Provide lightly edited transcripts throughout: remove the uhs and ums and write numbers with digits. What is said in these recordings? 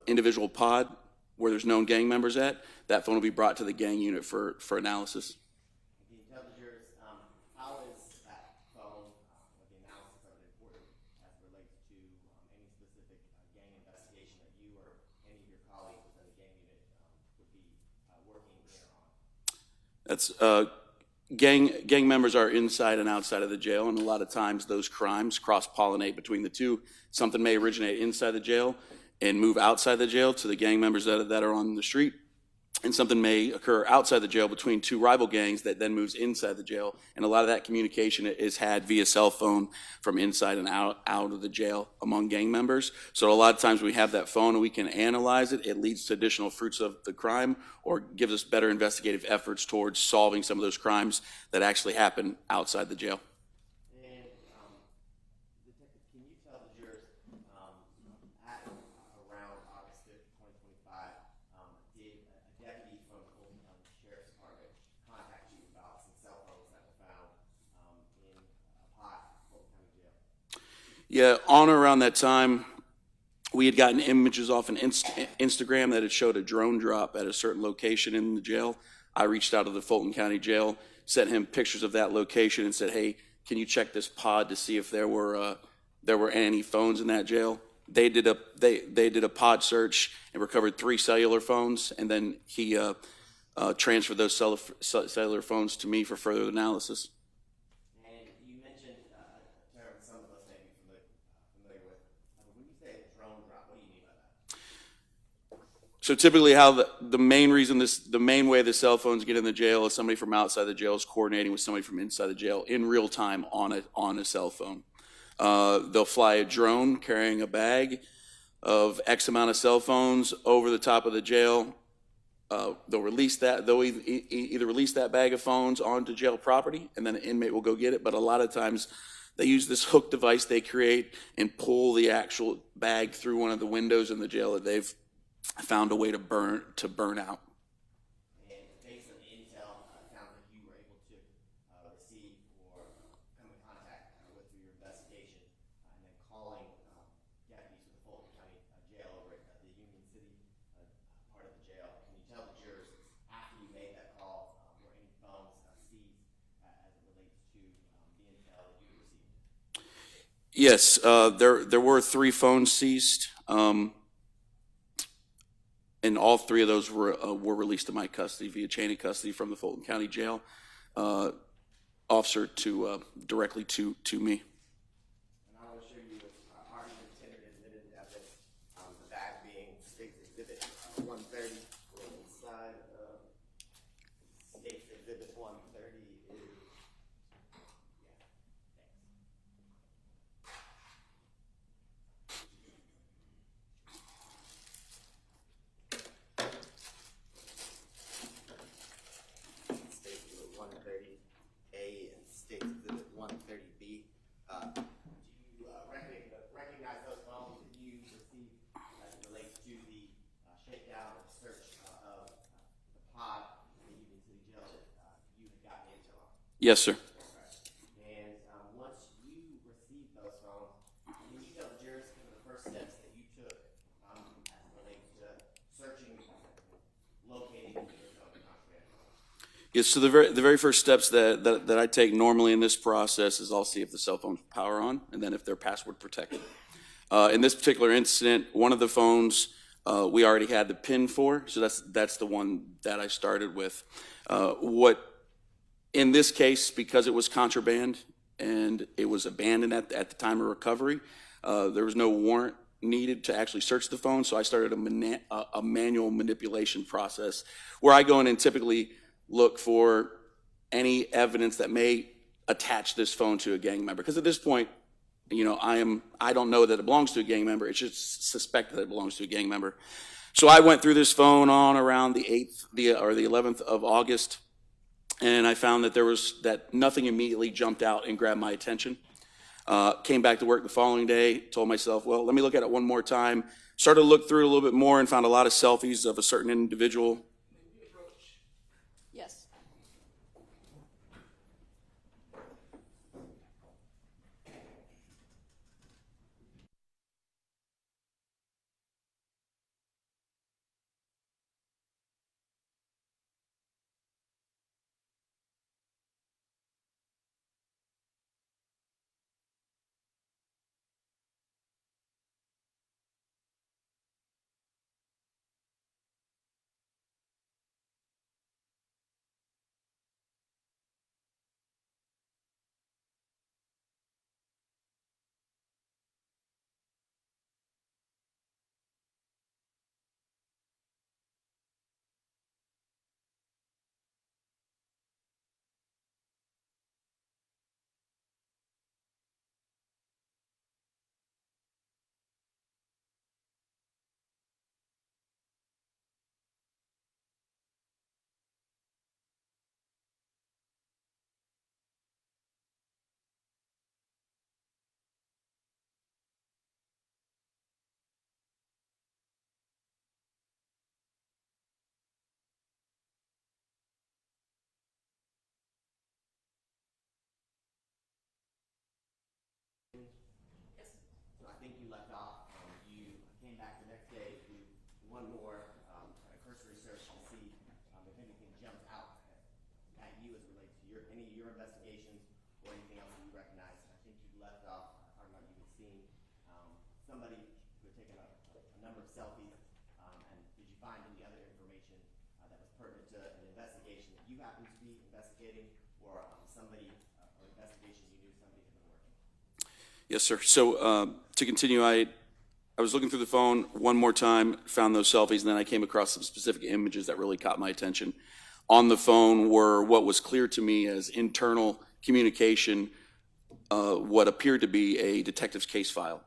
individual pod where there's known gang members at, that phone will be brought to the gang unit for analysis. Can you tell the jurors how is that phone, or the analysis of it important as it relates to any specific gang investigation that you or any of your colleagues within the gang unit would be working in on? That's gang members are inside and outside of the jail, and a lot of times those crimes cross-pollinate between the two. Something may originate inside the jail and move outside the jail to the gang members that are on the street, and something may occur outside the jail between two rival gangs that then moves inside the jail. And a lot of that communication is had via cell phone from inside and out of the jail among gang members. So a lot of times we have that phone and we can analyze it. It leads to additional fruits of the crime or gives us better investigative efforts towards solving some of those crimes that actually happen outside the jail. And Detective, can you tell the jurors at around August 5th, 2025, did a deputy from the Fulton County Sheriff's Department contact you about some cell phones that were found in a pod at Fulton County Jail? Yeah, on or around that time, we had gotten images off an Instagram that had showed a drone drop at a certain location in the jail. I reached out to the Fulton County Jail, sent him pictures of that location, and said, "Hey, can you check this pod to see if there were any phones in that jail?" They did a pod search and recovered 3 cellular phones, and then he transferred those cellular phones to me for further analysis. And you mentioned a term some of us may be familiar with. When you say a drone drop, what do you mean by that? So typically how the main way the cell phones get in the jail is somebody from outside the jail is coordinating with somebody from inside the jail in real time on a cell phone. They'll fly a drone carrying a bag of X amount of cell phones over the top of the jail. They'll release that. They'll either release that bag of phones onto jail property, and then an inmate will go get it. But a lot of times, they use this hook device they create and pull the actual bag through one of the windows in the jail that they've found a way to burn out. And based on the intel, it sounds like you were able to receive or come in contact with your investigation and then calling deputies with the Fulton County Jail over at the Union City part of the jail. Can you tell the jurors after you made that call were any phones seized as it relates to the intel that you received? Yes, there were 3 phones seized. And all 3 of those were released to my custody via chain of custody from the Fulton County Jail officer to directly to me. And I want to show you argument tendered admitted evidence, the bag being State's Exhibit 130. Inside of State's Exhibit 130 is State Exhibit 130A and State Exhibit 130B. Do you recognize those phones that you received as it relates to the shakedown or search of the pod in the Union City Jail that you had gotten intel on? Yes, sir. And once you received those phones, can you tell the jurors some of the first steps that you took as it relates to searching, locating your contraband? Yes, so the very first steps that I take normally in this process is I'll see if the cell phone's power on, and then if they're password protected. In this particular incident, one of the phones we already had the PIN for, so that's the one that I started with. In this case, because it was contraband and it was abandoned at the time of recovery, there was no warrant needed to actually search the phone, so I started a manual manipulation process where I go in and typically look for any evidence that may attach this phone to a gang member. Because at this point, I don't know that it belongs to a gang member. It's just suspected that it belongs to a gang member. So I went through this phone on around the 8th or the 11th of August, and I found that nothing immediately jumped out and grabbed my attention. Came back to work the following day, told myself, well, let me look at it one more time. Started to look through it a little bit more and found a lot of selfies of a certain individual. Yes. think you left off, you came back the next day to do one more cursory search to see if anything jumped out at you as it relates to any of your investigations or anything else that you recognize. And I think you left off talking about you had seen somebody who had taken a number of selfies. And did you find any other information that was pertinent to an investigation that you happened to be investigating, or somebody or investigation you knew somebody had been working? Yes, sir. So to continue, I was looking through the phone one more time, found those selfies, and then I came across some specific images that really caught my attention. On the phone were what was clear to me as internal communication, what appeared to be a detective's case file.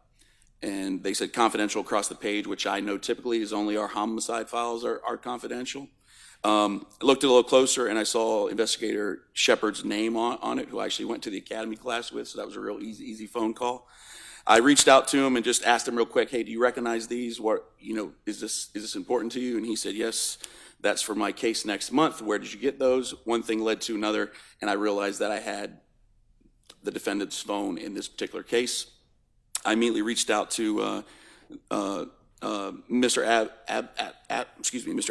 And they said confidential across the page, which I know typically is only our homicide files are confidential. I looked a little closer and I saw Investigator Shepard's name on it, who I actually went to the academy class with, so that was a real easy phone call. I reached out to him and just asked him real quick, hey, do you recognize these? What, is this important to you? And he said, yes, that's for my case next month. Where did you get those? One thing led to another, and I realized that I had the defendant's phone in this particular case. I immediately reached out to Mr. Mr.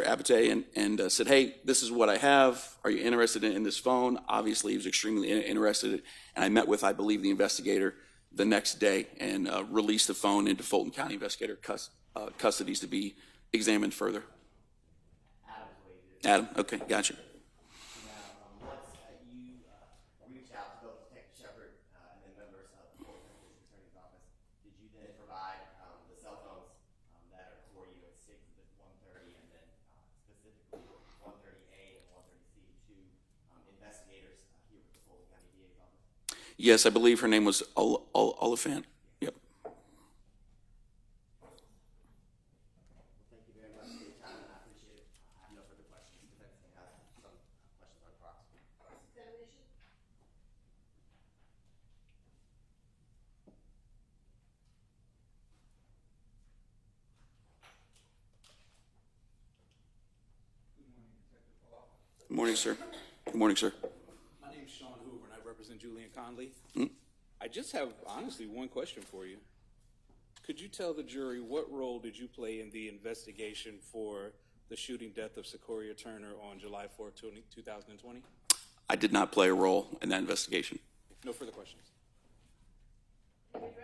Abate and said, hey, this is what I have. Are you interested in this phone? Obviously, he was extremely interested, and I met with, I believe, the investigator the next day and released the phone into Fulton County Investigator custodies to be examined further. Adam, okay, gotcha. Once you reached out to both Detective Shepard and then members of the Fulton County District Attorney's Office, did you then provide the cell phones that are for you at 6 and 130 and then specifically 130A and 130C to investigators here with the Fulton County DA's office? Yes, I believe her name was Oliphant. Yep. Well, thank you very much for your time, and I appreciate it. I have no further questions. If anything, I have some questions on cross. Examination? Good morning, sir. Good morning, sir. My name's Sean Hoover, and I represent Julian Conley. I just have, honestly, one question for you. Could you tell the jury what role did you play in the investigation for the shooting death of Secoriea Turner on July 4, 2020? I did not play a role in that investigation. No further questions. Did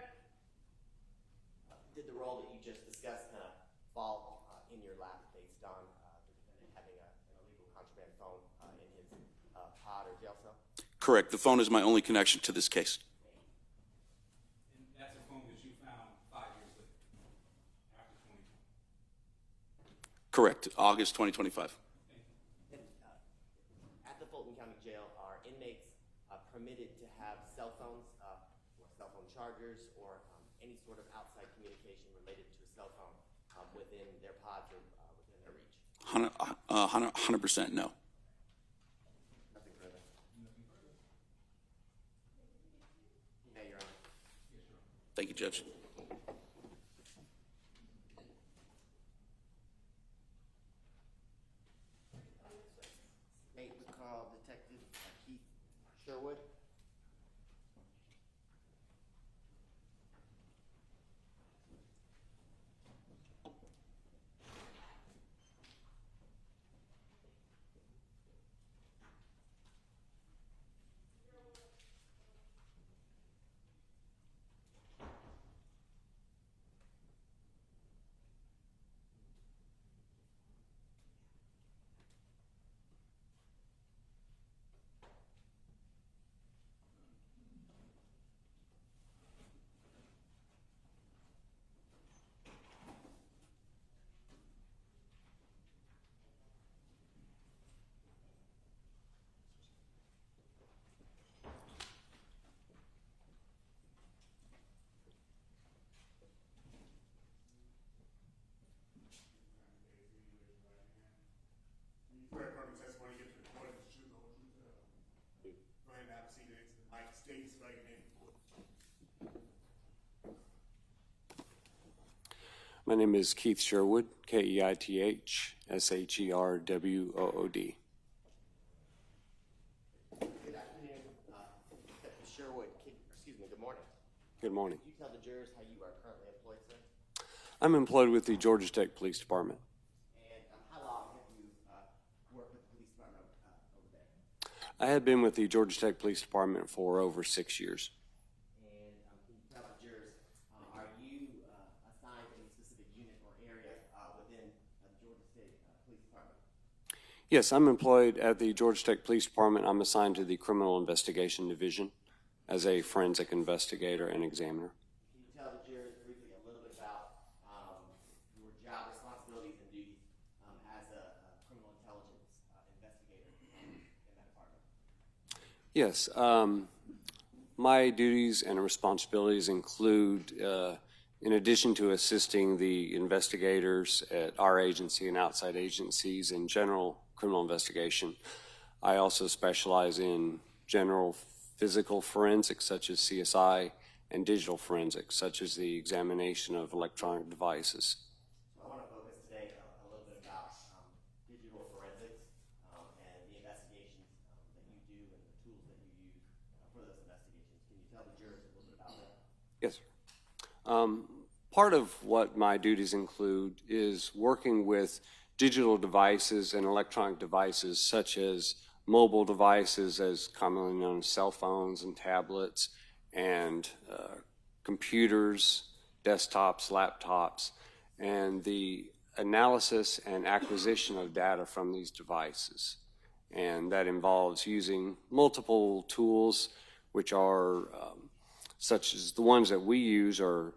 the role that you just discussed kind of fall in your lap based on the defendant having an illegal contraband phone in his pod or jail cell? Correct. The phone is my only connection to this case. And that's a phone that you found 5 years later, after 2020? Correct. August 2025. And, at the Fulton County Jail, are inmates permitted to have cell phones or cell phone chargers or any sort of outside communication related to a cell phone within their pods or within their reach? 100% no. Nothing further. Yeah, Your Honor. Thank you, Judge. State would call Detective Keith Sherwood. Swear affirming testimony given to the court is true, the whole truth. Go ahead and have a seat next to the mic. State your name. My name is Keith Sherwood, Keith Sherwood. Good afternoon, Detective Sherwood. Good morning. Good morning. Could you tell the jurors how you are currently I'm employed with the Georgia Tech Police Department. And how long have you worked with the police department over there? I have been with the Georgia Tech Police Department for over 6 years. And can you tell the jurors, are you assigned to a specific unit or area within the Georgia State Police Department? Yes, I'm employed at the Georgia Tech Police Department. I'm assigned to the Criminal Investigation Division as a forensic investigator and examiner. Can you tell the jurors briefly a little bit about your job responsibilities and duties as a criminal intelligence investigator in that department? Yes, my duties and responsibilities include, in addition to assisting the investigators at our agency and outside agencies in general criminal investigation, I also specialize in general physical forensics such as CSI and digital forensics such as the examination of electronic devices. So I want to focus today a little bit about digital forensics and the investigations that you do and the tools that you use for those investigations. Can you tell the jurors a little bit about that? Yes, sir. Part of what my duties include is working with digital devices and electronic devices such as mobile devices, as commonly known as cell phones and tablets, and computers, desktops, laptops, and the analysis and acquisition of data from these devices. And that involves using multiple tools, which are such as the ones that we use are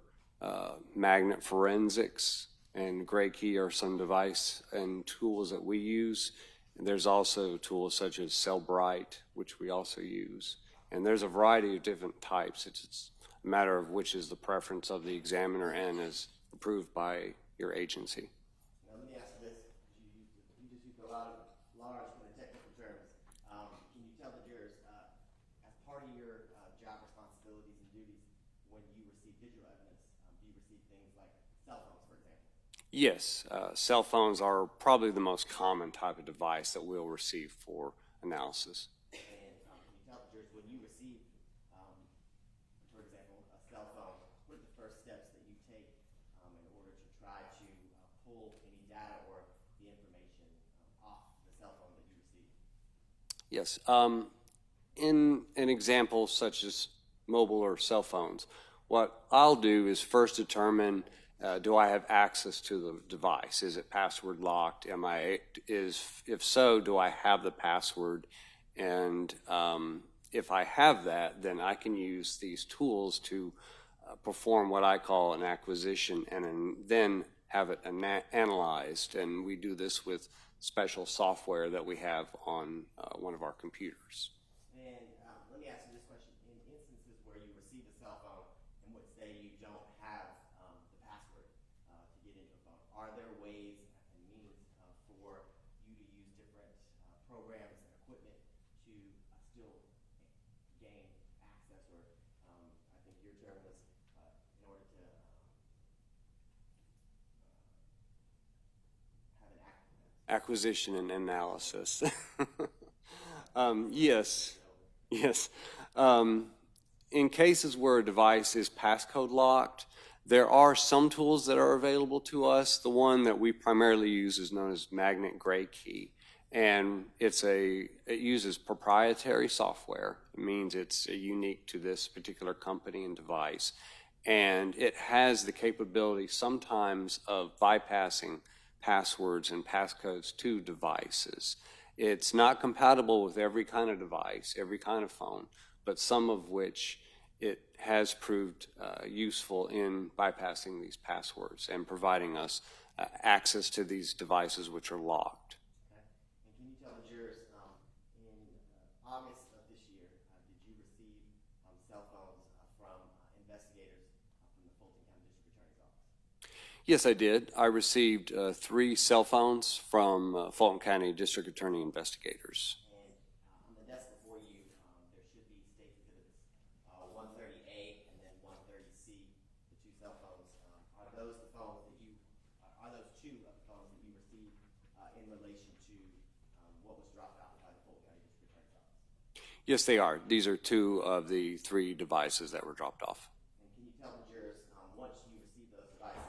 magnet forensics and gray key are some device and tools that we use. And there's also tools such as Cellbrite, which we also use. And there's a variety of different types. It's a matter of which is the preference of the examiner and is approved by your agency. Now let me ask you this. You just used a lot of large kind of technical terms. Can you tell the jurors, as part of your job responsibilities and duties, when you receive digital evidence, do you receive things like cell phones, for example? Yes, cell phones are probably the most common type of device that we'll receive for analysis. And can you tell the jurors, when you receive, for example, a cell phone, what are the first steps that you take in order to try to pull any data or the information off the cell phone that you receive? Yes, in an example such as mobile or cell phones, what I'll do is first determine do I have access to the device? Is it password locked? If so, do I have the password? And if I have that, then I can use these tools to perform what I call an acquisition and then have it analyzed. And we do this with special software that we have on one of our computers. And let me ask you this question. In instances where you receive a cell phone and would say you don't have the password to get into a phone, are there ways and means for you to use different programs and equipment to still gain access, or I think your term was in order to have an Acquisition and analysis. Yes, yes. In cases where a device is passcode locked, there are some tools that are available to us. The one that we primarily use is known as magnet gray key, and it uses proprietary software. It means it's unique to this particular company and device, and it has the capability sometimes of bypassing passwords and passcodes to devices. It's not compatible with every kind of device, every kind of phone, but some of which it has proved useful in bypassing these passwords and providing us access to these devices which are locked. Okay. And can you tell the jurors, in August of this year, did you receive cell phones from investigators from the Fulton County District Attorney's Office? Yes, I did. I received 3 cell phones from Fulton County District Attorney investigators. And on the desk before you, there should be state exhibits 130A and then 130C, the 2 cell phones. Are those the phones that you, are those 2 of the phones that you received in relation to what was dropped off by the Fulton County District Attorney's Office? Yes, they are. These are 2 of the 3 devices that were dropped off. And can you tell the jurors, once you received those devices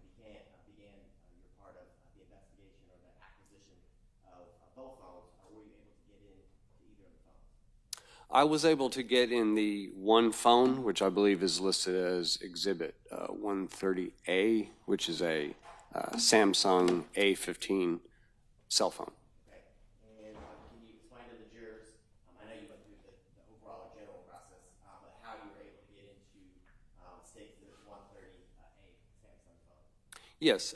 and both phones, or were you able to get into either of the phones? I was able to get in the one phone, which I believe is listed as Exhibit 130A, which is a Samsung A15 cell phone. Okay. And can you explain to the jurors, I know you went through the overall general process, but how you were able to get into State Exhibit 130A Samsung phone? Yes,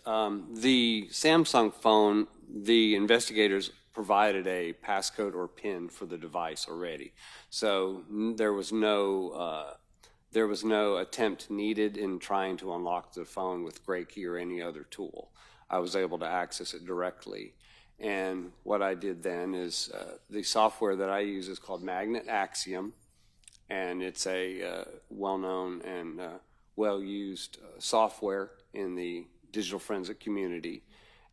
the Samsung phone, the investigators provided a passcode or PIN for the device already. So there was no attempt needed in trying to unlock the phone with Gray Key or any other tool. I was able to access it directly. And what I did then is the software that I use is called Magnet Axiom, and it's a well-known and well-used software in the digital forensic community.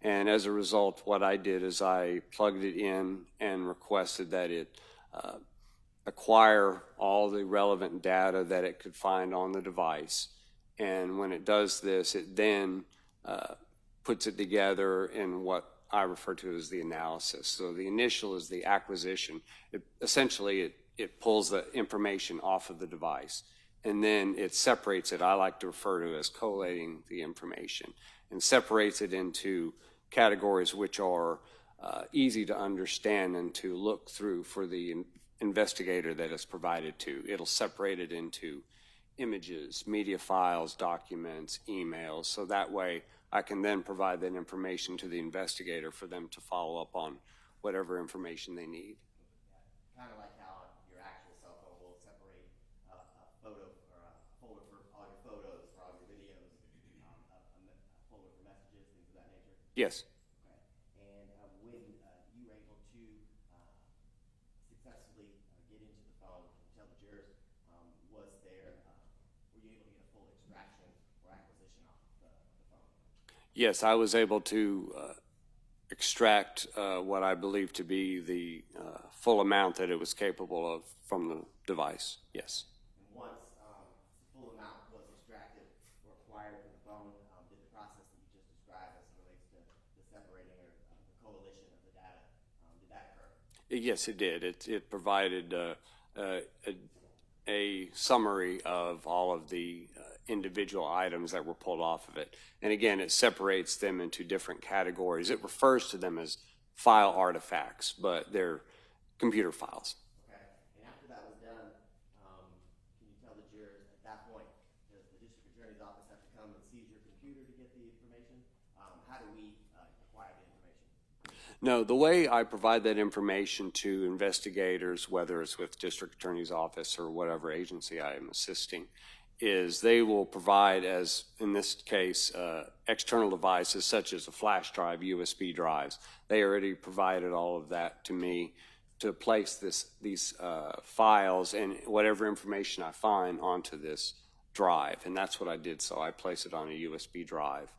And as a result, what I did is I plugged it in and requested that it acquire all the relevant data that it could find on the device. And when it does this, it then puts it together in what I refer to as the analysis. So the initial is the acquisition. Essentially, it pulls the information off of the device, and then it separates it. I like to refer to as collating the information, and separates it into categories which are easy to understand and to look through for the investigator that is provided to. It'll separate it into images, media files, documents, emails, so that way I can then provide that information to the investigator for them to follow up on whatever information they need. Kind of like how your actual cell phone will separate a photo or a folder for all your photos, for all your videos, a folder for messages, things of that nature. Yes. Okay. And when you were able to successfully get into the phone and tell the jurors, were you able to get a full extraction or acquisition off the phone? Yes, I was able to extract what I believe to be the full amount that it was capable of from the device. Yes. And once the full amount was extracted or acquired from the phone, did the process that you just described as it relates to the separating or the coalition of the data, did that occur? Yes, it did. It provided a summary of all of the individual items that were pulled off of it. And again, it separates them into different categories. It refers to them as file artifacts, but they're computer files. Okay. And after that was done, can you tell the jurors at that point, does the district attorney's office have to come and seize your computer to get the information? How do we acquire the information? No, the way I provide that information to investigators, whether it's with district attorney's office or whatever agency I am assisting, is they will provide, as in this case, external devices such as a flash drive, USB drives. They already provided all of that to me to place these files and whatever information I find onto this drive. And that's what I did. So I place it on a USB drive,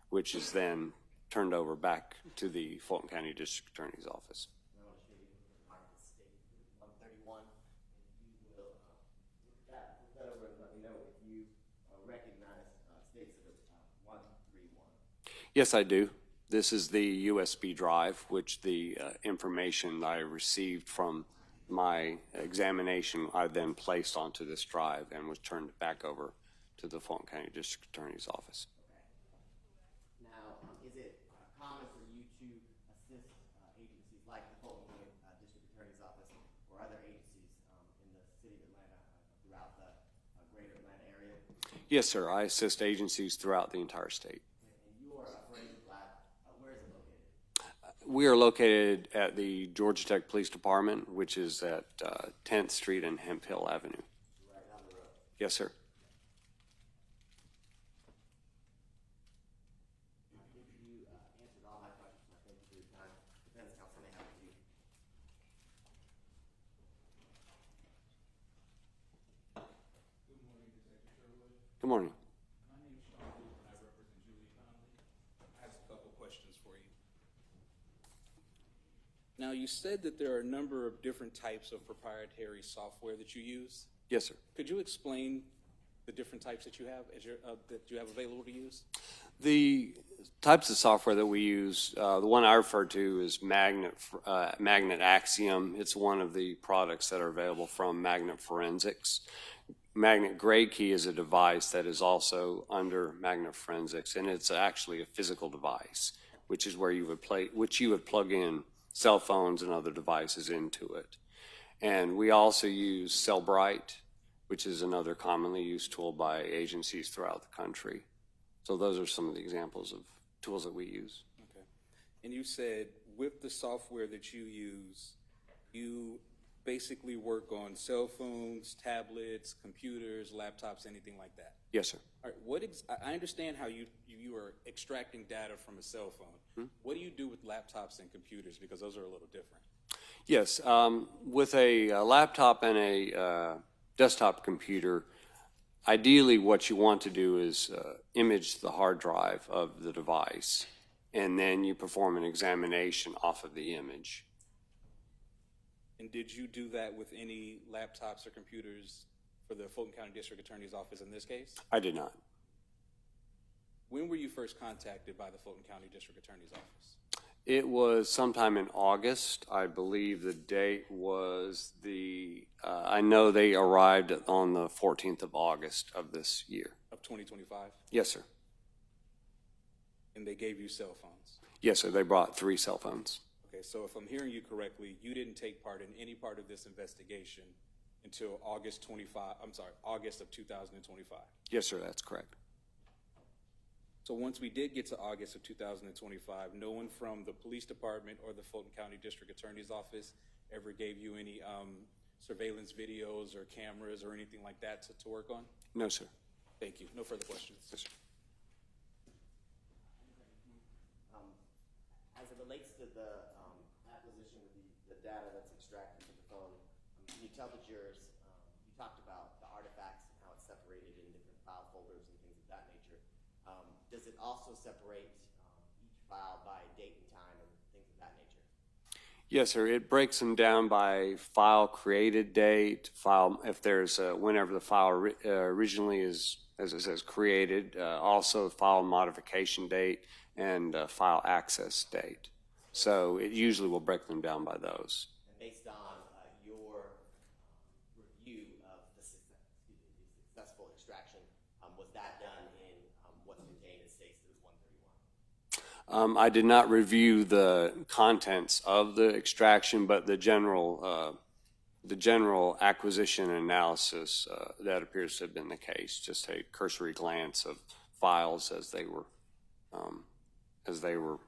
which is then turned over back to the Fulton County District Attorney's Office. I want to show you the mark of State 131, and you will look that over and let me know if you recognize State Exhibit 131. Yes, I do. This is the USB drive, which the information I received from my examination I then placed onto this drive and was turned back over to the Fulton County District Attorney's Office. Okay. Now, is it common for you to assist agencies like the Fulton County District Attorney's Office or other agencies in the city of Atlanta, throughout the greater Atlanta area? Yes, sir. I assist agencies throughout the entire state. And your forensic lab, where is it located? We are located at the Georgia Tech Police Department, which is at 10th Street and Hemp Hill Avenue. Right down the road. Yes, sir. I think you answered all my questions. I thank you for your time. Defense counsel may have a few. Good morning. My name is Sean Hoover, and I represent Julian Conley. I have a couple questions for you. Now, you said that there are a number of different types of proprietary software that you use. Yes, sir. Could you explain the different types that you have available to use? The types of software that we use, the one I refer to is Magnet Axiom. It's one of the products that are available from Magnet Forensics. Magnet Gray Key is a device that is also under Magnet Forensics, and it's actually a physical device, which is where you would plug in cell phones and other devices into it. And we also use Cellbrite, which is another commonly used tool by agencies throughout the country. So those are some of the examples of tools that we use. Okay. And you said with the software that you use, you basically work on cell phones, tablets, computers, laptops, anything like that? Yes, sir. All right. I understand how you are extracting data from a cell phone. What do you do with laptops and computers? Because those are a little different. Yes. With a laptop and a desktop computer, ideally what you want to do is image the hard drive of the device, and then you perform an examination off of the image. And did you do that with any laptops or computers for the Fulton County District Attorney's Office in this case? I did not. When were you first contacted by the Fulton County District Attorney's Office? It was sometime in August. I believe the date was I know they arrived on the 14th of August of this year. Of 2025? Yes, sir. And they gave you cell phones? Yes, sir. They brought 3 cell phones. Okay, so if I'm hearing you correctly, you didn't take part in any part of this investigation until August of 2025. Yes, sir. That's correct. So once we did get to August of 2025, no one from the police department or the Fulton County District Attorney's Office ever gave you any surveillance videos or cameras or anything like that to work on? No, sir. Thank you. No further questions. Yes, sir. As it relates to the acquisition of the data that's extracted from the phone, can you tell the jurors, you talked about the artifacts and how it's separated in different file folders and things of that nature. Does it also separate each file by date and time and things of that nature? Yes, sir. It breaks them down by file created date, file if there's whenever the file originally is, as it says, created, also file modification date and file access date. So it usually will break them down by those. And based on your review of the successful extraction, was that done in what's contained in State Statute 131? I did not review the contents of the extraction, but the general acquisition and analysis that appears to have been the case. Just a cursory glance of files as they were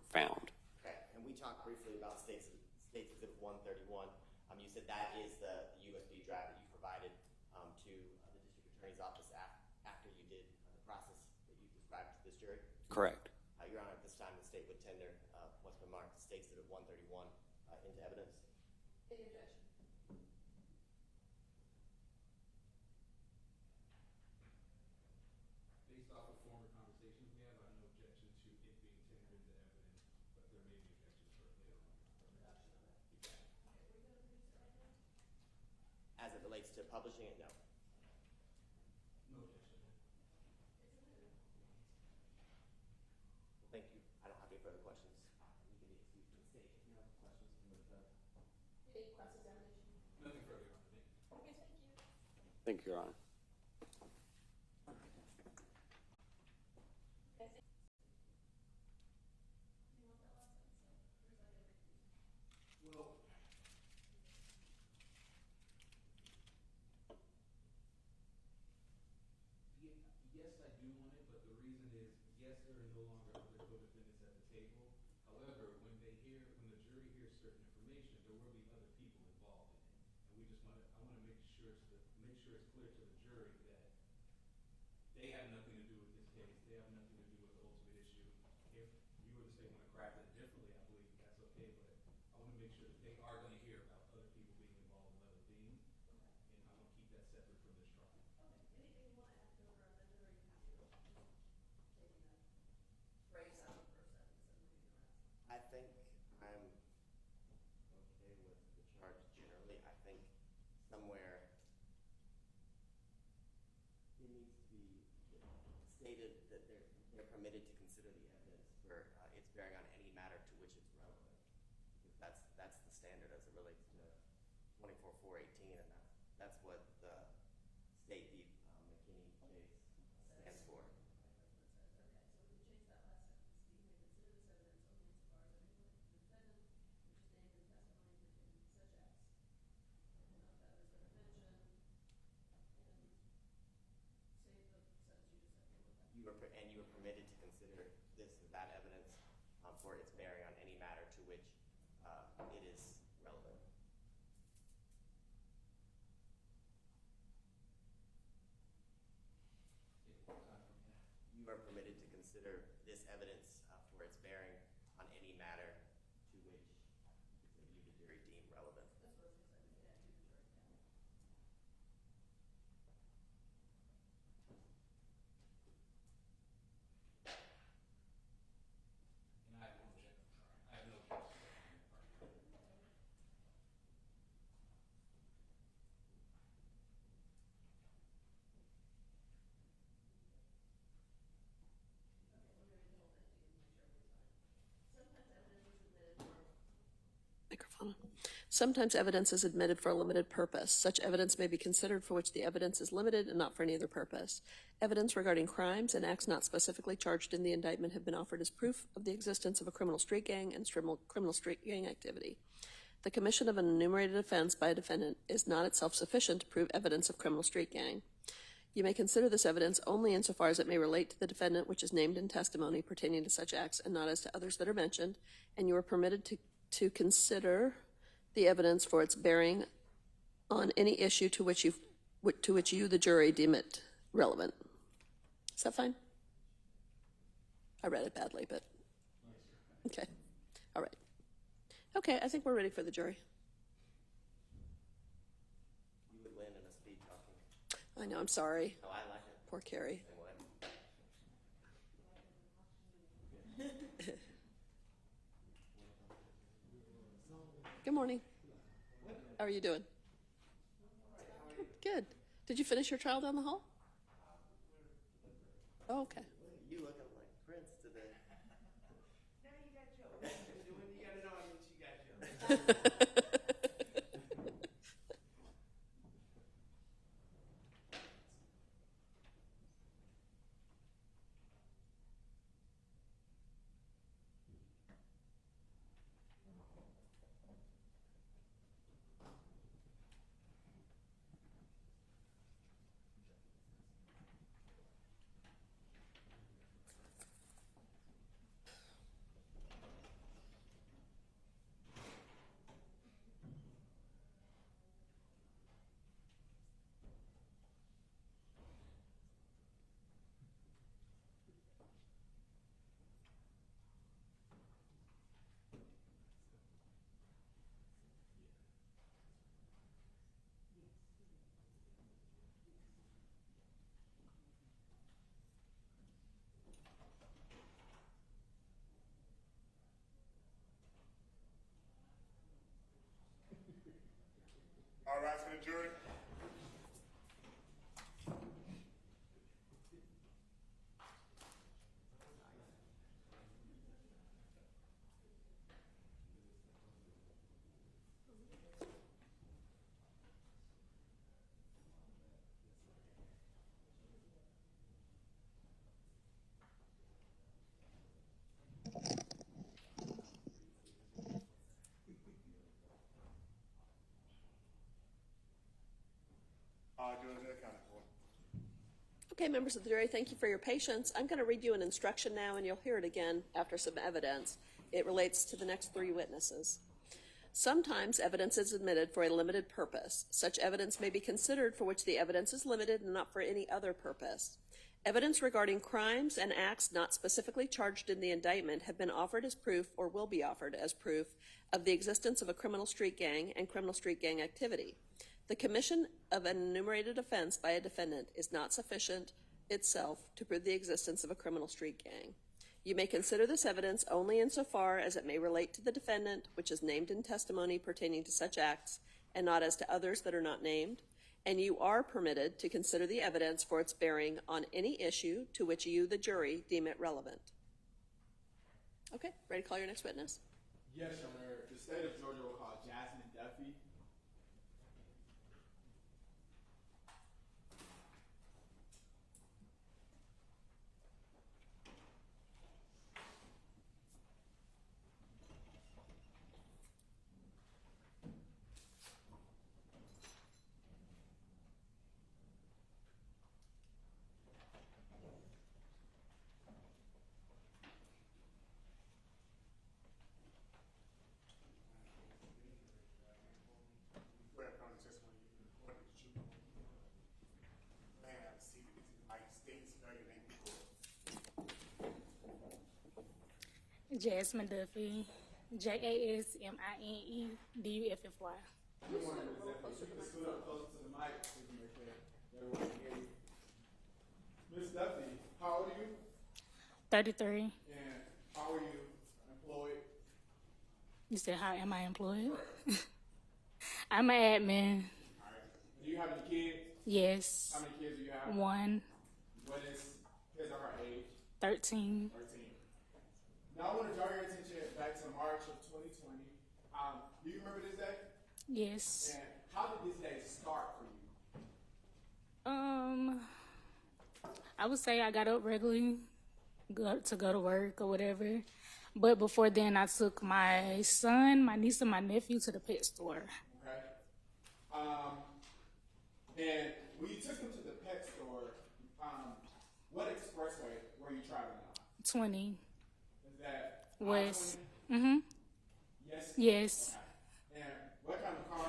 found. Okay, and we talked briefly about State Exhibit 131. You said that is the USB drive that you provided to the District Attorney's Office after you did the process that you described to this jury? Correct. Your Honor, at this time, the state would tender what's been marked State Exhibit 131 into evidence. Any objection? Based off of former conversations we have, I have no objection to it being tendered into evidence, but there may be objections for it later on. As it relates to publishing it, no. No objection. Thank you. I don't have any further questions. You can be excused from the stage if you have questions from the Any cross-examination? Nothing further, Your Honor. Thank you. Okay, thank you. Thank you, Your Honor. Yes, I do want it, but the reason is, yes, there are no longer other co-defendants at the table. However, when the jury hears certain information, there will be other people involved in it. And I want to make sure it's clear to the jury that they have nothing to do with this case. They have nothing to do with the ultimate issue. If you or the state want to craft it differently, I believe that's okay, but I want to make sure that they are going to hear about other people being involved in other things. And I want to keep that separate from this trial. Anything you want to add to the amendment, or are you happy with taking that phrase out of the first sentence and leaving the rest? I think I'm okay with the charge generally. I think somewhere it needs to be stated that they're permitted to consider the evidence for standard as it relates to 24-418, and that's what the State v. McKinney case stands for. Okay, so we can change that last sentence. You may consider this evidence only insofar as it may relate to the defendant, which is named in testimony pertaining to such acts, and not the others that are mentioned, and say the sentence you just said. You were permitted to consider this or that evidence for its bearing on any matter to which it is relevant. You are permitted to consider this evidence for its bearing on any matter to which you, the jury, deem relevant. That's what I was going to say. Yeah, you the jury. And I have no objection. I have no objection. Microphone. Sometimes evidence is admitted for a limited purpose. Such evidence may be considered for which the evidence is limited and not for any other purpose. Evidence regarding crimes and acts not specifically charged in the indictment have been offered as proof of the existence of a criminal street gang and criminal street gang activity. The commission of an enumerated offense by a defendant is not itself sufficient to prove evidence of criminal street gang. You may consider this evidence only insofar as it may relate to the defendant, which is named in testimony pertaining to such acts, and not as to others that are mentioned, and you are permitted to consider the evidence for its bearing on any issue to which you, the jury, deem it relevant. Is that fine? I read it badly, but okay. All right. Okay, I think we're ready for the jury. You would land in a speed talking. I know, I'm sorry. No, I like it. Poor Carrie. Same way. Good morning. How are you doing? Good. Did you finish your trial down the hall? Oh, okay. You looking like Prince today. Now you got Joe. When you got an audience, you got Joe. All right, for the jury. Judge, that kind of point. Okay, members of the jury, thank you for your patience. I'm going to read you an instruction now, and you'll hear it again after some evidence. It relates to the next three witnesses. Sometimes evidence is admitted for a limited purpose. Such evidence may be considered for which the evidence is limited and not for any other purpose. Evidence regarding crimes and acts not specifically charged in the indictment have been offered as proof or will be offered as proof of the existence of a criminal street gang and criminal street gang activity. The commission of an enumerated offense by a defendant is not sufficient itself to prove the existence of a criminal street gang. You may consider this evidence only insofar as it may relate to the defendant, which is named in testimony pertaining to such acts, and not as to others that are not named. And you are permitted to consider the evidence for its bearing on any issue to which you, the jury, deem it relevant. Okay, ready to call your next witness? Yes, Your Honor. The state of Georgia will call Jasmine Duffy. Swear upon the testimony you give according to truth. May I have a seat in the United States, spell your name before. Jasmine Duffy, JASMINEDUFFY. Good morning, Ms. Duffy. If you can scoot up closer to the mic, so we can make sure everyone can hear you. Ms. Duffy, how old are you? 33. And how are you employed? You said, how am I employed? I'm an admin. All right. Do you have any kids? Yes. How many kids do you have? One, What is his or her age? 13. 13. Now I want to draw your attention back to March of 2020. Do you remember this day? Yes. And how did this day start for you? I would say I got up regularly to go to work or whatever. But before then, I took my son, my niece, and my nephew to the pet store. Okay. And when you took them to the pet store, what expressway were you traveling on? 20. Is that West. I-20? Mm-hmm. Yes? Yes. Okay. And what kind of car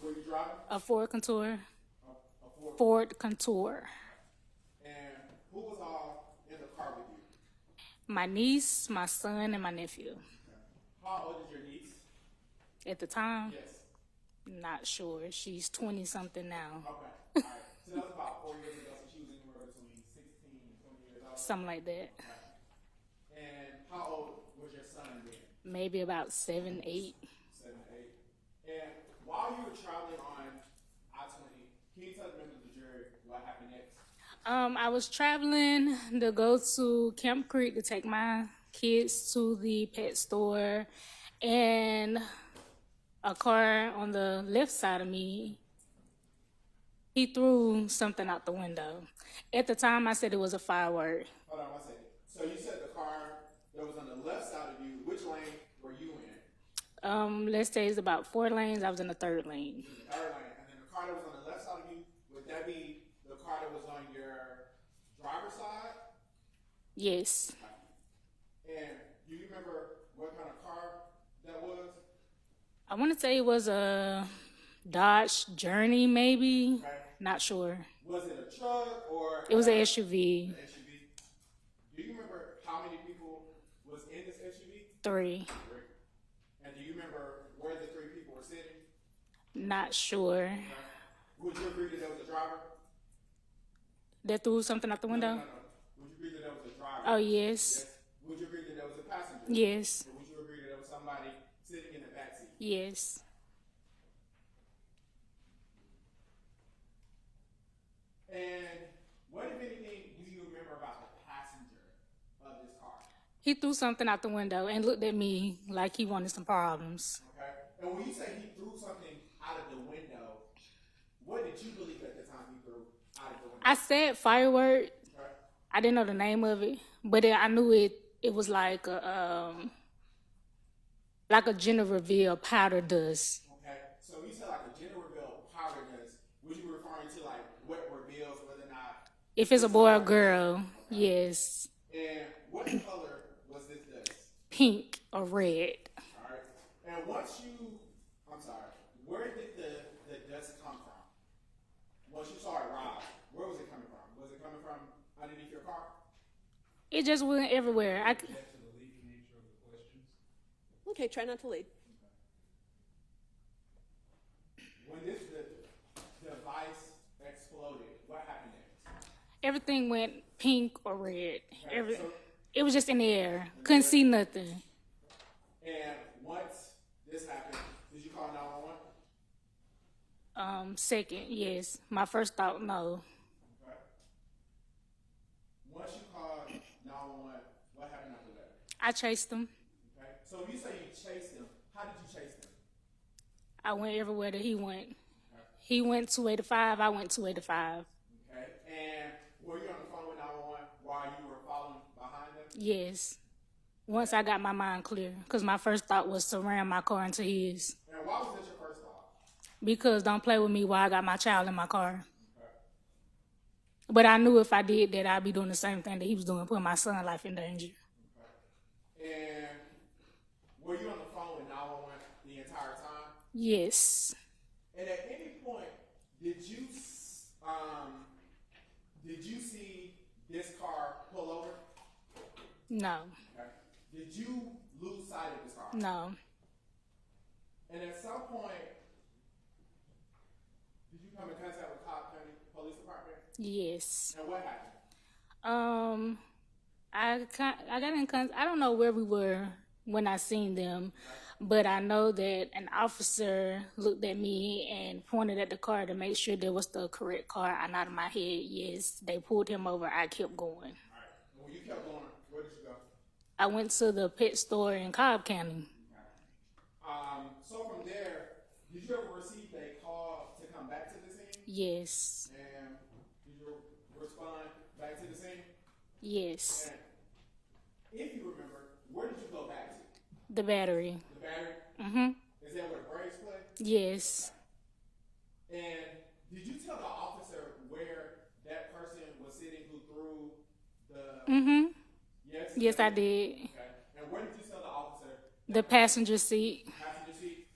were you driving? A Ford Contour. A Ford. Ford Contour. And who was all in the car with you? My niece, my son, and my nephew. How old is your niece? At the time, Yes. not sure. She's 20-something now. Okay. All right. So that was about 4 years ago. So she was anywhere between 16 and 20 years old. Something like that. And how old was your son then? Maybe about 7, 8. 7, 8. And while you were traveling on I-20, can you tell the members of the jury what happened next? I was traveling to go to Camp Creek to take my kids to the pet store, and a car on the left side of me, he threw something out the window. At the time, I said it was a firework. Hold on 1 second. So you said the car that was on the left side of you, which lane were you in? Let's say it's about 4 lanes. I was in the 3rd lane. The third lane. And then the car that was on the left side of you, would that be the car that was on your driver's side? Yes. And do you remember what kind of car that was? I want to say it was a Dodge Journey, maybe. Okay. Not sure. Was it a truck or It was an an SUV. SUV? Do you remember how many people was in this SUV? 3. And do you remember where the 3 people were sitting? Not sure. Would you agree that there was a driver? That threw something out the window? No. Would you agree that there was a driver? Oh, yes. Would you agree that there was a passenger? Yes. Or would you agree that there was somebody sitting in the back seat? Yes. And what, if anything, do you remember about the passenger of this car? He threw something out the window and looked at me like he wanted some problems. Okay. And when you say he threw something out of the window, what did you believe at the time he threw out of the window? I said firework. Okay. I didn't know the name of it, but I knew it was like a gender reveal powder dust. Okay. So when you said like a gender reveal powder dust, would you be referring to like what reveals whether or not? If it's a boy or girl, yes. And what color was this dust? Pink or red. All right. And once you, I'm sorry, where did the dust come from? Once you saw it rise, where was it coming from? Was it coming from underneath your car? It just went everywhere. Okay, try not to lead. When this device exploded, what happened next? Everything went pink or red. Okay, It was just in the air. Couldn't see nothing. and once this happened, did you call 911? Second, yes. My first thought, no. Okay. Once you called 911, what happened after that? I chased them. Okay. So you say you chased him. How did you chase him? I went everywhere that he went. He went 285, I went 285. Okay. And were you on the phone with 911 while you were following behind them? Yes. Once I got my mind clear, because my first thought was to ram my car into his. And why was that your first thought? Because don't play with me while I got my child in my car. But I knew if I did that, I'd be doing the same thing that he was doing, putting my son's life in danger. And were you on the phone with 911 the entire time? Yes. And at any point, did you see this car pull over? No. Okay. Did you lose sight of this car? No. And at some point, did you come in contact with Cobb County Police Department? Yes. And what happened? I got in contact. I don't know where we were when I seen them, but I know that an officer looked at me and pointed at the car to make sure that was the correct car. I nodded my head, yes. They pulled him over. I kept going. All right. And when you kept going, where did you go? I went to the pet store in Cobb County. So from there, did you ever receive a call to come back to the scene? Yes. And did you respond back to the scene? Yes. And if you remember, where did you go back to? The battery. The battery? Mm-hmm. Is that where the brakes play? Yes. And did you tell the officer where that person was sitting who threw the... Mm-hmm. Yes? Yes, I did. Okay. And where did you tell the officer? The passenger seat. Passenger seat.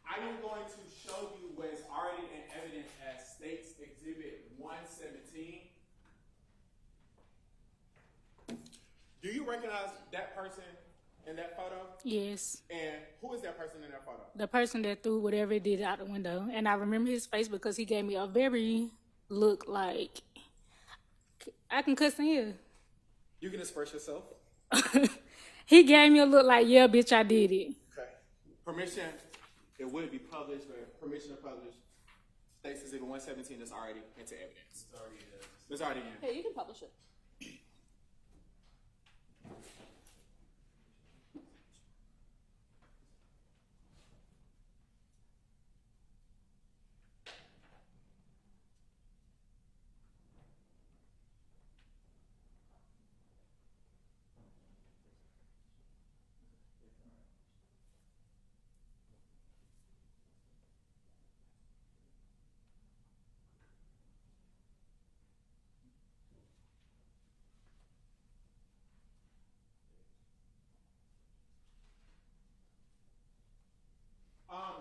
I am going to show you what is already in evidence as State's Exhibit 117. Do you recognize that person in that photo? Yes. And who is that person in that photo? The person that threw whatever it did out the window. And I remember his face because he gave me a very look like I can cuss in here. You can express yourself. He gave me a look like, yeah, bitch, I did it. Okay. Permission, it would be published, but permission to publish State's Exhibit 117 is already into evidence. It's already in. Hey, you can publish it.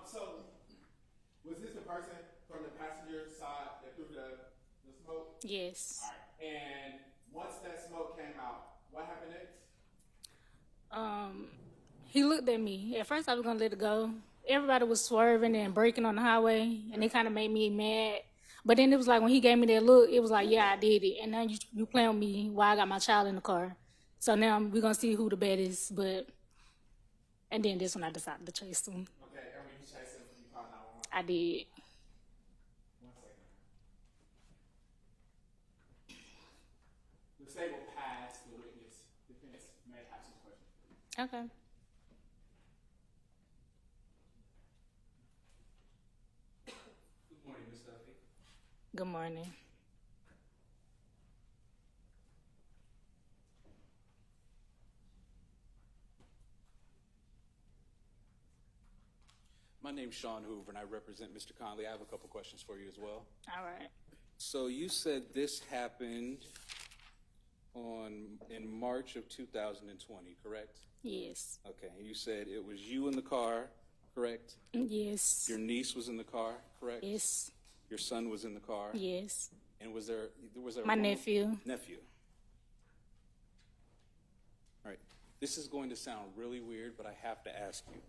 So, was this the person from the passenger side that threw the smoke? Yes. All right. And once that smoke came out, what happened next? He looked at me. At first, I was gonna let it go. Everybody was swerving and braking on the highway, and it kind of made me mad. But then it was like when he gave me that look, it was like, yeah, I did it. And now you playing with me while I got my child in the car. So now we're gonna see who the bad is. And then this one, I decided to chase him. Okay, and when you chased him, you called 911. I did. 1 second. The state will pass the witness. Defense may have some questions. Okay. Good morning, Ms. Duffy. Good morning. My name's Sean Hoover, and I represent Mr. Conley. I have a couple questions for you as well. All right. So you said this happened in March of 2020, correct? Yes. Okay, and you said it was you in the car, correct? Yes. Your niece was in the car, correct? Yes. Your son was in the car? Yes. And was there My nephew. Nephew. All right. This is going to sound really weird, but I have to ask you.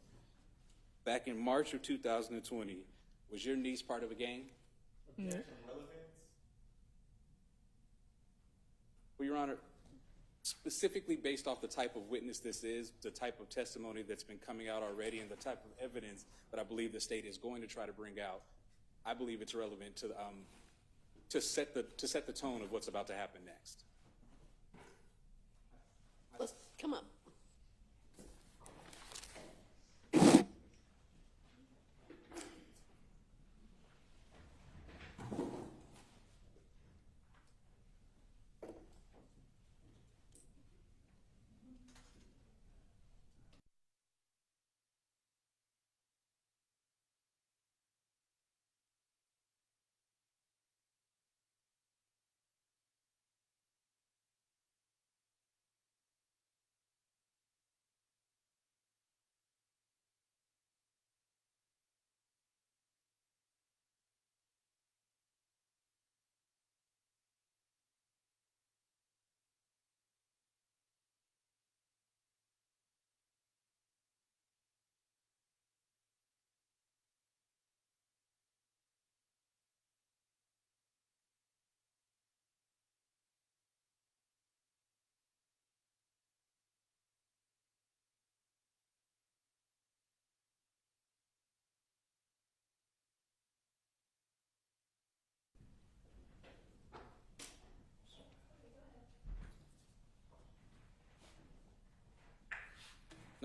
Back in March of 2020, was your niece part of a gang? Objection relevance? Well, Your Honor, specifically based off the type of witness this is, the type of testimony that's been coming out already, and the type of evidence that I believe the state is going to try to bring out, I believe it's relevant to set the tone of what's about to happen next. Let's come up.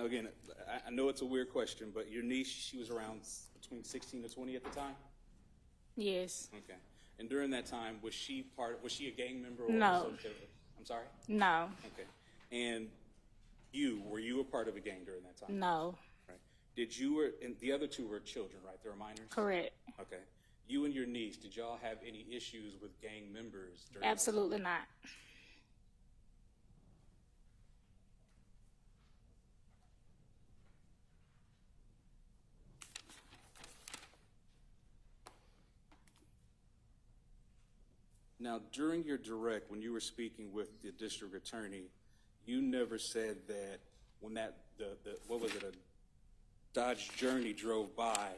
Now, again, I know it's a weird question, but your niece, she was around between 16 to 20 at the time? Yes. Okay. And during that time, was she a gang member or No. associated? I'm sorry? No. Okay. And were you a part of a gang during that time? No. Right. And the other two were children, right? They were minors? Correct. Okay. You and your niece, did y'all have any issues with gang members during Absolutely not. Now, during your direct, when you were speaking with the district attorney, you never said that when what was it, a Dodge Journey drove by,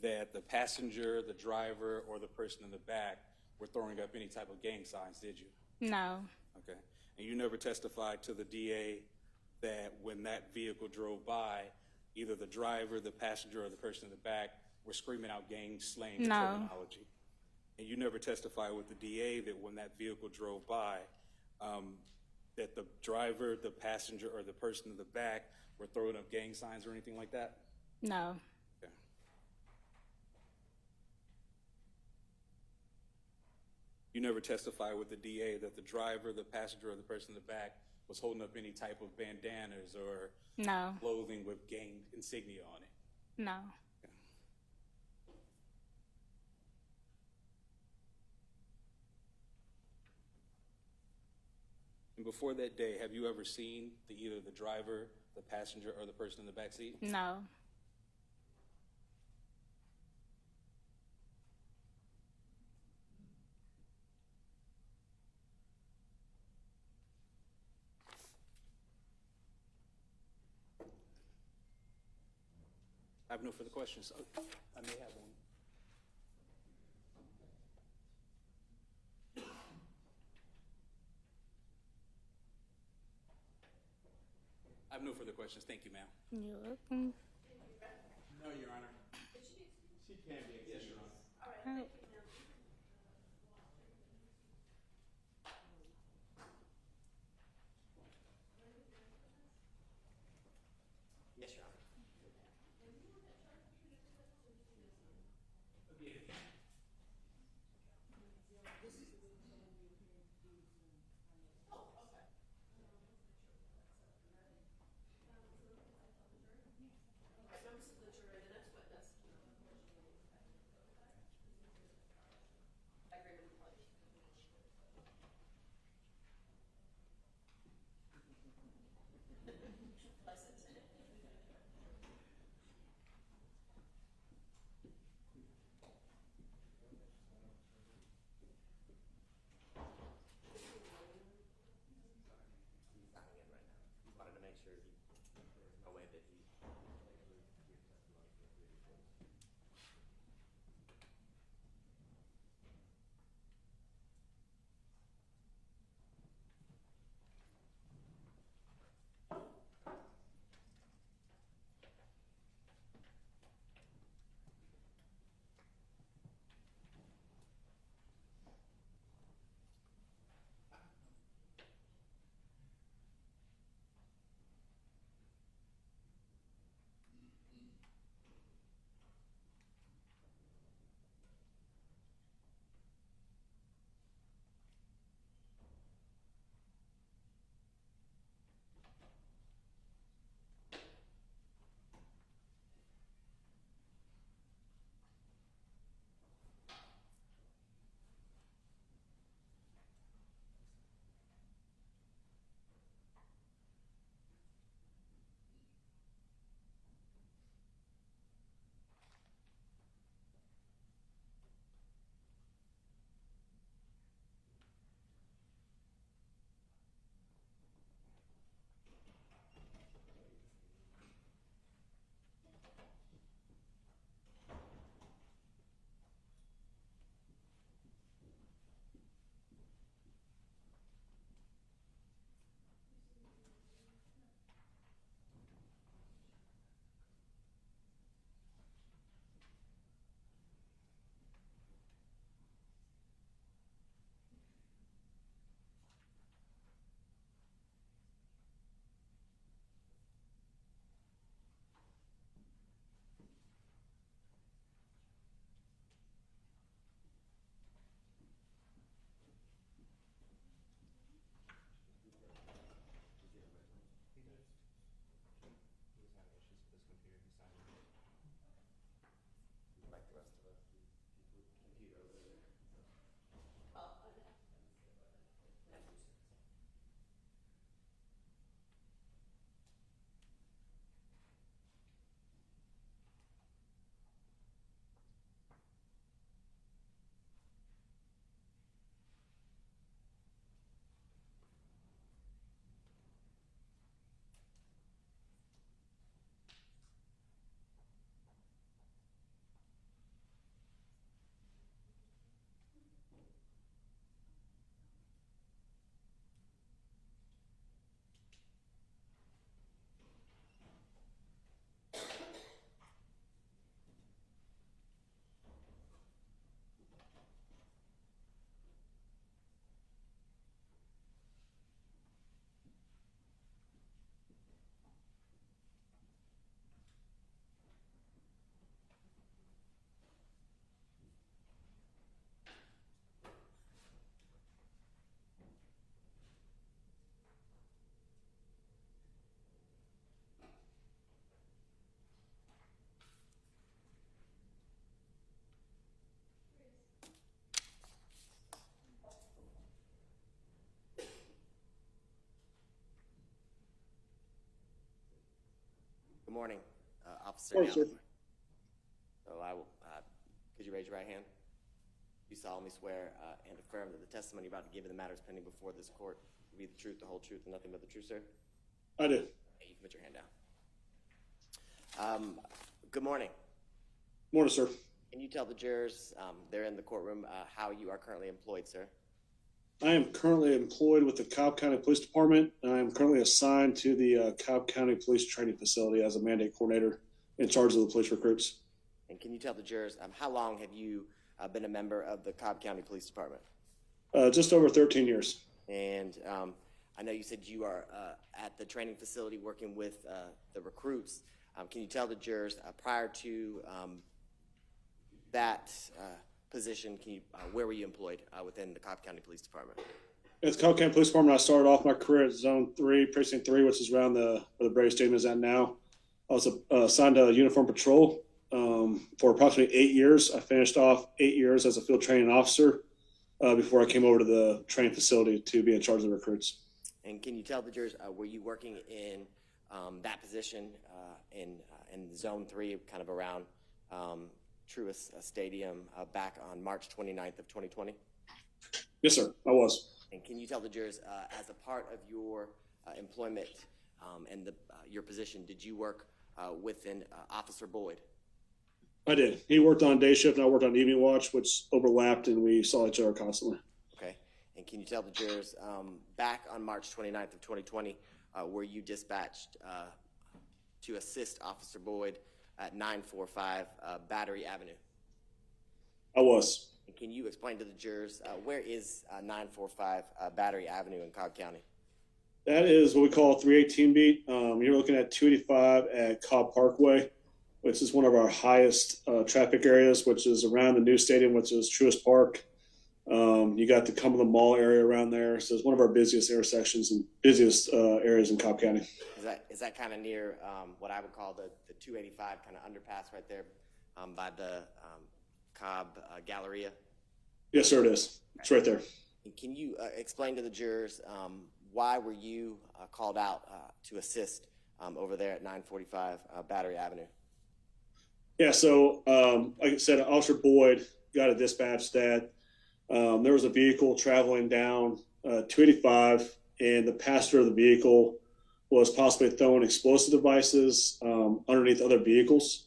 that the passenger, the driver, or the person in the back were throwing up any type of gang signs, did you? No. Okay. And you never testified to the DA that when that vehicle drove by, either the driver, the passenger, or the person in the back were screaming out gang slang No. terminology? And you never testified with the DA that when that vehicle drove by, that the driver, the passenger, or the person in the back were throwing up gang signs or anything like that? No. Okay. You never testified with the DA that the driver, the passenger, or the person in the back was holding up any type of bandanas or No. clothing with gang insignia on it? No. And before that day, have you ever seen either the driver, the passenger, or the person in the back seat? No. I have no further questions. Oh, I may have one. I have no further questions. Thank you, ma'am. You're welcome. No, Your Honor. She can be. Yes, Your Honor. All right. Yes, Your Honor. morning, Officer Morning, Allen. sir. So could you raise your right hand? You solemnly swear and affirm that the testimony you're about to give in the matters pending before this court will be the truth, the whole truth, and nothing but the truth, sir? I do. Okay, you can put your hand down. Good morning. Morning, sir. Can you tell the jurors, they're in the courtroom, how you are currently employed, sir? I am currently employed with the Cobb County Police Department, and I am currently assigned to the Cobb County Police Training Facility as a mandate coordinator in charge of the police recruits. And can you tell the jurors, how long have you been a member of the Cobb County Police Department? Just over 13 years. And I know you said you are at the training facility working with the recruits. Can you tell the jurors prior to that position, where were you employed within the Cobb County Police Department? At the Cobb County Police Department, I started off my career at Zone 3, Precinct 3, which is around where the Brave Stadium is at now. I was assigned to uniform patrol for approximately 8 years. I finished off 8 years as a field training officer before I came over to the training facility to be in charge of the recruits. And can you tell the jurors, were you working in that position in Zone 3, kind of around Truist Stadium back on March 29th of 2020? Yes, sir, I was. And can you tell the jurors, as a part of your employment and your position, did you work within Officer Boyd? I did. He worked on day shift and I worked on evening watch, which overlapped and we saw each other constantly. Okay. And can you tell the jurors, back on March 29th of 2020, were you dispatched to assist Officer Boyd at 945 Battery Avenue? I was. And can you explain to the jurors, where is 945 Battery Avenue in Cobb County? That is what we call a 318 beat. You're looking at 285 at Cobb Parkway, which is one of our highest traffic areas, which is around the new stadium, which is Truist Park. You got the Cumberland Mall area around there. So it's one of our busiest intersections and busiest areas in Cobb County. Is that kind of near what I would call the 285 kind of underpass right there by the Cobb Galleria? Yes, sir, it is. It's right there. And can you explain to the jurors why were you called out to assist over there at 945 Battery Avenue? Yeah, so like I said, Officer Boyd got a dispatch that there was a vehicle traveling down 285, and the passenger of the vehicle was possibly throwing explosive devices underneath other vehicles.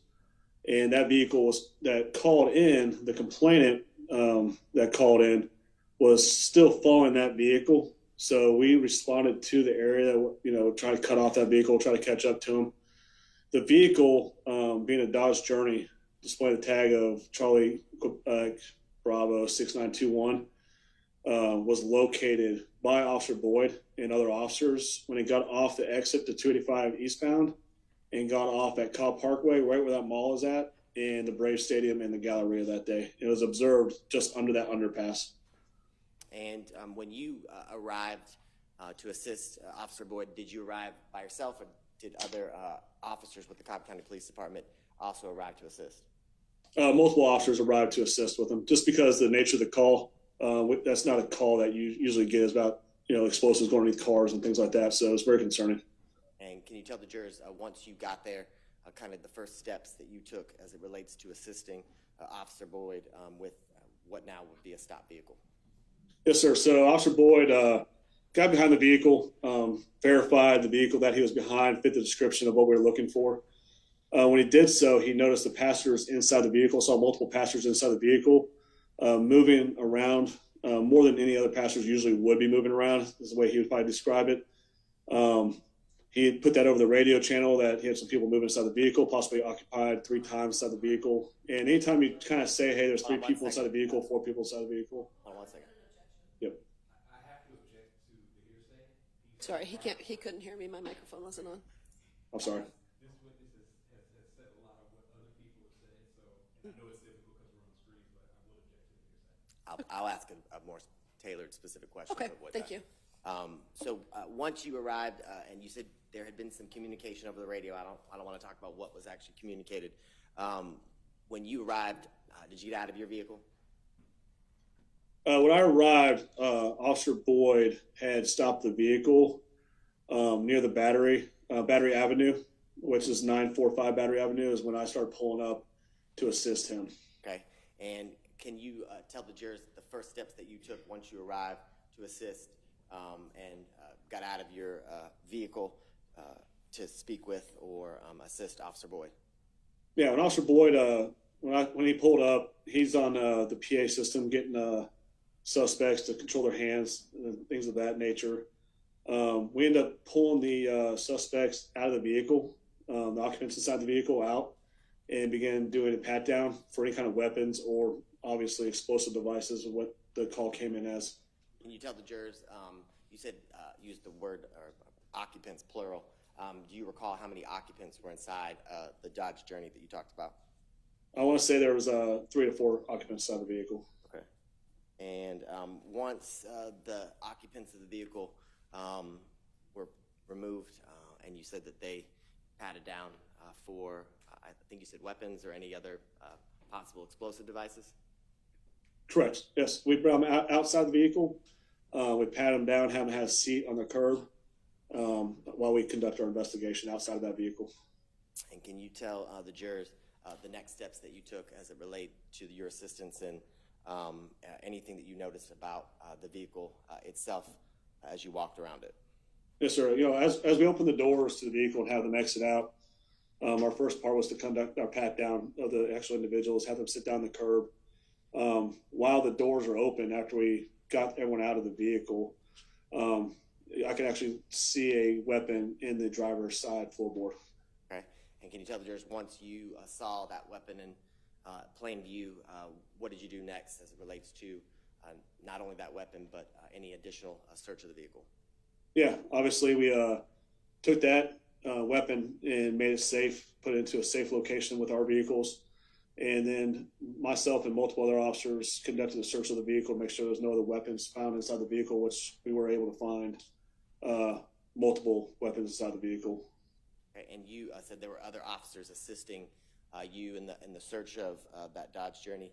And that vehicle that called in, the complainant that called in, was still following that vehicle. So we responded to the area, try to cut off that vehicle, try to catch up to him. The vehicle, being a Dodge Journey, displaying the tag of Charlie Bravo 6921, was located by Officer Boyd and other officers when he got off the exit to 285 eastbound and got off at Cobb Parkway, right where that mall is at, and the Brave Stadium and the Galleria that day. It was observed just under that underpass. And when you arrived to assist Officer Boyd, did you arrive by yourself, or did other officers with the Cobb County Police Department also arrive to assist? Multiple officers arrived to assist with him, just because of the nature of the call. That's not a call that you usually get, is about explosives going underneath cars and things like that. So it's very concerning. And can you tell the jurors, once you got there, kind of the first steps that you took as it relates to assisting Officer Boyd with what now would be a stop vehicle? Yes, sir. So Officer Boyd got behind the vehicle, verified the vehicle that he was behind fit the description of what we were looking for. When he did so, he noticed the passengers inside the vehicle, saw multiple passengers inside the vehicle, moving around more than any other passengers usually would be moving around. This is the way he would probably describe it. He had put that over the radio channel that he had some people moving inside the vehicle, possibly occupied 3 times inside the vehicle. And anytime you kind of say, hey, there's 3 people inside the vehicle, 4 people inside the vehicle. Hold on 1 second. Yep. I have to object to the hearsay. Sorry, he couldn't hear me. My microphone wasn't on. I'm sorry. This witness has said a lot of what other people have said, so I know it's difficult because we're on the screens, but I will object to the hearsay. I'll ask a more tailored, specific question. Okay, thank you. So once you arrived, and you said there had been some communication over the radio. I don't want to talk about what was actually communicated. When you arrived, did you get out of your vehicle? When I arrived, Officer Boyd had stopped the vehicle near the Battery Avenue, which is 945 Battery Avenue, is when I started pulling up to assist him. Okay. And can you tell the jurors the first steps that you took once you arrived to assist and got out of your vehicle to speak with or assist Officer Boyd? Yeah, when Officer Boyd, when he pulled up, he's on the PA system getting suspects to control their hands and things of that nature. We end up pulling the suspects out of the vehicle, the occupants inside the vehicle out, and began doing a pat down for any kind of weapons or obviously explosive devices, what the call came in as. Can you tell the jurors, you said use the word or occupants, plural. Do you recall how many occupants were inside the Dodge Journey that you talked about? I want to say there was 3 to 4 occupants inside the vehicle. Okay. And once the occupants of the vehicle were removed, and you said that they patted down for, I think you said weapons or any other possible explosive devices? Correct. Yes, we brought them outside the vehicle. We pat them down, have them have a seat on the curb while we conduct our investigation outside of that vehicle. And can you tell the jurors the next steps that you took as it relate to your assistance and anything that you noticed about the vehicle itself as you walked around it? Yes, sir. You know, as we open the doors to the vehicle and have them exit out, our first part was to conduct our pat down of the actual individuals, have them sit down the curb. While the doors are open, after we got everyone out of the vehicle, I could actually see a weapon in the driver's side floorboard. Okay. And can you tell the jurors, once you saw that weapon in plain view, what did you do next as it relates to not only that weapon, but any additional search of the vehicle? Yeah, obviously we took that weapon and made it safe, put it into a safe location with our vehicles. And then myself and multiple other officers conducted a search of the vehicle to make sure there's no other weapons found inside the vehicle, which we were able to find multiple weapons inside the vehicle. Okay. And you said there were other officers assisting you in the search of that Dodge Journey.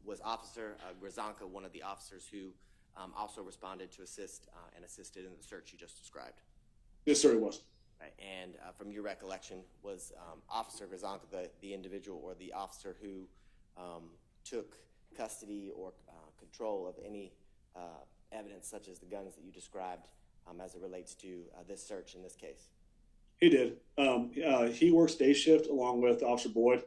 Was Officer Grzanka one of the officers who also responded to assist and assisted in the search you just described? Yes, sir, it was. Right. And from your recollection, was Officer Grzanka the individual or the officer who took custody or control of any evidence such as the guns that you described as it relates to this search in this case? He did. He works day shift along with Officer Boyd.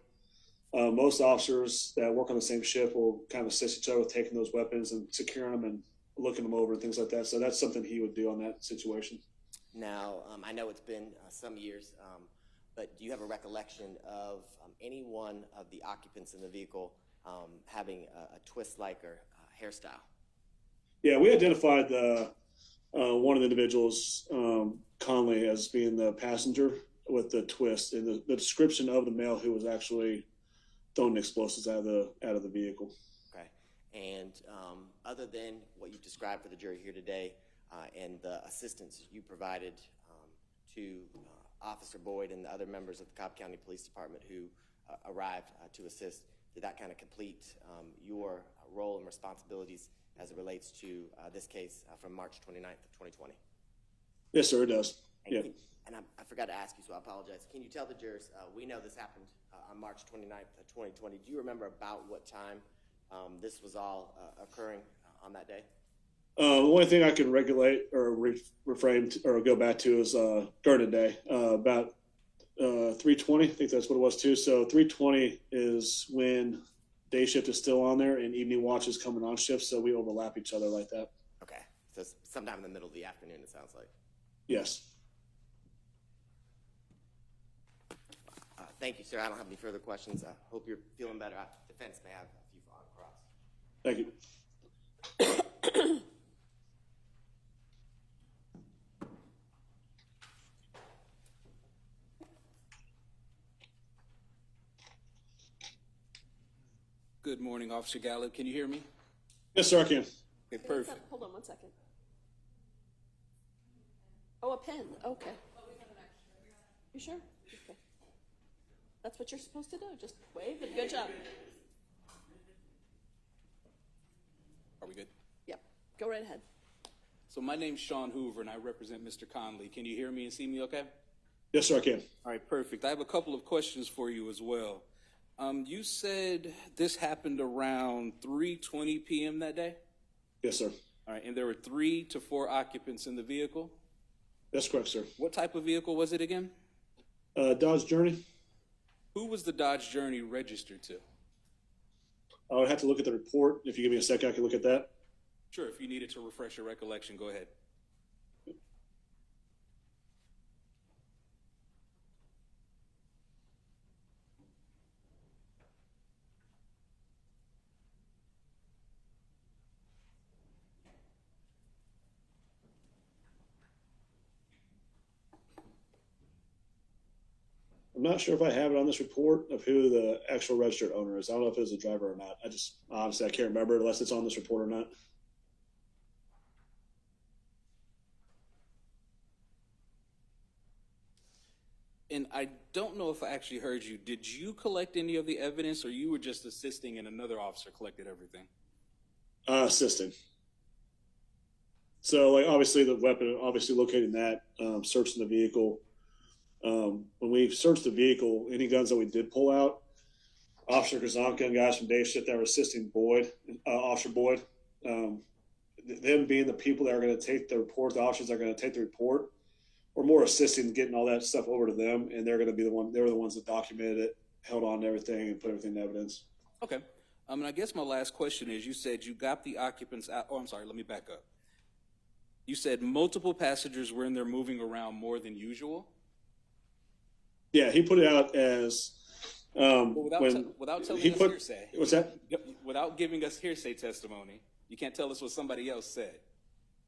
Most officers that work on the same shift will kind of assist each other with taking those weapons and securing them and looking them over and things like that. So that's something he would do on that situation. Now, I know it's been some years, but do you have a recollection of any one of the occupants in the vehicle having a twist-like or hairstyle? Yeah, we identified one of the individuals, Conley, as being the passenger with the twist, and the description of the male who was actually throwing explosives out of the vehicle. Okay. And other than what you've described for the jury here today and the assistance you provided to Officer Boyd and the other members of the Cobb County Police Department who arrived to assist, did that kind of complete your role and responsibilities as it relates to this case from March 29th of 2020? Yes, sir, it does. And, Yeah. and I forgot to ask you, so I apologize. Can you tell the jurors, we know this happened on March 29th of 2020. Do you remember about what time this was all occurring on that day? The only thing I can regulate or reframe or go back to is during the day, about 3:20. I think that's what it was too. So 3:20 is when day shift is still on there and evening watch is coming on shift. So we overlap each other like that. Okay. So it's sometime in the middle of the afternoon, it sounds like. Yes. Thank you, sir. I don't have any further questions. I hope you're feeling better. Defense may have a few on cross. Thank you. Good morning, Officer Gallup. Can you hear me? Yes, sir, I can. Okay, perfect. Hold on one second. Oh, a pen. Okay. You sure? Okay. That's what you're supposed to do. Just wave and good job. Are we good? Yep. Go right ahead. So my name's Sean Hoover, and I represent Mr. Conley. Can you hear me and see me okay? Yes, sir, I can. All right, perfect. I have a couple of questions for you as well. You said this happened around 3:20 p.m. that day? Yes, sir. All right, and there were 3 to 4 occupants in the vehicle? That's correct, sir. What type of vehicle was it again? Dodge Journey. Who was the Dodge Journey registered to? I would have to look at the report. If you give me a second, I can look at that. Sure, if you needed to refresh your recollection, go ahead. I'm not sure if I have it on this report of who the actual registered owner is. I don't know if it was a driver or not. I can't remember unless it's on this report or not. And I don't know if I actually heard you. Did you collect any of the evidence, or you were just assisting and another officer collected everything? Assisting. So, like, obviously the weapon, obviously locating that, searching the vehicle. When we searched the vehicle, any guns that we did pull out, Officer Grzanka and guys from day shift that were assisting Boyd, Officer Boyd, them being the people that are going to take the report, the officers that are going to take the report, we're more assisting getting all that stuff over to them, and they're going to be they were the ones that documented it, held on to everything, and put everything in evidence. Okay. And I guess my last question is, you said you got the occupants out. Oh, I'm sorry. Let me back up. You said multiple passengers were in there moving around more than usual? Yeah, he put it out as without telling us hearsay. What's that? Without giving us hearsay testimony, you can't tell us what somebody else said.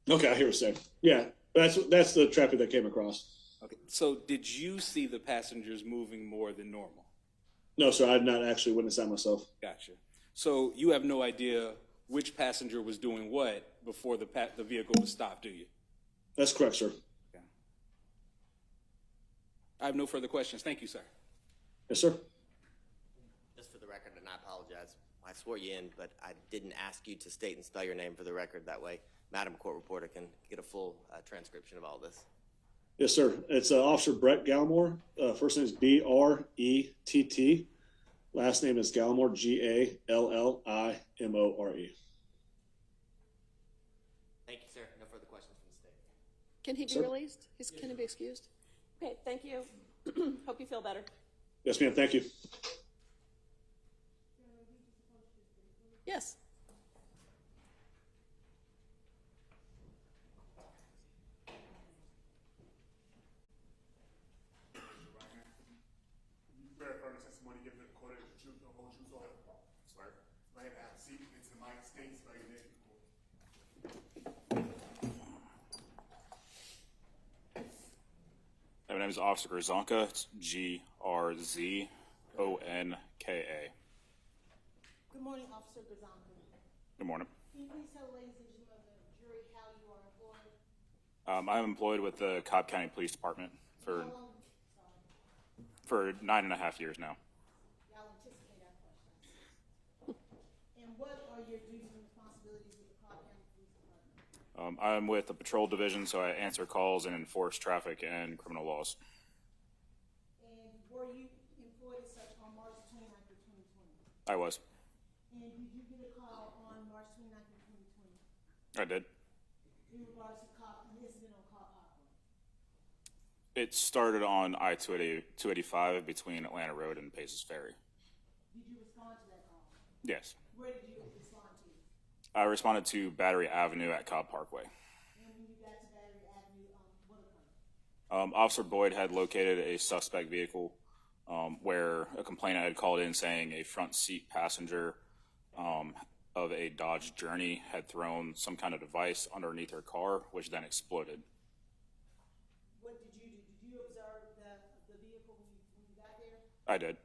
Okay, I hear what you're saying. Yeah, that's the traffic that came across. Okay. So did you see the passengers moving more than normal? No, sir, I did not actually witness that myself. Gotcha. So you have no idea which passenger was doing what before the vehicle was stopped, do you? That's correct, sir. Okay. I have no further questions. Thank you, sir. Yes, sir. Just for the record, and I apologize, I swore you in, but I didn't ask you to state and spell your name for the record. That way, Madam Court Reporter can get a full transcription of all this. Yes, sir. It's Officer Brett Gallimore. First name is Brett. Last name is Gallimore, Gallimore. Thank you, sir. No further questions from the state. Can he be released? Can he be excused? Okay, thank you. Hope you feel better. Yes, ma'am. Thank you. Yes. You verify the testimony given to the court is the truth, the whole truth, so help you God. Swear. Right now, see, it's the mic, state, spell your name. My name is Officer Grzanka. It's Grzonka. Good morning, Officer Grzanka. Good morning. Can you please tell the ladies and gentlemen of the jury how you are employed? I'm employed with the Cobb County Police Department How long? for 9.5 years now. Y'all anticipate our questions. And what are your duties and responsibilities with the Cobb County Police Department? I'm with the patrol division, so I answer calls and enforce traffic and criminal laws. And were you employed as such on March 29th of 2020? I was. And did you get a call on March 29th of 2020 I did. in regards to an incident on Cobb Highway? It started on I-285 between Atlanta Road and Paces Ferry. Did you respond to that call? Yes. Where did you respond to? I responded to Battery Avenue at Cobb Parkway. And when you got to Battery Avenue, what occurred? Officer Boyd had located a suspect vehicle where a complainant had called in saying a front seat passenger of a Dodge Journey had thrown some kind of device underneath her car, which then exploded. What did you do? Did you observe the vehicle when you got there? I did.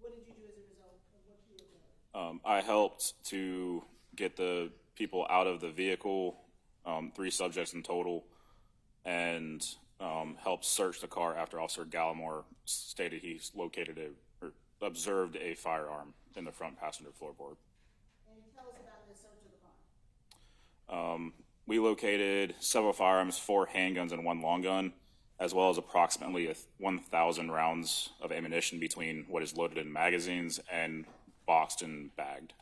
What did you do as a result of what you observed? I helped to get the people out of the vehicle, 3 subjects in total, and helped search the car after Officer Gallimore stated he observed a firearm in the front passenger floorboard. And tell us about the search of the car. We located several firearms, 4 handguns and 1 long gun, as well as approximately 1,000 rounds of ammunition between what is loaded in magazines and boxed and bagged.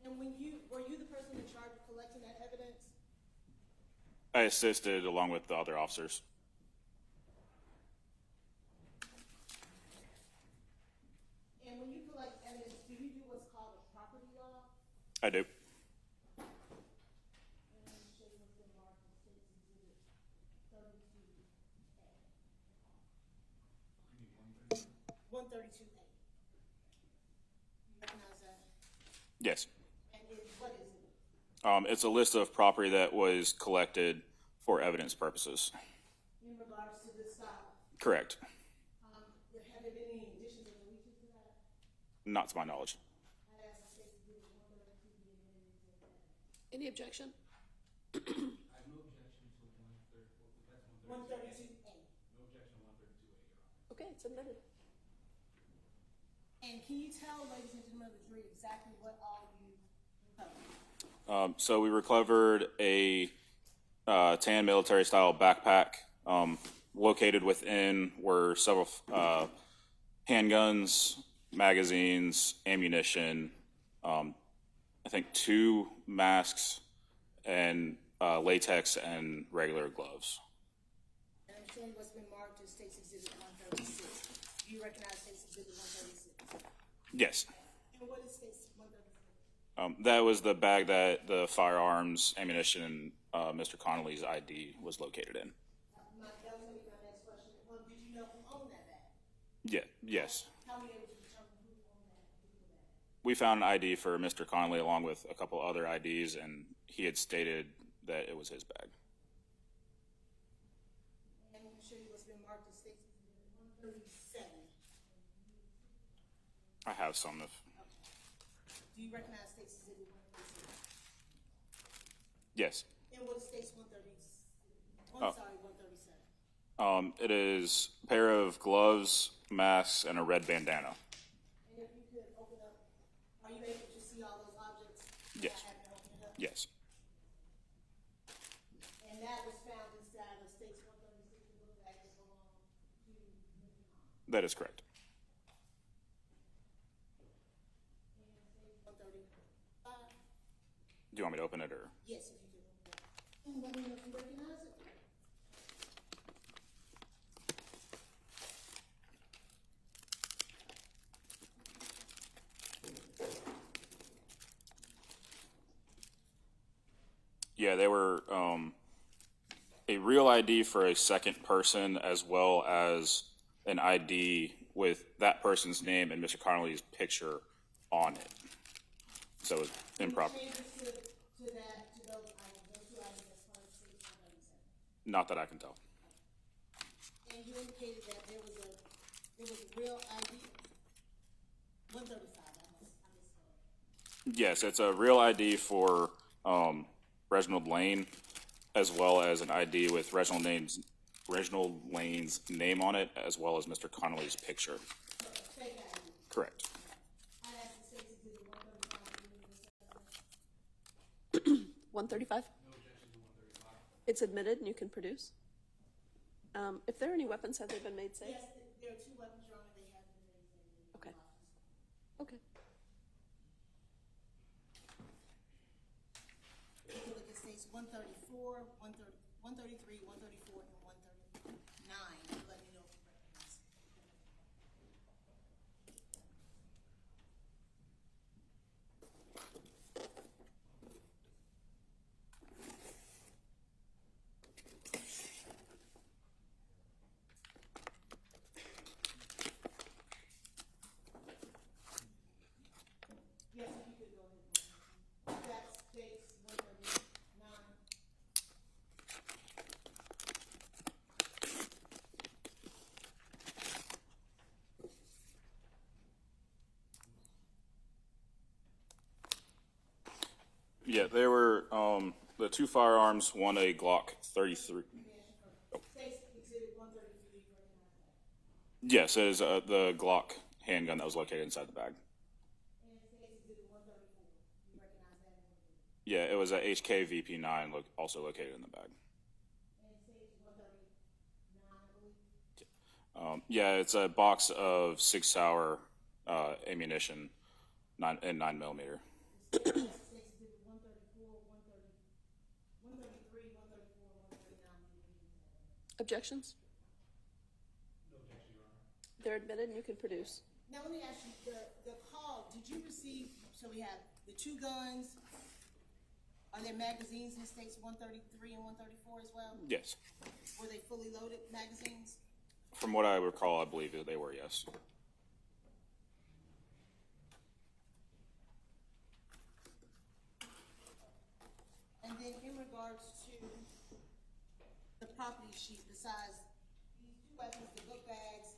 And were you the person in charge of collecting that evidence? I assisted along with the other officers. And when you collect evidence, do you do what's called a property log? I do. And show you what's been marked as State's Exhibit 32A. 132A. You recognize that? Yes. And what is it? It's a list of property that was collected for evidence purposes. In regards to this style? Correct. Have there been any additions or deletions to that? Not to my knowledge. I asked the State's Exhibit 132 be admitted into evidence. Any objection? I have no objection to 132A. 132A. No objection to 132A, Your Honor. Okay, it's admitted. And can you tell, ladies and gentlemen of the jury, exactly what all you recovered? So we recovered a tan military-style backpack. Located within were several handguns, magazines, ammunition, I think 2 masks, and latex and regular gloves. And I'm showing what's been marked as State's Exhibit 136. Do you recognize State's Exhibit 136? Yes. And what is State's 136? That was the bag that the firearms, ammunition, and Mr. Connolly's ID was located in. That was going to be my next question. Well, did you know who owned that bag? Yeah. Yes. How were you able to determine who owned that particular bag? We found an ID for Mr. Connolly along with a couple other IDs, and he had stated that it was his bag. And I'm going to show you what's been marked as State's Exhibit 137. I have some of. Do you recognize State's Exhibit 136? Yes. And what is State's 137? Oh. 137. It is a pair of gloves, masks, and a red bandana. And if you could open up, are you able to see all those objects? Yes. I haven't opened it up? Yes. And that was found inside of State's 136 book bag that belonged to Mr. Conley. That is correct. And State's 135? Do you want me to open it or? Yes, if you could open it. And let me know if you recognize it. Yeah, they were a real ID for a second person as well as an ID with that person's name and Mr. Connolly's picture on it. So it was improper. Any changes to that, to those items, those 2 items as part of State's 137? Not that I can tell. And you indicated that there was a real ID. 135, I missed. Yes, it's a real ID for Reginald Lane, as well as an ID with Reginald Lane's name on it, as well as Mr. Connolly's picture. Fake ID. Correct. I asked the State's Exhibit 135. 135? It's admitted and you can produce. If there are any weapons, have they been made safe? Yes, there are 2 weapons, Your Honor. They have been made safe. Okay. Okay. You can look at States 134, 133, 134, and 139. Let me know if you recognize it. Yes, if you could go ahead. That's States 139. Yeah, they were the 2 firearms, one a Glock 33. States Exhibit 133, you recognize that? Yes, it is the Glock handgun that was located inside the bag. And it states Exhibit 134. Do you recognize that? Yeah, it was a HK VP9 also located in the bag. And it states 139, I believe. Yeah, it's a box of 6-hour ammunition, 9 millimeter. It states Exhibit 134, 133, 134, 139. Objections? No objection, Your Honor. They're admitted and you can produce. Now, let me ask you, the call, did you receive, so we have the 2 guns, are there magazines in states 133 and 134 as well? Yes. Were they fully loaded magazines? From what I recall, I believe that they were, yes. And then in regards to the property sheet, besides these 2 weapons, the book bags,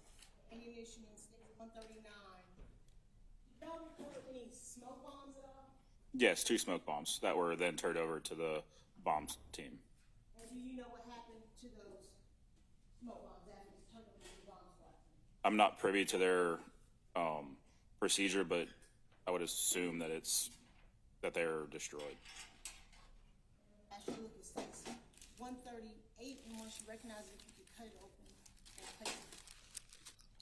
ammunition in states 139, did y'all report any smoke bombs at all? Yes, 2 smoke bombs that were then turned over to the bombs team. And do you know what happened to those smoke bombs after it's turned over to the bomb squad? I'm not privy to their procedure, but I would assume that they're destroyed. Actually, it states 138, and once you recognize it, you can cut it open and place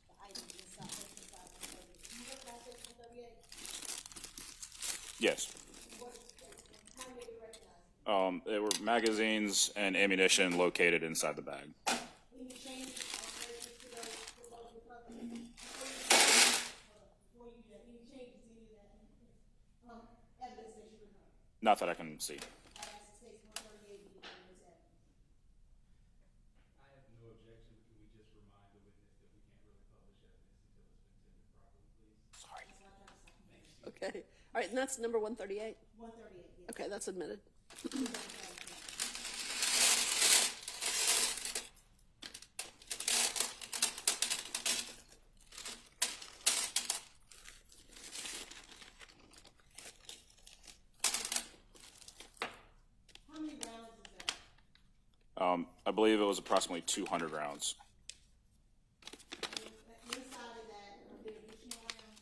the items inside 138. Do you recognize it 138? Yes. How do you recognize it? There were magazines and ammunition located inside the bag. Any changes to those recoveries? Before you do that, any changes to any of that evidence that you recovered? Not that I can see. I asked the states 138 to get this evidence. I have no objection. Can we just remind the witness that we can't really publish evidence until it's been tendered properly, please? Sorry. Okay. All right, and that's number 138? 138, yes. Okay, that's admitted. How many rounds is that? I believe it was approximately 200 rounds. Inside of that, are there additional rounds?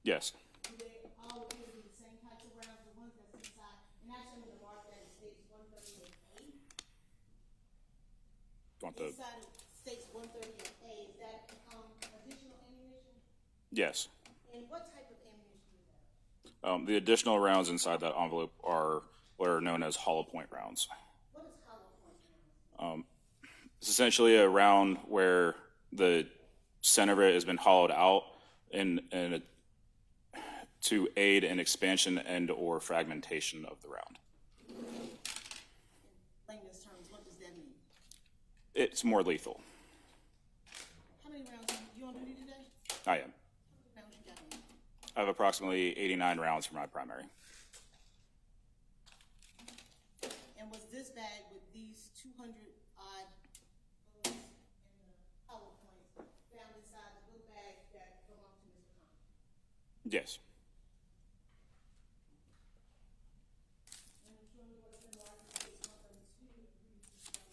Yes. Do they all appear to be the same types of rounds, the ones that's inside? And actually, I'm gonna mark that it states 138A. Want the Inside it states 138A, is that, additional ammunition? yes. And what type of ammunition is that? The additional rounds inside that envelope are what are known as hollow point rounds. What is hollow point rounds? It's essentially a round where the center of it has been hollowed out to aid in expansion and or fragmentation of the round. In layman's terms, what does that mean? It's more lethal. How many rounds, you on duty today? I am. How many rounds you got on? I have approximately 89 rounds for my primary. And was this bag with these 200 odd bullets and the hollow points found inside the book bag that belonged to Mr. Conley? Yes. And I'm sure what's been marked as 132 agrees to the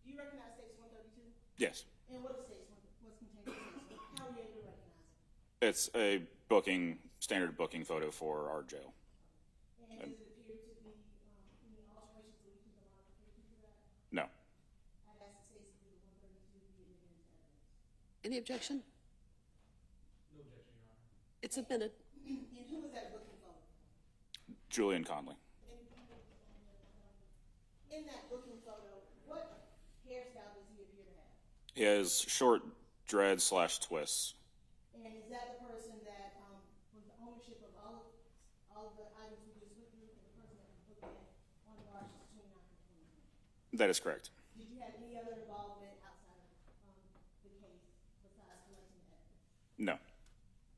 Do you recognize states 132? Yes. And what is states what's contained in states? How are you able to recognize it? It's a standard booking photo for our jail. And does it appear to be any alterations, deletions, or modifications to that? No. I'd ask the states to do the 132 be admitted into evidence. Any objection? No objection, Your Honor. It's admitted. And who is that booking photo? Julian Conley. In that booking photo, what hairstyle does he appear to have? He has short dreads / twists. And is that the person that was the ownership of all of the items we just went through, and the person that was looking at on the March 29th and 2020? That is correct. Did you have any other involvement outside of the case besides collecting No.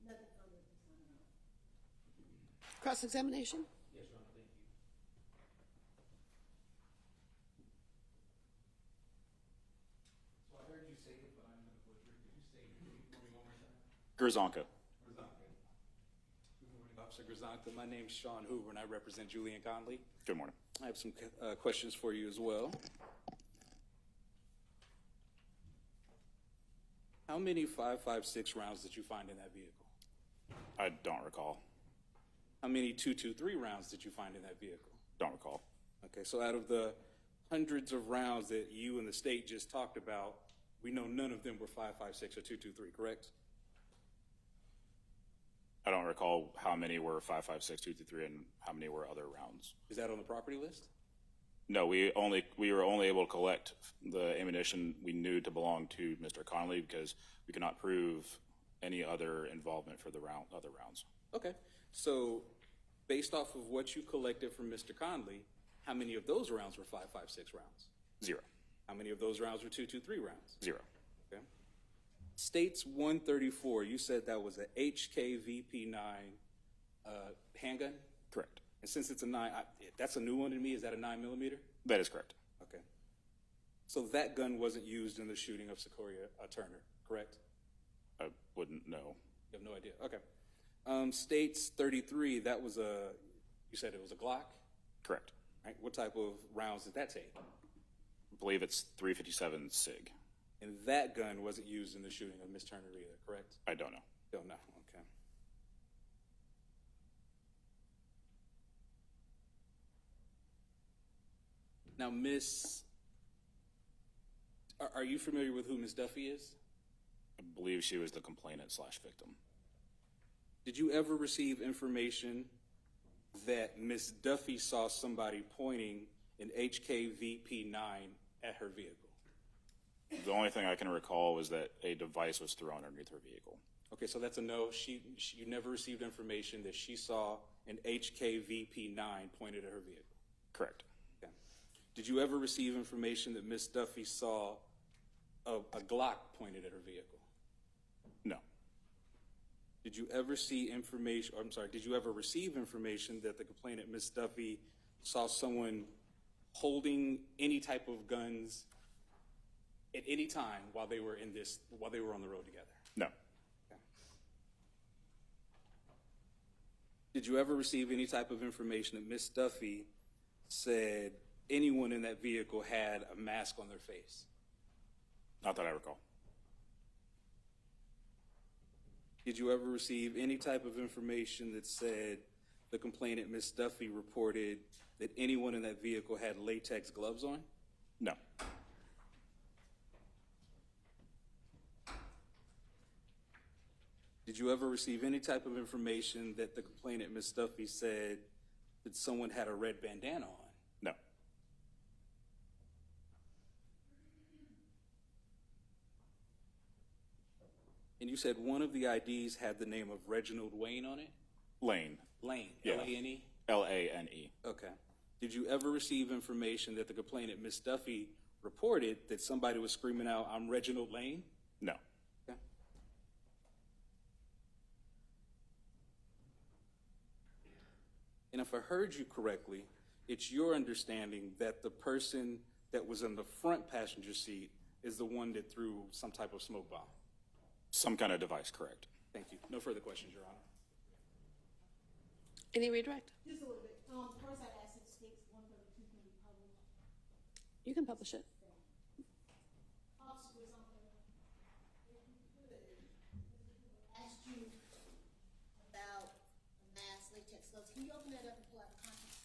Nothing further at this time. Cross-examination? Yes, Your Honor, thank you. So I heard you say it, but I'm going to butcher it. Could you say it for me one more time? Grzonka. Grzonka. Good morning, Officer Grzonka. My name's Sean Hoover, and I represent Julian Conley. Good morning. I have some questions for you as well. How many 5.56 rounds did you find in that vehicle? I don't recall. How many 2.23 rounds did you find in that vehicle? Don't recall. Okay, so out of the hundreds of rounds that you and the state just talked about, we know none of them were 5.56 or 2.23, correct? I don't recall how many were 5.56, 223, and how many were other rounds. Is that on the property list? No, we were only able to collect the ammunition we knew to belong to Mr. Conley because we could not prove any other involvement for the other rounds. Okay, so based off of what you collected from Mr. Conley, how many of those rounds were 5.56 rounds? 0. How many of those rounds were 2.23 rounds? 0. Okay. States 134, you said that was a HKVP9 handgun? Correct. And since it's a 9, that's a new one to me. Is that a 9mm? That is correct. Okay. So that gun wasn't used in the shooting of Secoriea Turner, correct? I wouldn't know. You have no idea. Okay. States 33, that was you said it was a Glock? Correct. Right. What type of rounds did that take? I believe it's 357 SIG. And that gun wasn't used in the shooting of Miss Turner either, correct? I don't know. Don't know. Okay. Now, are you familiar with who Miss Duffy is? I believe she was the complainant / victim. Did you ever receive information that Miss Duffy saw somebody pointing an HKVP9 at her vehicle? The only thing I can recall was that a device was thrown underneath her vehicle. Okay, so that's a no. You never received information that she saw an HKVP9 pointed at her vehicle? Correct. Okay. Did you ever receive information that Miss Duffy saw a Glock pointed at her vehicle? No. Did you ever see information, did you ever receive information that the complainant, Miss Duffy, saw someone holding any type of guns at any time while they were on the road together? No. Okay. Did you ever receive any type of information that Miss Duffy said anyone in that vehicle had a mask on their face? Not that I recall. Did you ever receive any type of information that said the complainant, Miss Duffy, reported that anyone in that vehicle had latex gloves on? No. Did you ever receive any type of information that the complainant, Miss Duffy, said that someone had a red bandana on? No. And you said one of the IDs had the name of Reginald Wayne on it? Lane. Lane, Yeah. L-A-N-E? Lane. Okay. Did you ever receive information that the complainant, Miss Duffy, reported that somebody was screaming out, "I'm Reginald Lane"? No. Okay. And if I heard you correctly, it's your understanding that the person that was in the front passenger seat is the one that threw some type of smoke bomb? Some kind of device, correct. Thank you. No further questions, Your Honor. Any redirect? Just a little bit. First I'd ask if states 132 can be published. You can publish it. Officer was on the, if you could, asked you about a mask, latex gloves. Can you open that up and pull out the contents?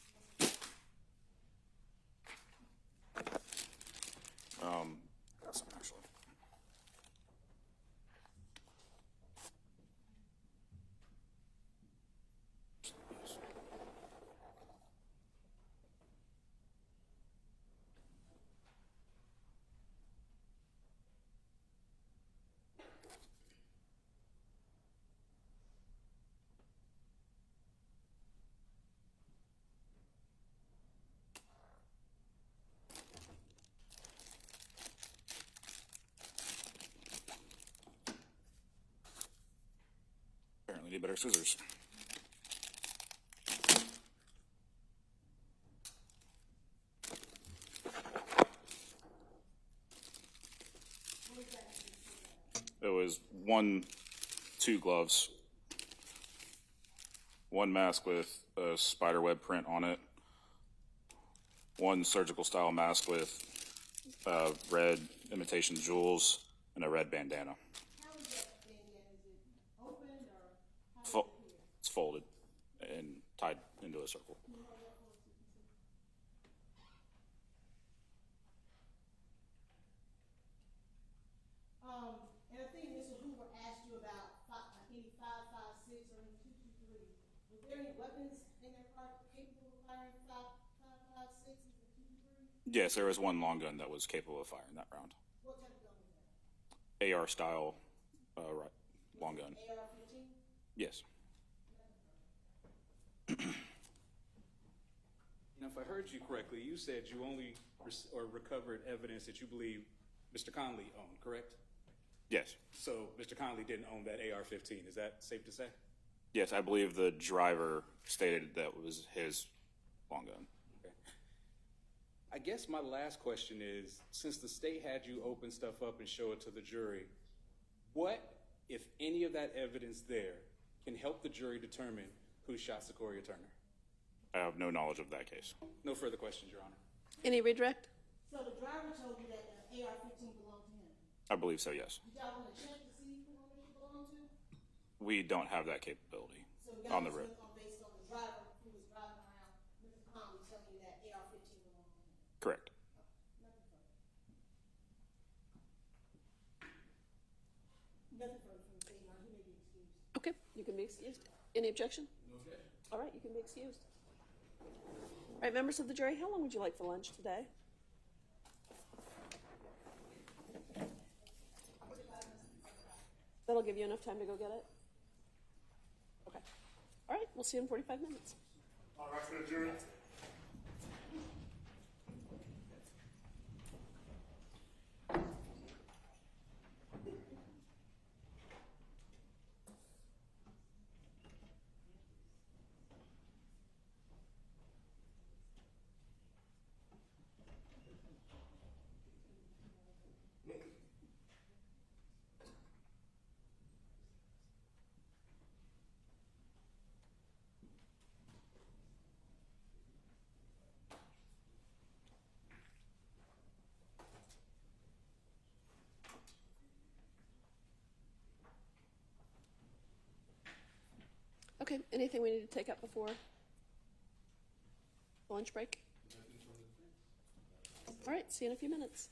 Actually. need better scissors. It was two gloves, one mask with a spider web print on it, one surgical style mask with red imitation jewels, and a red bandana. How is that bandana? Is it open or how does it appear? It's folded and tied into a circle. Can you hold that for us so we can see? And I think Mr. Hoover asked you about any 5.56 or any 2.23. Was there any weapons in their car capable of firing 5.56 and 2.23? Yes, there was one long gun that was capable of firing that round. What type of gun was that? AR style long gun. AR-15? Yes. Now, if I heard you correctly, you said you only recovered evidence that you believe Mr. Conley owned, correct? Yes. So Mr. Conley didn't own that AR-15. Is that safe to say? Yes, I believe the driver stated that was his long gun. Okay. I guess my last question is, since the state had you open stuff up and show it to the jury, what, if any of that evidence there, can help the jury determine who shot Secoriea Turner? I have no knowledge of that case. No further questions, Your Honor. Any redirect? So the driver told you that the AR-15 belonged to him. I believe so, yes. Did y'all want to check to see who it belonged to? We don't have that capability So y'all on the just road. went based on the driver who was driving around, Mr. Conley telling you that AR-15 belonged to him. Correct. Nothing further from the state, Your Honor. He may be excused. Okay, you can be excused. Any objection? No objection. All right, you can be excused. All right, members of the jury, how long would you like for lunch today? That'll give you enough time to go get it? Okay. All right, we'll see you in 45 minutes. All right, for the jury. Okay, anything we need to take up before the lunch break? All right, see you in a few minutes.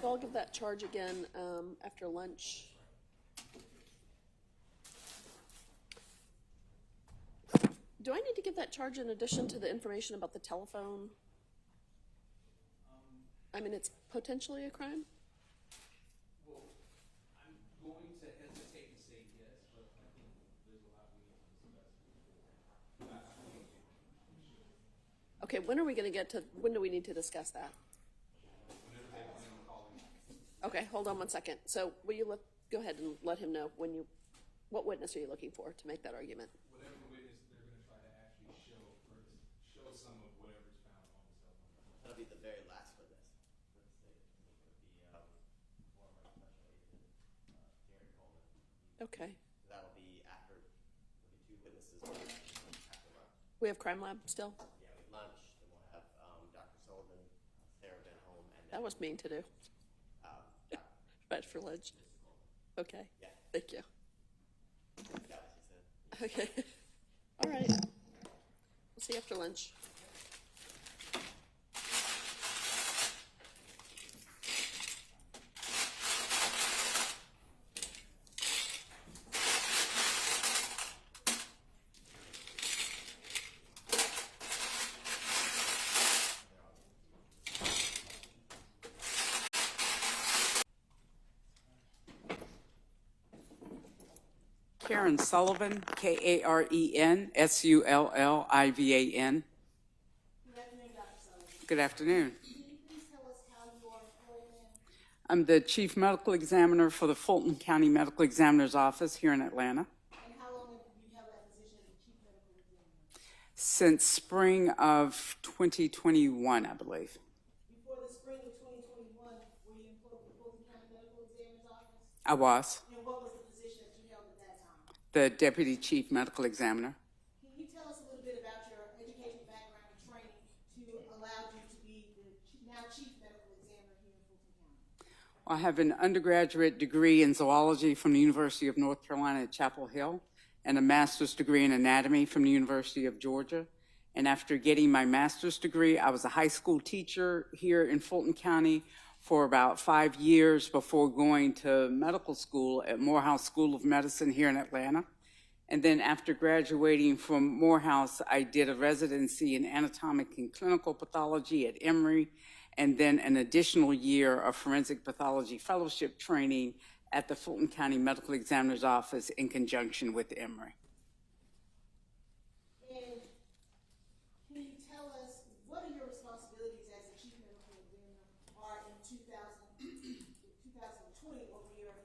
So I'll give that charge again after lunch. Do I need to give that charge in addition to the information about the telephone? I mean, it's potentially a crime? Well, I'm going to hesitate to say yes, but I think there's a lot we need to discuss. Okay, when are we going to get to, when do we need to discuss that? Whenever they plan on calling. Okay, hold on one second. So will you go ahead and let him know what witness are you looking for to make that argument? Whatever witness they're going to try to actually show some of whatever's found on the cell phone. That'll be the very last witness for the state. It would be former special agent Jerry Coleman. Okay. So that will be after, there'll be two witnesses after lunch. We have crime lab still? Yeah, we have lunch, then we'll have Dr. Sullivan, Sarah Van Holm, and That was mean to do. Right for lunch. Okay. Yeah. Thank you. Yeah, she said. Okay. All right. We'll see you after lunch. Karen Sullivan, Karen Sullivan. Good afternoon, Dr. Sullivan. Good afternoon. Can you please tell us how you are employed in? I'm the Chief Medical Examiner for the Fulton County Medical Examiner's Office here in Atlanta. And how long have you held that position as Chief Medical Examiner? Since spring of 2021, I believe. Before the spring of 2021, were you employed with the Fulton County Medical Examiner's Office? I was And what was the position that you held at that time? the Deputy Chief Medical Examiner. Can you tell us a little bit about your educational background and training to allow you to be the now Chief Medical Examiner here in Fulton County? I have an undergraduate degree in zoology from the University of North Carolina at Chapel Hill and a master's degree in anatomy from the University of Georgia. And after getting my master's degree, I was a high school teacher here in Fulton County for about 5 years before going to medical school at Morehouse School of Medicine here in Atlanta. And then after graduating from Morehouse, I did a residency in anatomic and clinical pathology at Emory, and then an additional year of forensic pathology fellowship training at the Fulton County Medical Examiner's Office in conjunction with Emory. And can you tell us what are your responsibilities as the Chief Medical Examiner are in 2020 over your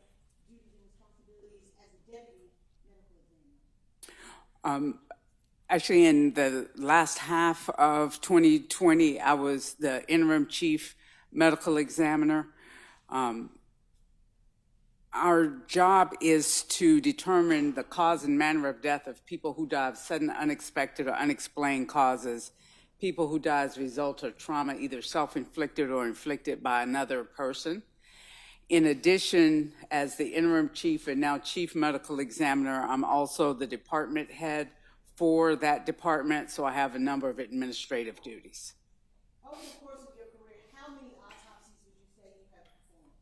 duties and responsibilities as a Deputy Medical Examiner? Actually, in the last half of 2020, I was the interim chief medical examiner. Our job is to determine the cause and manner of death of people who die of sudden, unexpected, or unexplained causes, people who die as a result of trauma, either self-inflicted or inflicted by another person. In addition, as the interim chief and now chief medical examiner, I'm also the department head for that department, so I have a number of administrative duties. Over the course of your career, how many autopsies would you say you have performed?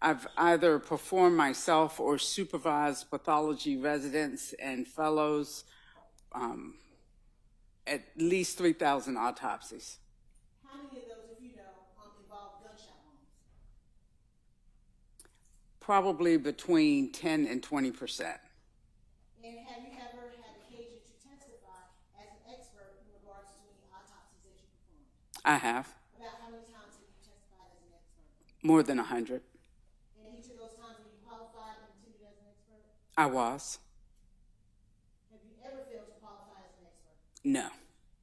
I've either performed myself or supervised pathology residents and fellows, at least 3,000 autopsies. How many of those, if you know, involve gunshot wounds? Probably between 10 and 20%. And have you ever had occasion to testify as an expert in regards to any autopsies that you performed? I have. About how many times have you testified as an expert? More than 100. And each of those times were you qualified and attended as an expert? I was. Have you ever failed to qualify as an expert? No.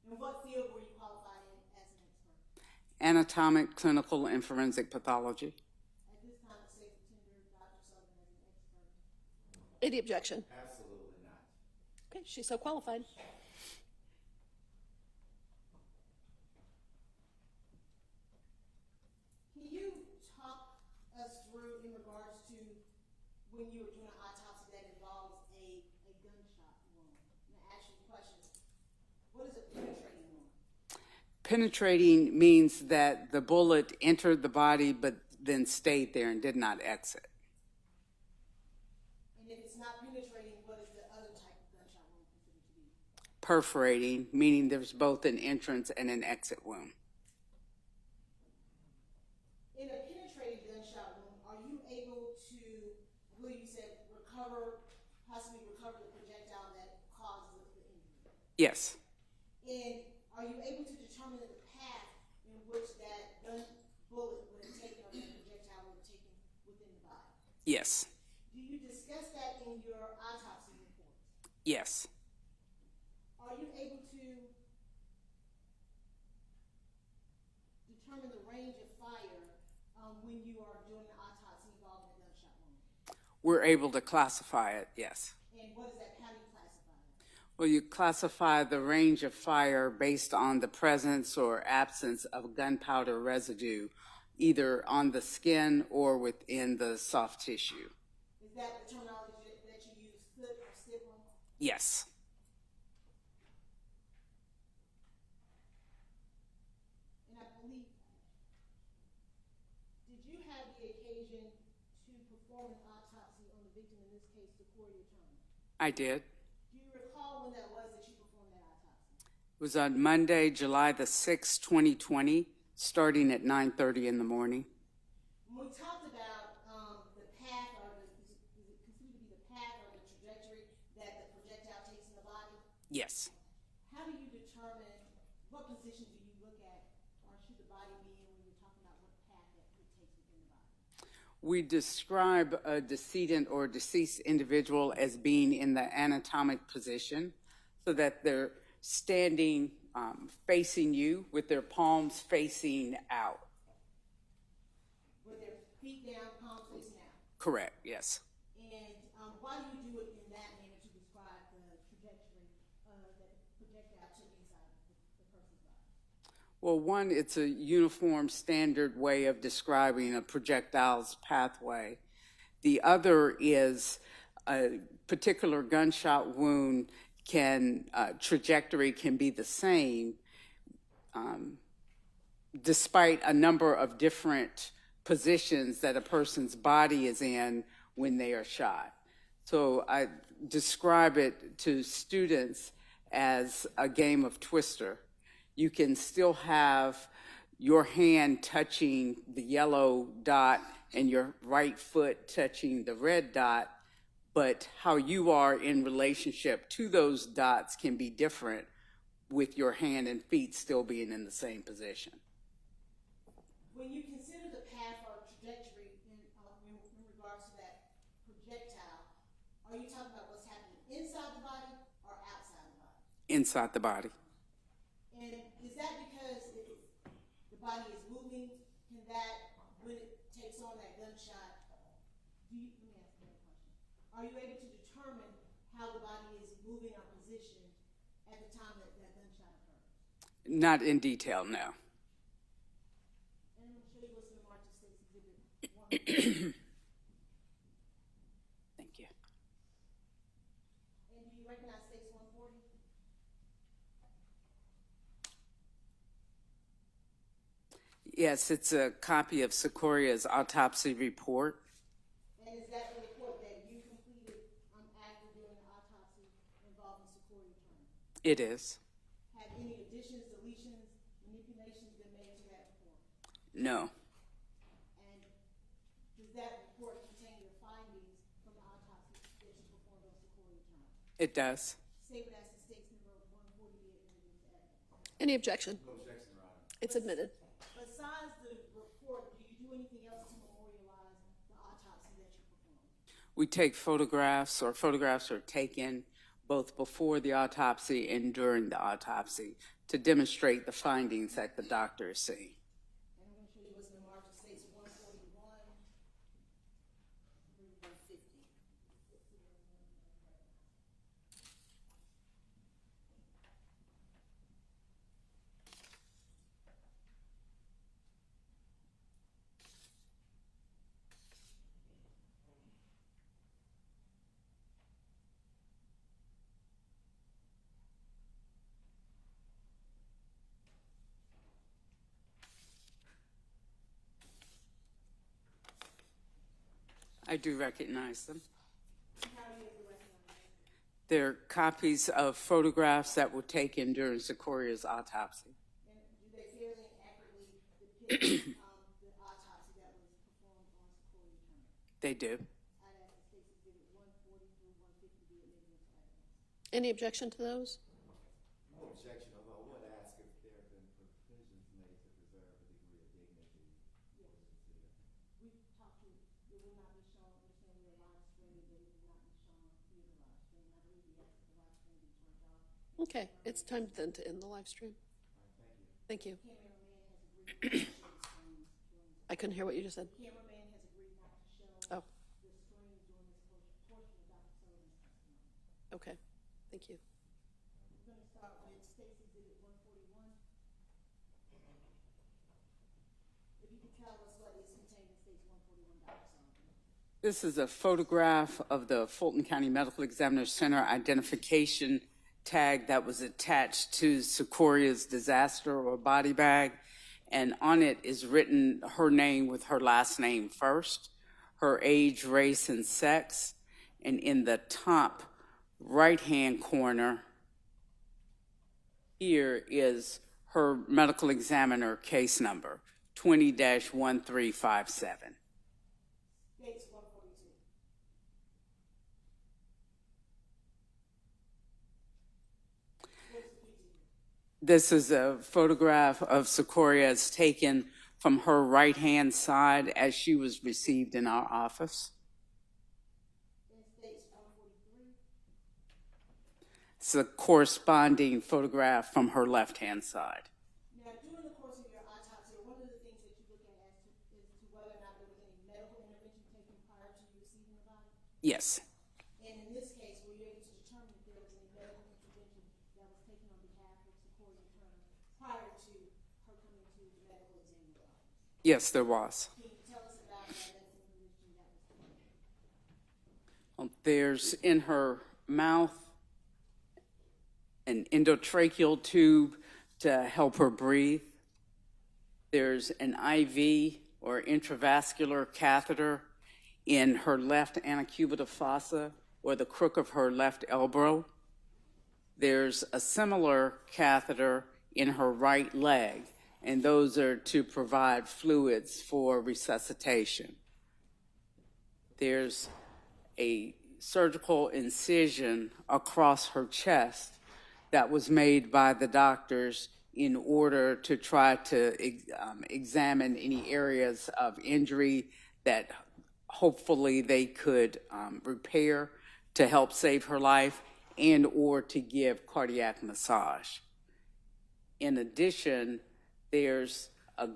In what field were you qualified in as an expert? Anatomic, clinical, and forensic pathology. At this time, it's safe to tender Dr. Sullivan as an expert. Any objection? Absolutely not. Okay, she's so qualified. Can you talk us through in regards to when you were doing an autopsy that involves a gunshot wound? I'm going to ask you a question. What is a penetrating wound? Penetrating means that the bullet entered the body but then stayed there and did not exit. And if it's not penetrating, what is the other type of gunshot wound considered to be? Perforating, meaning there's both an entrance and an exit wound. In a penetrating gunshot wound, are you able to, I believe you said, possibly recover the projectile that caused the injury? Yes. And are you able to determine the path in which that bullet would have taken or that projectile would have taken within the body? Yes. Do you discuss that in your autopsy report? Yes. Are you able to determine the range of fire when you are doing an autopsy involving a gunshot wound? We're able to classify it, yes. And what is that? How do you classify that? Well, you classify the range of fire based on the presence or absence of gunpowder residue, either on the skin or within the soft tissue. Is that the terminology that you use, foot or stipple? Yes. And I believe, did you have the occasion to perform an autopsy on the victim, in this case, Secoriea Turner? I did. Do you recall when that was that you performed that autopsy? It was on Monday, July the 6th, 2020, starting at 9:30 in the morning. When we talked about the path, or is it considered to be the path or the trajectory that the projectile takes in the body? Yes. How do you determine, what position do you look at, or should the body be in when you're talking about what path that it takes within the body? We describe a decedent or deceased individual as being in the anatomic position so that they're standing facing you with their palms facing out. With their feet down, palms facing out. Correct, yes. And why do you do it in that manner to describe the trajectory that the projectile took inside the person's body? Well, one, it's a uniform standard way of describing a projectile's pathway. The other is a particular gunshot wound trajectory can be the same despite a number of different positions that a person's body is in when they are shot. So I describe it to students as a game of Twister. You can still have your hand touching the yellow dot and your right foot touching the red dot, but how you are in relationship to those dots can be different with your hand and feet still being in the same position. When you consider the path or trajectory in regards to that projectile, are you talking about what's happening inside the body or outside the body? Inside the body. And is that because the body is moving? Can that, when it takes on that gunshot, let me ask another question. Are you able to determine how the body is moving or positioned at the time that that gunshot occurs? Not in detail, no. And I'm going to show you what's in the March of States Exhibit 1. Thank you. And do you recognize States 140? Yes, it's a copy of Secoria's autopsy report. And is that the report that you completed after doing the autopsy involving Secoriea Turner? It is. Have any additions, deletions, manipulations been made to that report? No. And does that report contain your findings from the autopsy that you performed on Secoriea Turner? It does. Save it as the state's number 148 introduced evidence. Any objection? No objection, Your Honor. It's admitted. Besides the report, do you do anything else to memorialize the autopsy that you performed? We take photographs, or photographs are taken both before the autopsy and during the autopsy to demonstrate the findings that the doctor is seeing. And I'm going to show you what's in the March of States 141 through 150. I do recognize them. How do you recognize them? They're copies of photographs that were taken during Secoria's autopsy. And do they fairly accurately depict the autopsy that was performed on Secoriea Turner? They do. I'd ask the State's Exhibit 140 through 150 be admitted into evidence. Any objection to those? No objection, although I would ask if there have been provisions made to preserve a degree of dignity. We talked to, it will not be shown, we're saying we're live streaming, but it will not be shown via the live stream. I believe we asked the live stream be turned off. Okay, it's time then to end the live stream. Thank you. Cameraman has agreed not to show the screens during this. I couldn't hear what you just said. Cameraman has agreed not to show Oh, the screens during this portion of Dr. Sullivan's testimony. okay. Thank you. We're going to start with State's Exhibit 141. If you could tell us what is contained in State's 141, Dr. Sullivan. This is a photograph of the Fulton County Medical Examiner Center identification tag that was attached to Secoria's disaster or body bag. And on it is written her name with her last name first, her age, race, and sex. And in the top right-hand corner here is her medical examiner case number, 20-1357. State's 142. This is a photograph of Secoria's taken from her right-hand side as she was received in our office. It's a corresponding photograph from her left-hand side. Now, during the course of your autopsy, one of the things that you look at as to whether or not there was any medical intervention taken prior to you receiving the body? Yes. And in this case, were you able to determine if there was any medical intervention that was taken on behalf of Secoriea Turner prior to her coming to the medical examiner's office? Yes, there was. Can you tell us about that medical intervention that was taken? Well, there's in her mouth an endotracheal tube to help her breathe. There's an IV or intravascular catheter in her left antecubital fossa or the crook of her left elbow. There's a similar catheter in her right leg, and those are to provide fluids for resuscitation. There's a surgical incision across her chest that was made by the doctors in order to try to examine any areas of injury that hopefully they could repair to help save her life and or to give cardiac massage. In addition, there's a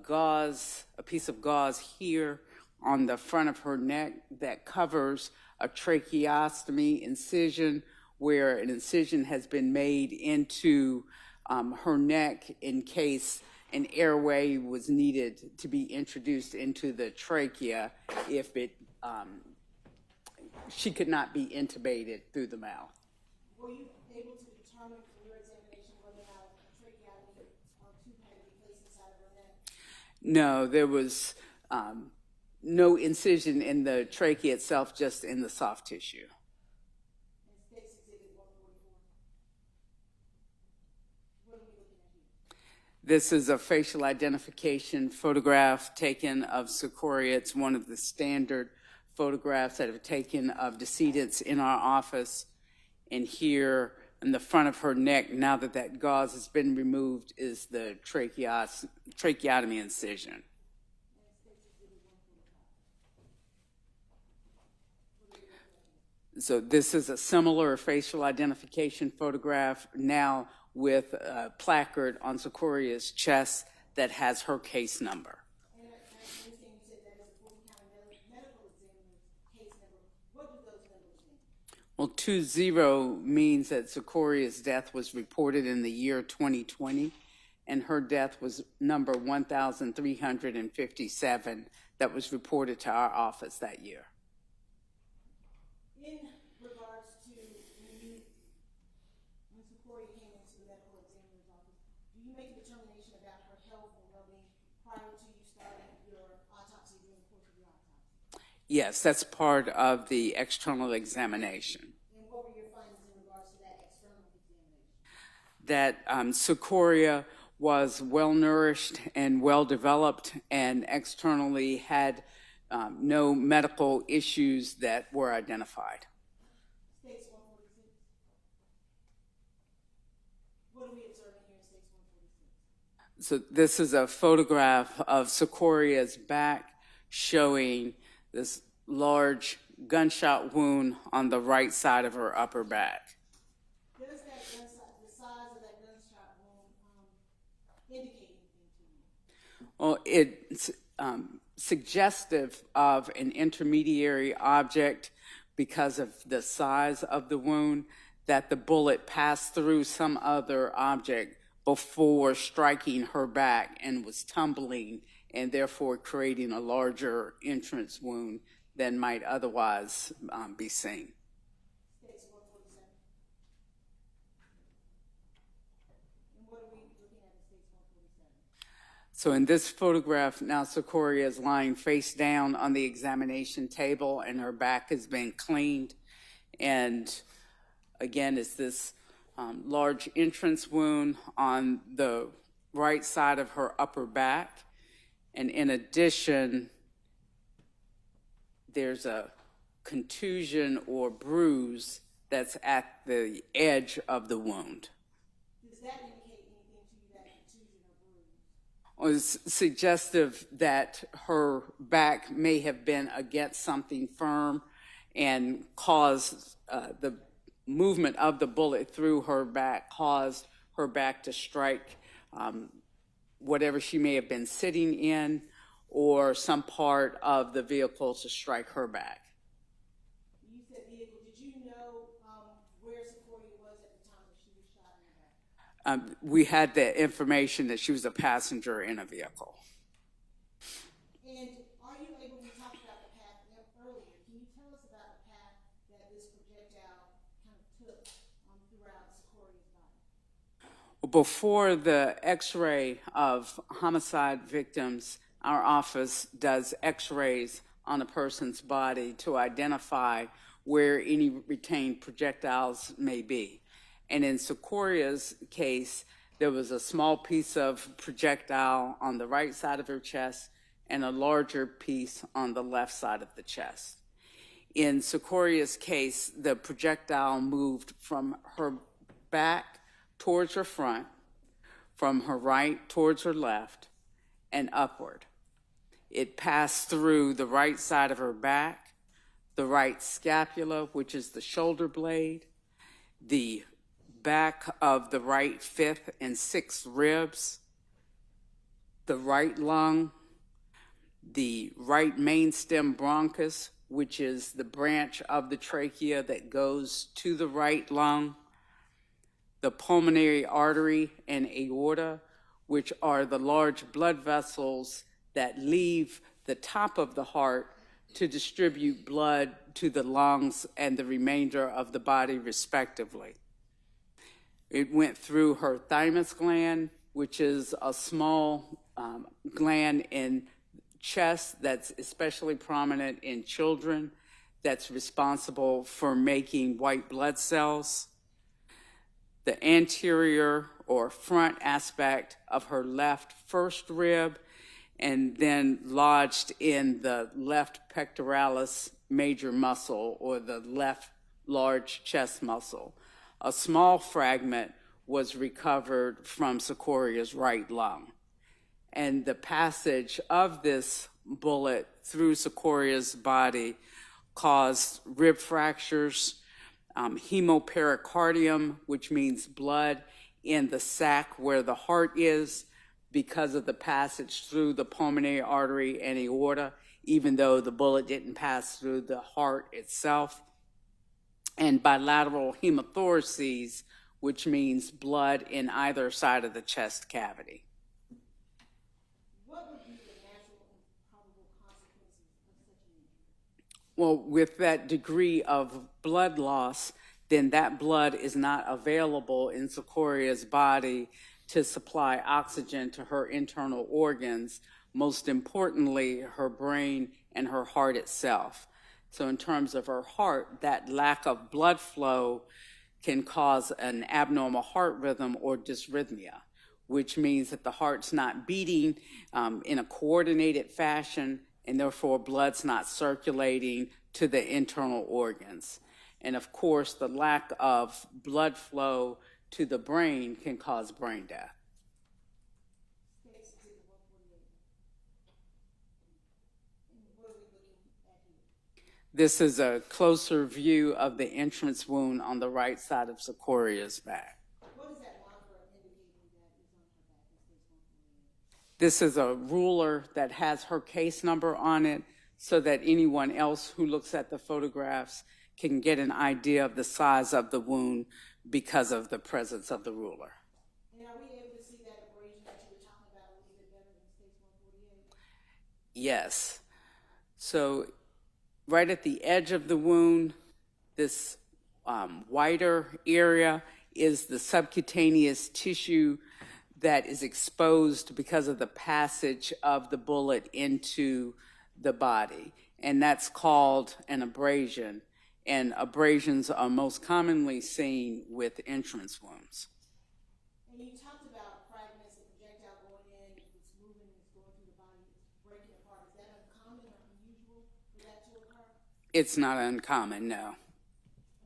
piece of gauze here on the front of her neck that covers a tracheostomy incision where an incision has been made into her neck in case an airway was needed to be introduced into the trachea if she could not be intubated through the mouth. Were you able to determine from your examination whether or not a tracheotomy tube had to be placed inside of her neck? No, there was no incision in the trachea itself, just in the soft tissue. This is a facial identification photograph taken of Secoriea. It's one of the standard photographs that have taken of decedents in our office. And here in the front of her neck, now that that gauze has been removed, is the tracheotomy incision. So this is a similar facial identification photograph now with a placard on Secoria's chest that has her case number. And I understand you said that is a Fulton County medical examiner's case number. What do those numbers mean? Well, 20 means that Secoria's death was reported in the year 2020, and her death was number 1,357 that was reported to our office that year. In regards to when Secoriea came into the medical examiner's office, do you make a determination about her health and well-being prior to you starting your autopsy during the course of your autopsy? Yes, that's part of the external examination. And what were your findings in regards to that external examination? That Secoriea was well-nourished and well-developed and externally had no medical issues that were identified. States 146. What are we observing here in States 146? So this is a photograph of Secoria's back showing this large gunshot wound on the right side of her upper back. Does that gunshot, the size of that gunshot wound indicate anything to you? Well, it's suggestive of an intermediary object because of the size of the wound, that the bullet passed through some other object before striking her back and was tumbling and therefore creating a larger entrance wound than might otherwise be seen. States 147. And what are we looking at in States 147? So in this photograph, now Secoriea is lying face down on the examination table and her back has been cleaned. And again, it's this large entrance wound on the right side of her upper back. And in addition, there's a contusion or bruise that's at the edge of the wound. Does that indicate anything to you, that contusion or bruise? was suggestive that her back may have been against something firm and caused the movement of the bullet through her back, caused her back to strike whatever she may have been sitting in or some part of the vehicle to strike her back. You said vehicle. Did you know where Secoriea was at the time that she was shot in the back? We had the information that she was a passenger in a vehicle. And are you able, we talked about the path earlier, can you tell us about the path that this projectile kind of took throughout Secoria's body? Before the x-ray of homicide victims, our office does x-rays on a person's body to identify where any retained projectiles may be. And in Secoria's case, there was a small piece of projectile on the right side of her chest and a larger piece on the left side of the chest. In Secoria's case, the projectile moved from her back towards her front, from her right towards her left, and upward. It passed through the right side of her back, the right scapula, which is the shoulder blade, the back of the right fifth and sixth ribs, the right lung, the right mainstem bronchus, which is the branch of the trachea that goes to the right lung, the pulmonary artery and aorta, which are the large blood vessels that leave the top of the heart to distribute blood to the lungs and the remainder of the body, respectively. It went through her thymus gland, which is a small gland in chest that's especially prominent in children, that's responsible for making white blood cells. The anterior or front aspect of her left first rib, and then lodged in the left pectoralis major muscle or the left large chest muscle. A small fragment was recovered from Secoria's right lung. And the passage of this bullet through Secoria's body caused rib fractures, hemopericardium, which means blood in the sac where the heart is, because of the passage through the pulmonary artery and aorta, even though the bullet didn't pass through the heart itself, and bilateral hemothoraces, which means blood in either side of the chest cavity. What would be the natural and probable consequences of such an injury? Well, with that degree of blood loss, then that blood is not available in Secoria's body to supply oxygen to her internal organs, most importantly, her brain and her heart itself. So in terms of her heart, that lack of blood flow can cause an abnormal heart rhythm or dysrhythmia, which means that the heart's not beating in a coordinated fashion, and therefore blood's not circulating to the internal organs. And of course, the lack of blood flow to the brain can cause brain death. This is a closer view of the entrance wound on the right side of Secoria's back. What is that marker indicating that is on her back in stage 148? This is a ruler that has her case number on it so that anyone else who looks at the photographs can get an idea of the size of the wound because of the presence of the ruler. And are we able to see that abrasion that you were talking about a little bit better in stage 148? Yes. So right at the edge of the wound, this whiter area is the subcutaneous tissue that is exposed because of the passage of the bullet into the body. And that's called an abrasion. And abrasions are most commonly seen with entrance wounds. And you talked about fragments of projectile going in, if it's moving, it's going through the body, it's breaking apart. Is that uncommon or unusual for that to occur? It's not uncommon, no.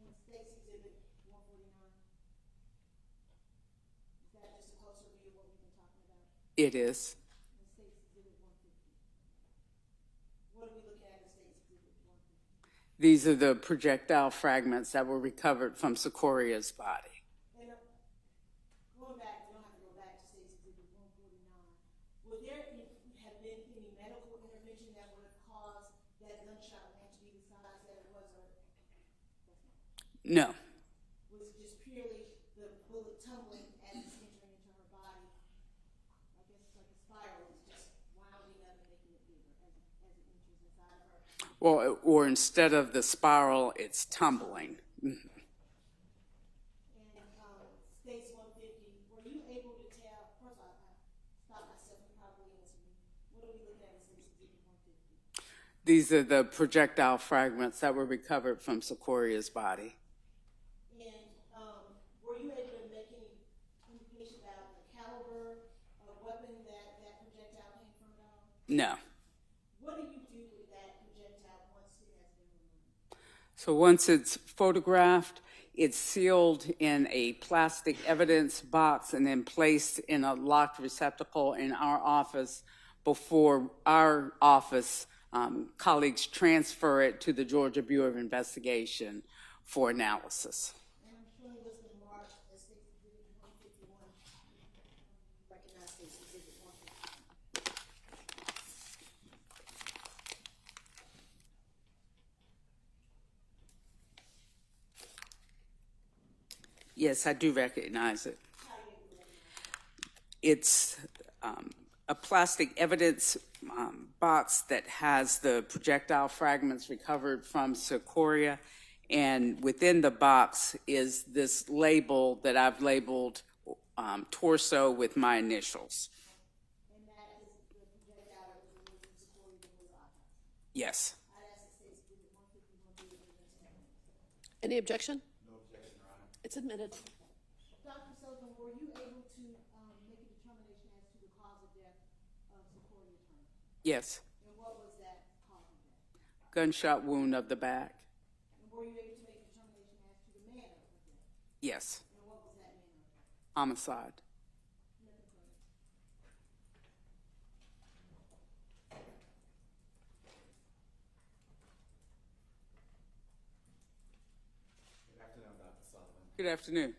And State's Exhibit 149, is that just a closer view of what we've been talking about? It is. These are the projectile fragments that were recovered from Secoria's body. And going back, you don't have to go back to State's Exhibit 149. Would there have been any medical intervention that would have caused that gunshot wound to be the size that it was? Or No. was it just purely the bullet tumbling as it's entering into her body? I guess it's like a spiral. It's just winding up and making it bigger as it enters inside of her. Well, or instead of the spiral, it's tumbling. And States 150, were you able to tell? First, I stopped myself and probably answered me. What are we looking at in States Exhibit 150? These are the projectile fragments that were recovered from Secoria's body. And were you able to make any indication about the caliber of weapon that projectile came from at all? No. What do you do with that projectile once it has been removed? So once it's photographed, it's sealed in a plastic evidence box and then placed in a locked receptacle in our office before our office colleagues transfer it to the Georgia Bureau of Investigation for analysis. And I'm showing this in March as States Exhibit 151. Recognize States Exhibit 151. Yes, I do recognize it. It's a plastic evidence box that has the projectile fragments recovered from Secoria, and within the box is this label that I've labeled torso with my initials. And that is the projectile that was removed from Sequoia that was autopsy. Yes. I'd ask the States Exhibit 151 be able to. Any objection? No objection, Your Honor. It's admitted. Dr. Sullivan, were you able to make a determination as to the cause of death of Secoriea Turner? Yes. And what was that cause of death? Gunshot wound of the back. And were you able to make a determination as to the manner of death? Yes. And what was that manner of death? Homicide. Nothing further. Good afternoon, Dr. Sullivan. Good afternoon.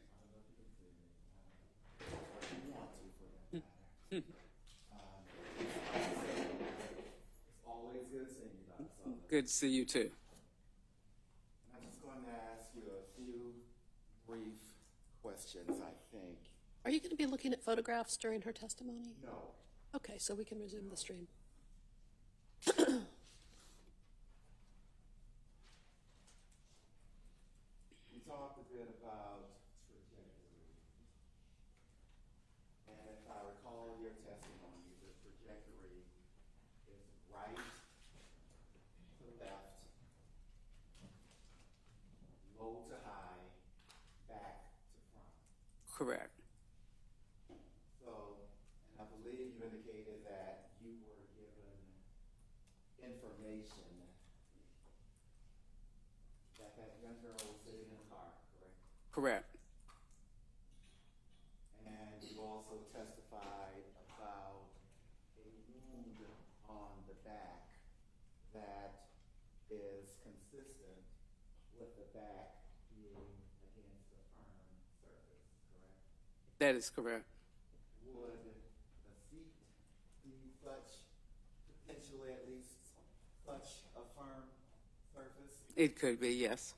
It's always good seeing you, Dr. Sullivan. Good to see you too. I'm just going to ask you a few brief questions, I think. Are you going to be looking at photographs during her testimony? No. Okay, so we can resume the stream. You talked a bit about trajectory. And if I recall your testimony, the trajectory is right to left, low to high, back to front. Correct. So, and I believe you indicated that you were given information that young girl was sitting in a car, correct? Correct. And you also testified about a wound on the back that is consistent with the back being against a firm surface, correct? That is correct. Would the seat be such, potentially at least, such a firm surface? It could be, yes.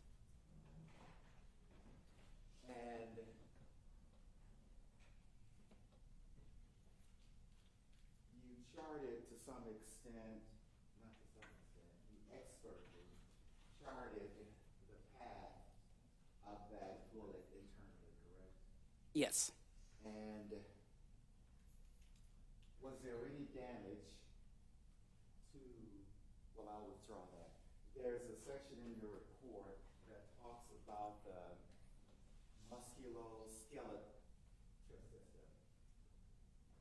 And you charted to some extent, not to some extent, you expertly charted the path of that bullet internally, correct? Yes. And was there any damage to, well, I'll withdraw that. There's a section in your report that talks about the musculoskeletal system.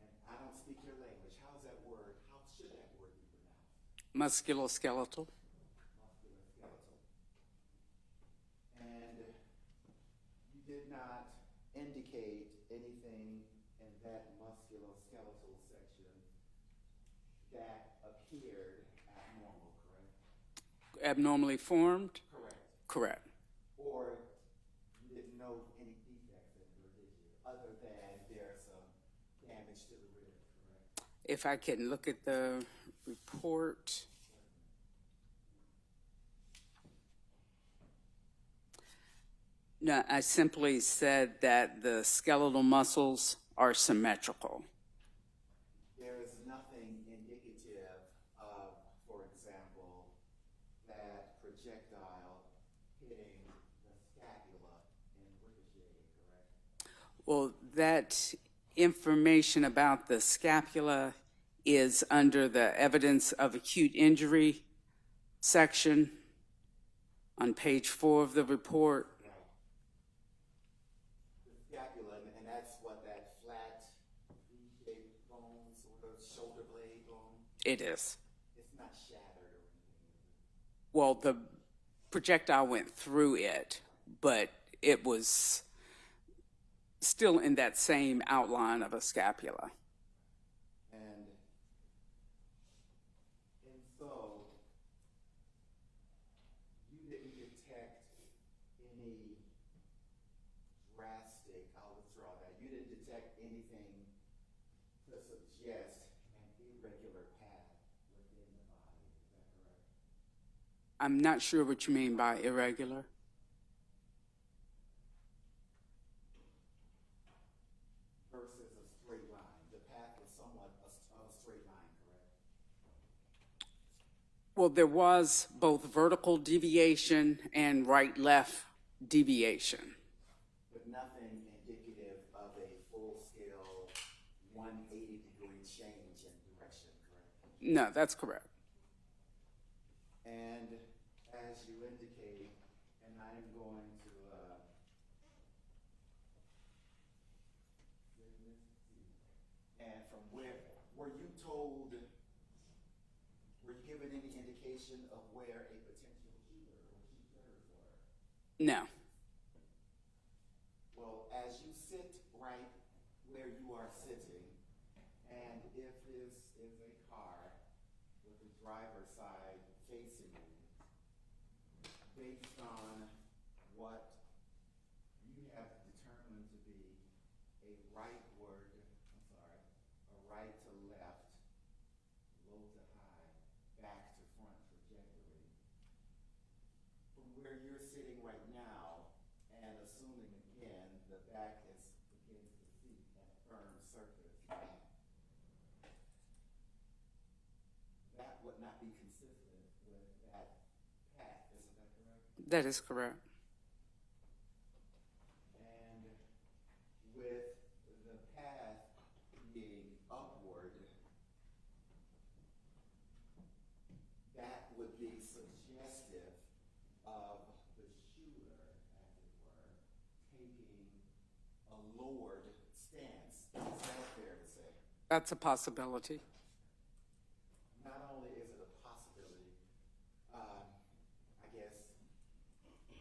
And I don't speak your language. How's that word, how should that word be pronounced? Musculoskeletal. Musculoskeletal. And you did not indicate anything in that musculoskeletal section that appeared abnormal, correct? Abnormally formed? Correct. Correct. Or you didn't know any defects in her, did you? Other than there's some damage to the rib, correct? If I can look at the report. No, I simply said that the skeletal muscles are symmetrical. There is nothing indicative of, for example, that projectile hitting the scapula and ricocheting, correct? Well, that information about the scapula is under the evidence of acute injury section on page 4 of the report. The scapula, and that's what, that flat V-shaped bone, sort of shoulder blade bone? It is. It's not shattered or anything, is it? Well, the projectile went through it, but it was still in that same outline of a scapula. And so, you didn't detect any drastic, I'll withdraw that, you didn't detect anything to suggest an irregular path within the body, is that correct? I'm not sure what you mean by irregular. Versus a straight line. The path was somewhat of a straight line, correct? Well, there was both vertical deviation and right-left deviation. But nothing indicative of a full-scale 180-degree change in direction, correct? No, that's correct. And as you indicate, and I am going to, and from where, were you told, were you given any indication of where a potential shooter or shooters were? No. Well, as you sit right where you are sitting, and if this is a car with the driver's side facing you, based on what you have determined to be a rightward, a right to left, low to high, back to front trajectory, from where you're sitting right now, and assuming again the back is begins to seat that firm surface, that would not be consistent with that path, isn't that correct? That is correct. And with the path being upward, that would be suggestive of the shooter, as it were, taking a lowered stance. Is that fair to say? That's a possibility. Not only is it a possibility, I guess,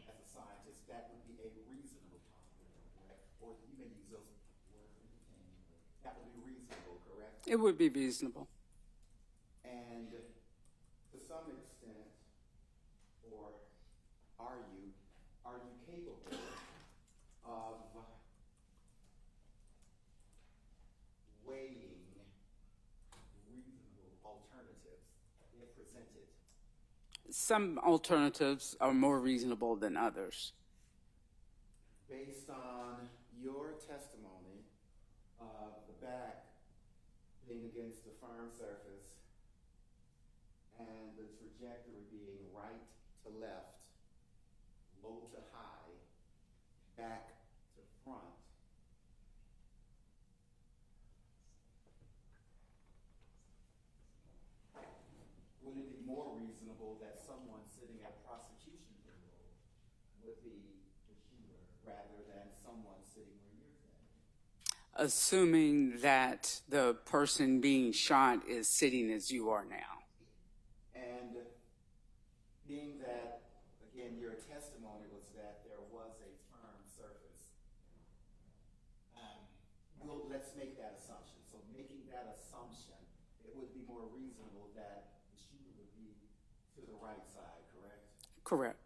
as a scientist, that would be a reasonable possibility, correct? Or you may use those words interchangeably. That would be reasonable, correct? It would be reasonable. And to some extent, or are you capable of weighing reasonable alternatives if presented? Some alternatives are more reasonable than others. Based on your testimony of the back being against the firm surface and the trajectory being right to left, low to high, back to front, would it be more reasonable that someone sitting at prosecution table would be the shooter rather than someone sitting where you're sitting? Assuming that the person being shot is sitting as you are now. And being that, again, your testimony was that there was a firm surface, let's make that assumption. So making that assumption, it would be more reasonable that the shooter would be to the right side, correct? Correct.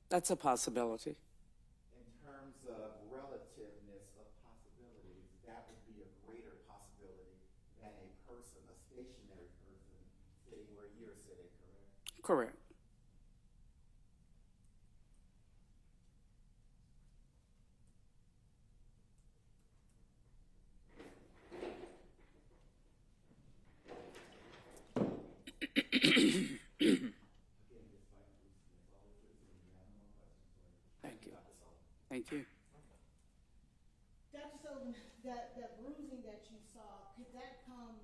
That's a possibility. In terms of relativeness of possibilities, that would be a greater possibility than a person, a stationary person, sitting where you're sitting, correct? Correct. Thank you. Thank you. Dr. Sullivan, that bruising that you saw, could that come,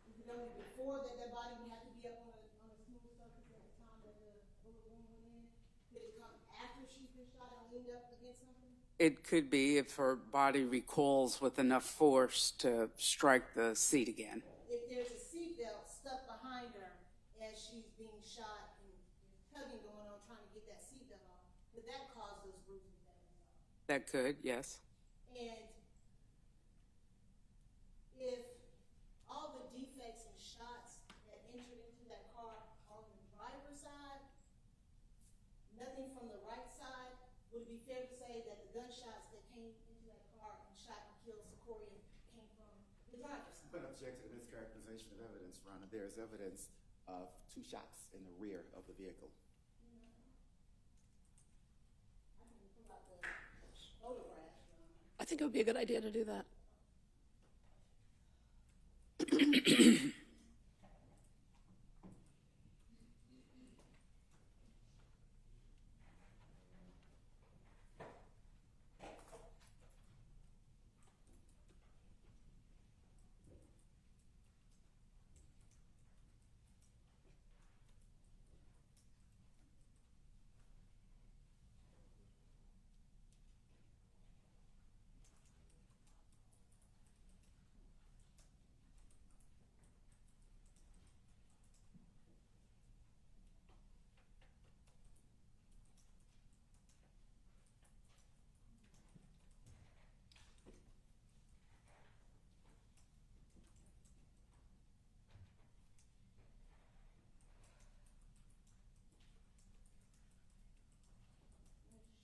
is it only before that body would have to be up on a smooth surface at the time that the bullet wound went in? Could it come after she's been shot and leaned up against something? It could be if her body recoils with enough force to strike the seat again. If there's a seatbelt stuck behind her as she's being shot and tugging going on trying to get that seatbelt off, could that cause those bruises that we saw? That could, yes. And if all the defects and shots that entered into that car on the driver's side, nothing from the right side, would it be fair to say that the gunshots that came into that car and shot and killed Secoriea came from the driver's side? But object to the mischaracterization of evidence, Ronna. There is evidence of 2 shots in the rear of the vehicle. I can pull out the photographs. I think it would be a good idea to do that.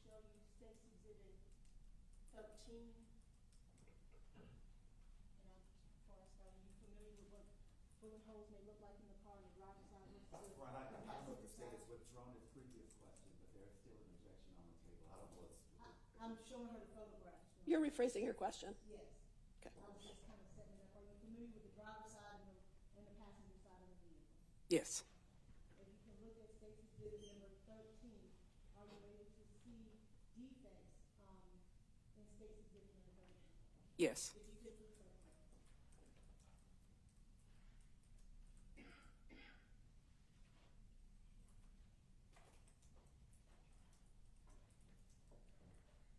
Show you State's Exhibit 13. And before I start, are you familiar with what bullet holes may look like in the car on the driver's side versus the Ron, I don't know if the passenger state side? has withdrawn its previous question, but there's still an objection on the table. I don't know what's. I'm showing her the photographs. You're rephrasing your question. Yes. Okay. I was just kind of setting it up. Are you familiar with the driver's side and the passenger side of the vehicle? Yes. If you can look at State's Exhibit number 13, are you able to see defects in State's Exhibit number 13? Yes. If you could please start.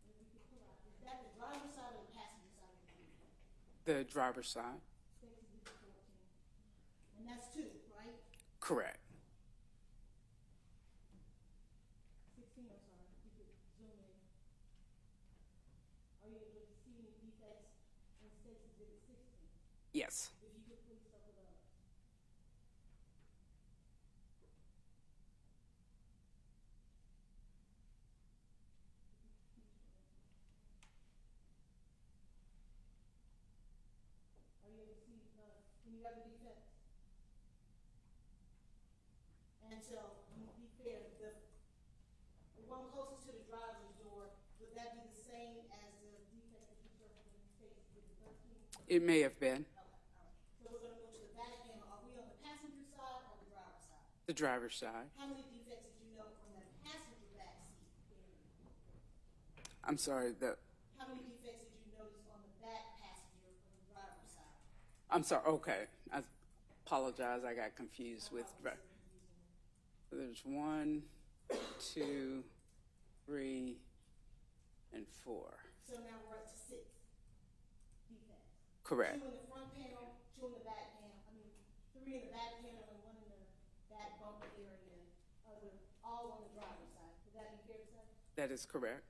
If you could pull out, is that the driver's side or the passenger side of the vehicle? The driver's side. State's Exhibit 14. And that's 2, right? Correct. 16, I'm sorry, if you could zoom in. Are you able to see any defects in State's Exhibit 16? Yes. If you could please circle those. Are you able to see any other defects? And so, to be fair, the one closest to the driver's door, would that be the same as the defect that you circled in State's Exhibit 13? It may have been. Okay, all right. So we're gonna go to the back panel. Are we on the passenger side or the driver's side? The driver's side. How many defects did you note on the passenger back seat area? I'm sorry. How many defects did you notice on the back passenger on the driver's side? I'm sorry. Okay. I apologize. I got confused with. There's 1, 2, 3, and 4. So now we're up to 6 defects. Correct. 2 in the front panel, 2 in the back panel. 3 in the back panel and 1 in the back bumper area. All on the driver's side. Would that be fair to say? That is correct.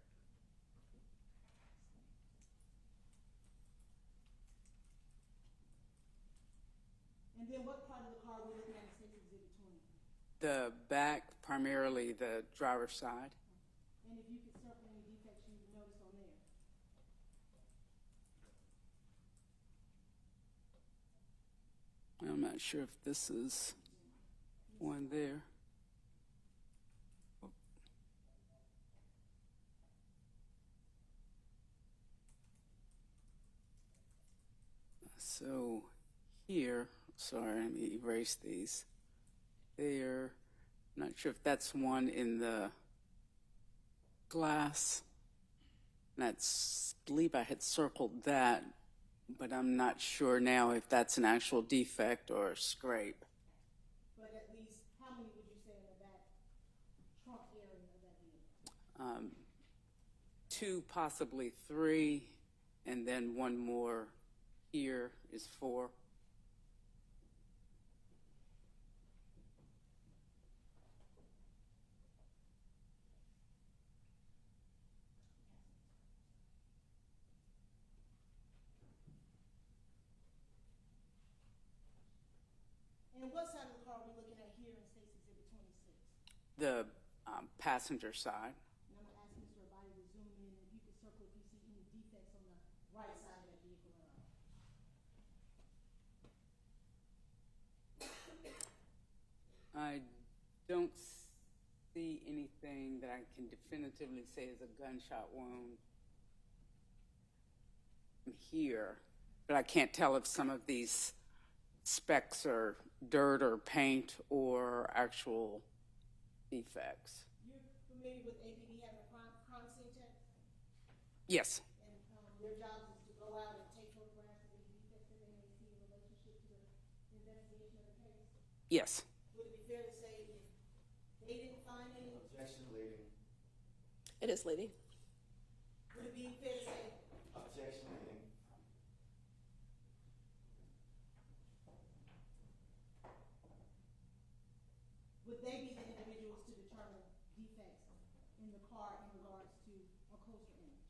And then what part of the car were we looking at in State's Exhibit 20? The back, primarily the driver's side. And if you could circle any defects you noticed on there. I'm not sure if this is one there. So here, sorry, let me erase these. There, not sure if that's one in the glass. That's, I believe I had circled that, but I'm not sure now if that's an actual defect or a scrape. But at least, how many would you say in the back trunk area of that vehicle? 2, possibly 3, and then one more here is 4. And what side of the car are we looking at here in State's Exhibit 26? The passenger side. And I'm going to ask Mr. Abadi to zoom in, if you could circle if you see any defects on the right side of that vehicle at all. I don't see anything that I can definitively say is a gunshot wound here, but I can't tell if some of these specks are dirt or paint or actual defects. You're familiar with APD having a crime scene tech? Yes. And their job is to go out and take photographs of any defects that they may see in relationship to the investigation of the case? Yes. Would it be fair to say if they didn't find any? Objection leading. It is leading. Would it be fair to say? Objection leading. Would they be the individuals to determine defects in the car in regards to a closer image?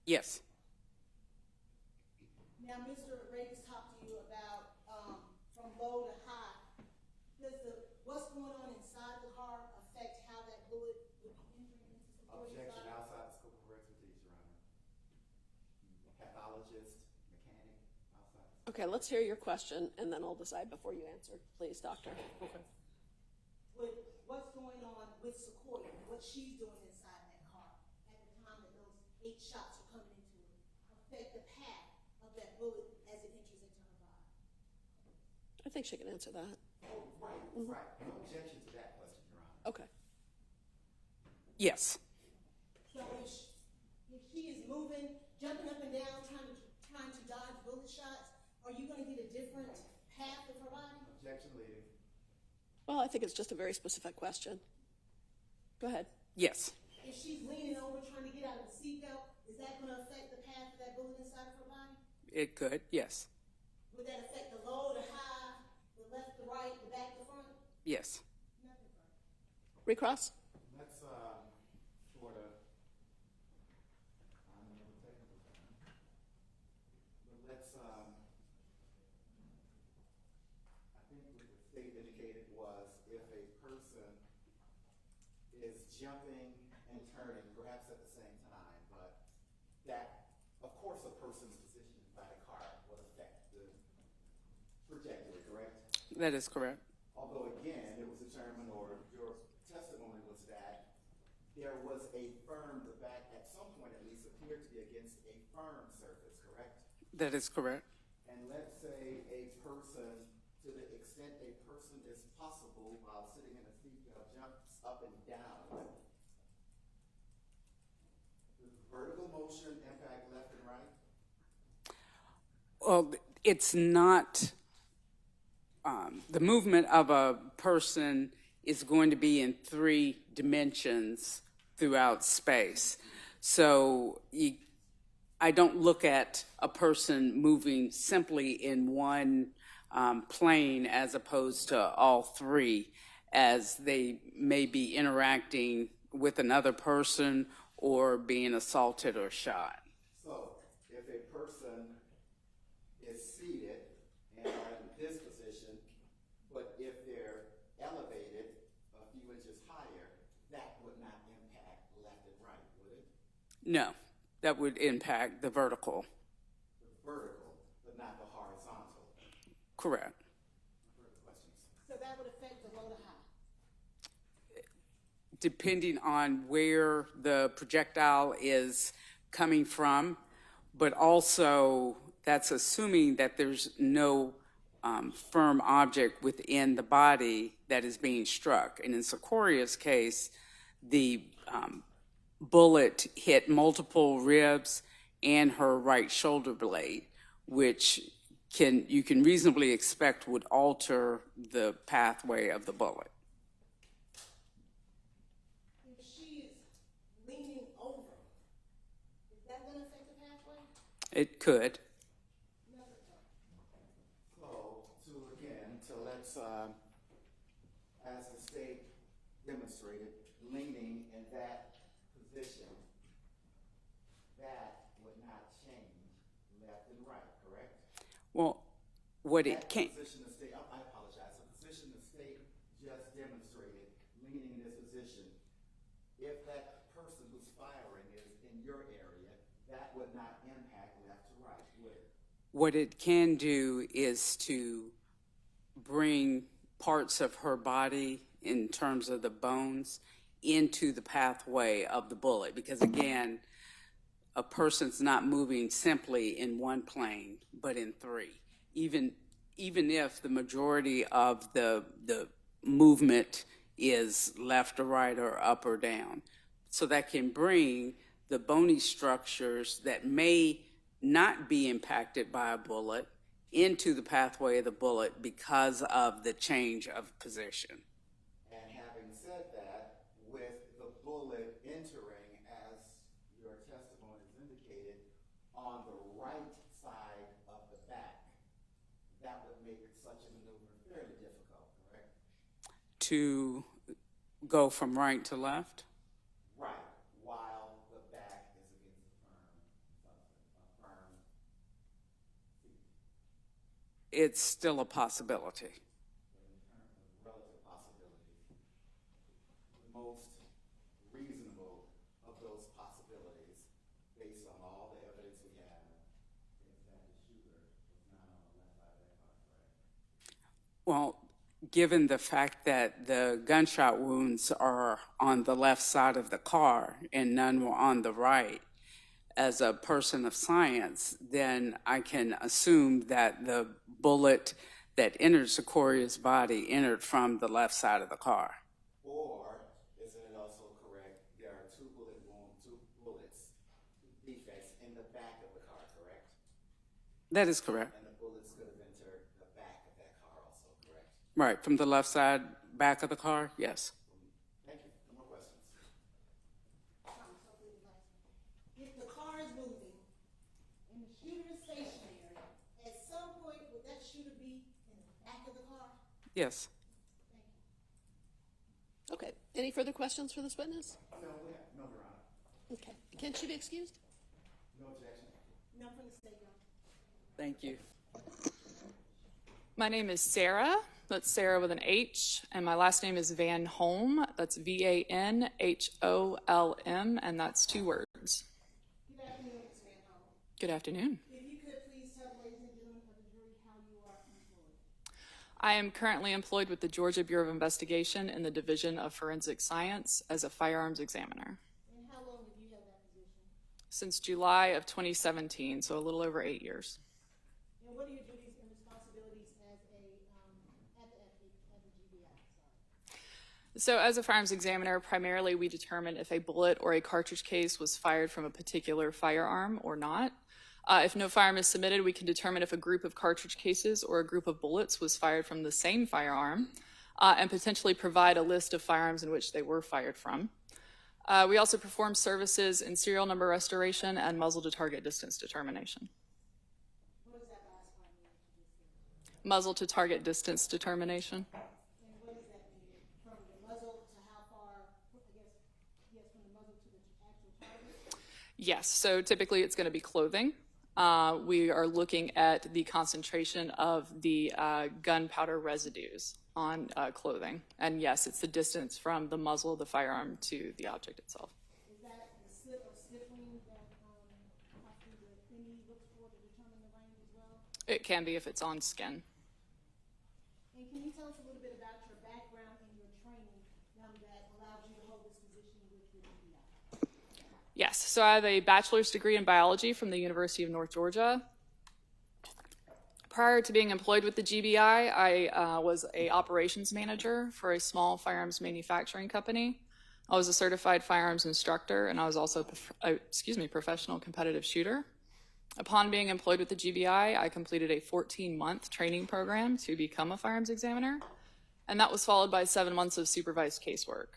Yes. Now, Mr. Reagan's talked to you about from low to high. Does what's going on inside the car affect how that bullet would be entering into the Objection outside the scope of her expertise, Your Honor. Pathologist, mechanic, outside. Okay, let's hear your question, and then I'll decide before you answer. Please, doctor. Okay. With what's going on with Secoriea, what she's doing inside that car at the time that those 8 shots are coming into it, affect the path of that bullet as it enters into her body? I think she can answer that. Oh, right, right. No objection to that question, Your Honor. Okay. Yes. So if she is moving, jumping up and down, trying to dodge bullet shots, are you going to get a different path of her body? Objection leading. Well, I think it's just a very specific question. Go ahead. Yes. If she's leaning over trying to get out of the seatbelt, is that going to affect the path of that bullet inside of her body? It could, yes. Would that affect the low, the high, the left, the right, the back, the front? Yes. Nothing. Recross? Let's sort of, I'm a little technical, but let's I think what the state indicated was if a person is jumping and turning, perhaps at the same time, but that, of course, a person's position inside a car would affect the trajectory, correct? That is correct. Although, again, it was determined, or your testimony was that there was a firm, the back at some point at least appeared to be against a firm surface, correct? That is correct. And let's say a person, to the extent a person is possible while sitting in a seatbelt, jumps up and down. Does vertical motion impact left and right? Well, it's not, the movement of a person is going to be in 3 dimensions throughout space. So I don't look at a person moving simply in one plane as opposed to all 3, as they may be interacting with another person or being assaulted or shot. So, if a person is seated and are in this position, but if they're elevated, No, that would impact the vertical. The vertical, but not the horizontal. Correct. So that would affect the low to high. Depending on where the projectile is coming from, but also that's assuming that there's no firm object within the body that is being struck. And in Secoria's case, the bullet hit multiple ribs and her right shoulder blade, which you can reasonably expect would alter the pathway of the bullet. If she is leaning over, is that going to affect the pathway? It could. So let's, as the state demonstrated, leaning in that position, that would not change left and right, correct? Well, what it can't. Position the state, I apologize, the position the state just demonstrated, leaning in this position, if that person who's firing is in your area, that would not impact left to right, would it? What it can do is to bring parts of her body in terms of the bones into the pathway of the bullet, because again, a person's not moving simply in one plane, but in three. Even if the majority of the movement is left or right or up or down. So that can bring the bony structures that may not be impacted by a bullet into the pathway of the bullet because of the change of position. And having said that, with the bullet entering, as your testimony has indicated, on the right side of the back, that would make such a maneuver fairly difficult, correct? To go from right to left? Right, while the back is against a firm seat. It's still a possibility. In terms of relative possibilities, the most reasonable of those possibilities, based on all the evidence we have, is that the shooter was not on the left side of that car, correct? Well, given the fact that the gunshot wounds are on the left side of the car and none were on the right, as a person of science, then I can assume that the bullet that entered Secoria's body entered from the left side of the car. Or, isn't it also correct, there are two bullets, defects in the back of the car, correct? That is correct. And the bullets could have entered the back of that car also, correct? Right, from the left side back of the car, yes. Thank you. No more questions. If the car is moving and the shooter is stationary, at some point would that shooter be in the back of the car? Yes. Okay, any further questions for this witness? No, we have, no, Your Honor. Okay, can she be excused? No objection. None from the state, Your Honor. Thank you. My name is Sarah. That's Sarah with an H, and my last name is Van Holm. That's VanHolm, and that's 2 words. Good afternoon, Ms. Van Holm. Good afternoon. If you could please tell the ladies and gentlemen of the jury how you are employed. I am currently employed with the Georgia Bureau of Investigation in the Division of Forensic Science as a firearms examiner. And how long have you held that position? Since July of 2017, so a little over 8 years. And what are your duties and responsibilities as at the GBI? So as a firearms examiner, primarily we determine if a bullet or a cartridge case was fired from a particular firearm or not. If no firearm is submitted, we can determine if a group of cartridge cases or a group of bullets was fired from the same firearm, and potentially provide a list of firearms in which they were fired from. We also perform services in serial number restoration and muzzle to target distance determination. What does that last part mean? Muzzle to target distance determination. And what does that mean? From the muzzle to how far, I guess, yes, from the muzzle to the actual target? Yes, so typically it's going to be clothing. We are looking at the concentration of the gunpowder residues on clothing. And yes, it's the distance from the muzzle of the firearm to the object itself. Is that the soot or stiffening that possibly the ME looks for to determine the range as well? It can be if it's on skin. And can you tell us a little bit about your background and your training that allowed you to hold this position with your GBI? Yes, so I have a bachelor's degree in biology from the University of North Georgia. Prior to being employed with the GBI, I was a operations manager for a small firearms manufacturing company. I was a certified firearms instructor, and I was also a professional competitive shooter. Upon being employed with the GBI, I completed a 14-month training program to become a firearms examiner, and that was followed by 7 months of supervised casework.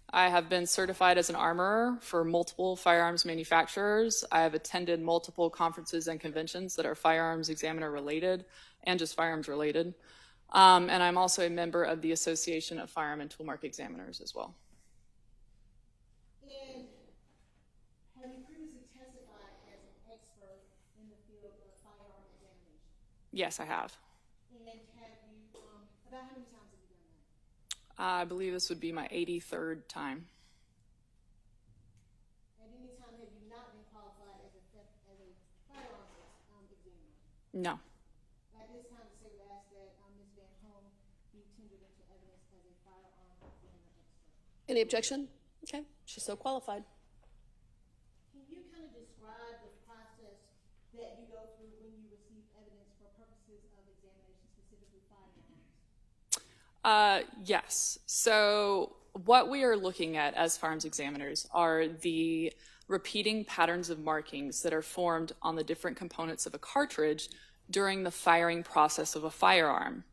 I have been certified as an armorer for multiple firearms manufacturers. I have attended multiple conferences and conventions that are firearms examiner related and just firearms related. And I'm also a member of the Association of Firearm and Toolmark Examiners as well. And have you previously testified as an expert in the field of firearm examination? Yes, I have. And have you, about how many times have you done that? I believe this would be my 83rd time. At any time have you not been qualified as a firearms examiner? No. At this time, the state would ask that Ms. Van Home be tendered into evidence as a firearm examiner expert. Any objection? Okay, she's so qualified. Can you kind of describe the process that you go through when you receive evidence for purposes of examination, specifically firearms? Yes. So what we are looking at as firearms examiners are the repeating patterns of markings that are formed on the different components of a cartridge during the firing process of a firearm.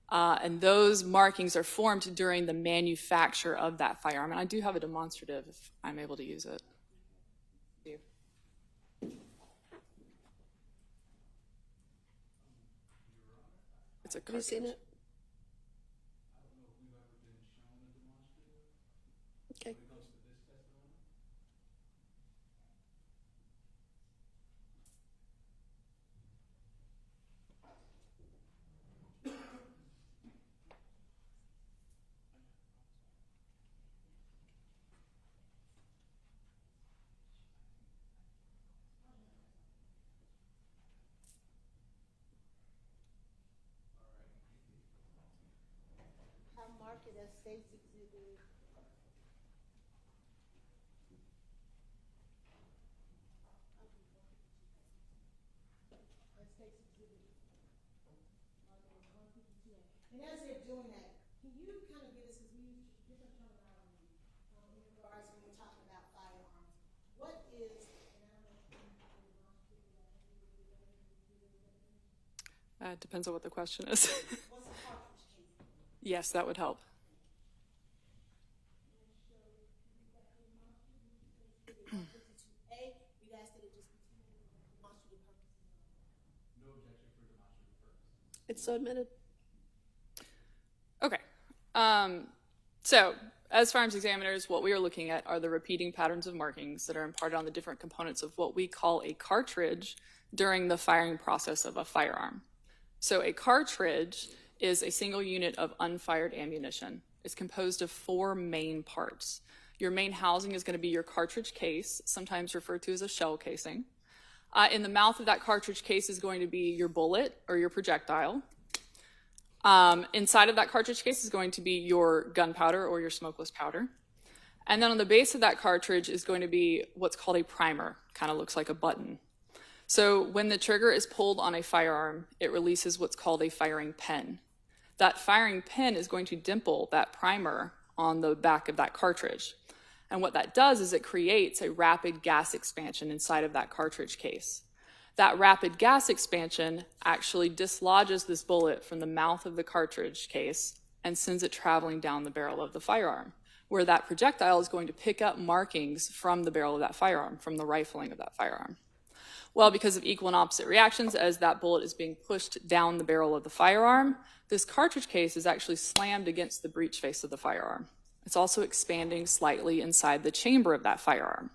And those markings are formed during the manufacture of that firearm. And I do have a demonstrative if I'm able to use it. It's a cartridge. Have you seen it? Okay. I'll mark it as state's exhibit. And as they're doing that, can you kind of give us, because we use different terminology in regards when we're talking about firearms. What is, and I don't know if you can Depends on what the question is. what's a cartridge case? Yes, that would help. We asked that it just be demonstrative purposes. No objection for demonstrative purposes. It's so admitted. Okay. So as firearms examiners, what we are looking at are the repeating patterns of markings that are imparted on the different components of what we call a cartridge during the firing process of a firearm. So a cartridge is a single unit of unfired ammunition. It's composed of 4 main parts. Your main housing is going to be your cartridge case, sometimes referred to as a shell casing. In the mouth of that cartridge case is going to be your bullet or your projectile. Inside of that cartridge case is going to be your gunpowder or your smokeless powder. And then on the base of that cartridge is going to be what's called a primer, kind of looks like a button. So when the trigger is pulled on a firearm, it releases what's called a firing pin. That firing pin is going to dimple that primer on the back of that cartridge. And what that does is it creates a rapid gas expansion inside of that cartridge case. That rapid gas expansion actually dislodges this bullet from the mouth of the cartridge case and sends it traveling down the barrel of the firearm, where that projectile is going to pick up markings from the barrel of that firearm, from the rifling of that firearm. Well, because of equal and opposite reactions, as that bullet is being pushed down the barrel of the firearm, this cartridge case is actually slammed against the breech face of the firearm. It's also expanding slightly inside the chamber of that firearm.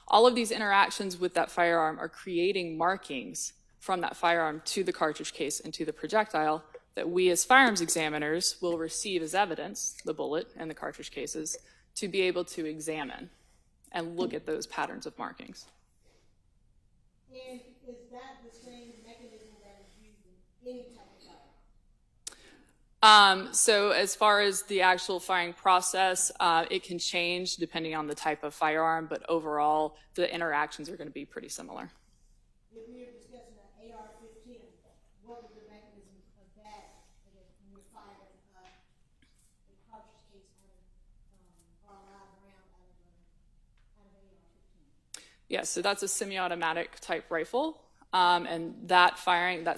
All of these interactions with that firearm are creating markings from that firearm to the cartridge case and to the projectile that we as firearms examiners will receive as evidence, the bullet and the cartridge cases, to be able to examine. and look at those patterns of markings. And is that the same mechanism that is used in any type of firearm? So as far as the actual firing process, it can change depending on the type of firearm, but overall, the interactions are going to be pretty similar. If we were discussing an AR-15, what would the mechanism of that, I guess, when you're firing a cartridge case or a live round out of an AR-15? Yes, so that's a semi-automatic type rifle. And that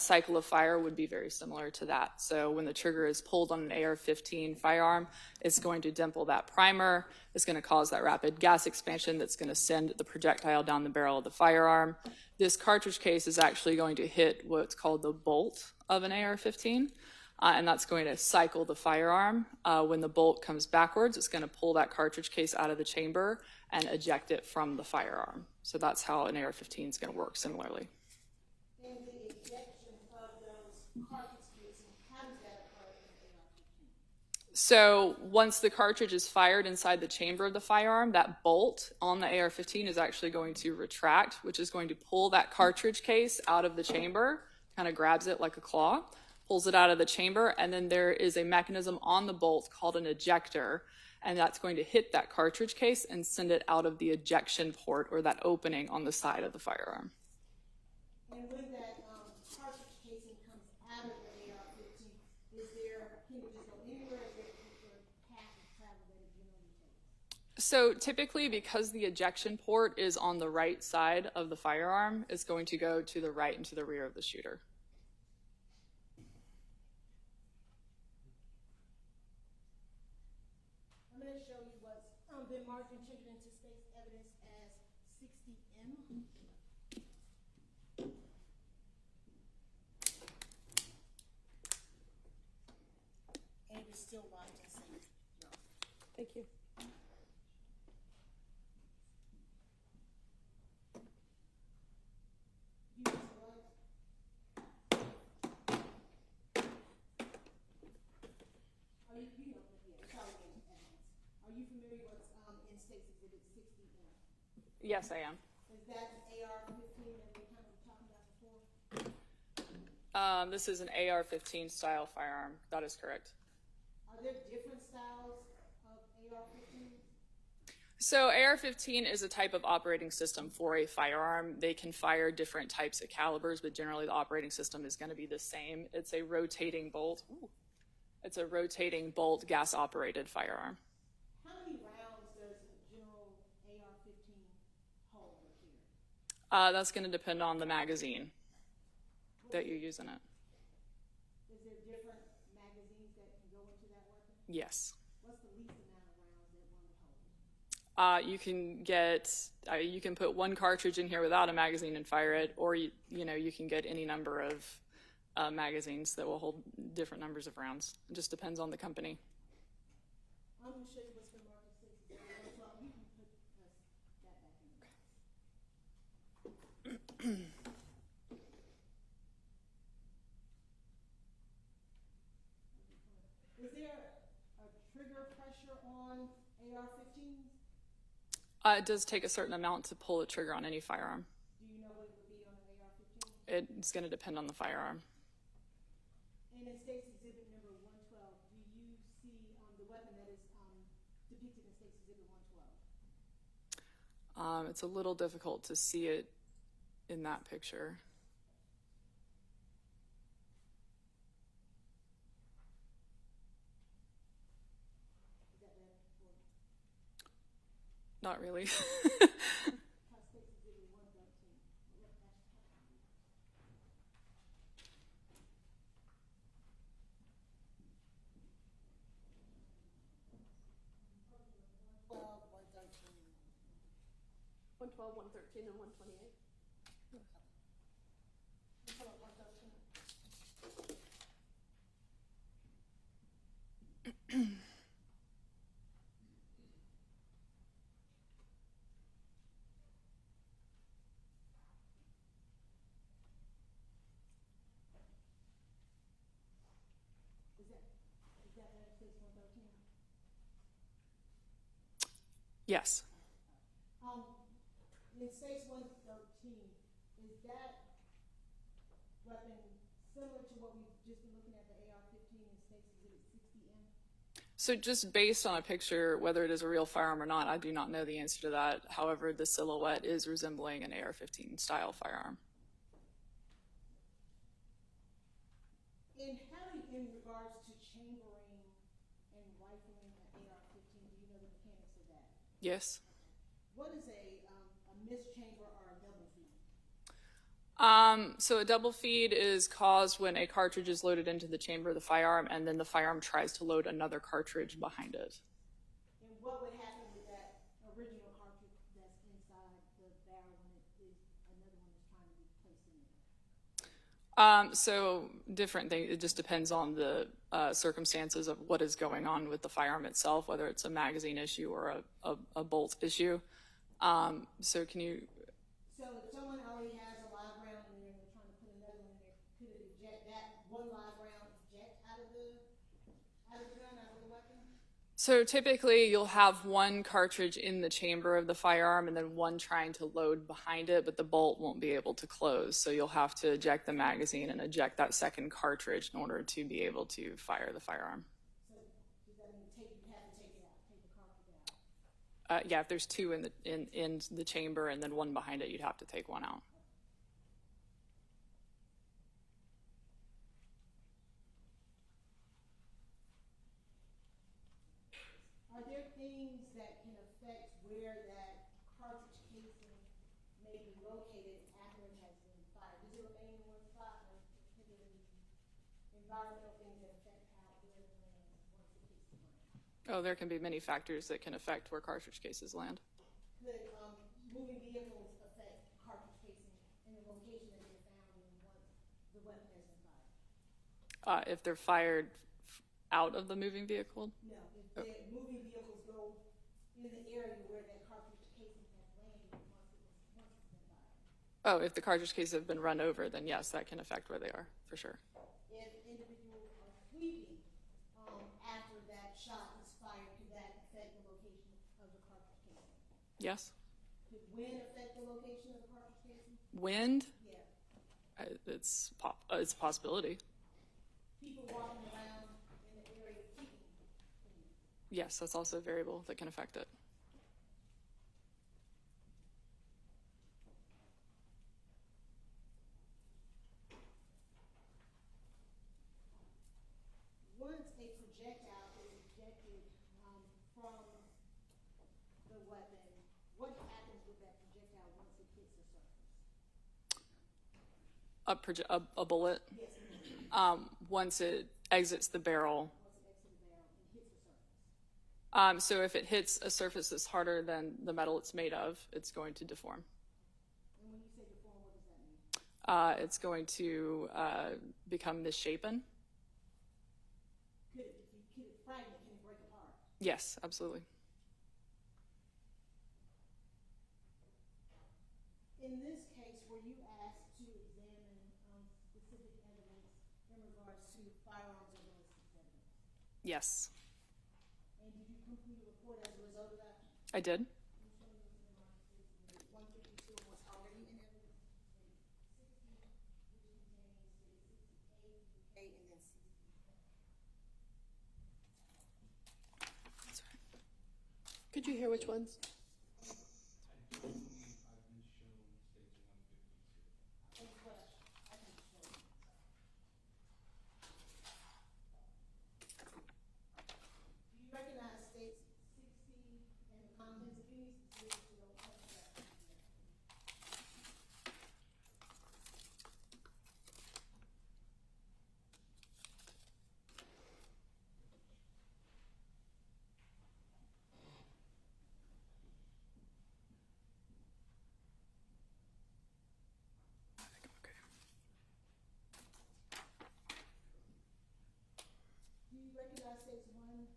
cycle of fire would be very similar to that. So when the trigger is pulled on an AR-15 firearm, it's going to dimple that primer. It's going to cause that rapid gas expansion that's going to send the projectile down the barrel of the firearm. This cartridge case is actually going to hit what's called the bolt of an AR-15, and that's going to cycle the firearm. When the bolt comes backwards, it's going to pull that cartridge case out of the chamber and eject it from the firearm. So that's how an AR-15 is going to work similarly. And the ejection of those cartridge cases, how does that occur in an AR-15? So once the cartridge is fired inside the chamber of the firearm, that bolt on the AR-15 is actually going to retract, which is going to pull that cartridge case out of the chamber, kind of grabs it like a claw, pulls it out of the chamber, and then there is a mechanism on the bolt called an ejector, and that's going to hit that cartridge case and send it out of the ejection port, or that opening on the side of the firearm. And when that cartridge casing comes out of the AR-15, can it just go anywhere? Is there a particular path of travel that it generally takes? So typically, because the ejection port is on the right side of the firearm, it's going to go to the right and to the rear of the shooter. I'm going to show you what's been marked and triggered into state's evidence as 60M. And it's still marked and safe. Thank you. Are you familiar what's in State's Exhibit 60M? Yes, I am. Is that an AR-15 that we kind of were talking about before? This is an AR-15 style firearm. That is correct. Are there different styles of AR-15s? So AR-15 is a type of operating system for a firearm. They can fire different types of calibers, but generally the operating system is going to be the same. It's a rotating bolt. Ooh. It's a rotating bolt gas-operated firearm. How many rounds does a general AR-15 hold or carry? That's going to depend on the magazine that you use in it. Is there different magazines that can go into that weapon? Yes. What's the least amount of rounds that one would hold? You can get, you can put one cartridge in here without a magazine and fire it, or you can get any number of magazines that will hold different numbers of rounds. It just depends on the company. I'm going to show you what's been marked as 60. So you can put that back in. Is there a trigger pressure on AR-15s? It does take a certain amount to pull the trigger on any firearm. Do you know what it would be on an AR-15? It's going to depend on the firearm. And in State's Exhibit number 112, do you see the weapon that is depicted in State's Exhibit 112? It's a little difficult to see it in that picture. Is that bad? Not really. State's Exhibit 113. Well, 113. 112, 113, and 128. Is that State's 113? Yes. in States 113, is that weapon similar to what we've just been looking at, the AR-15 in States Exhibit 60M? So just based on a picture, whether it is a real firearm or not, I do not know the answer to that. However, the silhouette is resembling an AR-15 style firearm. And how, in regards to chambering and rifling an AR-15, do you know the mechanics of that? Yes. What is a mischamber or a double feed? So a double feed is caused when a cartridge is loaded into the chamber of the firearm and then the firearm tries to load another cartridge behind it. And what would happen with that original cartridge that's inside the barrel when another one is trying to be placed in there? So different things. It just depends on the circumstances of what is going on with the firearm itself, whether it's a magazine issue or a bolt issue. So can you? So if someone already has a live round in there and they're trying to put another one in there, could it eject that one live round out of the gun, out of the weapon? So typically you'll have one cartridge in the chamber of the firearm and then one trying to load behind it, but the bolt won't be able to close. So you'll have to eject the magazine and eject that second cartridge in order to be able to fire the firearm. So does that mean you have to take it out, take the cartridge out? Yeah, if there's two in the chamber and then one behind it, you'd have to take one out. Are there things that can affect where that cartridge casing may be located after it has been fired? Does it remain in one spot, or could there be environmental things that affect how where it lands once it hits the ground? Oh, there can be many factors that can affect where cartridge cases land. Could moving vehicles affect cartridge casing and the location that they're found in once the weapon has been fired? If they're fired out of the moving vehicle? No, if the moving vehicles go in the area where that cartridge casing has landed once it's been fired. Oh, if the cartridge cases have been run over, then yes, that can affect where they are, for sure. If individuals are sweeping after that shot is fired, could that affect the location of the cartridge casing? Yes. Could wind affect the location of the cartridge casing? Wind? Yeah. It's a possibility. People walking around in the area keeping. Yes, that's also a variable that can affect it. Once a projectile is ejected from the weapon, what happens with that projectile once it hits the surface? A bullet? Yes. Once it exits the barrel. Once it exits the barrel and hits the surface. So if it hits a surface that's harder than the metal it's made of, it's going to deform. And when you say deform, what does that mean? It's going to become misshapen. Could it fragment? Can it break apart? Yes, absolutely. In this case, were you asked to examine specific evidence in regards to firearms or ballistics evidence? Yes, And did you complete a report as a result of that? I did. 152 was already in evidence. 60, which contains 68, and then 60. Could you hear which ones? Do you recognize states 60 and the contents of any specific to those contracts? Do you recognize states 152?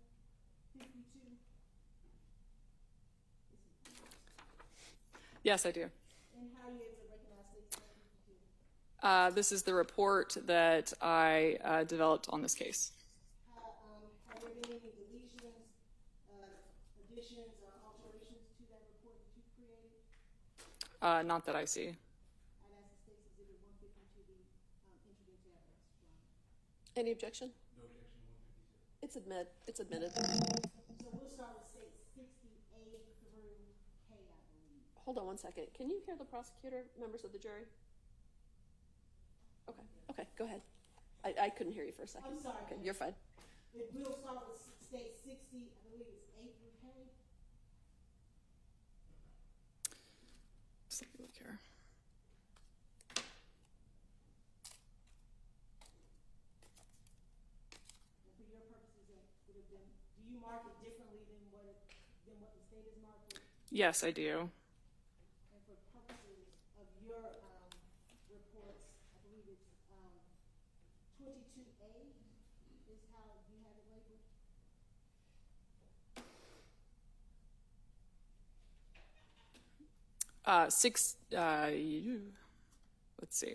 Yes, I do. And how are you able to recognize states 152? This is the report that I developed on this case. Have there been any deletions, additions, or alterations to that report that you created? Not that I see. I'd ask the State's Exhibit 152 be entered into evidence, Your Honor. Any objection? No objection. It's admitted. So we'll start with State 60A through K, I believe. Hold on one second. Can you hear the prosecutor, members of the jury? Okay, go ahead. I couldn't hear you for a second. I'm sorry. Okay, you're fine. We'll start with State 60, I believe it's A through K. Just let me look here. And for your purposes, it would have been, do you mark it differently than what the state is marking? Yes, I do. And for purposes of your reports, I believe it's 22A is how you have it labeled? Let's see.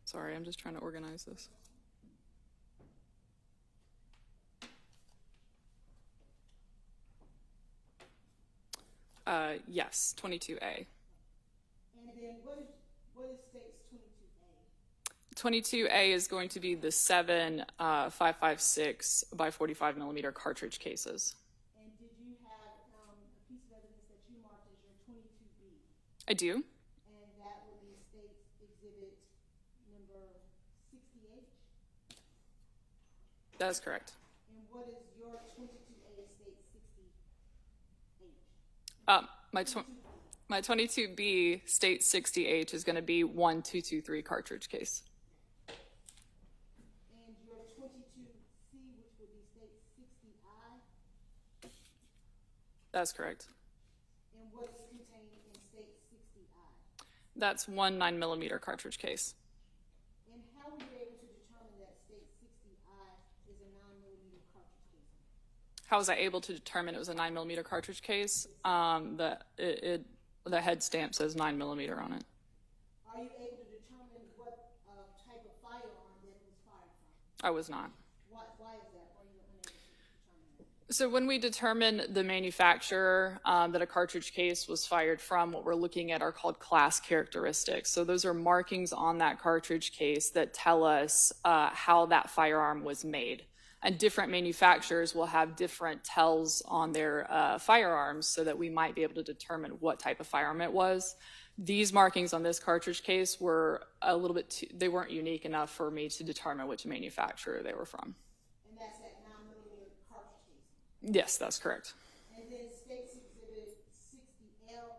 Sorry, I'm just trying to organize this. Yes, 22A. And then what is State's 22A? 22A is going to be the 7 5.56 by 45 millimeter cartridge cases. And did you have a piece of evidence that you marked as your 22B? I do. And that would be State's Exhibit number 60H? That is correct. And what is your 22A State 60H? My 22B State 60H is going to be 1223 cartridge case. And your 22C, which would be State 60I? That's correct. And what is contained in State 60I? That's 1 9mm cartridge case. And how were you able to determine that State 60I is a 9mm cartridge case? How was I able to determine it was a 9mm cartridge case? The head stamp says 9mm on it. Are you able to determine what type of firearm that it was fired from? I was not. Why is that? Why are you unable to determine that? So when we determine the manufacturer that a cartridge case was fired from, what we're looking at are called class characteristics. So those are markings on that cartridge case that tell us how that firearm was made. And different manufacturers will have different tells on their firearms so that we might be able to determine what type of firearm it was. These markings on this cartridge case were a little bit they weren't unique enough for me to determine which manufacturer they were from. And that's that 9mm cartridge case? Yes, that's correct. And then State's Exhibit 60L.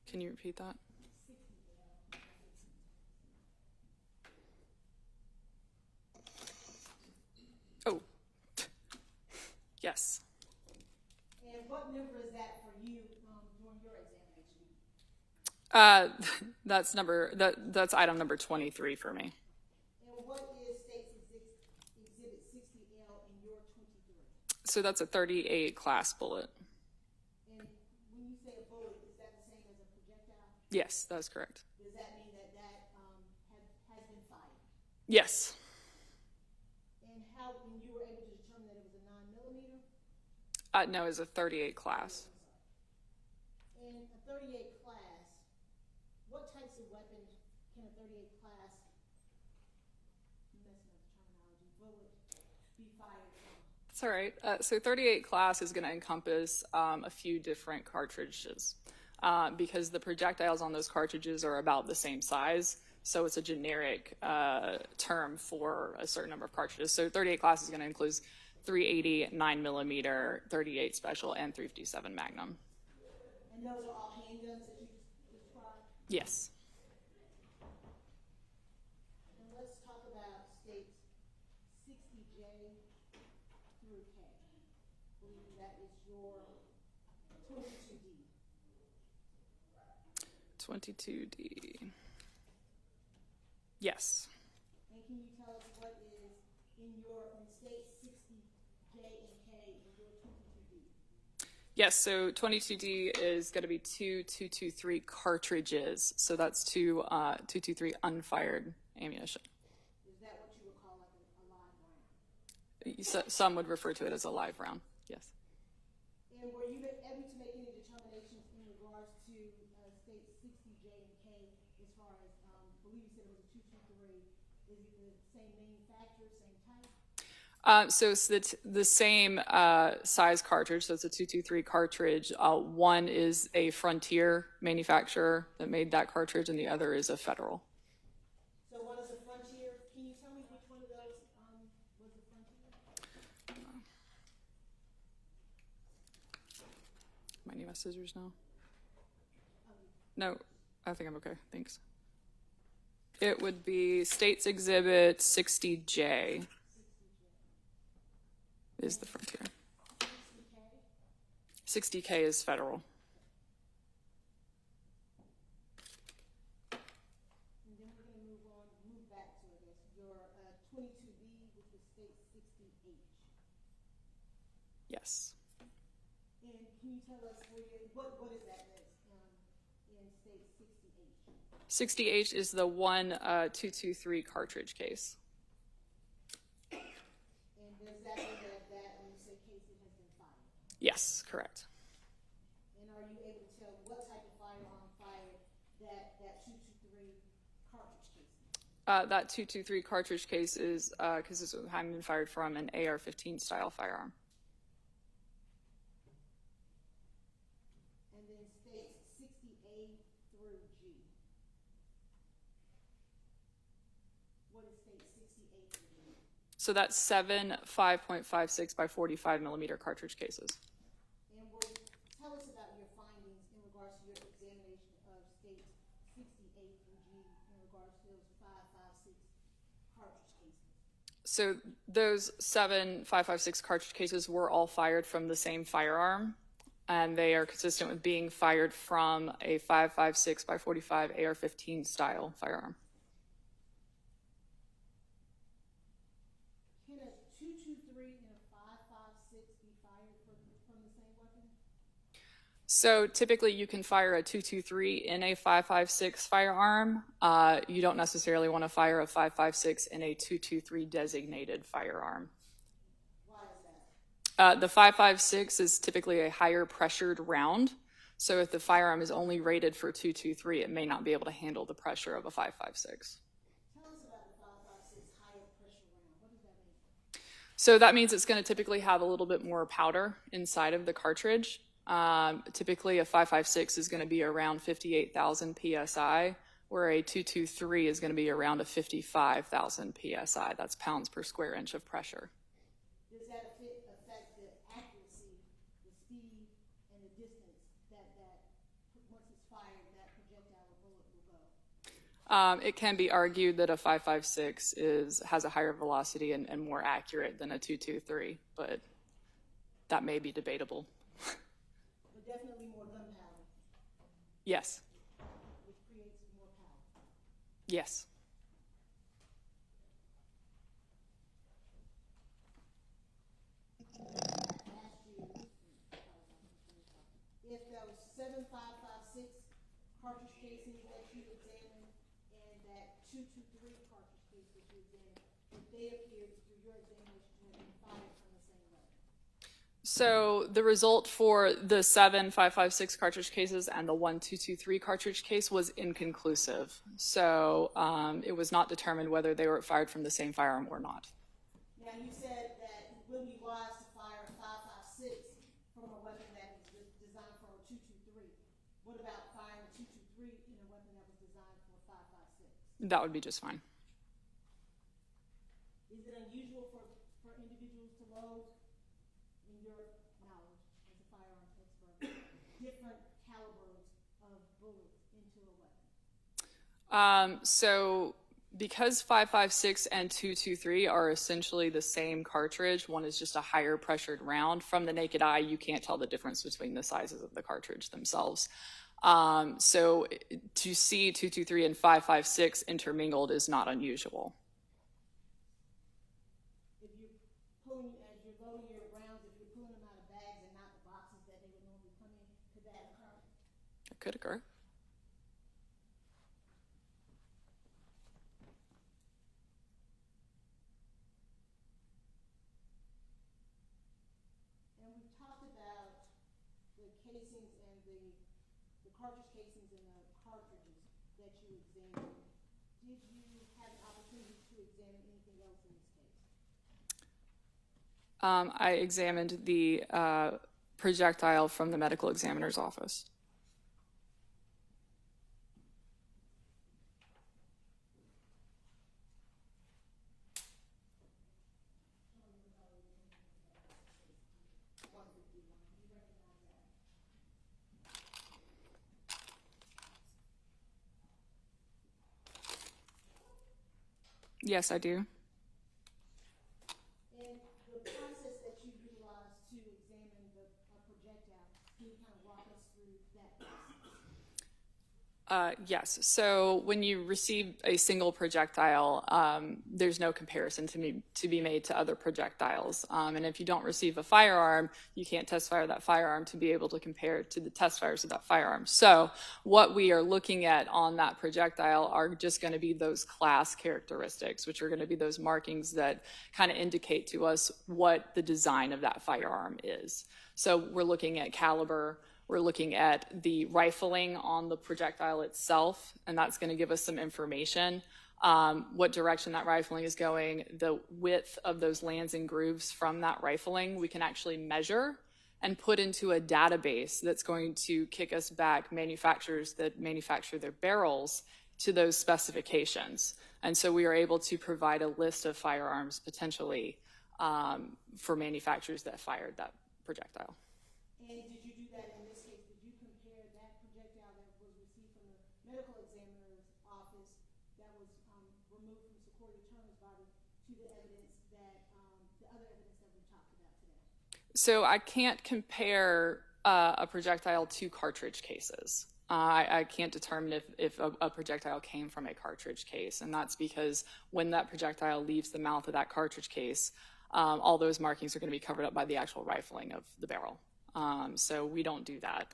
Can you repeat that? Oh, yes. And what number is that for you during your examination? That's item number 23 for me. And what is State's Exhibit 60L in your 23? So that's a 38 class bullet. And when you say a bullet, is that the same as a projectile? Yes, that's correct. Does that mean that has been fired? Yes. And how, when you were able to determine that it was a 9mm? No, it's a 38 class. In a 38 class, what types of weapons can a 38 class, I'm messing up the terminology, bullet be fired from? That's all right. So 38 class is going to encompass a few different cartridges because the projectiles on those cartridges are about the same size. So it's a generic term for a certain number of cartridges. So 38 class is going to include 380, 9mm, 38 special, and 357 Magnum. And those are all handguns that you described? Yes. And let's talk about States 60J through K. I believe that is your 22D. 22D. Yes. And can you tell us what is in State 60J and K in your 22D? Yes, so 22D is going to be 223 cartridges. So that's 223 unfired ammunition. Is that what you Some would refer to it as a live round, yes. And were you able to make any determinations in regards to state 60J and K as far as, I believe you said it was a 223. Is it the same manufacturer, same type? So it's the same size cartridge, so it's a 223 cartridge. One is a Frontier manufacturer that made that cartridge, and the other is a Federal. So one is a Frontier. Can you tell me which one of those was a Frontier? Might need my scissors now. No, I think I'm okay, thanks. It would be States Exhibit 60J. Is the Frontier. 60K is Federal. And then we're going to move back to this. Your 22B, which was state 60H. Yes. And can you tell us what is that in state 60H? 60H is the one 223 cartridge case. And does that mean that when you say case, it has been fired? Yes, correct. And are you able to tell what type of firearm fired that 223 cartridge case? That 223 cartridge case is because this was having been fired from an AR-15 style firearm. And then states 60A through G. What is state 60A through G? So that's 7 5.56 by 45 millimeter cartridge cases. And tell us about your findings in regards to your examination of states 60A through G in regards to those 5.56 cartridge cases. So those 7 5.56 cartridge cases were all fired from the same firearm, and they are consistent with being fired from a 5.56 by 45 AR-15 style firearm. Can a 223 and a 5.56 be fired from the same weapon? So typically you can fire a 223 in a 5.56 firearm. You don't necessarily want to fire a 5.56 in a 223 designated firearm. Why is that? The 5.56 is typically a higher pressured round. So if the firearm is only rated for 223, it may not be able to handle the pressure of a 5.56. Tell us about the 5.56 higher pressure round. What does that mean? So that means it's going to typically have a little bit more powder inside of the cartridge. Typically a 5.56 is going to be around 58,000 PSI, where a 223 is going to be around a 55,000 PSI. That's pounds per square inch of pressure. Does that affect the accuracy, the speed, and the distance that once it's fired, that projectile or bullet will go? It can be argued that a 5.56 has a higher velocity and more accurate than a 223, but that may be debatable. But definitely more gunpowder, Yes. which creates more power. Yes. If those 7 5.56 cartridge casings that you examined and that 223 cartridge case that you examined, if they appeared through your examination to have been fired from the same weapon? So the result for the 7 5.56 cartridge cases and the 1 223 cartridge case was inconclusive. So it was not determined whether they were fired from the same firearm or not. Now, you said that it wouldn't be wise to fire a 5.56 from a weapon that is designed for a 223. What about firing a 223 in a weapon that was designed for a 5.56? That would be just fine. Is it unusual for individuals to load, in your knowledge as a firearms expert, different calibers of bullets into a weapon? So because 5.56 and 223 are essentially the same cartridge, one is just a higher pressured round. From the naked eye, you can't tell the difference between the sizes of the cartridge themselves. So to see 223 and 5.56 intermingled is not unusual. If you're pulling, as you're loading your rounds, if you're pulling them out of bags and not the boxes that they would normally come in, could that occur? It could occur. cartridge casings and the cartridges that you examined, did you have an opportunity to examine anything else in this case? I examined the projectile from the medical examiner's office. Yes, I do. And the process that you utilized to examine the projectile, can you kind of walk us through that process? Yes. So when you receive a single projectile, there's no comparison to be made to other projectiles. And if you don't receive a firearm, you can't test fire that firearm to be able to compare to the test fires of that firearm. So what we are looking at on that projectile are just going to be those class characteristics, which are going to be those markings that kind of indicate to us what the design of that firearm is. So we're looking at caliber. We're looking at the rifling on the projectile itself, and that's going to give us some information. What direction that rifling is going, the width of those lands and grooves from that rifling, we can actually measure and put into a database that's going to kick us back manufacturers that manufacture their barrels to those specifications. And so we are able to provide a list of firearms potentially for manufacturers that fired that projectile. And did you do that in this case? Did you compare that projectile that was received from the medical examiner's office that was removed from Secoriea Turner's body to the evidence that, the other evidence that we talked about today? So I can't compare a projectile to cartridge cases. I can't determine if a projectile came from a cartridge case, and that's because when that projectile leaves the mouth of that cartridge case, all those markings are going to be covered up by the actual rifling of the barrel. So we don't do that.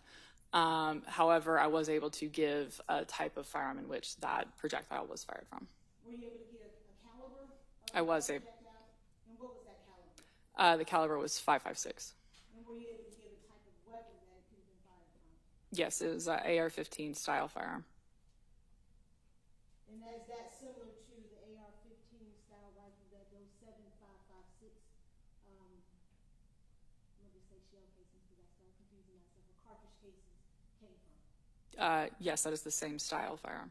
However, I was able to give a type of firearm in which that projectile was fired from. Were you able to get a caliber? I was able. And what was that caliber? The caliber was .556. And were you able to give a type of weapon that it could have been fired from? Yes, it was an AR-15 style firearm. And is that similar to the AR-15 style rifle that those 7.556, let me say shell casings because I started confusing myself, or cartridge cases came from? Yes, that is the same style firearm.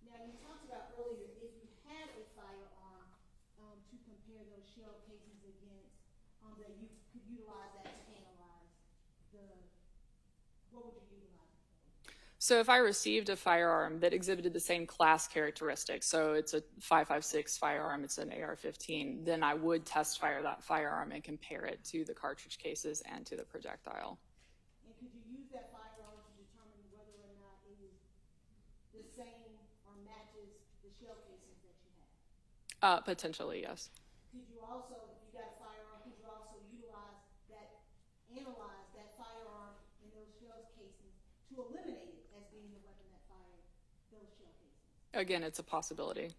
Now, you talked about earlier, if you had a firearm to compare those shell casings against, that you could utilize that to analyze what would you utilize it for? So if I received a firearm that exhibited the same class characteristics, so it's a .556 firearm, it's an AR-15, then I would test fire that firearm and compare it to the cartridge cases and to the projectile. And could you use that firearm to determine whether or not it was the same or matches the shell casings that you had? Potentially, yes. Could you also, if you got a firearm, could you also utilize that, analyze that firearm in those shell casings to eliminate it as being the weapon that fired those shell casings? Again, it's a possibility.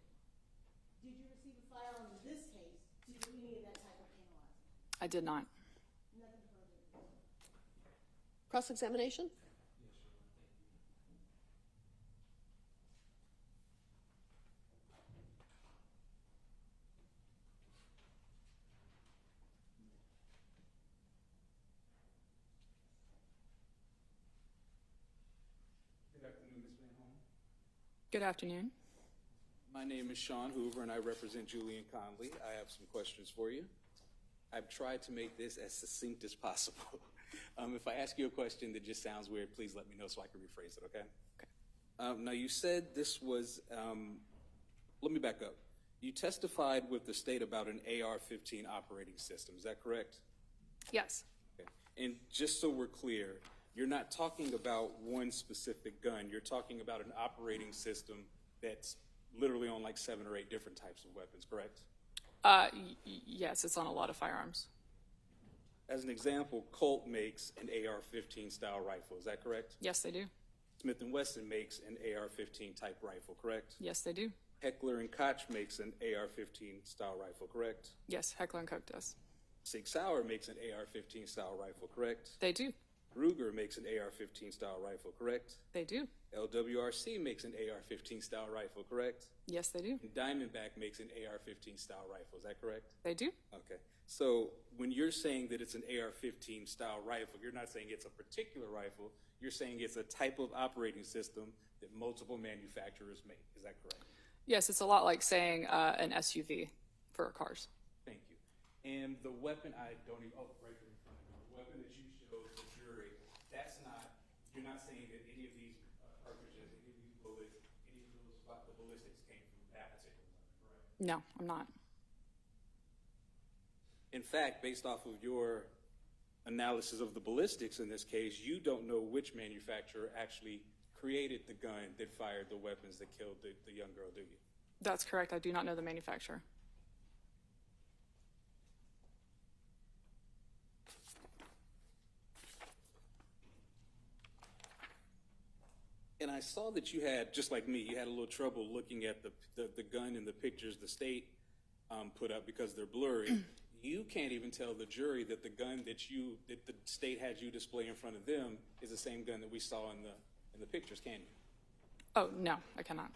Did you receive a firearm in this case to do any of that type of analyzing? I did not. Nothing further. Cross-examination? Good afternoon, Ms. Van Holm. Good afternoon. My name is Sean Hoover, and I represent Julian Conley. I have some questions for you. I've tried to make this as succinct as possible. If I ask you a question that just sounds weird, please let me know so I can rephrase it, okay? Okay. Now, you said this was, let me back up. You testified with the state about an AR-15 operating system. Is that correct? Yes. Okay. And just so we're clear, you're not talking about one specific gun. You're talking about an operating system that's literally on like 7 or 8 different types of weapons, correct? Yes, it's on a lot of firearms. As an example, Colt makes an AR-15 style rifle. Is that correct? Yes, they do. Smith & Wesson makes an AR-15 type rifle, correct? Yes, they do. Heckler & Koch makes an AR-15 style rifle, correct? Yes, Heckler & Koch does. Sig Sauer makes an AR-15 style rifle, correct? They do. Ruger makes an AR-15 style rifle, correct? They do. LWRC makes an AR-15 style rifle, correct? Yes, they do. And Diamondback makes an AR-15 style rifle, is that correct? They do. Okay. So when you're saying that it's an AR-15 style rifle, you're not saying it's a particular rifle, you're saying it's a type of operating system that multiple manufacturers make, is that correct? Yes, it's a lot like saying an SUV for cars. Thank you. And the weapon, I don't even, oh, right there in front of me, the weapon that you showed the jury, that's not, you're not saying that any of these cartridges, any of these bullets, any of those, the ballistics came from that particular weapon, correct? No, I'm not. In fact, based off of your analysis of the ballistics in this case, you don't know which manufacturer actually created the gun that fired the weapons that killed the young girl, do you? That's correct. I do not know the manufacturer. And I saw that you had, just like me, you had a little trouble looking at the gun in the pictures the state put up because they're blurry. You can't even tell the jury that the gun that the state had you display in front of them is the same gun that we saw in the pictures, can you? Oh, no, I cannot.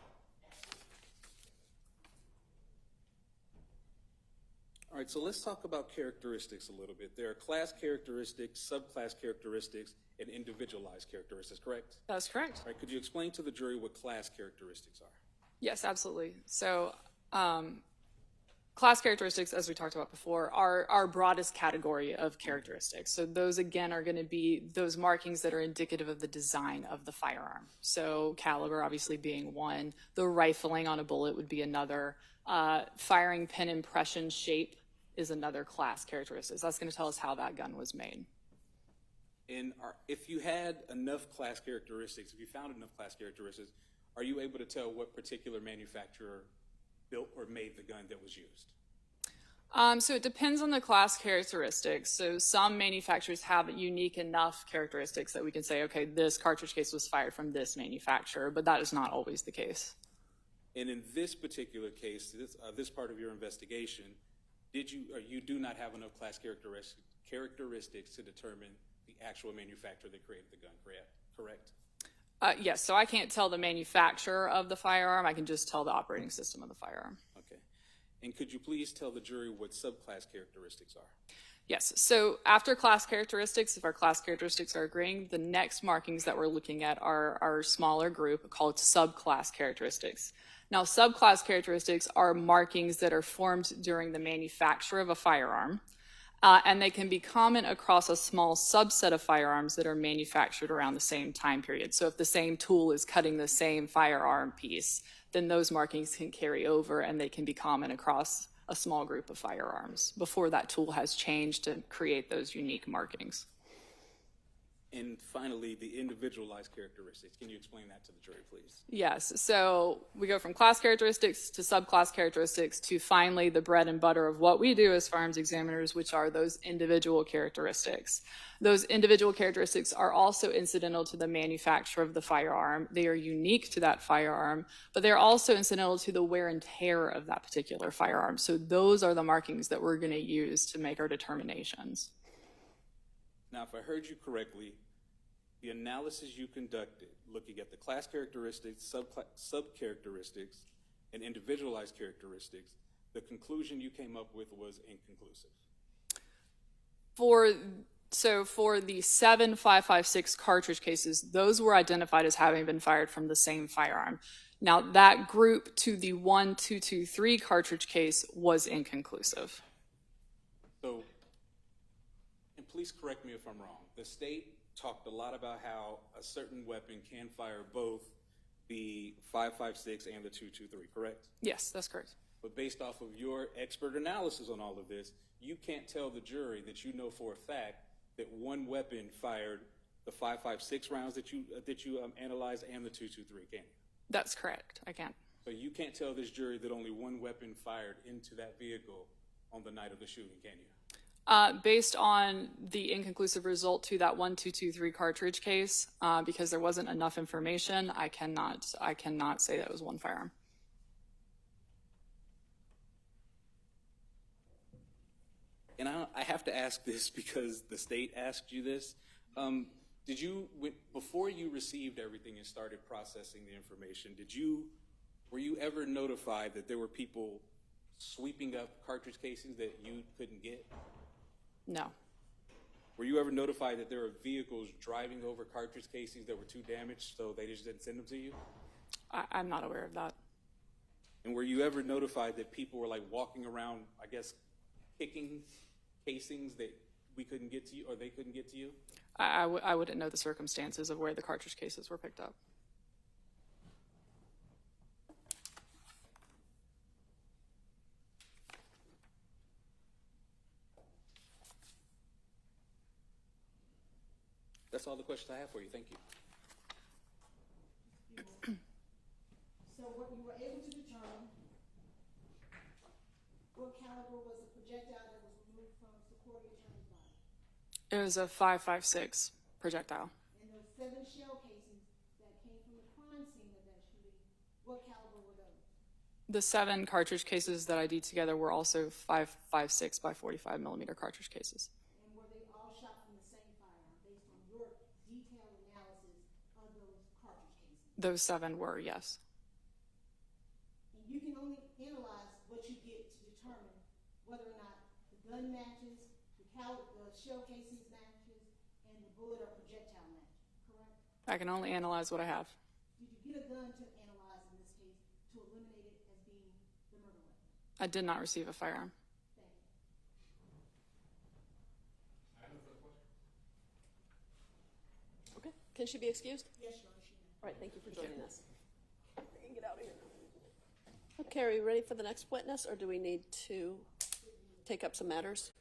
All right, so let's talk about characteristics a little bit. There are class characteristics, subclass characteristics, and individualized characteristics, correct? That's correct. All right, could you explain to the jury what class characteristics are? Yes, absolutely. So class characteristics, as we talked about before, are our broadest category of characteristics. So those, again, are going to be those markings that are indicative of the design of the firearm. So caliber, obviously, being one. The rifling on a bullet would be another. Firing pin impression shape is another class characteristic. That's going to tell us how that gun was made. And if you had enough class characteristics, if you found enough class characteristics, are you able to tell what particular manufacturer built or made the gun that was used? So it depends on the class characteristics. So some manufacturers have unique enough characteristics that we can say, okay, this cartridge case was fired from this manufacturer, but that is not always the case. And in this particular case, this part of your investigation, you do not have enough class characteristics to determine the actual manufacturer that created the gun, correct? Yes, so I can't tell the manufacturer of the firearm. I can just tell the operating system of the firearm. Okay. And could you please tell the jury what subclass characteristics are? Yes, so after class characteristics, if our class characteristics are agreeing, the next markings that we're looking at are our smaller group called subclass characteristics. Now, subclass characteristics are markings that are formed during the manufacture of a firearm, and they can be common across a small subset of firearms that are manufactured around the same time period. So if the same tool is cutting the same firearm piece, then those markings can carry over and they can be common across a small group of firearms before that tool has changed to create those unique markings. And finally, the individualized characteristics. Can you explain that to the jury, please? Yes, so we go from class characteristics to subclass characteristics to finally the bread and butter of what we do as firearms examiners, which are those individual characteristics. Those individual characteristics are also incidental to the manufacture of the firearm. They are unique to that firearm, but they're also incidental to the wear and tear of that particular firearm. So those are the markings that we're going to use to make our determinations. Now, if I heard you correctly, the analysis you conducted, looking at the class characteristics, sub-characteristics, and individualized characteristics, the conclusion you came up with was inconclusive. For the 7556 cartridge cases, those were identified as having been fired from the same firearm. Now, that group to the 1223 cartridge case was inconclusive. So, and please correct me if I'm wrong, the state talked a lot about how a certain weapon can fire both the 556 and the 223, correct? Yes, that's correct. But based off of your expert analysis on all of this, you can't tell the jury that you know for a fact that one weapon fired the 556 rounds that you analyzed and the 223, can you? That's correct, I can't. So you can't tell this jury that only one weapon fired into that vehicle on the night of the shooting, can you? Based on the inconclusive result to that 1223 cartridge case, because there wasn't enough information, I cannot say that it was one firearm. And I have to ask this because the state asked you this. before you received everything and started processing the information, were you ever notified that there were people sweeping up cartridge casings that you couldn't get? No. Were you ever notified that there were vehicles driving over cartridge casings that were too damaged, so they just didn't send them to you? I'm not aware of that. And were you ever notified that people were like walking around, I guess, kicking casings that we couldn't get to you, or they couldn't get to you? I wouldn't know the circumstances of where the cartridge cases were picked up. That's all the questions I have for you. Thank you. So what you were able to determine, what caliber was the projectile that was removed from Secoriea Turner's body? It was a 5.56 projectile. And those 7 shell casings that came from the crime scene of that shooting, what caliber were those? The 7 cartridge cases that I did together were also 5.56 by 45 millimeter cartridge cases. And were they all shot from the same firearm based on your detailed analysis of those cartridge casings? Those 7 were, yes. And you can only analyze what you get to determine whether or not the gun matches, the shell casings matches, and the bullet or projectile match, correct? I can only analyze what I have. Did you get a gun to analyze in this case to eliminate it as being the murder weapon? I did not receive a firearm. Thank you. Okay, can she be excused? Yes, Your Honor, she may. All right, thank you for joining us. We can get out of here. Okay, are you ready for the next witness, or do we need to take up some matters?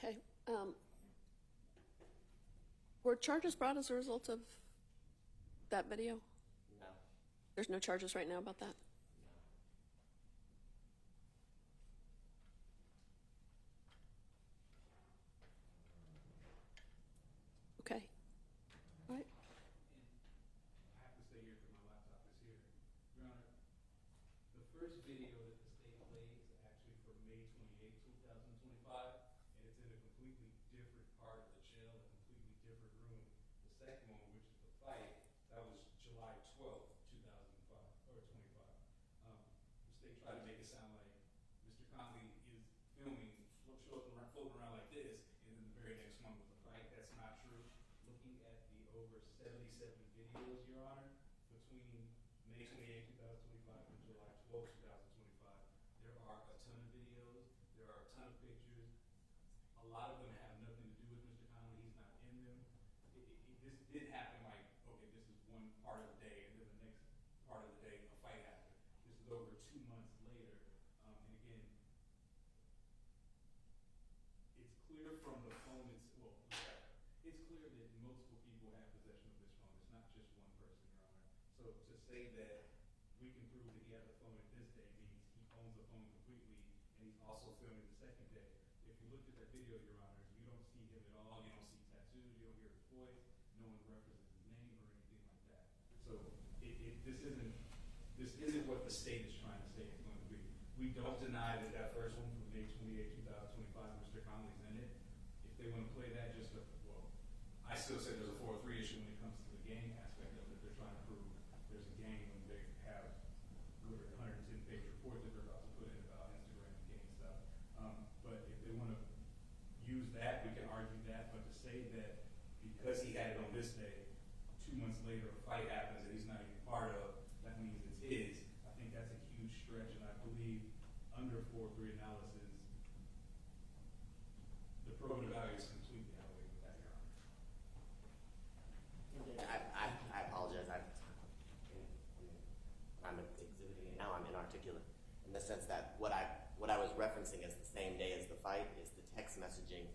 Okay. Were charges brought as a result of that video? No. There's no charges right now about that? Okay. All right. I have to stay here because my laptop is here. Your Honor, the first video that the state played is actually from May 28, 2025, and it's in a completely different part of the jail, a completely different room. The second one, which is the fight, that was July 12, 2005, or 25. The state tried to make it sound like Mr. Conley is filming, floating around like this, and then the very next one was the fight. That's not true. Looking at the over 77 videos, Your Honor, between May 28, 2025 and July 12, 2025, there are a ton of videos, there are a ton of pictures. A lot of them have nothing to do with Mr. Conley. He's not in them. This did happen like, okay, this is one part of the day, and then the next part of the day, a fight happened. This is over 2 months later. And again, it's clear from the phone, it's clear that multiple people have possession of this phone. It's not just one person, Your Honor. So to say that we can prove that he had the phone at this day means he owns the phone completely, and he's also filming the second day. If you looked at that video, Your Honor, you don't see him at all. You don't see tattoos. You don't hear his voice. No one references his name or anything like that. So this isn't what the state is trying to say it's going to be. We don't deny that that first one from May 28, 2025, Mr. Conley's in it. If they want to play that, I still say there's a 403 issue when it comes to the gang aspect of it. They're trying to prove there's a gang when they have 110-page report that they're about to put in about Instagram and gang stuff. But if they want to use that, we can argue that. But to say that because he had it on this day, 2 months later a fight happens that he's not even part of, that means it's his. I think that's a huge stretch, and I believe under 403 analysis, the probative value is completely outweighed with that, Your Honor. I apologize. I'm exhibiting it now. I'm inarticulate in the sense that what I was referencing as the same day as the fight is the text messaging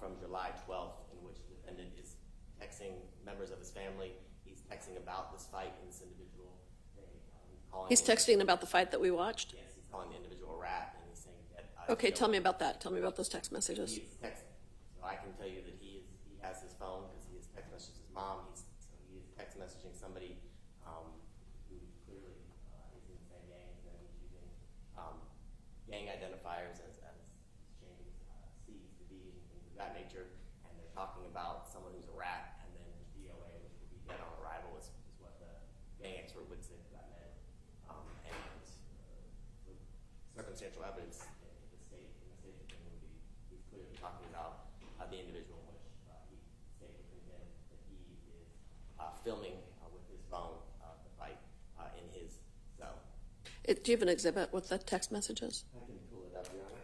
from July 12th, in which the defendant is texting members of his family. He's texting about this fight in this individual. He's texting about the fight that we watched? Yes, he's calling the individual rat, and he's saying that. Okay, tell me about that. Tell me about those text messages. He's texting. So I can tell you that he has his phone because he has text messaged his mom. He is text messaging somebody who clearly is in the same gang, and then he's using gang identifiers as James sees to be and things of that nature. And they're talking about someone who's a rat, and then DOA, which will be dead on arrival, is what the gang expert would say that meant. And with circumstantial evidence, the state opinion would be he's clearly talking about the individual in which he stated to him that he is filming with his phone the fight in his cell. Do you have an exhibit with the text messages? I can pull it up, Your Honor.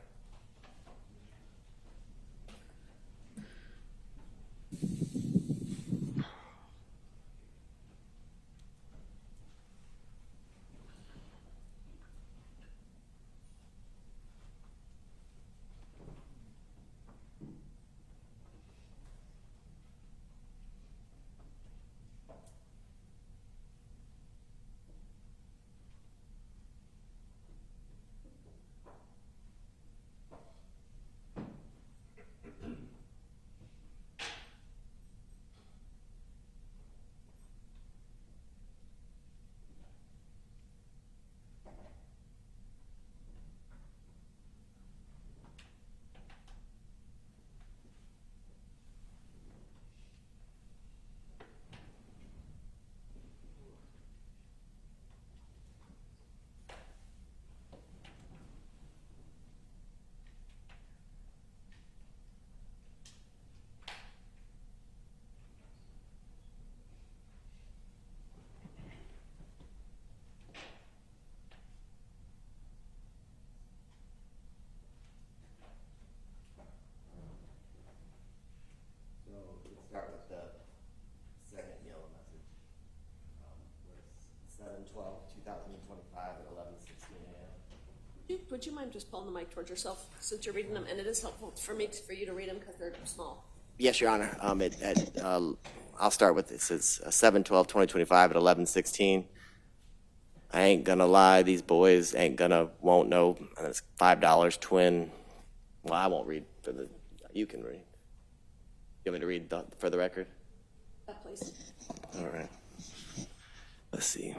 7/12/2025 at 11:16 a.m. Would you mind just pulling the mic towards yourself since you're reading them? And it is helpful for you to read them because they're small. Yes, Your Honor. I'll start with this. It's 7/12/2025 at 11:16. I ain't gonna lie, these boys won't know. And it's $5 twin. Well, I won't read you can read. You want me to read for the record? Please. All right. Let's see.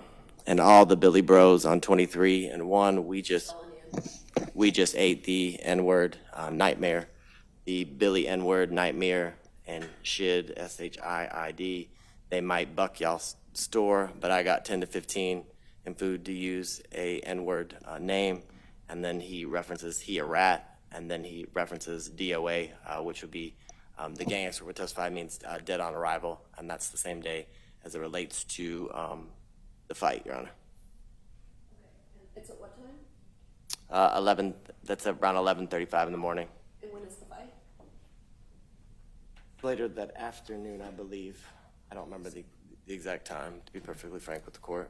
And all the Billy Bros on 23 and 1, we just ate the N-word nightmare. The Billy N-word nightmare and Shid, SHIID. They might buck y'all's store, but I got 10 to 15 in food to use a N-word name. And then he references he a rat, and then he references DOA, which would be the gang expert would testify means dead on arrival, and that's the same day as it relates to the fight, Your Honor. It's at what time? 11. That's around 11:35 in the morning. And when is the fight? Later that afternoon, I believe. I don't remember the exact time, to be perfectly frank with the court.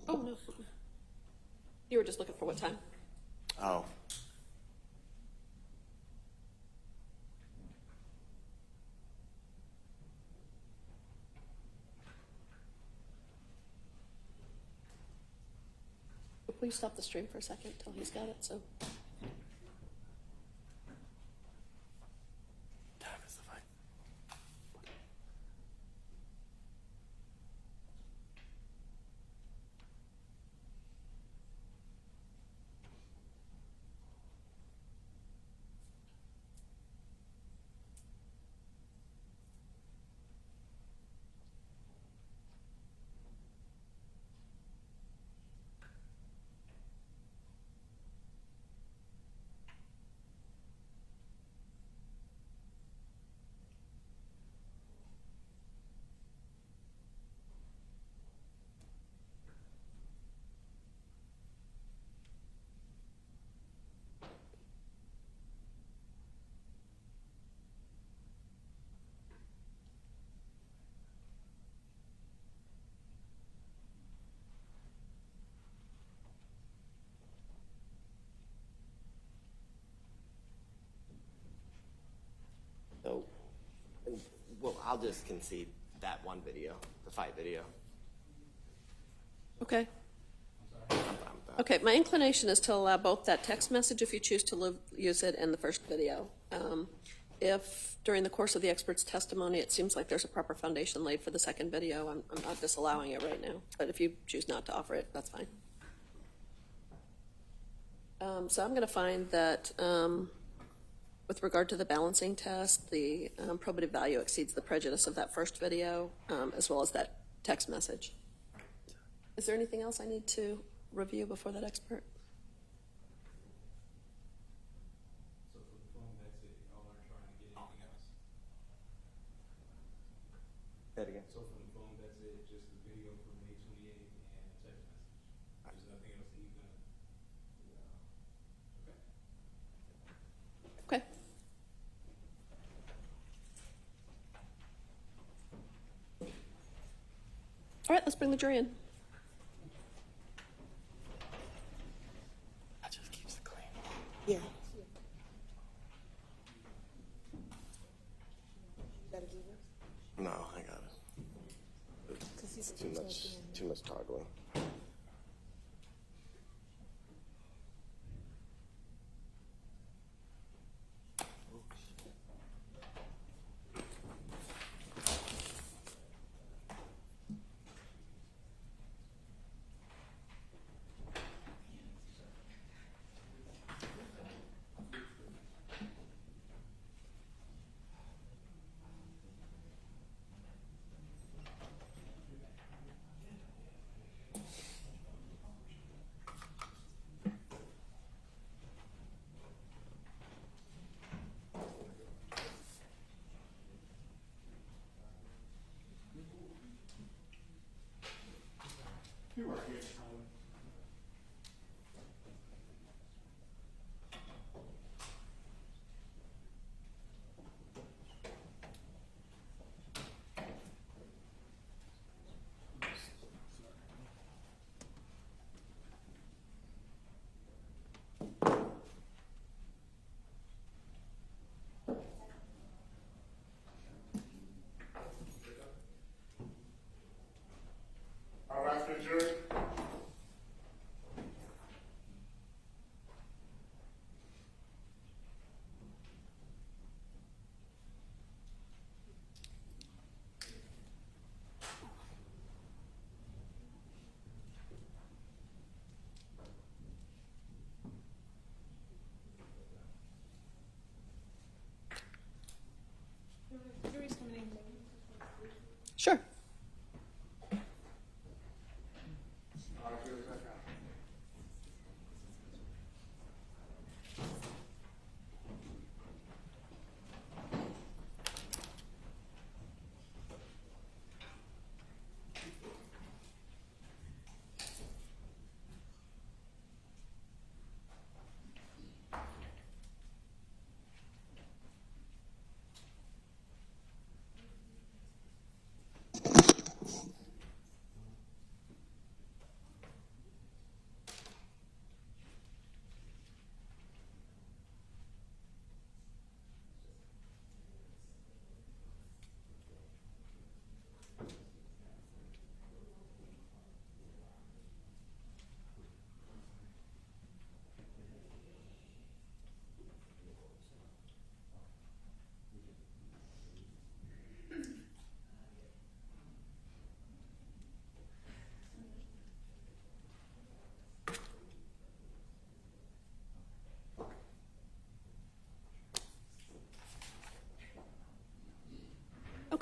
Oh, no. You were just looking for what time? Oh. Please stop the stream for a second till he's got it, so. Time is the fight. So, well, I'll just concede that one video, the fight video. Okay. I'm fine with that. Okay, my inclination is to allow both that text message if you choose to use it and the first video. If during the course of the expert's testimony it seems like there's a proper foundation laid for the second video, I'm not disallowing it right now. But if you choose not to offer it, that's fine. So I'm going to find that with regard to the balancing test, the probative value exceeds the prejudice of that first video, as well as that text message. Is there anything else I need to review before that expert? So for the phone, that's it. Y'all aren't trying to get anything else. Say it again. So for the phone, that's it. Just the video from May 28th and the text message. There's nothing else that you're gonna. Okay. All right, let's bring the jury in. That just keeps it clean. Yeah. No, I got it. It's too much toggling.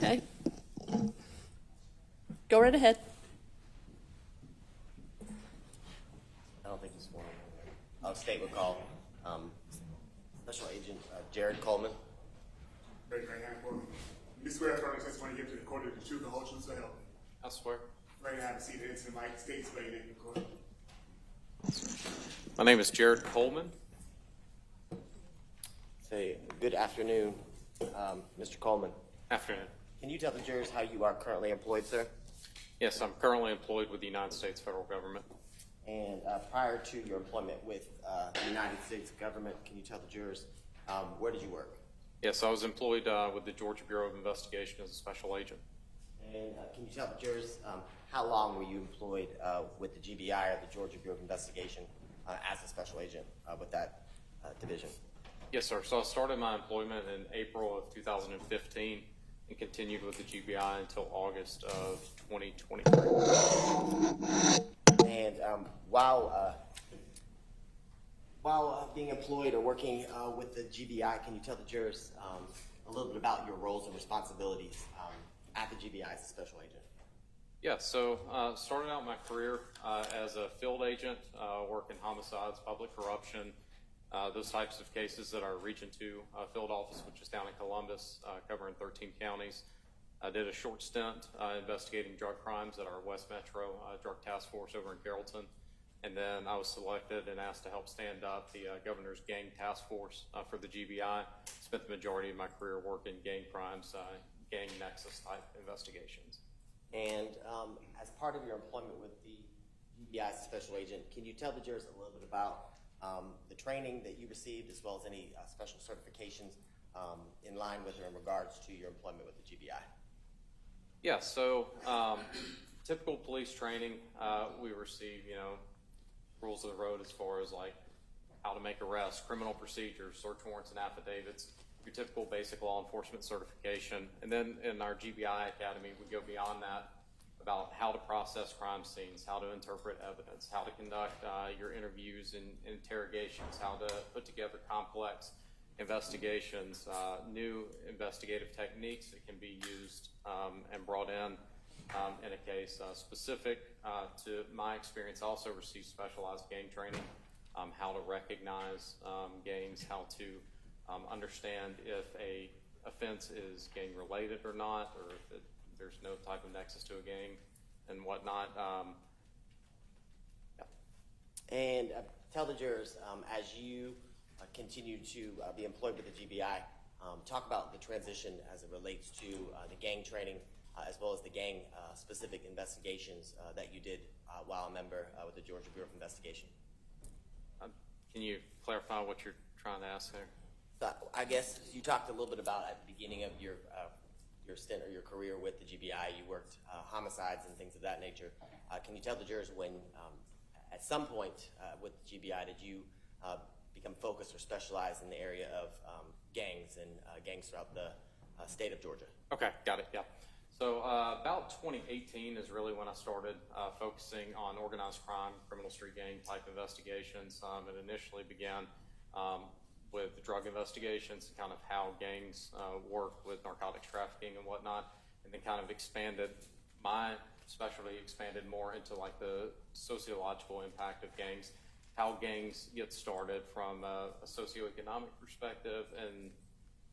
Okay. Go right ahead. I don't think he's sworn. State would call Special Agent Jared Coleman. Raise your right hand for me. You swear to affirm the testimony you give to the court the truth, the whole truth, so help me. I swear. Right now, I have a seat the incident might state explain it in court. My name is Jared Coleman. Say, good afternoon, Mr. Coleman. Afternoon. Can you tell the jurors how you are currently employed, sir? Yes, I'm currently employed with the United States federal government. And prior to your employment with the United States government, can you tell the jurors where did you work? Yes, I was employed with the Georgia Bureau of Investigation as a special agent. And can you tell the jurors how long were you employed with the GBI or the Georgia Bureau of Investigation as a special agent with that division? Yes, sir. So I started my employment in April of 2015 and continued with the GBI until August of 2023. And while being employed or working with the GBI, can you tell the jurors a little bit about your roles and responsibilities at the GBI as a special agent? Yeah, so started out my career as a field agent, working homicides, public corruption, those types of cases that our Region 2 field office, which is down in Columbus, covering 13 counties. I did a short stint investigating drug crimes at our West Metro Drug Task Force over in Carrollton. And then I was selected and asked to help stand up the Governor's Gang Task Force for the GBI. Spent the majority of my career working gang crimes, gang nexus type investigations. And as part of your employment with the GBI as a special agent, can you tell the jurors a little bit about the training that you received as well as any special certifications in line with or in regards to your employment with the GBI? Yeah, so typical police training, we receive, rules of the road as far as like how to make arrests, criminal procedures, search warrants and affidavits, your typical basic law enforcement certification. And then in our GBI Academy, we go beyond that about how to process crime scenes, how to interpret evidence, how to conduct your interviews and interrogations, how to put together complex investigations, new investigative techniques that can be used and brought in a case. Specific to my experience, I also received specialized gang training, how to recognize gangs, how to understand if a offense is gang related or not, or if there's no type of nexus to a gang and whatnot. Yeah. And tell the jurors, as you continue to be employed with the GBI, talk about the transition as it relates to the gang training as well as the gang specific investigations that you did while a member with the Georgia Bureau of Investigation. Can you clarify what you're trying to ask there? So I guess you talked a little bit about at the beginning of your stint or your career with the GBI, you worked homicides and things of that nature. Can you tell the jurors when, at some point with the GBI, did you become focused or specialized in the area of gangs and gangs throughout the state of Georgia? Okay, got it, yeah. So about 2018 is really when I started focusing on organized crime, criminal street gang type investigations. It initially began with drug investigations, kind of how gangs work with narcotics trafficking and whatnot, and then kind of expanded, my specialty expanded more into like the sociological impact of gangs, how gangs get started from a socioeconomic perspective and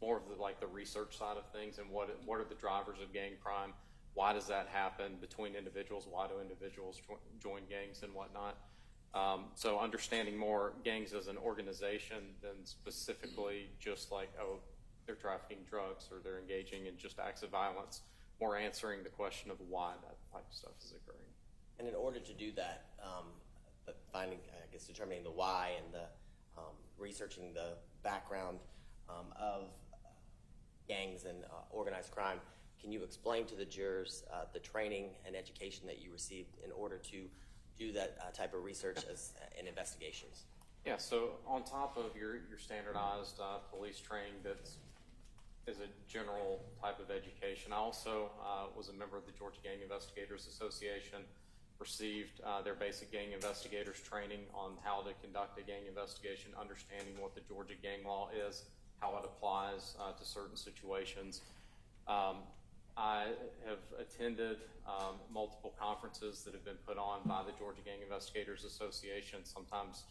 more of the research side of things and what are the drivers of gang crime, why does that happen between individuals, why do individuals join gangs and whatnot. So understanding more gangs as an organization than specifically just like, oh, they're trafficking drugs or they're engaging in just acts of violence, more answering the question of why that type of stuff is occurring. And in order to do that, determining the why and the researching the background of gangs and organized crime, can you explain to the jurors the training and education that you received in order to do that type of research and investigations? Yeah, so on top of your standardized police training that is a general type of education, I also was a member of the Georgia Gang Investigators Association, received their basic gang investigators training on how to conduct a gang investigation, understanding what the Georgia gang law is, how it applies to certain situations. attended multiple conferences that have been put on by the Georgia Gang Investigators Association, sometimes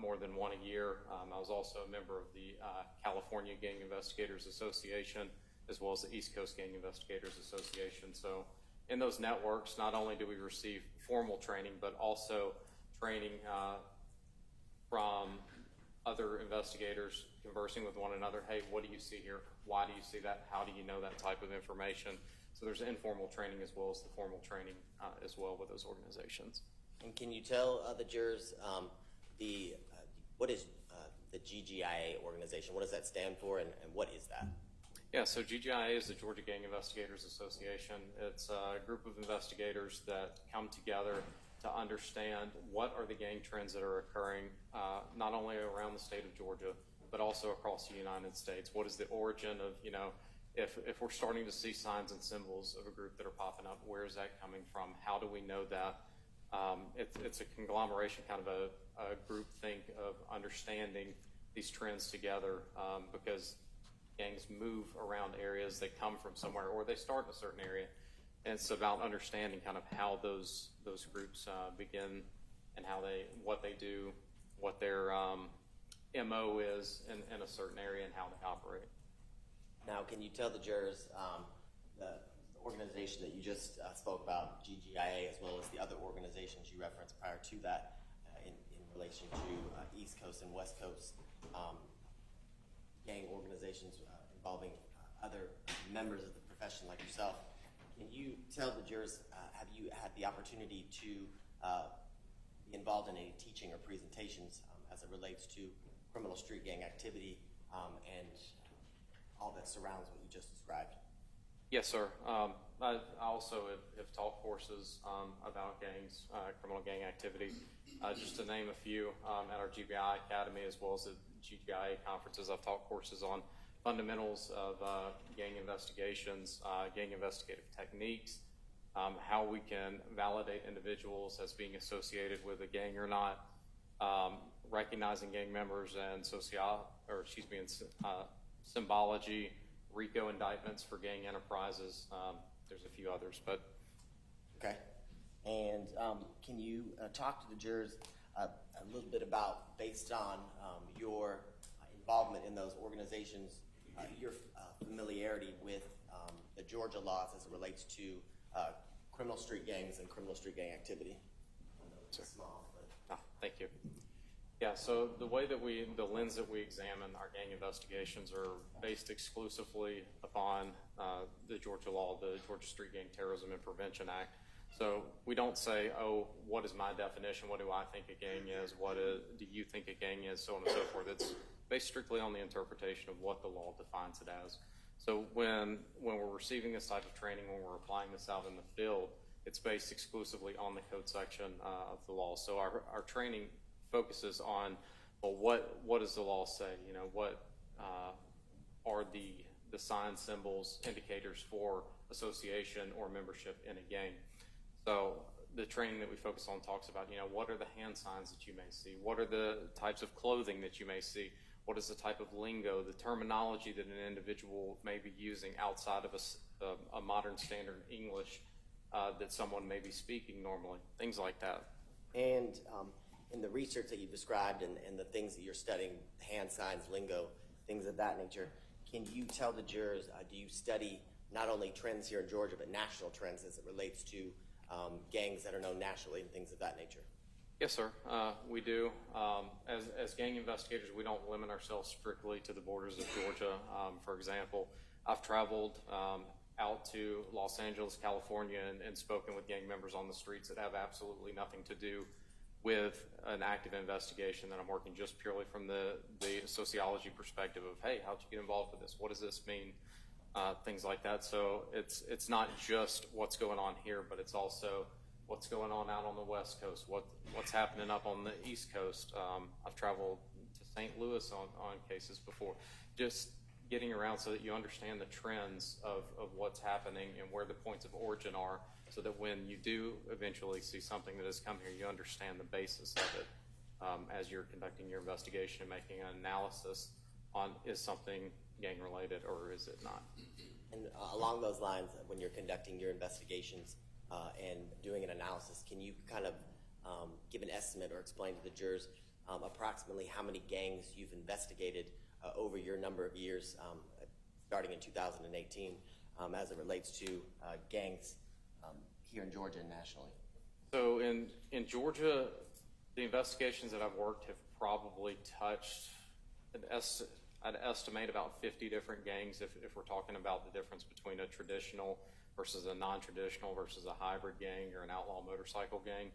more than one a year. I was also a member of the California Gang Investigators Association, as well as the East Coast Gang Investigators Association. So in those networks, not only do we receive formal training, but also training from other investigators conversing with one another. Hey, what do you see here? Why do you see that? How do you know that type of information? So there's informal training as well as the formal training as well with those organizations. And can you tell the jurors what is the GGIA organization? What does that stand for, and what is that? Yeah, so GGIA is the Georgia Gang Investigators Association. It's a group of investigators that come together to understand what are the gang trends that are occurring not only around the state of Georgia, but also across the United States. What is the origin of, if we're starting to see signs and symbols of a group that are popping up, where is that coming from? How do we know that? It's a conglomeration, kind of a group think of understanding these trends together because gangs move around areas, they come from somewhere, or they start in a certain area. And it's about understanding kind of how those groups begin and what they do, what their MO is in a certain area and how they operate. Now, can you tell the jurors the organization that you just spoke about, GGIA, as well as the other organizations you referenced prior to that in relation to East Coast and West Coast gang organizations involving other members of the profession like yourself? Can you tell the jurors, have you had the opportunity to be involved in any teaching or presentations as it relates to criminal street gang activity and all that surrounds what you just described? Yes, sir. I also have taught courses about gangs, criminal gang activity. Just to name a few, at our GBI Academy as well as the GGIA conferences, I've taught courses on fundamentals of gang investigations, gang investigative techniques, how we can validate individuals as being associated with a gang or not, recognizing gang members and symbology, RICO indictments for gang enterprises. There's a few others, but okay. And can you talk to the jurors a little bit about, based on your involvement in those organizations, your familiarity with the Georgia laws as it relates to criminal street gangs and criminal street gang activity? I know it's small, but... Thank you. Yeah, so the lens that we examine our gang investigations are based exclusively upon the Georgia law, the Georgia Street Gang Terrorism and Prevention Act. So we don't say, oh, what is my definition? What do I think a gang is? What do you think a gang is? So on and so forth. It's based strictly on the interpretation of what the law defines it as. So when we're receiving this type of training, when we're applying this out in the field, it's based exclusively on the code section of the law. So our training focuses on, well, what does the law say? What are the signs, symbols, indicators for association or membership in a gang? So the training that we focus on talks about, what are the hand signs that you may see? What are the types of clothing that you may see? What is the type of lingo, the terminology that an individual may be using outside of a modern standard English that someone may be speaking normally? Things like that. And in the research that you described and the things that you're studying, hand signs, lingo, things of that nature, can you tell the jurors, do you study not only trends here in Georgia, but national trends as it relates to gangs that are known nationally and things of that nature? Yes, sir. We do. As gang investigators, we don't limit ourselves strictly to the borders of Georgia. For example, I've traveled out to Los Angeles, California, and spoken with gang members on the streets that have absolutely nothing to do with an active investigation that I'm working just purely from the sociology perspective of, hey, how'd you get involved with this? What does this mean? Things like that. So it's not just what's going on here, but it's also what's going on out on the West Coast, what's happening up on the East Coast. I've traveled to St. Louis on cases before, just getting around so that you understand the trends of what's happening and where the points of origin are, so that when you do eventually see something that has come here, you understand the basis of it as you're conducting your investigation and making an analysis on, is something gang related or is it not? And along those lines, when you're conducting your investigations and doing an analysis, can you kind of give an estimate or explain to the jurors approximately how many gangs you've investigated over your number of years, starting in 2018, as it relates to gangs here in Georgia and nationally? So in Georgia, the investigations that I've worked have probably touched, I'd estimate about 50 different gangs if we're talking about the difference between a traditional versus a non-traditional versus a hybrid gang or an outlaw motorcycle gang,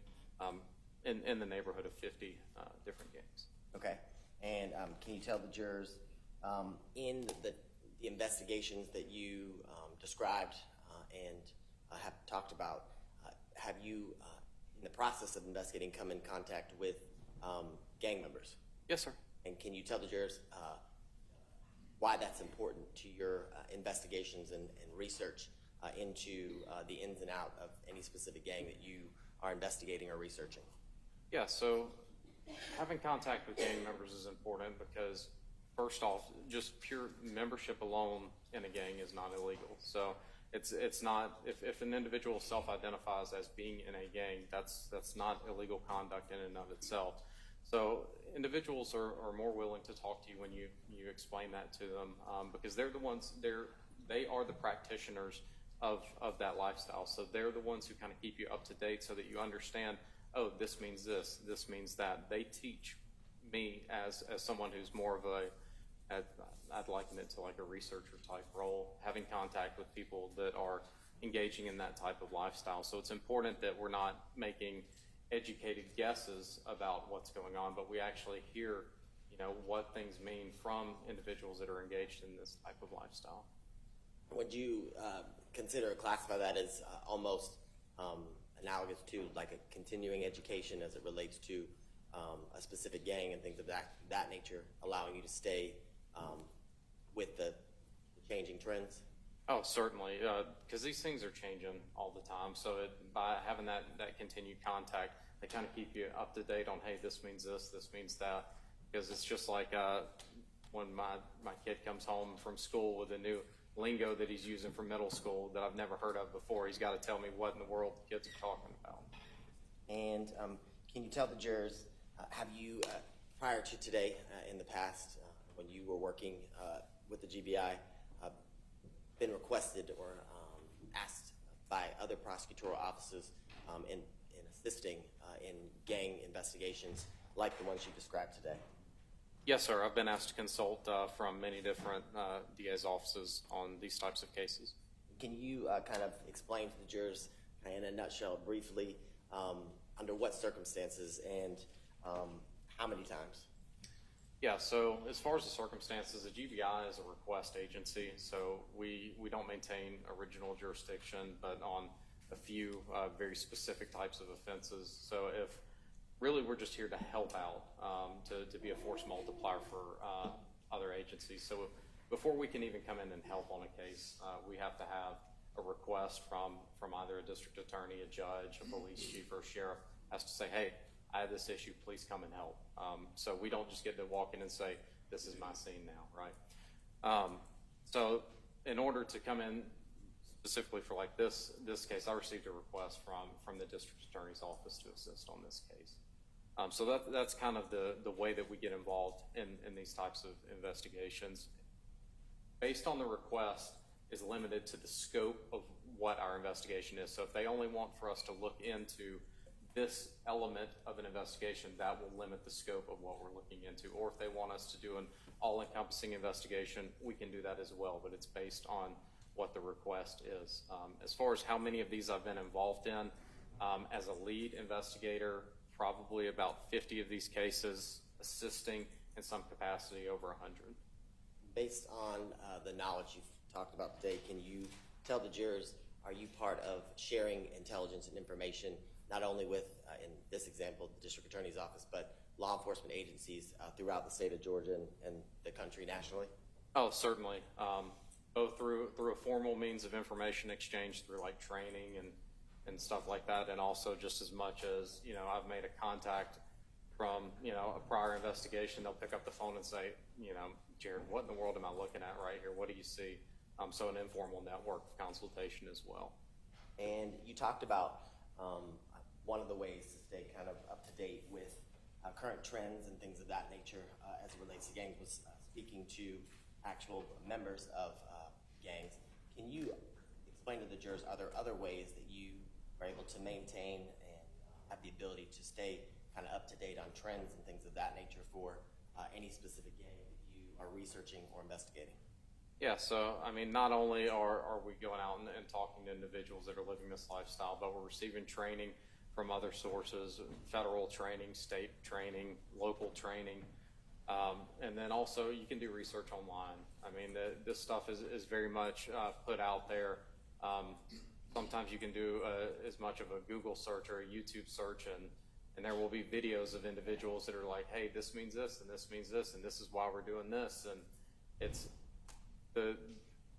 in the neighborhood of 50 different gangs. Okay. And can you tell the jurors, in the investigations that you described and have talked about, have you, in the process of investigating, come in contact with gang members? Yes, sir. And can you tell the jurors why that's important to your investigations and research into the ins and out of any specific gang that you are investigating or researching? Yeah, so having contact with gang members is important because, first off, just pure membership alone in a gang is not illegal. So it's not, if an individual self-identifies as being in a gang, that's not illegal conduct in and of itself. So individuals are more willing to talk to you when you explain that to them, because they're the ones, they are the practitioners of that lifestyle. So they're the ones who kind of keep you up to date so that you understand, oh, this means this means that. They teach me as someone who's more of I'd liken it to like a researcher type role, having contact with people that are engaging in that type of lifestyle. So it's important that we're not making educated guesses about what's going on, but we actually hear, what things mean from individuals that are engaged in this type of lifestyle. Would you consider or classify that as almost analogous to like a continuing education as it relates to a specific gang and things of that nature, allowing you to stay with the changing trends? Oh, certainly, because these things are changing all the time. So by having that continued contact, they kind of keep you up to date on, hey, this means this means that. Because it's just like when my kid comes home from school with a new lingo that he's using for middle school that I've never heard of before. He's got to tell me what in the world the kids are talking about. And can you tell the jurors, have you, prior to today, in the past, when you were working with the GBI, been requested or asked by other prosecutorial offices in assisting in gang investigations like the ones you described today? Yes, sir. I've been asked to consult from many different DA's offices on these types of cases. Can you kind of explain to the jurors in a nutshell, briefly, under what circumstances and how many times? Yeah, so as far as the circumstances, the GBI is a request agency, so we don't maintain original jurisdiction, but on a few very specific types of offenses. So if really we're just here to help out, to be a force multiplier for other agencies. So before we can even come in and help on a case, we have to have a request from either a district attorney, a judge, a police chief, or a sheriff has to say, hey, I have this issue, please come and help. So we don't just get to walk in and say, this is my scene now, right? So in order to come in specifically for like this case, I received a request from the district attorney's office to assist on this case. So that's kind of the way that we get involved in these types of investigations. Based on the request is limited to the scope of what our investigation is. So if they only want for us to look into this element of an investigation, that will limit the scope of what we're looking into. Or if they want us to do an all-encompassing investigation, we can do that as well, but it's based on what the request is. As far as how many of these I've been involved in, as a lead investigator, probably about 50 of these cases, assisting in some capacity over 100. Based on the knowledge you've talked about today, can you tell the jurors, are you part of sharing intelligence and information, not only with, in this example, the district attorney's office, but law enforcement agencies throughout the state of Georgia and the country nationally? Oh, certainly. Both through a formal means of information exchange through like training and stuff like that, and also just as much as, I've made a contact from, a prior investigation, they'll pick up the phone and say, Jared, what in the world am I looking at right here? What do you see? So an informal network of consultation as well. And you talked about one of the ways to stay kind of up to date with current trends and things of that nature as it relates to gangs was speaking to actual members of gangs. Can you explain to the jurors, are there other ways that you are able to maintain and have the ability to stay kind of up to date on trends and things of that nature for any specific gang that you are researching or investigating? Yeah, so I mean, not only are we going out and talking to individuals that are living this lifestyle, but we're receiving training from other sources, federal training, state training, local training, and then also you can do research online. I mean, this stuff is very much put out there. Sometimes you can do as much of a Google search or a YouTube search, and there will be videos of individuals that are like, hey, this means this, and this means this, and this is why we're doing this, and it's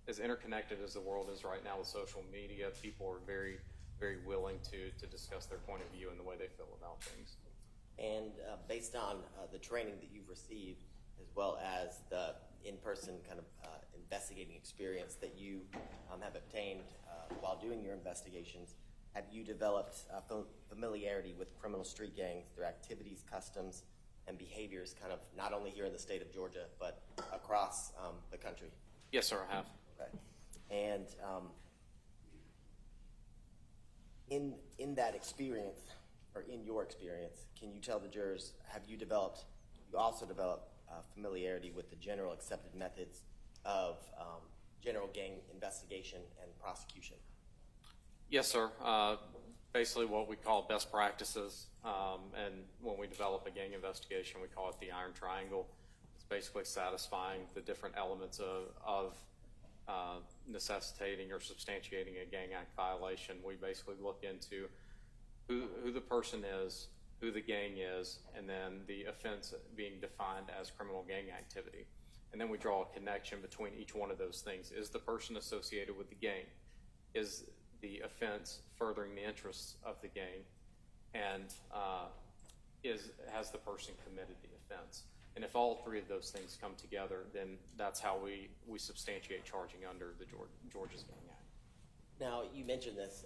as interconnected as the world is right now with social media, people are very, very willing to discuss their point of view and the way they feel about things. And based on the training that you've received, as well as the in-person kind of investigating experience that you have obtained while doing your investigations, have you developed familiarity with criminal street gangs, their activities, customs, and behaviors kind of not only here in the state of Georgia, but across the country? Yes, sir, I have. Okay. And in that experience, or in your experience, can you tell the jurors, you also developed familiarity with the general accepted methods of general gang investigation and prosecution? Yes, sir. Basically what we call best practices, and when we develop a gang investigation, we call it the Iron Triangle. It's basically satisfying the different elements of necessitating or substantiating a gang act violation. We basically look into who the person is, who the gang is, and then the offense being defined as criminal gang activity. And then we draw a connection between each one of those things. Is the person associated with the gang? Is the offense furthering the interests of the gang? And has the person committed the offense? And if all three of those things come together, then that's how we substantiate charging under the Georgia's Gang Act. Now, you mentioned this,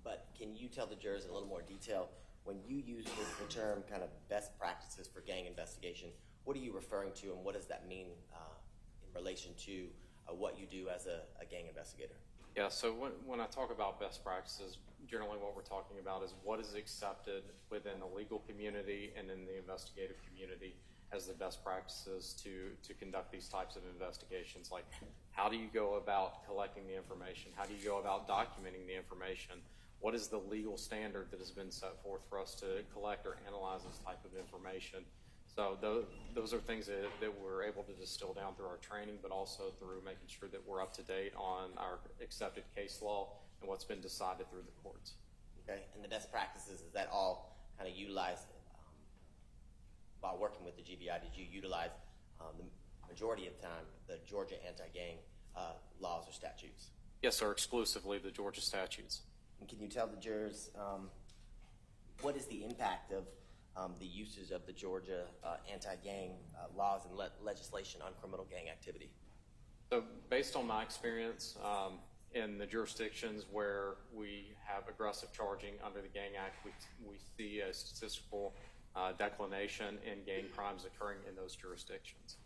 but can you tell the jurors in a little more detail, when you use the term kind of best practices for gang investigation, what are you referring to, and what does that mean in relation to what you do as a gang investigator? Yeah, so when I talk about best practices, generally what we're talking about is what is accepted within the legal community and in the investigative community as the best practices to conduct these types of investigations. Like, how do you go about collecting the information? How do you go about documenting the information? What is the legal standard that has been set forth for us to collect or analyze this type of information? So those are things that we're able to distill down through our training, but also through making sure that we're up to date on our accepted case law and what's been decided through the courts. Okay, and the best practices, is that all kind of utilized while working with the GBI? Did you utilize the majority of the time the Georgia anti-gang laws or statutes? Yes, sir, exclusively the Georgia statutes. And can you tell the jurors what is the impact of the usage of the Georgia anti-gang laws and legislation on criminal gang activity? So based on my experience in the jurisdictions where we have aggressive charging under the Gang Act, we see a statistical declination in gang crimes occurring in those jurisdictions.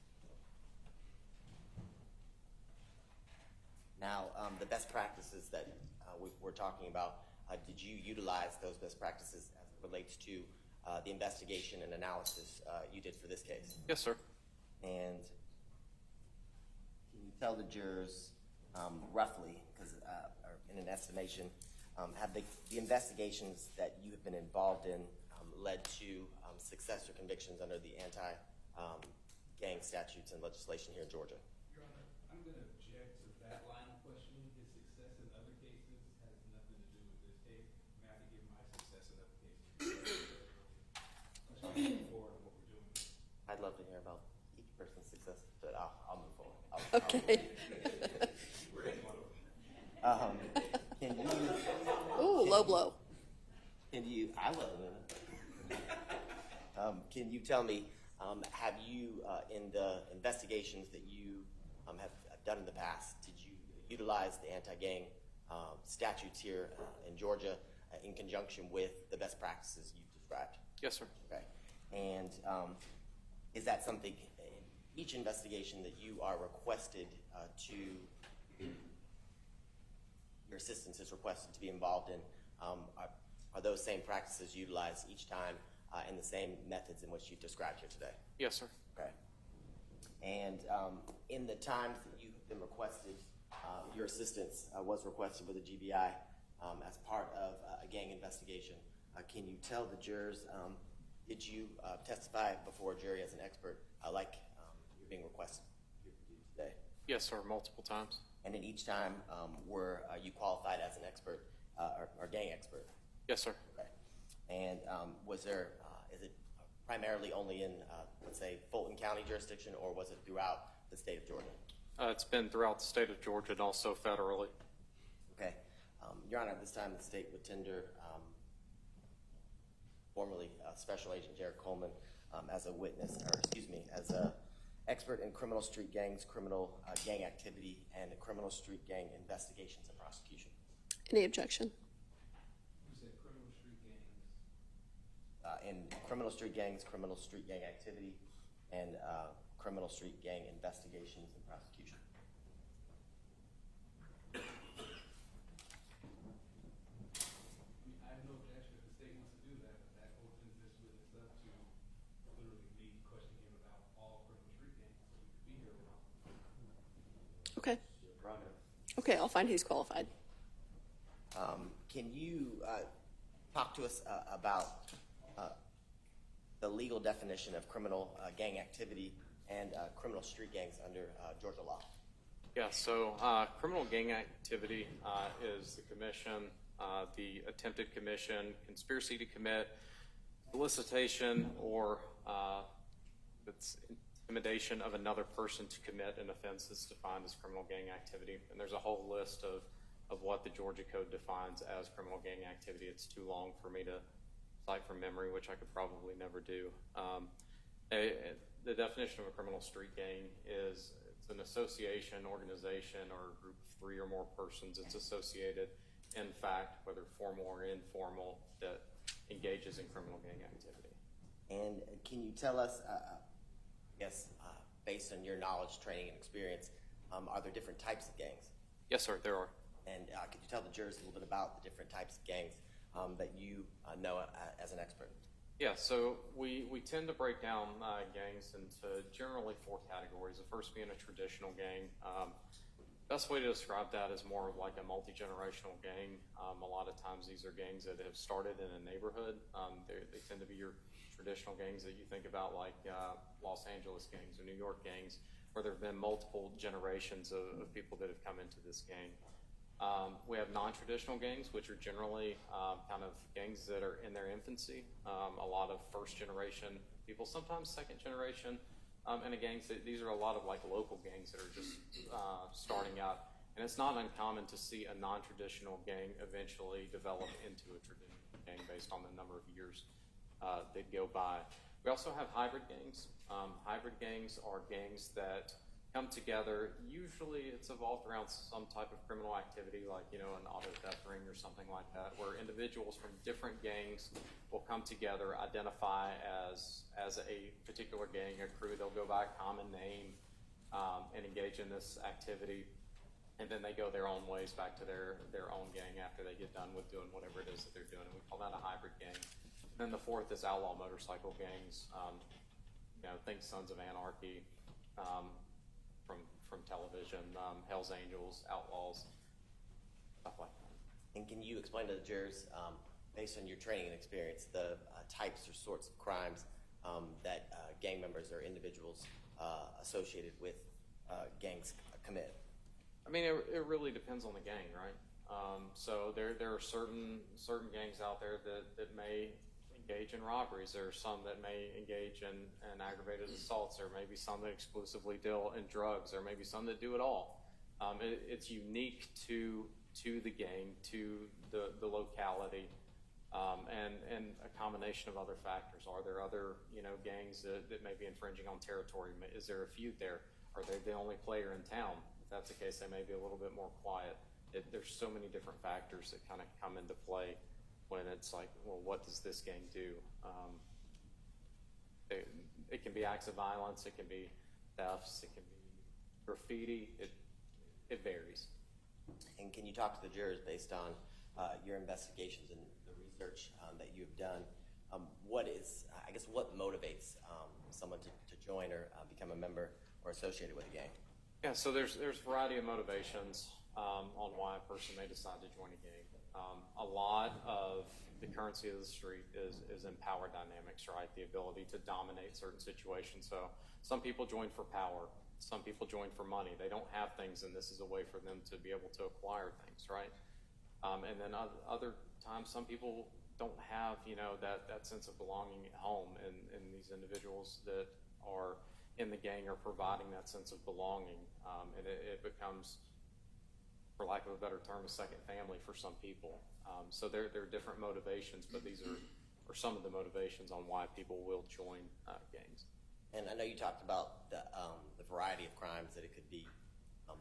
Now, the best practices that we're talking about, did you utilize those best practices as it relates to the investigation and analysis you did for this case? Yes, sir. And can you tell the jurors roughly, because in an estimation, have the investigations that you have been involved in led to success or convictions under the anti-gang statutes and legislation here in Georgia? Your Honor, I'm going to object to that line of questioning. His success in other cases has nothing to do with this case. I have to give my success in other cases. Moving forward to what we're doing. I'd love to hear about each person's success, but I'll move forward. Okay. Can you? Ooh, low blow. Can you? I wasn't in it. Can you tell me? Have you, in the investigations that you have done in the past, did you utilize the anti-gang statutes here in Georgia in conjunction with the best practices you've described? Yes, sir. Okay. And is that something in each investigation that you are requested your assistance is requested to be involved in, are those same practices utilized each time and the same methods in which you've described here today? Yes, sir. Okay. And in the times that you have been requested, your assistance was requested with a GBI as part of a gang investigation. Can you tell the jurors, did you testify before a jury as an expert like you're being requested today? Yes, sir, multiple times. And in each time, were you qualified as an expert or gang expert? Yes, sir. Okay. And was there, is it primarily only in, let's say, Fulton County jurisdiction, or was it throughout the state of Georgia? It's been throughout the state of Georgia and also federally. Okay. Your Honor, at this time, the state would tender formerly Special Agent Jared Coleman as a witness, or excuse me, as a expert in criminal street gangs, criminal gang activity, and criminal street gang investigations and prosecution. Any objection? You said criminal street gangs. In criminal street gangs, criminal street gang activity, and criminal street gang investigations and prosecution. I have no objection if the state wants to do that, but that opens this witness up to literally me questioning him about all criminal street gangs, so we could be here a while. Okay. Okay, I'll find he's qualified. Can you talk to us about the legal definition of criminal gang activity and criminal street gangs under Georgia law? Yeah, so criminal gang activity is the commission, the attempted commission, conspiracy to commit, solicitation, or it's intimidation of another person to commit an offense that's defined as criminal gang activity. And there's a whole list of what the Georgia Code defines as criminal gang activity. It's too long for me to cite from memory, which I could probably never do. The definition of a criminal street gang is it's an association, organization, or a group of 3 or more persons. It's associated, in fact, whether formal or informal, that engages in criminal gang activity. And can you tell us, based on your knowledge, training, and experience, are there different types of gangs? Yes, sir, there are. And could you tell the jurors a little bit about the different types of gangs that you know as an expert? Yeah, so we tend to break down gangs into generally 4 categories. The first being a traditional gang. Best way to describe that is more of like a multi-generational gang. A lot of times these are gangs that have started in a neighborhood. They tend to be your traditional gangs that you think about, like Los Angeles gangs or New York gangs, where there have been multiple generations of people that have come into this gang. We have non-traditional gangs, which are generally kind of gangs that are in their infancy. A lot of first-generation people, sometimes second-generation, and these are a lot of like local gangs that are just starting out. And it's not uncommon to see a non-traditional gang eventually develop into a traditional gang based on the number of years that go by. We also have hybrid gangs. Hybrid gangs are gangs that come together. Usually it's evolved around some type of criminal activity, like, an auto theft ring or something like that, where individuals from different gangs will come together, identify as a particular gang, a crew. They'll go by a common name and engage in this activity, and then they go their own ways back to their own gang after they get done with doing whatever it is that they're doing. And we call that a hybrid gang. And then the fourth is outlaw motorcycle gangs. Think Sons of Anarchy, from television, Hells Angels, Outlaws, stuff like that. And can you explain to the jurors, based on your training and experience, the types or sorts of crimes that gang members or individuals associated with gangs commit? I mean, it really depends on the gang, right? So there are certain gangs out there that may engage in robberies. There are some that may engage in aggravated assaults. There may be some that exclusively deal in drugs. There may be some that do it all. It's unique to the gang, to the locality, and a combination of other factors. Are there other gangs that may be infringing on territory? Is there a feud there? Are they the only player in town? that's the case, they may be a little bit more quiet. There's so many different factors that kind of come into play when it's like, well, what does this gang do? It can be acts of violence, it can be thefts, it can be graffiti, it varies. And can you talk to the jurors based on your investigations and the research that you've done? What motivates someone to join or become a member or associated with a gang? Yeah, so there's a variety of motivations on why a person may decide to join a gang. A lot of the currency of the street is in power dynamics, right? The ability to dominate certain situations. So some people join for power. Some people join for money. They don't have things, and this is a way for them to be able to acquire things, right? And then other times, some people don't have, that sense of belonging at home, and these individuals that are in the gang are providing that sense of belonging, and it becomes, for lack of a better term, a second family for some people. So there are different motivations, but these are some of the motivations on why people will join gangs. And I know you talked about the variety of crimes, that it could be a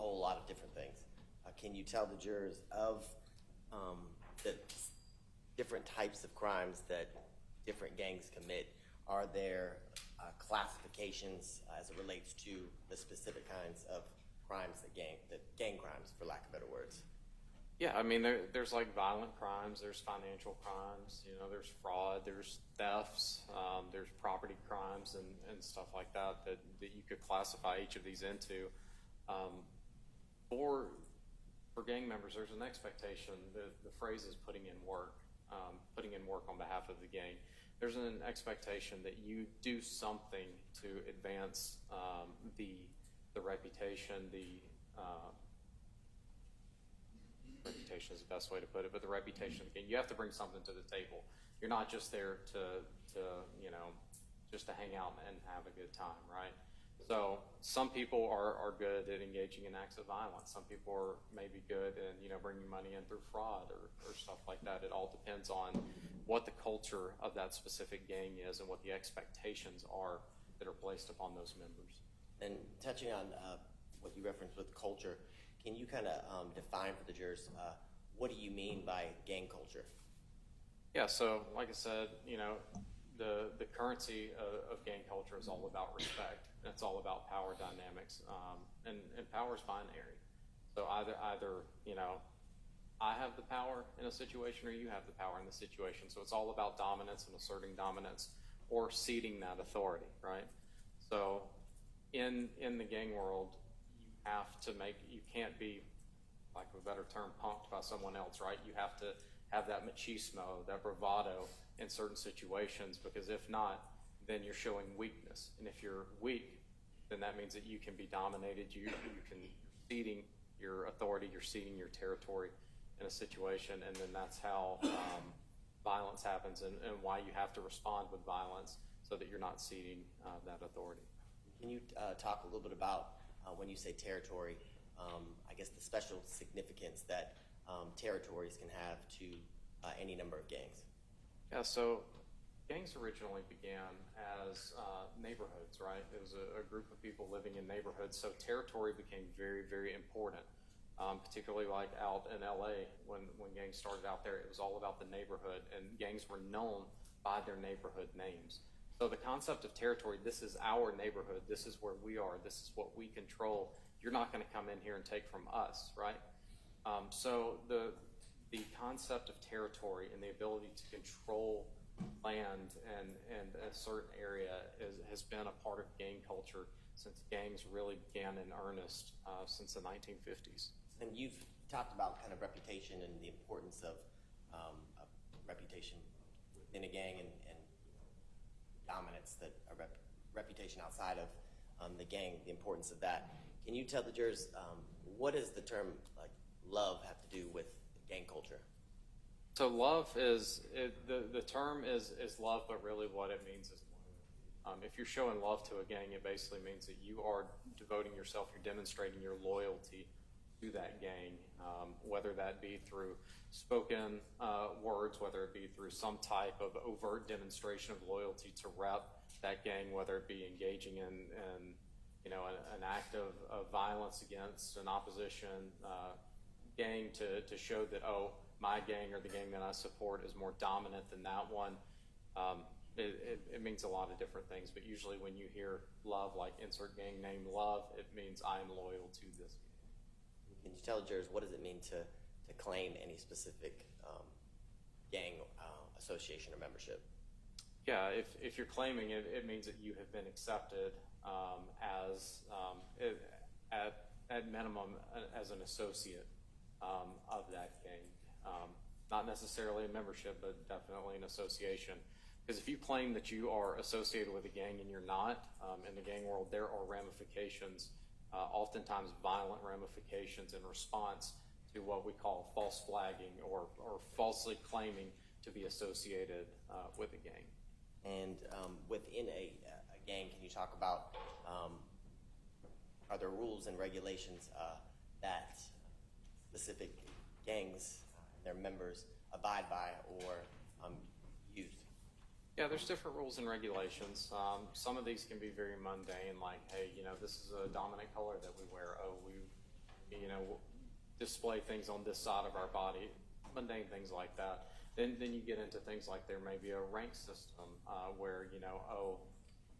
whole lot of different things. Can you tell the jurors of the different types of crimes that different gangs commit? Are there classifications as it relates to the specific kinds of crimes that gang crimes, for lack of better words? Yeah, I mean, there's like violent crimes, there's financial crimes, there's fraud, there's thefts, there's property crimes and stuff like that you could classify each of these into. For gang members, there's an expectation, the phrase is putting in work on behalf of the gang. There's an expectation that you do something to advance the reputation, reputation is the best way to put it, but the reputation, again, you have to bring something to the table. You're not just there to just to hang out and have a good time, right? So some people are good at engaging in acts of violence. Some people are maybe good in, bringing money in through fraud or stuff like that. It all depends on what the culture of that specific gang is and what the expectations are that are placed upon those members. And touching on what you referenced with culture, can you kind of define for the jurors, what do you mean by gang culture? Yeah, so like I said, the currency of gang culture is all about respect. It's all about power dynamics, and power is binary. So either I have the power in a situation or you have the power in the situation. So it's all about dominance and asserting dominance or ceding that authority, right? So in the gang world, you can't be, like a better term, punked by someone else, right? You have to have that machismo, that bravado in certain situations, because if not, then you're showing weakness. And if you're weak, then that means that you can be dominated, you're ceding your authority, you're ceding your territory in a situation, and then that's how violence happens and why you have to respond with violence so that you're not ceding that authority. Can you talk a little bit about, when you say territory, I guess the special significance that territories can have to any number of gangs? Yeah, so gangs originally began as neighborhoods, right? It was a group of people living in neighborhoods, so territory became very, very important, particularly like out in LA when gangs started out there. It was all about the neighborhood, and gangs were known by their neighborhood names. So the concept of territory, this is our neighborhood, this is where we are, this is what we control. You're not going to come in here and take from us, right? So the concept of territory and the ability to control land and a certain area has been a part of gang culture since gangs really began in earnest since the 1950s. And you've talked about kind of reputation and the importance of reputation within a gang and dominance, that a reputation outside of the gang, the importance of that. Can you tell the jurors, what does the term like love have to do with gang culture? So love is, the term is love, but really what it means is loyalty. If you're showing love to a gang, it basically means that you are devoting yourself, you're demonstrating your loyalty to that gang, whether that be through spoken words, whether it be through some type of overt demonstration of loyalty to rep that gang, whether it be engaging in an act of violence against an opposition gang to show that, oh, my gang or the gang that I support is more dominant than that one. It means a lot of different things, but usually when you hear love, like insert gang name love, it means I'm loyal to this gang. Can you tell jurors what does it mean to claim any specific gang association or membership? Yeah, if you're claiming it, it means that you have been accepted at minimum as an associate of that gang. Not necessarily a membership, but definitely an association. Because if you claim that you are associated with a gang and you're not, in the gang world, there are ramifications, oftentimes violent ramifications in response to what we call false flagging or falsely claiming to be associated with a gang. And within a gang, can you talk about, are there rules and regulations that specific gangs, their members, abide by or use? Yeah, there's different rules and regulations. Some of these can be very mundane, like, hey, this is a dominant color that we wear. Oh, we, display things on this side of our body, mundane things like that. Then you get into things like there may be a rank system where, oh,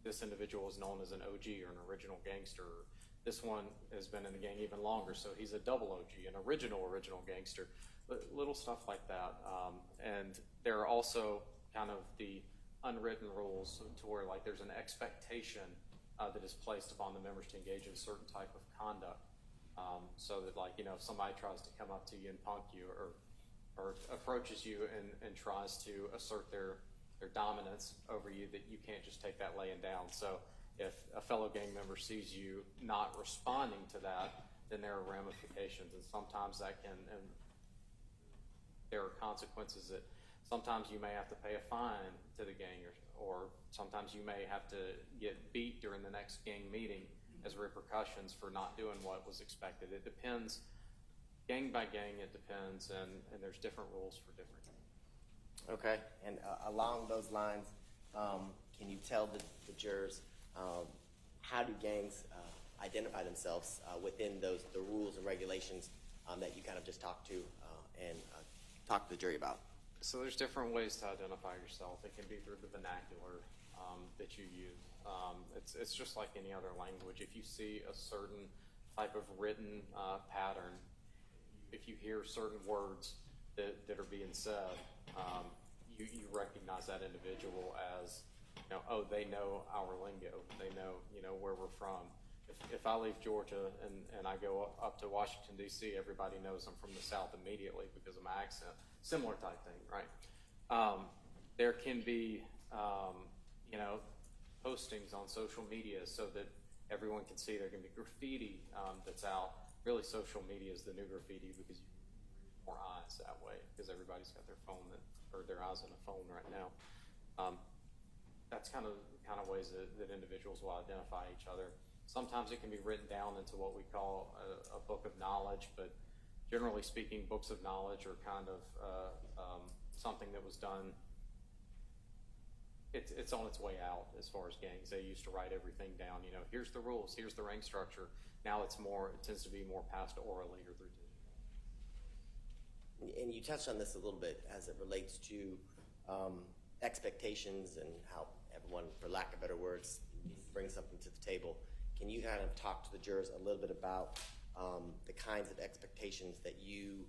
this individual is known as an OG or an original gangster. This one has been in the gang even longer, so he's a double OG, an original gangster. Little stuff like that. And there are also kind of the unwritten rules to where like there's an expectation that is placed upon the members to engage in a certain type of conduct. So that like, if somebody tries to come up to you and punk you or approaches you and tries to assert their dominance over you, that you can't just take that laying down. So if a fellow gang member sees you not responding to that, then there are ramifications, and sometimes that can, and there are consequences that sometimes you may have to pay a fine to the gang, or sometimes you may have to get beat during the next gang meeting as repercussions for not doing what was expected. It depends, gang by gang, it depends, and there's different rules for different gangs. Okay, and along those lines, can you tell the jurors how do gangs identify themselves within the rules and regulations that you kind of just talked to and talked to the jury about? So there's different ways to identify yourself. It can be through the vernacular that you use. It's just like any other language. If you see a certain type of written pattern, if you hear certain words that are being said, you recognize that individual as, oh, they know our lingo. They know, where we're from. If I leave Georgia and I go up to Washington, D.C., everybody knows I'm from the South immediately because of my accent. Similar type thing, right? There can be, postings on social media so that everyone can see. There can be graffiti that's out. Really, social media is the new graffiti because you reach more eyes that way because everybody's got their phone or their eyes on a phone right now. That's kind of ways that individuals will identify each other. Sometimes it can be written down into what we call a book of knowledge, but generally speaking, books of knowledge are kind of something that was done. It's on its way out as far as gangs. They used to write everything down. Here's the rules, here's the rank structure. Now it tends to be more passed orally or through digital. And you touched on this a little bit as it relates to expectations and how everyone, for lack of better words, needs to bring something to the table. Can you kind of talk to the jurors a little bit about the kinds of expectations that you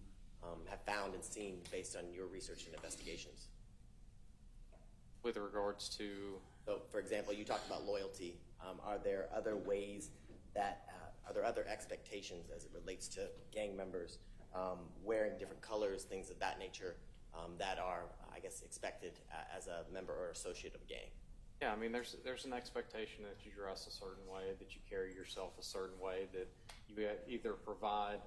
have found and seen based on your research and investigations? With regards to? So, for example, you talked about loyalty. Are there other ways that, are there other expectations as it relates to gang members wearing different colors, things of that nature, that are, I guess, expected as a member or associate of a gang? Yeah, I mean, there's an expectation that you dress a certain way, that you carry yourself a certain way, that you either provide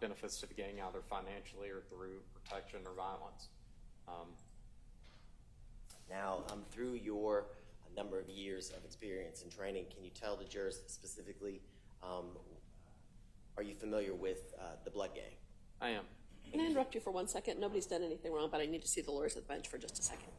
benefits to the gang either financially or through protection or violence. Now, through your number of years of experience and training, can you tell the jurors specifically, are you familiar with the Blood Gang? I am. Can I interrupt you for 1 second? Nobody's done anything wrong, but I need to see the lawyers at the bench for just a second.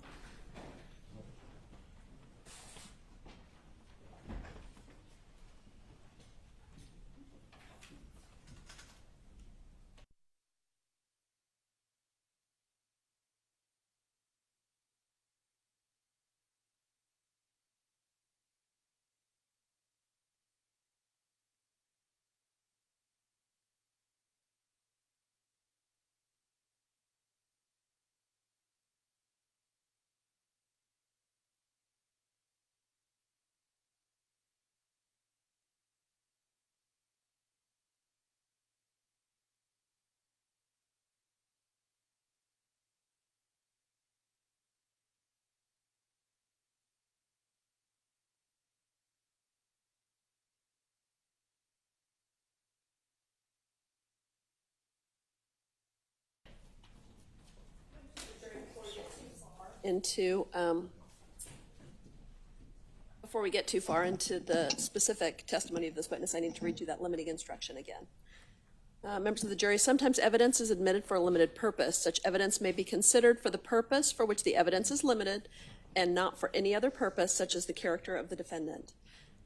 into, before we get too far into the specific testimony of this witness, I need to read you that limiting instruction again. Members of the jury, sometimes evidence is admitted for a limited purpose. Such evidence may be considered for the purpose for which the evidence is limited and not for any other purpose, such as the character of the defendant.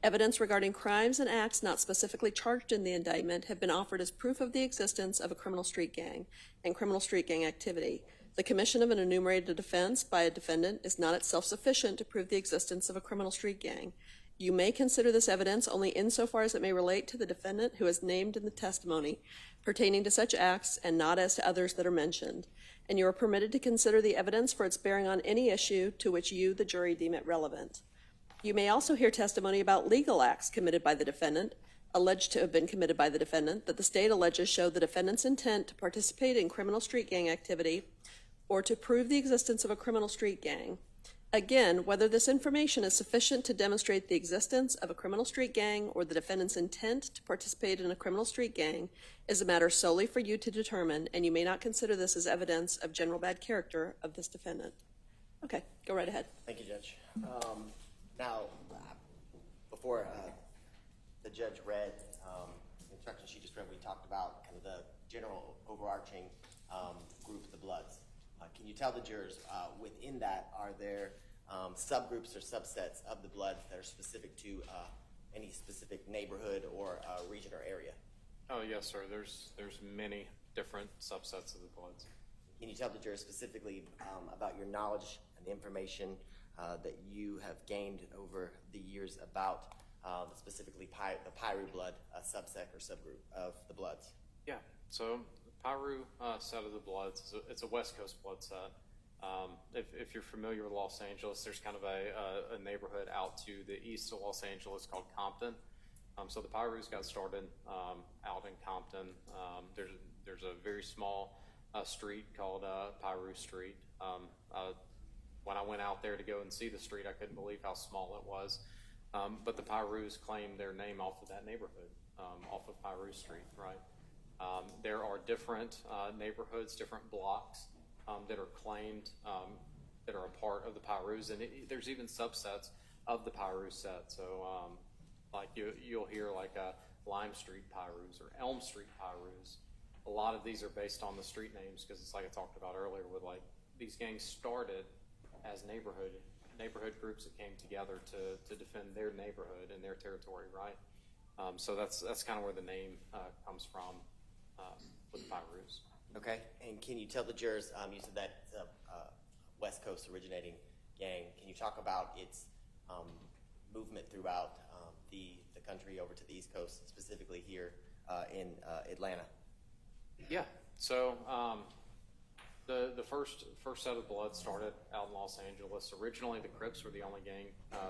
Evidence regarding crimes and acts not specifically charged in the indictment have been offered as proof of the existence of a criminal street gang and criminal street gang activity. The commission of an enumerated offense by a defendant is not itself sufficient to prove the existence of a criminal street gang. You may consider this evidence only insofar as it may relate to the defendant who is named in the testimony pertaining to such acts and not as to others that are mentioned. And you are permitted to consider the evidence for its bearing on any issue to which you, the jury, deem it relevant. You may also hear testimony about legal acts committed by the defendant, alleged to have been committed by the defendant, that the state alleges show the defendant's intent to participate in criminal street gang activity or to prove the existence of a criminal street gang. Again, whether this information is sufficient to demonstrate the existence of a criminal street gang or the defendant's intent to participate in a criminal street gang is a matter solely for you to determine, and you may not consider this as evidence of general bad character of this defendant. Okay, go right ahead. Thank you, Judge. Now, before the judge read the instructions she just read, we talked about kind of the general overarching group of the Bloods. Can you tell the jurors within that, are there subgroups or subsets of the Bloods that are specific to any specific neighborhood or region or area? Oh, yes, sir. There's many different subsets of the Bloods. Can you tell the jurors specifically about your knowledge and the information that you have gained over the years about specifically the Piru blood subsect or subgroup of the Bloods? Yeah, so the Piru set of the Bloods, it's a West Coast blood set. If you're familiar with Los Angeles, there's kind of a neighborhood out to the east of Los Angeles called Compton. So the Pirus got started out in Compton. There's a very small street called Piru Street. When I went out there to go and see the street, I couldn't believe how small it was. But the Pirus claimed their name off of that neighborhood, off of Piru Street, right? There are different neighborhoods, different blocks that are claimed that are a part of the Pirus, and there's even subsets of the Piru set. So like you'll hear like Lime Street Pirus or Elm Street Pirus. A lot of these are based on the street names because it's like I talked about earlier with like these gangs started as neighborhood groups that came together to defend their neighborhood and their territory, right? So that's kind of where the name comes from with the Pirus. Okay, and can you tell the jurors, you said that it's a West Coast originating gang. Can you talk about its movement throughout the country over to the East Coast, specifically here in Atlanta? Yeah, so the first set of Bloods started out in Los Angeles. Originally, the Crips were the only gang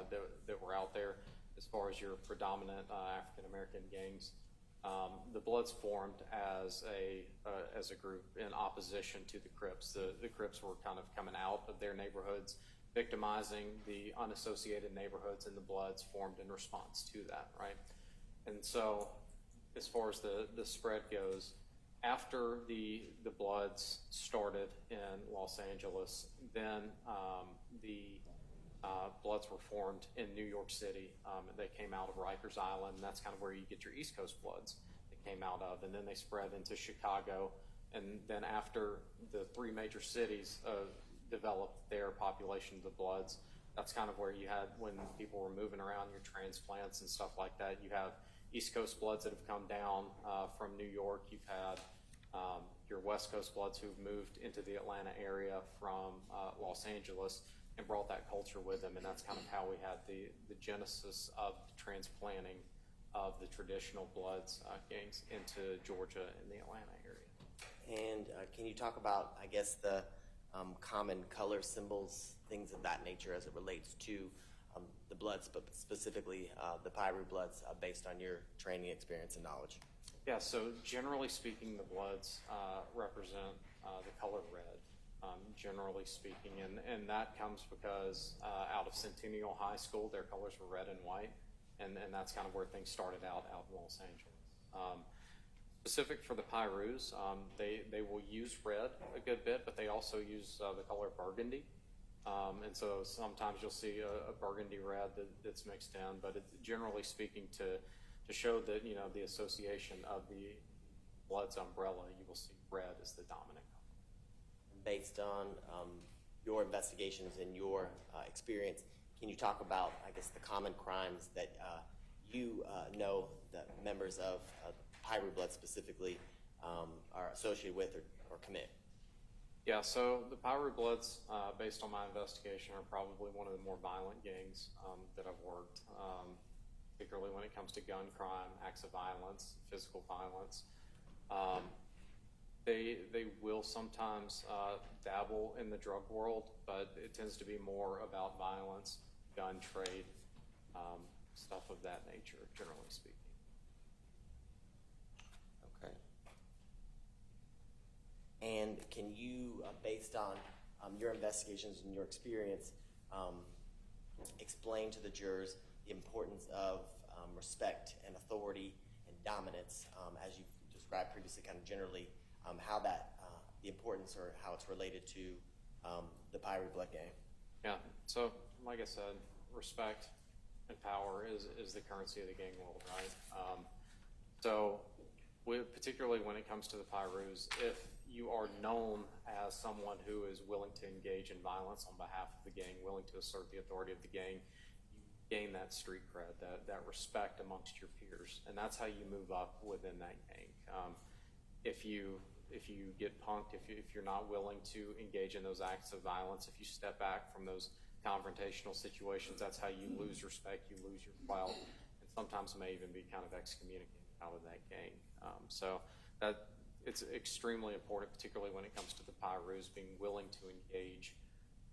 that were out there as far as your predominant African-American gangs. The Bloods formed as a group in opposition to the Crips. The Crips were kind of coming out of their neighborhoods, victimizing the unassociated neighborhoods, and the Bloods formed in response to that, right? And so as far as the spread goes, after the Bloods started in Los Angeles, then the Bloods were formed in New York City. They came out of Rikers Island, and that's kind of where you get your East Coast Bloods that came out of. And then they spread into Chicago. And then after the three major cities developed their population of the Bloods, that's kind of where you had, when people were moving around, your transplants and stuff like that, you have East Coast Bloods that have come down from New York. You've had your West Coast Bloods who've moved into the Atlanta area from Los Angeles and brought that culture with them, and that's kind of how we had the genesis of the transplanting of the traditional Bloods gangs into Georgia and the Atlanta area. And can you talk about, I guess, the common color symbols, things of that nature as it relates to the Bloods, but specifically the Piru Bloods, based on your training, experience, and knowledge? Yeah, so generally speaking, the Bloods represent the color red. Generally speaking, and that comes because out of Centennial High School, their colors were red and white, and that's kind of where things started out in Los Angeles. Specific for the Pirus, they will use red a good bit, but they also use the color burgundy. And so sometimes you'll see a burgundy red that's mixed in, but generally speaking, to show that, you know, the association of the Bloods umbrella, you will see red as the dominant color. Based on your investigations and your experience, can you talk about, I guess, the common crimes that you know that members of Piru Blood specifically are associated with or commit? Yeah, so the Piru Bloods, based on my investigation, are probably one of the more violent gangs that I've worked, particularly when it comes to gun crime, acts of violence, physical violence. They will sometimes dabble in the drug world, but it tends to be more about violence, gun trade, stuff of that nature, generally speaking. Okay. And can you, based on your investigations and your experience, explain to the jurors the importance of respect and authority and dominance, as you described previously, kind of generally, how that, the importance or how it's related to the Piru Blood gang? Yeah, so like I said, respect and power is the currency of the gang world, right? So particularly when it comes to the Pirus, if you are known as someone who is willing to engage in violence on behalf of the gang, willing to assert the authority of the gang, you gain that street cred, that respect amongst your peers, and that's how you move up within that gang. If you get punked, if you're not willing to engage in those acts of violence, if you step back from those confrontational situations, that's how you lose respect, you lose your clout, and sometimes may even be kind of excommunicated out of that gang. So that it's extremely important, particularly when it comes to the Pirus, being willing to engage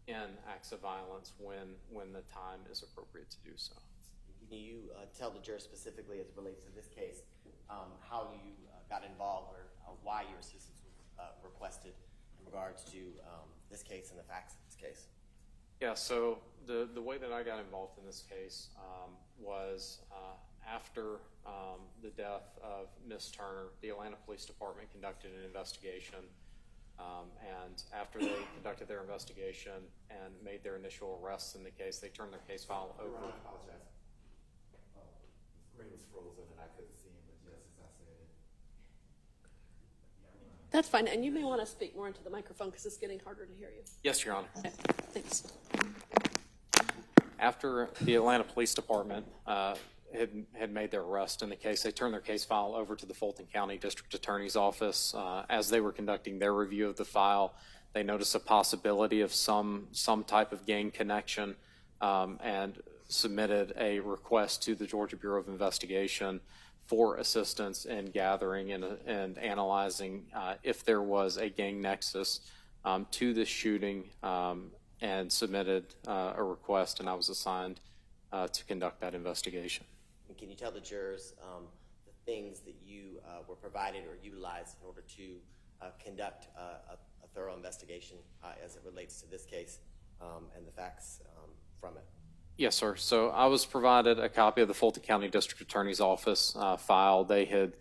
in acts of violence when the time is appropriate to do so. Can you tell the jurors specifically, as it relates to this case, how you got involved or why your assistance was requested in regards to this case and the facts of this case? Yeah, so the way that I got involved in this case was after the death of Miss Turner, the Atlanta Police Department conducted an investigation, and after they conducted their investigation and made their initial arrests in the case, they turned their case file over. I apologize. The screen was frozen and I couldn't see him, but yes, as I said it. That's fine, and you may want to speak more into the microphone because it's getting harder to hear you. Yes, Your Honor. Okay, thanks. After the Atlanta Police Department had made their arrest in the case, they turned their case file over to the Fulton County District Attorney's Office. As they were conducting their review of the file, they noticed a possibility of some type of gang connection and submitted a request to the Georgia Bureau of Investigation for assistance in gathering and analyzing if there was a gang nexus to this shooting, and submitted a request, and I was assigned to conduct that investigation. And can you tell the jurors the things that you were provided or utilized in order to conduct a thorough investigation as it relates to this case and the facts from it? Yes, sir. So I was provided a copy of the Fulton County District Attorney's Office file. They had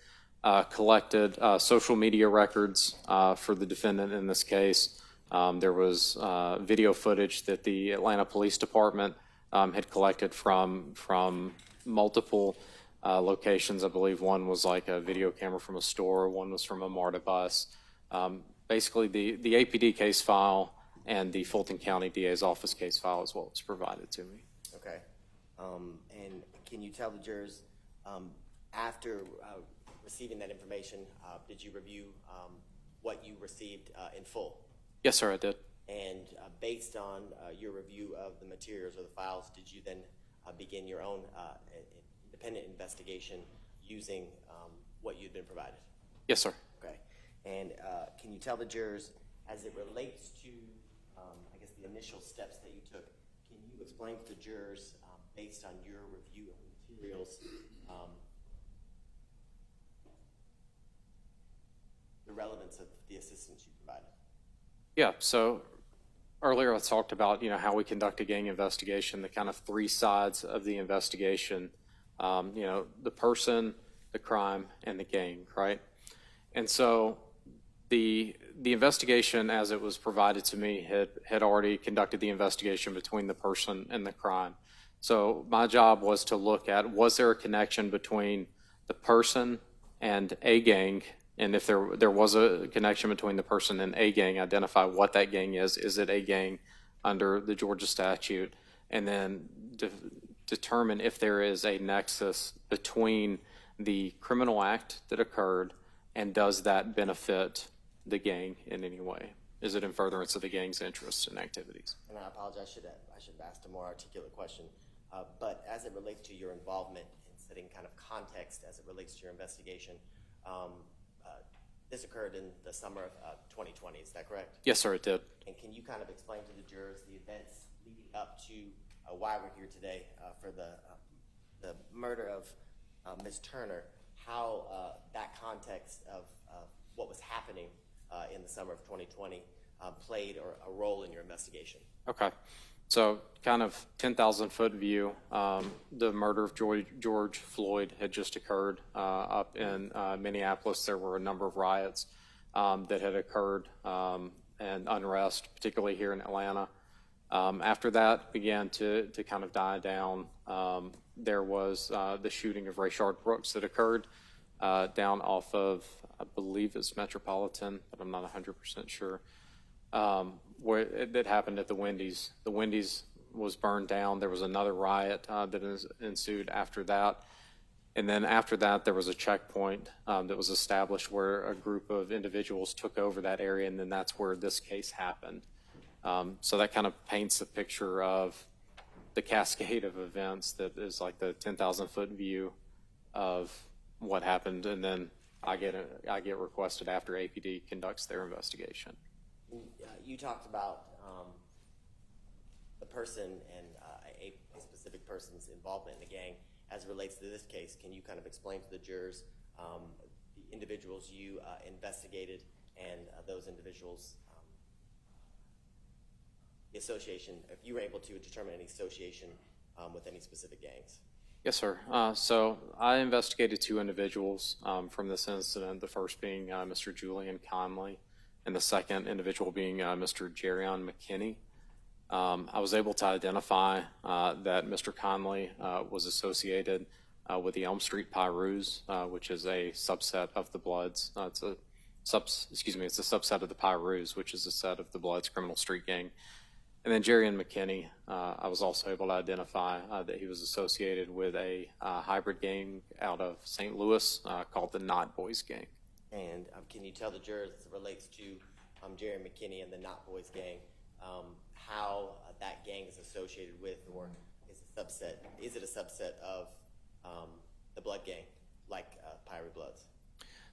collected social media records for the defendant in this case. There was video footage that the Atlanta Police Department had collected from multiple locations. I believe one was like a video camera from a store, one was from a MARTA bus. Basically, the APD case file and the Fulton County DA's office case file is what was provided to me. Okay. And can you tell the jurors, after receiving that information, did you review what you received in full? Yes, sir, I did. And based on your review of the materials or the files, did you then begin your own independent investigation using what you'd been provided? Yes, sir. Okay. And can you tell the jurors, as it relates to, I guess, the initial steps that you took, can you explain to the jurors, based on your review of the materials, the relevance of the assistance you provided? Yeah, so earlier I talked about, how we conduct a gang investigation, the kind of three sides of the investigation, the person, the crime, and the gang, right? And so the the investigation, as it was provided to me, had already conducted the investigation between the person and the crime. So my job was to look at, was there a connection between the person and a gang, and if there was a connection between the person and a gang, identify what that gang is. Is it a gang under the Georgia statute? And then determine if there is a nexus between the criminal act that occurred and does that benefit the gang in any way? Is it in furtherance of the gang's interests and activities? And I apologize, I should have asked a more articulate question. But as it relates to your involvement in setting kind of context as it relates to your investigation, this occurred in the summer of 2020, is that correct? Yes, sir, it did. And can you kind of explain to the jurors the events leading up to why we're here today for the murder of Ms. Turner, how that context of what was happening in the summer of 2020 played a role in your investigation? Okay. So kind of 10,000-foot view, the murder of George Floyd had just occurred up in Minneapolis. There were a number of riots that had occurred and unrest, particularly here in Atlanta. After that began to kind of die down, there was the shooting of Rayshard Brooks that occurred down off of, I believe it's Metropolitan, but I'm not 100% sure. Where it happened at the Wendy's. The Wendy's was burned down. There was another riot that ensued after that. And then after that, there was a checkpoint that was established where a group of individuals took over that area, and then that's where this case happened. So that kind of paints the picture of the cascade of events that is like the 10,000-foot view of what happened, and then I get requested after APD conducts their investigation. You talked about the person and a specific person's involvement in the gang. As it relates to this case, can you kind of explain to the jurors the individuals you investigated and those individuals, the association, if you were able to determine any association with any specific gangs? Yes, sir. So I investigated 2 individuals from this incident, the first being Mr. Julian Conley, and the second individual being Mr. Julian McKinney. I was able to identify that Mr. Conley was associated with the Elm Street Pyrus, which is a subset of the Bloods. It's a subset of the Pyrus, which is a set of the Bloods criminal street gang. And then Julian McKinney, I was also able to identify that he was associated with a hybrid gang out of St. Louis called the Not Boys Gang. And can you tell the jurors, as it relates to Julian McKinney and the Not Boys Gang, how that gang is associated with, or is it a subset of the Blood Gang, like Pyre Bloods?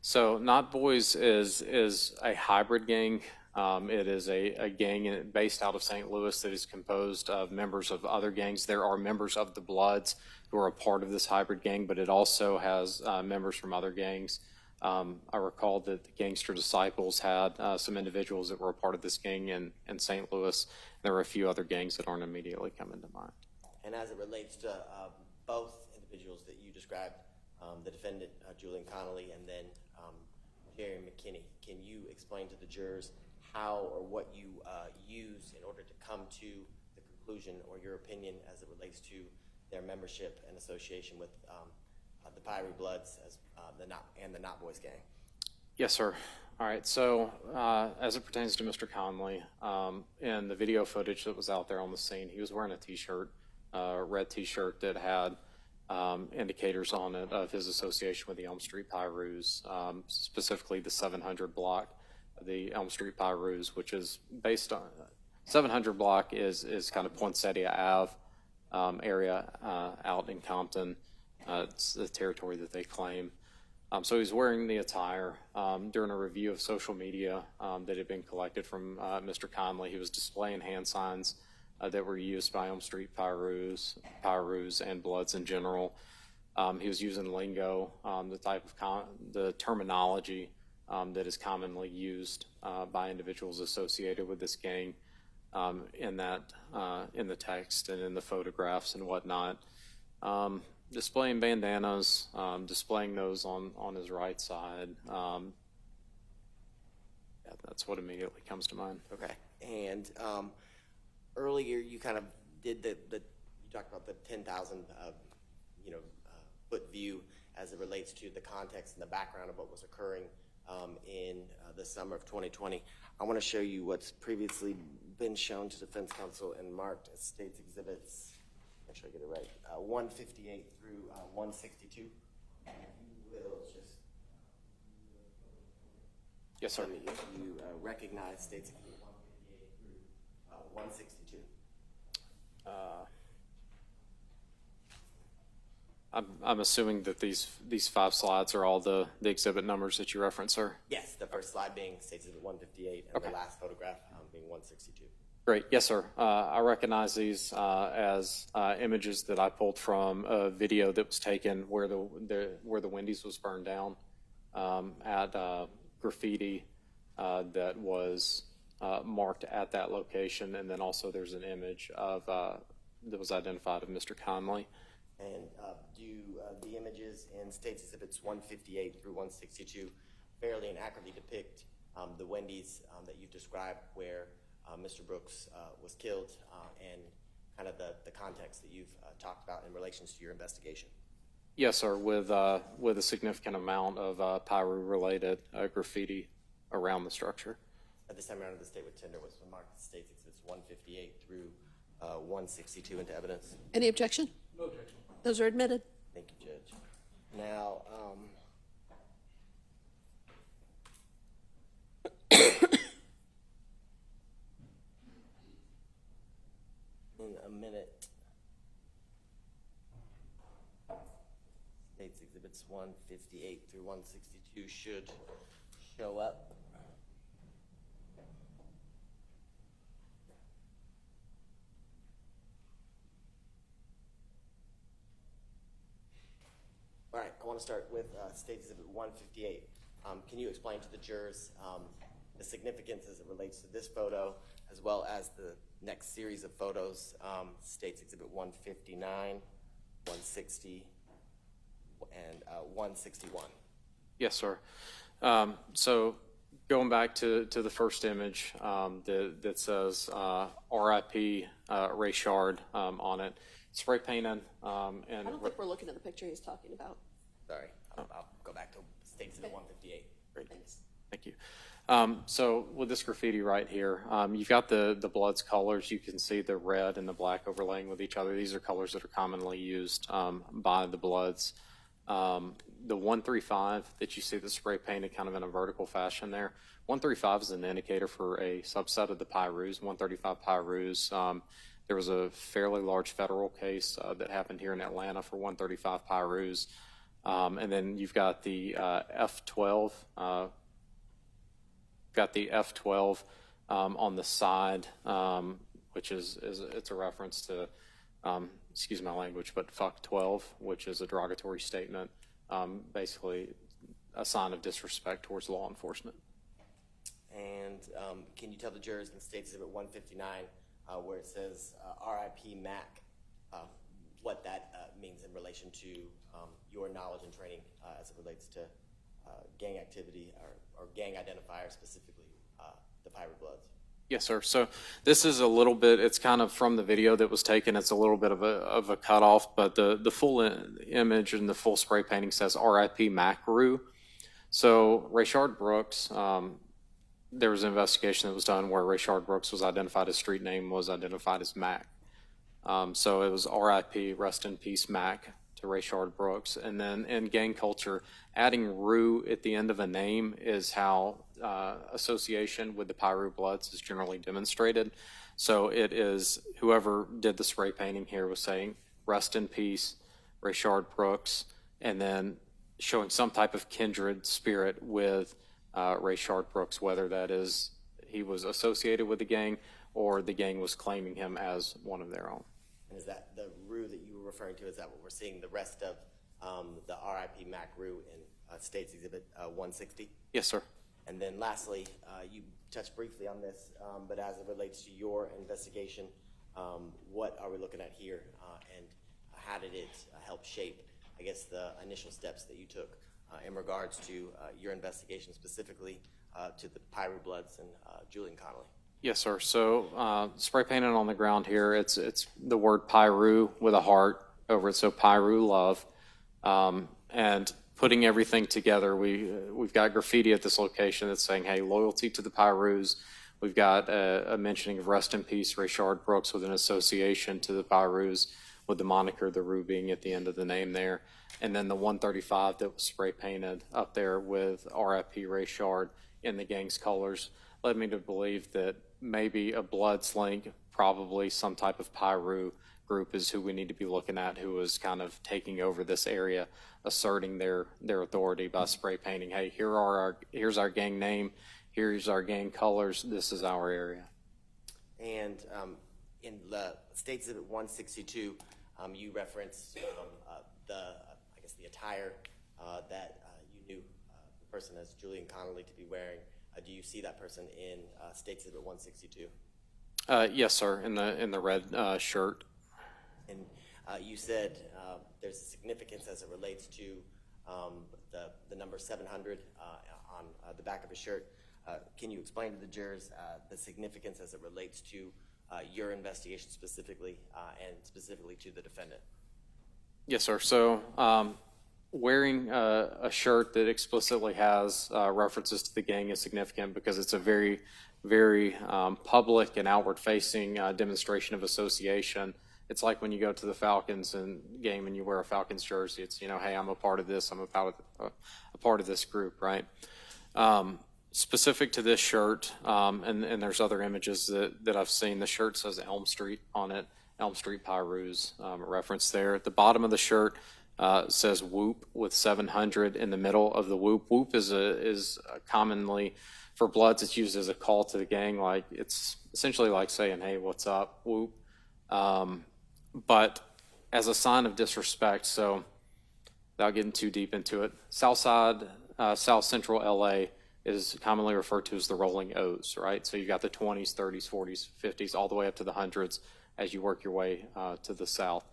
So Not Boys is a hybrid gang. It is a gang based out of St. Louis that is composed of members of other gangs. There are members of the Bloods who are a part of this hybrid gang, but it also has members from other gangs. I recall that the Gangster Disciples had some individuals that were a part of this gang in St. Louis. There were a few other gangs that aren't immediately coming to mind. And as it relates to both individuals that you described, the defendant, Julian Conley, and then Jerry McKinney, can you explain to the jurors how or what you use in order to come to the conclusion or your opinion as it relates to their membership and association with the Pyre Bloods and the Not Boys Gang? Yes, sir. All right. So as it pertains to Mr. Conley, in the video footage that was out there on the scene, he was wearing a T-shirt, a red T-shirt that had indicators on it of his association with the Elm Street Pyrus, specifically the 700 block, the Elm Street Pyrus, which is based on 700 block is kind of Poinsettia Ave area out in Compton. It's the territory that they claim. So he's wearing the attire. During a review of social media that had been collected from Mr. Conley, he was displaying hand signs that were used by Elm Street Pyrus and Bloods in general. He was using lingo, the terminology that is commonly used by individuals associated with this gang in the text and in the photographs and whatnot. Displaying bandanas, displaying those on his right side. Yeah, that's what immediately comes to mind. Okay. And earlier you kind of did you talked about the 10,000 foot view as it relates to the context and the background of what was occurring in the summer of 2020. I want to show you what's previously been shown to Defense Counsel and marked as States Exhibits. Make sure I get it right. 158 through 162. If you will just. Yes, sir. Tell me if you recognize States Exhibit 158 through 162. I'm assuming that these 5 slides are all the exhibit numbers that you reference, sir? Yes, the first slide being States Exhibit 158 and the last photograph being 162. Great. Yes, sir. I recognize these as images that I pulled from a video that was taken where the Wendy's was burned down at graffiti that was marked at that location, and then also there's an image of that was identified of Mr. Conley. And do the images in States Exhibits 158 through 162 fairly and accurately depict the Wendy's that you've described where Mr. Brooks was killed and kind of the context that you've talked about in relation to your investigation? Yes, sir, with a significant amount of Pyru-related graffiti around the structure. At this time around, the state with tender was marked States Exhibits 158 through 162 into evidence. Any objection? No objection. Those are admitted. Thank you, Judge. Now, in a minute, States Exhibits 158 through 162 should show up. All right, I want to start with State Exhibit 158. Can you explain to the jurors the significance as it relates to this photo, as well as the next series of photos, States Exhibit 159, 160, and 161? Yes, sir. So going back to the first image that says RIP Rayshard on it, spray painted. I don't think we're looking at the picture he's talking about. Sorry, I'll go back to State Exhibit 158. Great. Thanks. Thank you. So with this graffiti right here, you've got the blood's colors. You can see the red and the black overlaying with each other. These are colors that are commonly used by the bloods. The 135 that you see the spray painted kind of in a vertical fashion there, 135 is an indicator for a subset of the Pyrus, 135 Pyrus. There was a fairly large federal case that happened here in Atlanta for 135 Pyrus. And then you've got the F12, on the side, which is it's a reference to, excuse my language, but fuck 12, which is a derogatory statement, basically a sign of disrespect towards law enforcement. And can you tell the jurors in State Exhibit 159 where it says RIP Mac, what that means in relation to your knowledge and training as it relates to gang activity or gang identifiers, specifically the Pirate Bloods? Yes, sir. So this is a little bit, it's kind of from the video that was taken, it's a little bit of a cutoff, but the full image and the full spray painting says RIP Macru. So Rayshard Brooks, there was an investigation that was done where Rayshard Brooks was identified, his street name was identified as Mac. So it was RIP, rest in peace, Mac, to Rayshard Brooks. And then in gang culture, adding Rue at the end of a name is how association with the Piru Bloods is generally demonstrated. So it is whoever did the spray painting here was saying, rest in peace, Rayshard Brooks, and then showing some type of kindred spirit with Rayshard Brooks, whether that is he was associated with the gang or the gang was claiming him as one of their own. And is that the Rue that you were referring to? Is that what we're seeing the rest of the RIP Mac Rue in States Exhibit 160? Yes, sir. And then lastly, you touched briefly on this, but as it relates to your investigation, what are we looking at here, and how did it help shape, I guess, the initial steps that you took in regards to your investigation, specifically to the Pyru Bloods and Julian Conley? Yes, sir. So spray painted on the ground here, it's the word Pyru with a heart over it, so Pyru love. And putting everything together, we've got graffiti at this location that's saying, hey, loyalty to the Pyrus. We've got a mentioning of rest in peace, Rayshard Brooks, with an association to the Pyrus, with the moniker, the Rue being at the end of the name there. And then the 135 that was spray painted up there with RIP Rayshard in the gang's colors led me to believe that maybe a Bloods link, probably some type of Pyru group is who we need to be looking at, who is kind of taking over this area, asserting their authority by spray painting. Hey, here's our gang name, here's our gang colors, this is our area. And in the State Exhibit 162, you referenced the attire that you knew the person as Julian Conley to be wearing. Do you see that person in State Exhibit 162? Yes, sir, in the red shirt. And you said there's a significance as it relates to the number 700 on the back of his shirt. Can you explain to the jurors the significance as it relates to your investigation specifically, and specifically to the defendant? Yes, sir. So wearing a shirt that explicitly has references to the gang is significant because it's a very, very public and outward-facing demonstration of association. It's like when you go to the Falcons and game and you wear a Falcons jersey. It's, you know, hey, I'm a part of this. I'm a part of this group, right? Specific to this shirt, and there's other images that I've seen. The shirt says Elm Street on it, Elm Street Pyrus, a reference there. At the bottom of the shirt says Whoop with 700 in the middle of the Whoop. Whoop is commonly, for Bloods, it's used as a call to the gang. Like, it's essentially like saying, hey, what's up, Whoop. But as a sign of disrespect, so without getting too deep into it, South Central LA is commonly referred to as the rolling O's, right? So you got the 20s, 30s, 40s, 50s, all the way up to the hundreds as you work your way to the south.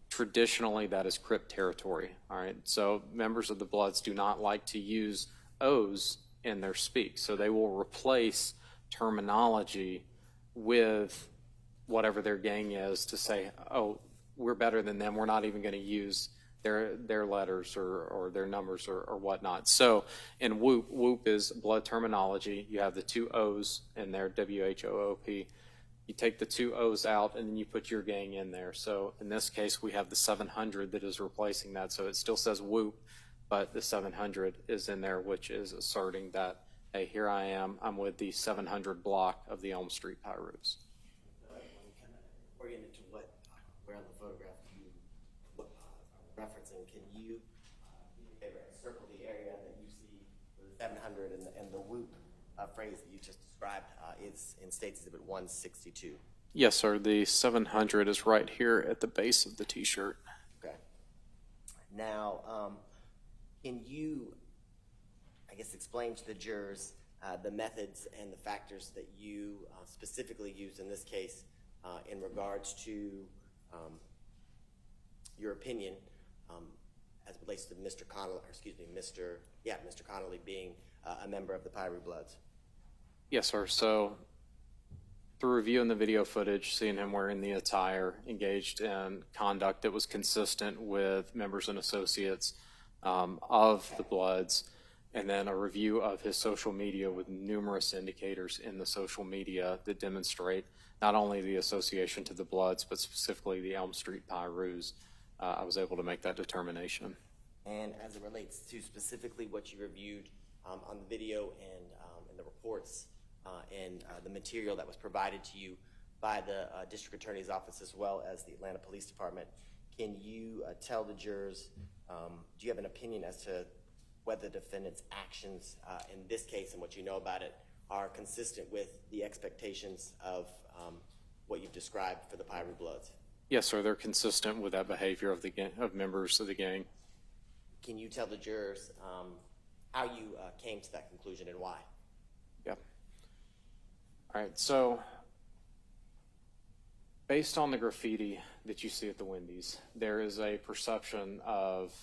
Traditionally, that is Crip territory, all right? So members of the Bloods do not like to use O's in their speak, so they will replace terminology with whatever their gang is to say, oh, we're better than them. We're not even going to use their letters or their numbers or whatnot. So in Whoop, Whoop is Blood terminology. You have the two O's in there, W-H-O-O-P. You take the two O's out and then you put your gang in there. So in this case, we have the 700 that is replacing that. So it still says Whoop, but the 700 is in there, which is asserting that, hey, here I am. I'm with the 700 block of the Elm Street Pyrus. Oriented to where on the photograph you referencing, can you circle the area that you see with the 700 and the Whoop phrase that you just described is in State Exhibit 162? Yes, sir. The 700 is right here at the base of the T-shirt. Okay. Now, can you, I guess, explain to the jurors the methods and the factors that you specifically used in this case in regards to your opinion as it relates to Mr. Conley, or excuse me, Mr. Conley being a member of the Pyru Bloods? Yes, sir. So through reviewing the video footage, seeing him wearing the attire, engaged in conduct that was consistent with members and associates of the Bloods, and then a review of his social media with numerous indicators in the social media that demonstrate not only the association to the Bloods, but specifically the Elm Street Pyrus, I was able to make that determination. And as it relates to specifically what you reviewed on the video and the reports and the material that was provided to you by the District Attorney's Office as well as the Atlanta Police Department, can you tell the jurors, do you have an opinion as to whether the defendant's actions in this case and what you know about it are consistent with the expectations of what you've described for the Pyru Bloods? Yes, sir. They're consistent with that behavior of the of members of the gang. Can you tell the jurors how you came to that conclusion and why? Yep. All right. So based on the graffiti that you see at the Wendy's, there is a perception of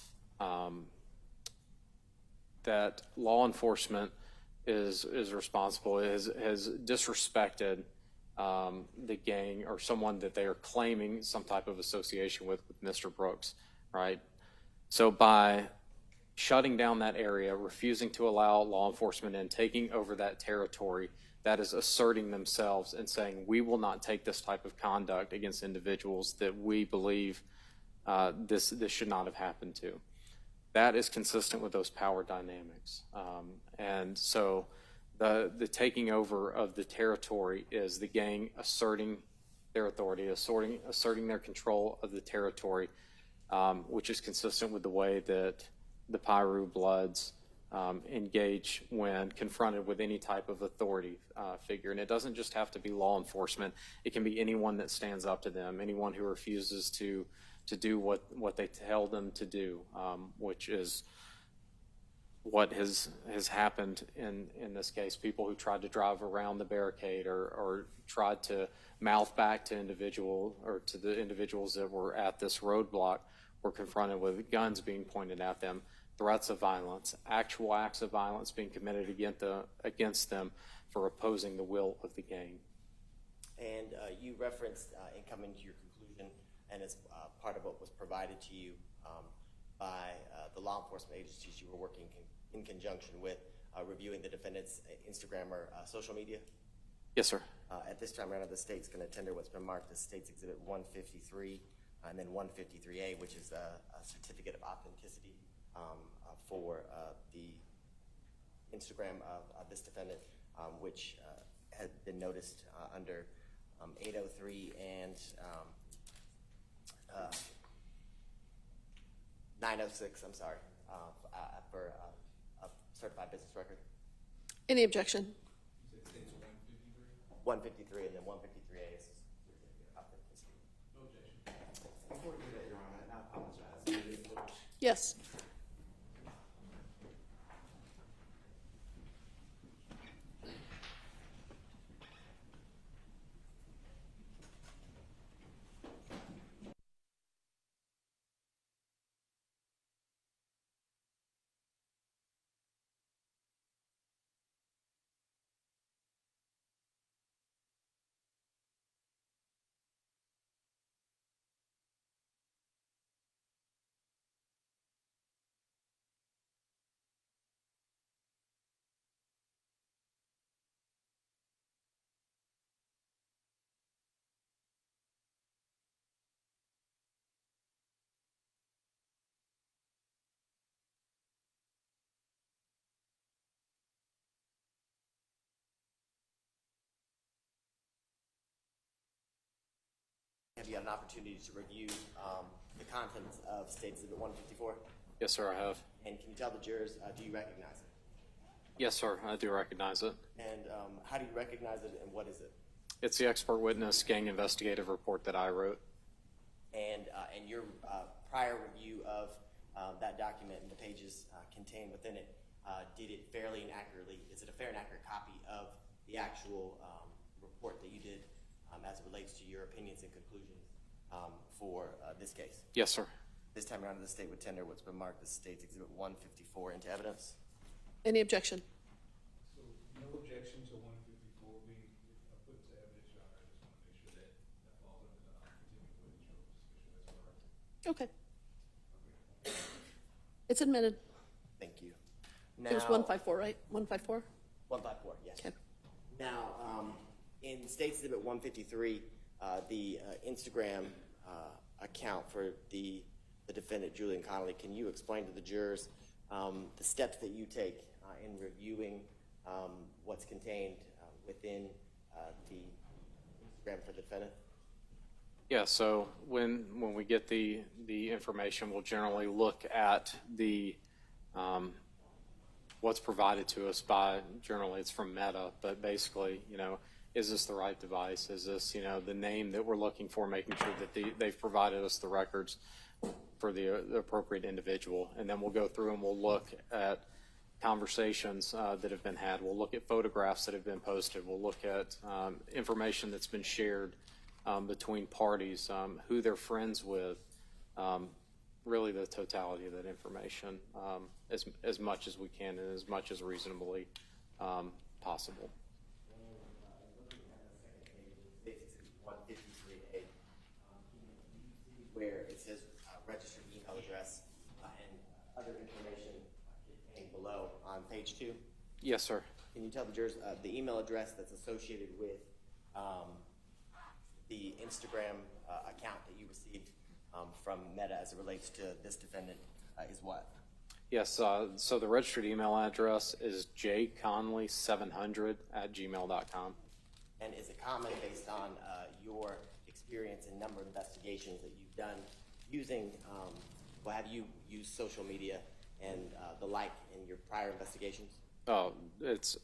that law enforcement is responsible, has disrespected the gang or someone that they are claiming some type of association with Mr. Brooks, right? So by shutting down that area, refusing to allow law enforcement in, taking over that territory, that is asserting themselves and saying, we will not take this type of conduct against individuals that we believe this should not have happened to. That is consistent with those power dynamics. And so the taking over of the territory is the gang asserting their authority, asserting their control of the territory, which is consistent with the way that the Piru Bloods engage when confronted with any type of authority figure. And it doesn't just have to be law enforcement. It can be anyone that stands up to them, anyone who refuses to do what they tell them to do, which is what has happened in this case. People who tried to drive around the barricade or tried to mouth back to the individuals that were at this roadblock were confronted with guns being pointed at them, threats of violence, actual acts of violence being committed against them for opposing the will of the gang. And you referenced, in coming to your conclusion, and as part of what was provided to you by the law enforcement agencies you were working in conjunction with, reviewing the defendant's Instagram or social media? Yes, sir. At this time around, the state's going to tender what's been marked as State's Exhibit 153 and then 153A, which is a certificate of authenticity for the Instagram of this defendant, which has been noticed under 803 and 906, I'm sorry, for a certified business record. Any objection? 153 and then 153A is certificate of authenticity. No objection. Before you do that, Your Honor, and I apologize. Yes. Have you had an opportunity to review the contents of State's Exhibit 154? Yes, sir, I have. And can you tell the jurors, do you recognize it? Yes, sir, I do recognize it. And how do you recognize it, and what is it? It's the expert witness gang investigative report that I wrote. And your prior review of that document and the pages contained within it, did it fairly and accurately, is it a fair and accurate copy of the actual report that you did as it relates to your opinions and conclusions for this case? Yes, sir. This time around, the state would tender what's been marked as State's Exhibit 154 into evidence. Any objection? So no objection to 154 being put to evidence, Your Honor. I just want to make sure that falls under the continuing witness rule discussion. That's correct. Okay. It's admitted. Thank you. Now, It was 154, right? 154? 154, yes. Okay. Now, in State's Exhibit 153, the Instagram account for the defendant, Julian Conley, can you explain to the jurors the steps that you take in reviewing what's contained within the Instagram for the defendant? Yeah, so when we get the information, we'll generally look at the what's provided to us by, generally it's from Meta, but basically, is this the right device? Is this, the name that we're looking for, making sure that they've provided us the records for the appropriate individual. And then we'll go through and we'll look at conversations that have been had. We'll look at photographs that have been posted. We'll look at information that's been shared between parties, who they're friends with, really the totality of that information as much as we can and as much as reasonably possible. 153A, where it says registered email address and other information contained below on page 2. Yes, sir. Can you tell the jurors the email address that's associated with the Instagram account that you received from Meta as it relates to this defendant is what? Yes, so the registered email address is jconley700@gmail.com. And is it common based on your experience and number of investigations that you've done using, well, have you used social media and the like in your prior investigations? Oh, it's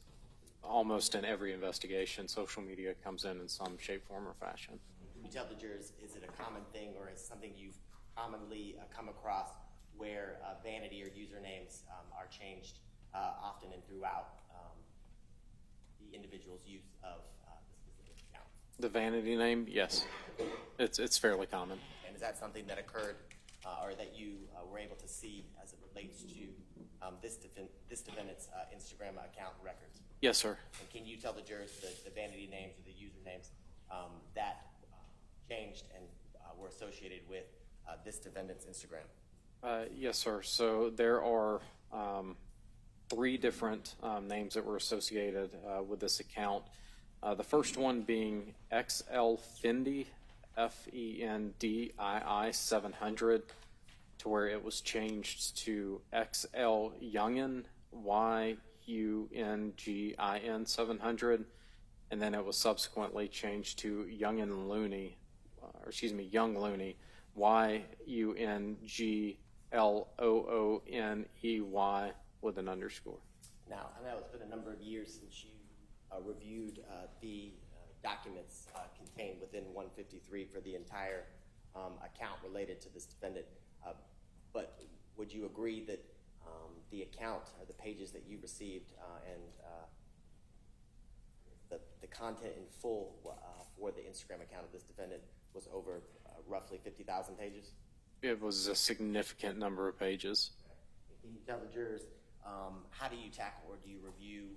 almost in every investigation. Social media comes in some shape, form, or fashion. Can you tell the jurors, is it a common thing or is it something you've commonly come across where vanity or usernames are changed often and throughout the individual's use of the specific account? The vanity name, yes. It's fairly common. And is that something that occurred or that you were able to see as it relates to this defendant's Instagram account records? Yes, sir. And can you tell the jurors the vanity names or the usernames that changed and were associated with this defendant's Instagram? Yes, sir. So there are 3 different names that were associated with this account. The first one being XL Fendi, FENDII 700, to where it was changed to XL Youngin, YUNGIN 700, and then it was subsequently changed to Youngin Looney, Young Looney, YUNGLOONEY with an underscore. Now, I know it's been a number of years since you reviewed the documents contained within 153 for the entire account related to this defendant, but would you agree that the account or the pages that you received and the content in full for the Instagram account of this defendant was over roughly 50,000 pages? It was a significant number of pages. Can you tell the jurors how do you tackle or do you review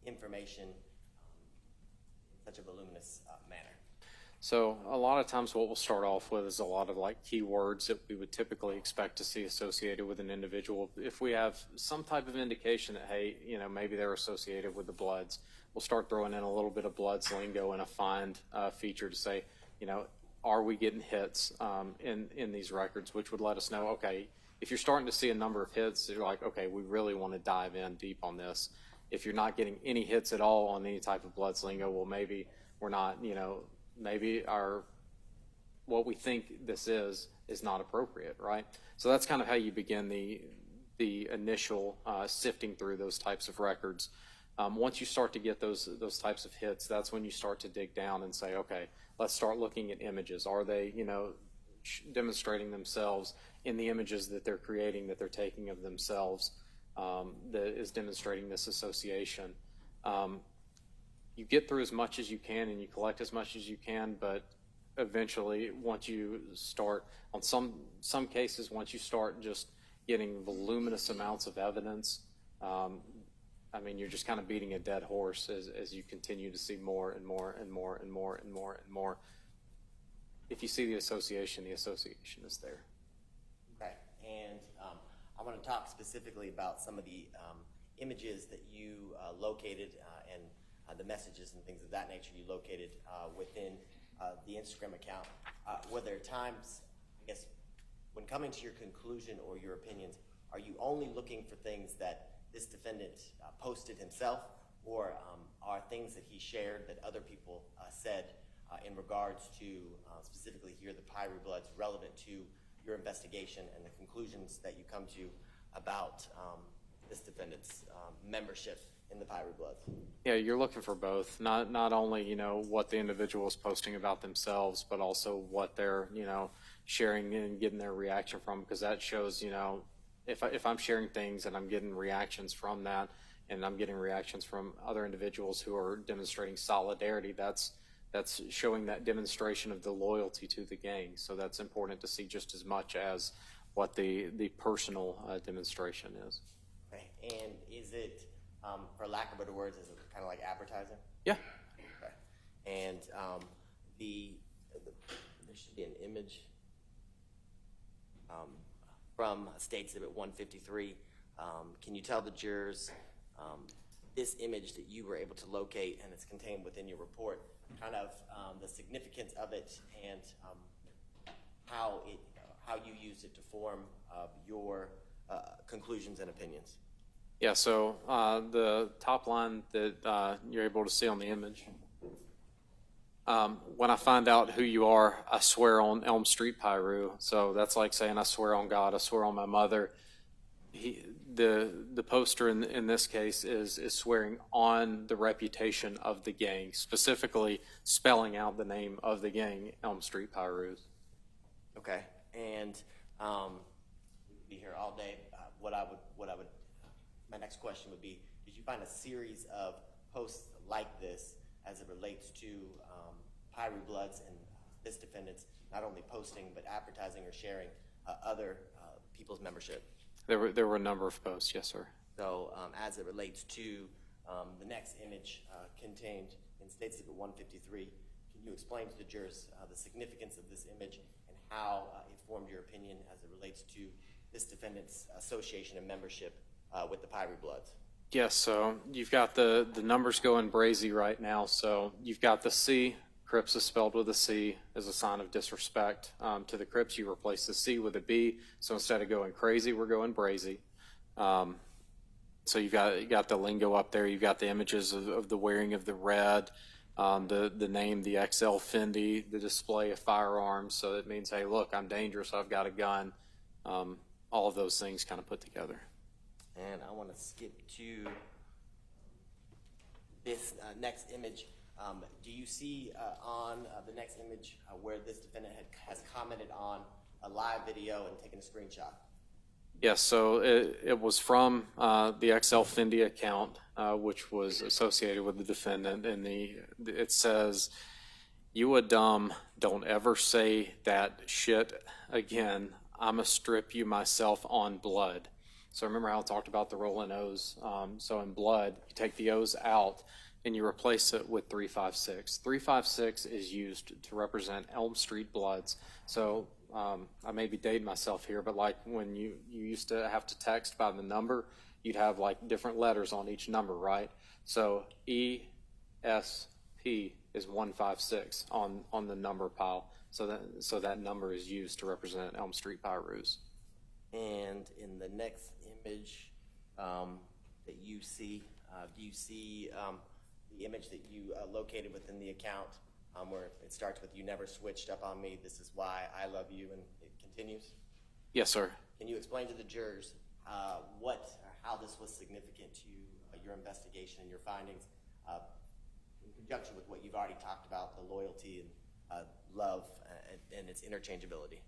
information in such a voluminous manner? So a lot of times what we'll start off with is a lot of like keywords that we would typically expect to see associated with an individual. If we have some type of indication that, hey, maybe they're associated with the Bloods, we'll start throwing in a little bit of Bloods lingo and a find feature to say, are we getting hits in these records, which would let us know, okay, if you're starting to see a number of hits, you're like, okay, we really want to dive in deep on this. If you're not getting any hits at all on any type of Bloods lingo, well, maybe we're not, maybe what we think this is not appropriate, right? So that's kind of how you begin the initial sifting through those types of records. Once you start to get those types of hits, that's when you start to dig down and say, okay, let's start looking at images. Are they, demonstrating themselves in the images that they're creating, that they're taking of themselves, that is demonstrating this association? You get through as much as you can and you collect as much as you can, but eventually once you start, on some cases, once you start just getting voluminous amounts of evidence, you're just kind of beating a dead horse as you continue to see more and more and more and more and more and more. If you see the association is there. Okay, and I want to talk specifically about some of the images that you located and the messages and things of that nature you located within the Instagram account. Were there times, I guess, when coming to your conclusion or your opinions, are you only looking for things that this defendant posted himself, or are things that he shared that other people said in regards to specifically here the Pyru Bloods relevant to your investigation and the conclusions that you come to about this defendant's membership in the Pyru Bloods? Yeah, you're looking for both. Not only what the individual is posting about themselves, but also what they're sharing and getting their reaction from, because that shows if I'm sharing things and I'm getting reactions from that, and I'm getting reactions from other individuals who are demonstrating solidarity, that's showing that demonstration of the loyalty to the gang. So that's important to see just as much as what the personal demonstration is. Okay. And is it for lack of better words, is it kind of like advertising? Yeah. Okay. And there should be an image from State Exhibit 153. Can you tell the jurors this image that you were able to locate and it's contained within your report, kind of the significance of it and how you used it to form your conclusions and opinions? Yeah, so the top line that you're able to see on the image, when I find out who you are, I swear on Elm Street Pyru. So that's like saying I swear on God, I swear on my mother. The poster in this case is swearing on the reputation of the gang, specifically spelling out the name of the gang, Elm Street Pyrus. Okay, and we'd be here all day. My next question would be: did you find a series of posts like this as it relates to Pyru Bloods and this defendant's not only posting but advertising or sharing other people's membership? There were a number of posts, yes, sir. So as it relates to the next image contained in State Exhibit 153, can you explain to the jurors the significance of this image and how it formed your opinion as it relates to this defendant's association and membership with the Pyru Bloods? Yes, so you've got the numbers going brazy right now. So you've got the C, Crips is spelled with a C as a sign of disrespect. To the Crips, you replace the C with a B. So instead of going crazy, we're going brazy. So you got the lingo up there. You've got the images of the wearing of the red, the name, the XL Fendi, the display of firearms. So it means, hey, look, I'm dangerous. I've got a gun. All of those things kind of put together. And I want to skip to this next image. Do you see on the next image where this defendant has commented on a live video and taken a screenshot? Yes, so it was from the XL Fendi account, which was associated with the defendant, and it says, "You a dumb, don't ever say that shit again. I'ma strip you myself on blood." So remember how I talked about the rolling O's? So in blood, you take the O's out and you replace it with 356. 356 is used to represent Elm Street Bloods. So I may be dating myself here, but like when you used to have to text by the number, you'd have like different letters on each number, right? So ESP is 156 on the number pile. So that number is used to represent Elm Street Pyrus. And in the next image that you see, do you see the image that you located within the account where it starts with "You never switched up on me, this is why I love you," and it continues? Yes, sir. Can you explain to the jurors how this was significant to your investigation and your findings in conjunction with what you've already talked about, the loyalty and love and its interchangeability?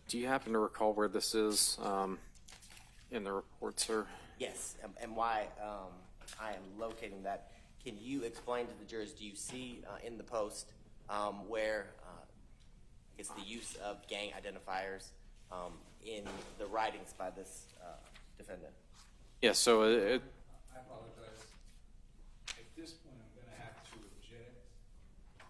Do you happen to recall where this is in the report, sir? Yes, and why I am locating that. Can you explain to the jurors, do you see in the post where I guess the use of gang identifiers in the writings by this defendant? Yes, so I apologize. At this point, I'm going to have to object.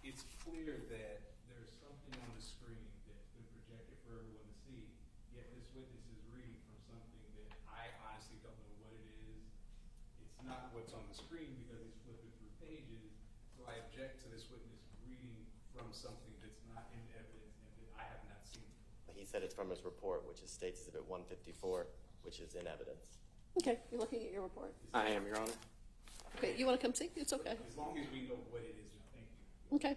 It's clear that there's something on the screen that's been projected for everyone to see, yet this witness is reading from something that I honestly don't know what it is. It's not what's on the screen because he's flipping through pages, so I object to this witness reading from something that's not in evidence and that I have not seen. He said it's from his report, which is State Exhibit 154, which is in evidence. Okay, you're looking at your report. I am, Your Honor. Okay, you want to come see? It's okay. As long as we know what it is, thank you. Okay.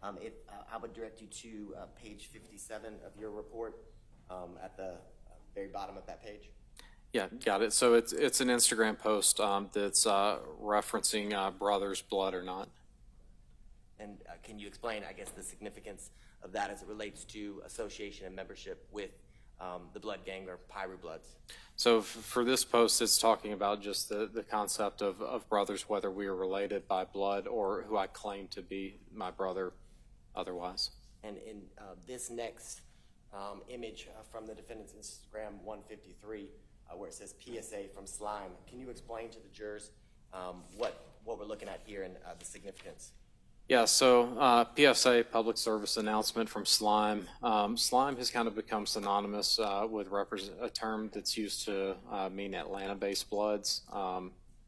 I would direct you to page 57 of your report at the very bottom of that page. Yeah, got it. So it's an Instagram post that's referencing Brothers Blood or not. And can you explain, I guess, the significance of that as it relates to association and membership with the Blood Gang or Pyru Bloods? So for this post, it's talking about just the concept of brothers, whether we are related by blood or who I claim to be my brother otherwise. And in this next image from the defendant's Instagram 153 where it says PSA from Slime. Can you explain to the jurors what we're looking at here and the significance? Yeah, so PSA, public service announcement from Slime. Slime has kind of become synonymous with a term that's used to mean Atlanta-based bloods.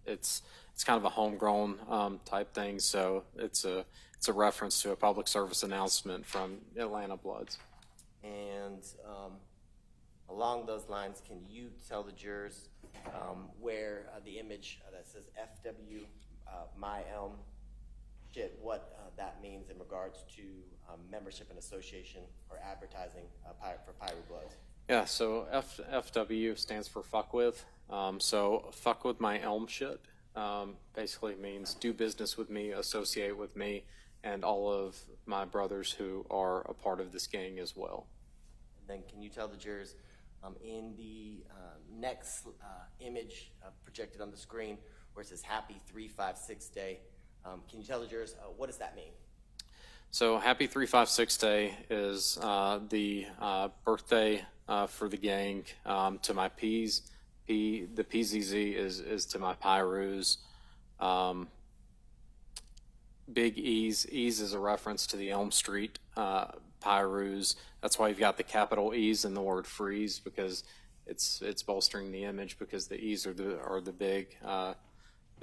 It's kind of a homegrown type thing, so it's a reference to a public service announcement from Atlanta bloods. And along those lines, can you tell the jurors where the image that says FW My Elm Shit, what that means in regards to membership and association or advertising for Pyro Bloods? Yeah, so FW stands for fuck with. So fuck with my elm shit basically means do business with me, associate with me, and all of my brothers who are a part of this gang as well. And then can you tell the jurors in the next image projected on the screen where it says Happy 356 Day, can you tell the jurors what does that mean? So Happy 356 Day is the birthday for the gang to my P's. The PZZ is to my Pyros. Big E's. E's is a reference to the Elm Street Pyros. That's why you've got the capital E's in the word freeze, because it's bolstering the image, because the E's are the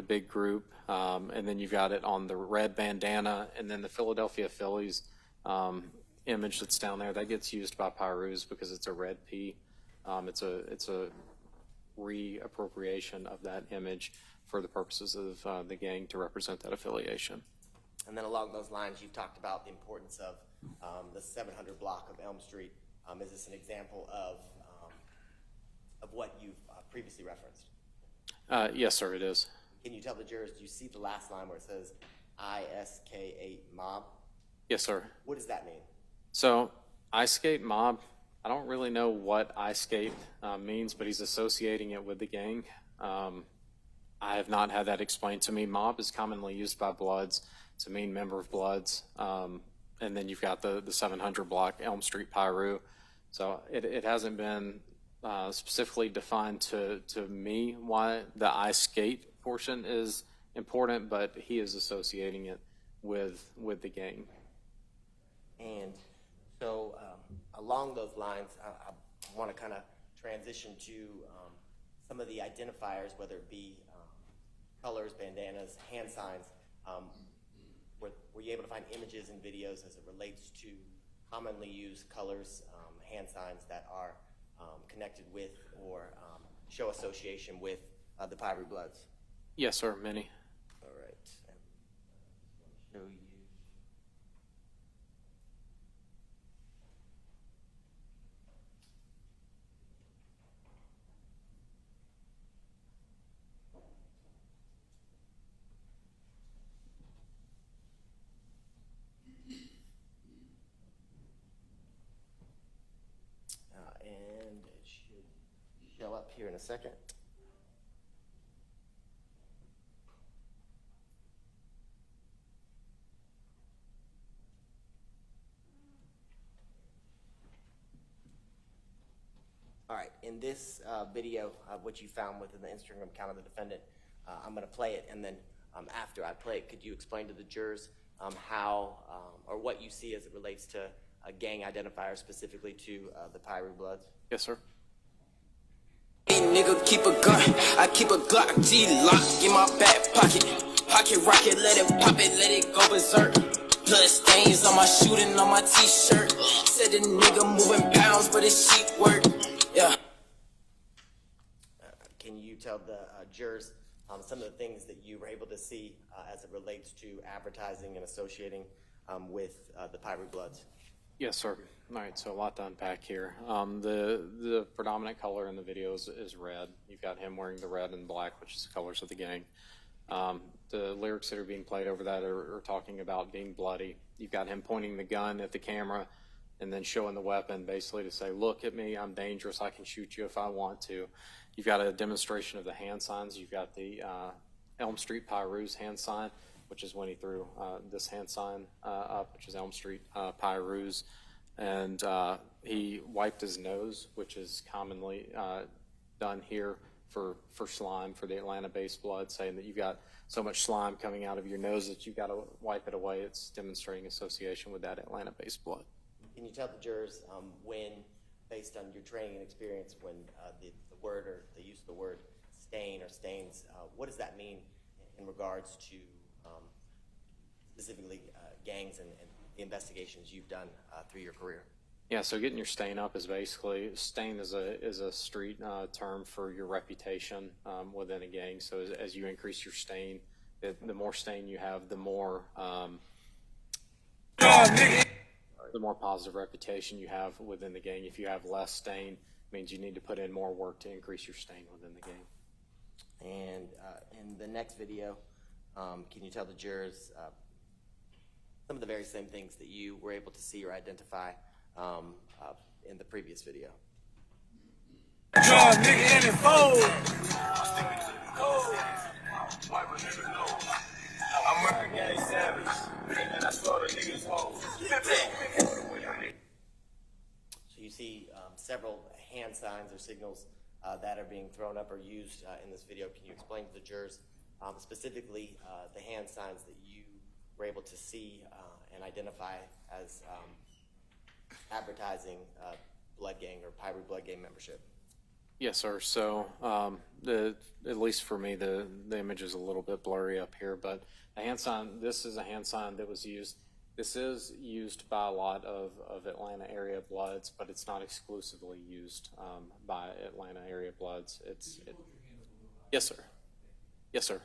big group. And then you've got it on the red bandana, and then the Philadelphia Phillies image that's down there, that gets used by Pyros because it's a red P. It's a reappropriation of that image for the purposes of the gang to represent that affiliation. And then along those lines, you've talked about the importance of the 700 block of Elm Street. Is this an example of what you've previously referenced? Yes, sir, it is. Can you tell the jurors, do you see the last line where it says ISK8 Mob? Yes, sir. What does that mean? So, Ice Skate Mob, I don't really know what Ice Skate means, but he's associating it with the gang. I have not had that explained to me. Mob is commonly used by Bloods to mean member of Bloods. And then you've got the 700 block Elm Street Pyro. So it hasn't been specifically defined to me why the Ice Skate portion is important, but he is associating it with the gang. And so along those lines, I want to kind of transition to some of the identifiers, whether it be colors, bandanas, hand signs. Were you able to find images and videos as it relates to commonly used colors, hand signs that are connected with or show association with the Pyro Bloods? Yes, sir, many. All right. Show you. And it should show up here in a second. All right, in this video, what you found within the Instagram account of the defendant, I'm going to play it, and then after I play it, could you explain to the jurors how or what you see as it relates to a gang identifier, specifically to the Pyro Bloods? Yes, sir. Hey, nigga, keep a gun. I keep a Glock G-lock in my back pocket. Pocket rocket, let it pop it, let it go berserk. Blood stains on my shooting, on my t-shirt. Said the nigga moving pounds, but it's sheep work. Yeah. Can you tell the jurors some of the things that you were able to see as it relates to advertising and associating with the Pyro Bloods? Yes, sir. All right, so a lot to unpack here. The predominant color in the videos is red. You've got him wearing the red and black, which is the colors of the gang. The lyrics that are being played over that are talking about being bloody. You've got him pointing the gun at the camera and then showing the weapon, basically to say, look at me, I'm dangerous, I can shoot you if I want to. You've got a demonstration of the hand signs. You've got the Elm Street Pyros hand sign, which is when he threw this hand sign up, which is Elm Street Pyros. And he wiped his nose, which is commonly done here for slime, for the Atlanta-based blood, saying that you've got so much slime coming out of your nose that you've got to wipe it away. It's demonstrating association with that Atlanta-based blood. Can you tell the jurors when, based on your training and experience, when the word or the use of the word stain or stains, what does that mean in regards to specifically gangs and the investigations you've done through your career? Yeah, so getting your stain up is basically, stain is a street term for your reputation within a gang. So as you increase your stain, the more stain you have, the more positive reputation you have within the gang. If you have less stain, it means you need to put in more work to increase your stain within the gang. And in the next video, can you tell the jurors some of the very same things that you were able to see or identify in the previous video? So you see several hand signs or signals that are being thrown up or used in this video. Can you explain to the jurors specifically the hand signs that you were able to see and identify as advertising blood gang or Pyru blood gang membership? Yes, sir. So at least for me, the image is a little bit blurry up here, but a hand sign, this is a hand sign that was used. This is used by a lot of Atlanta area bloods, but it's not exclusively used by Atlanta area bloods. Yes, sir. Yes, sir.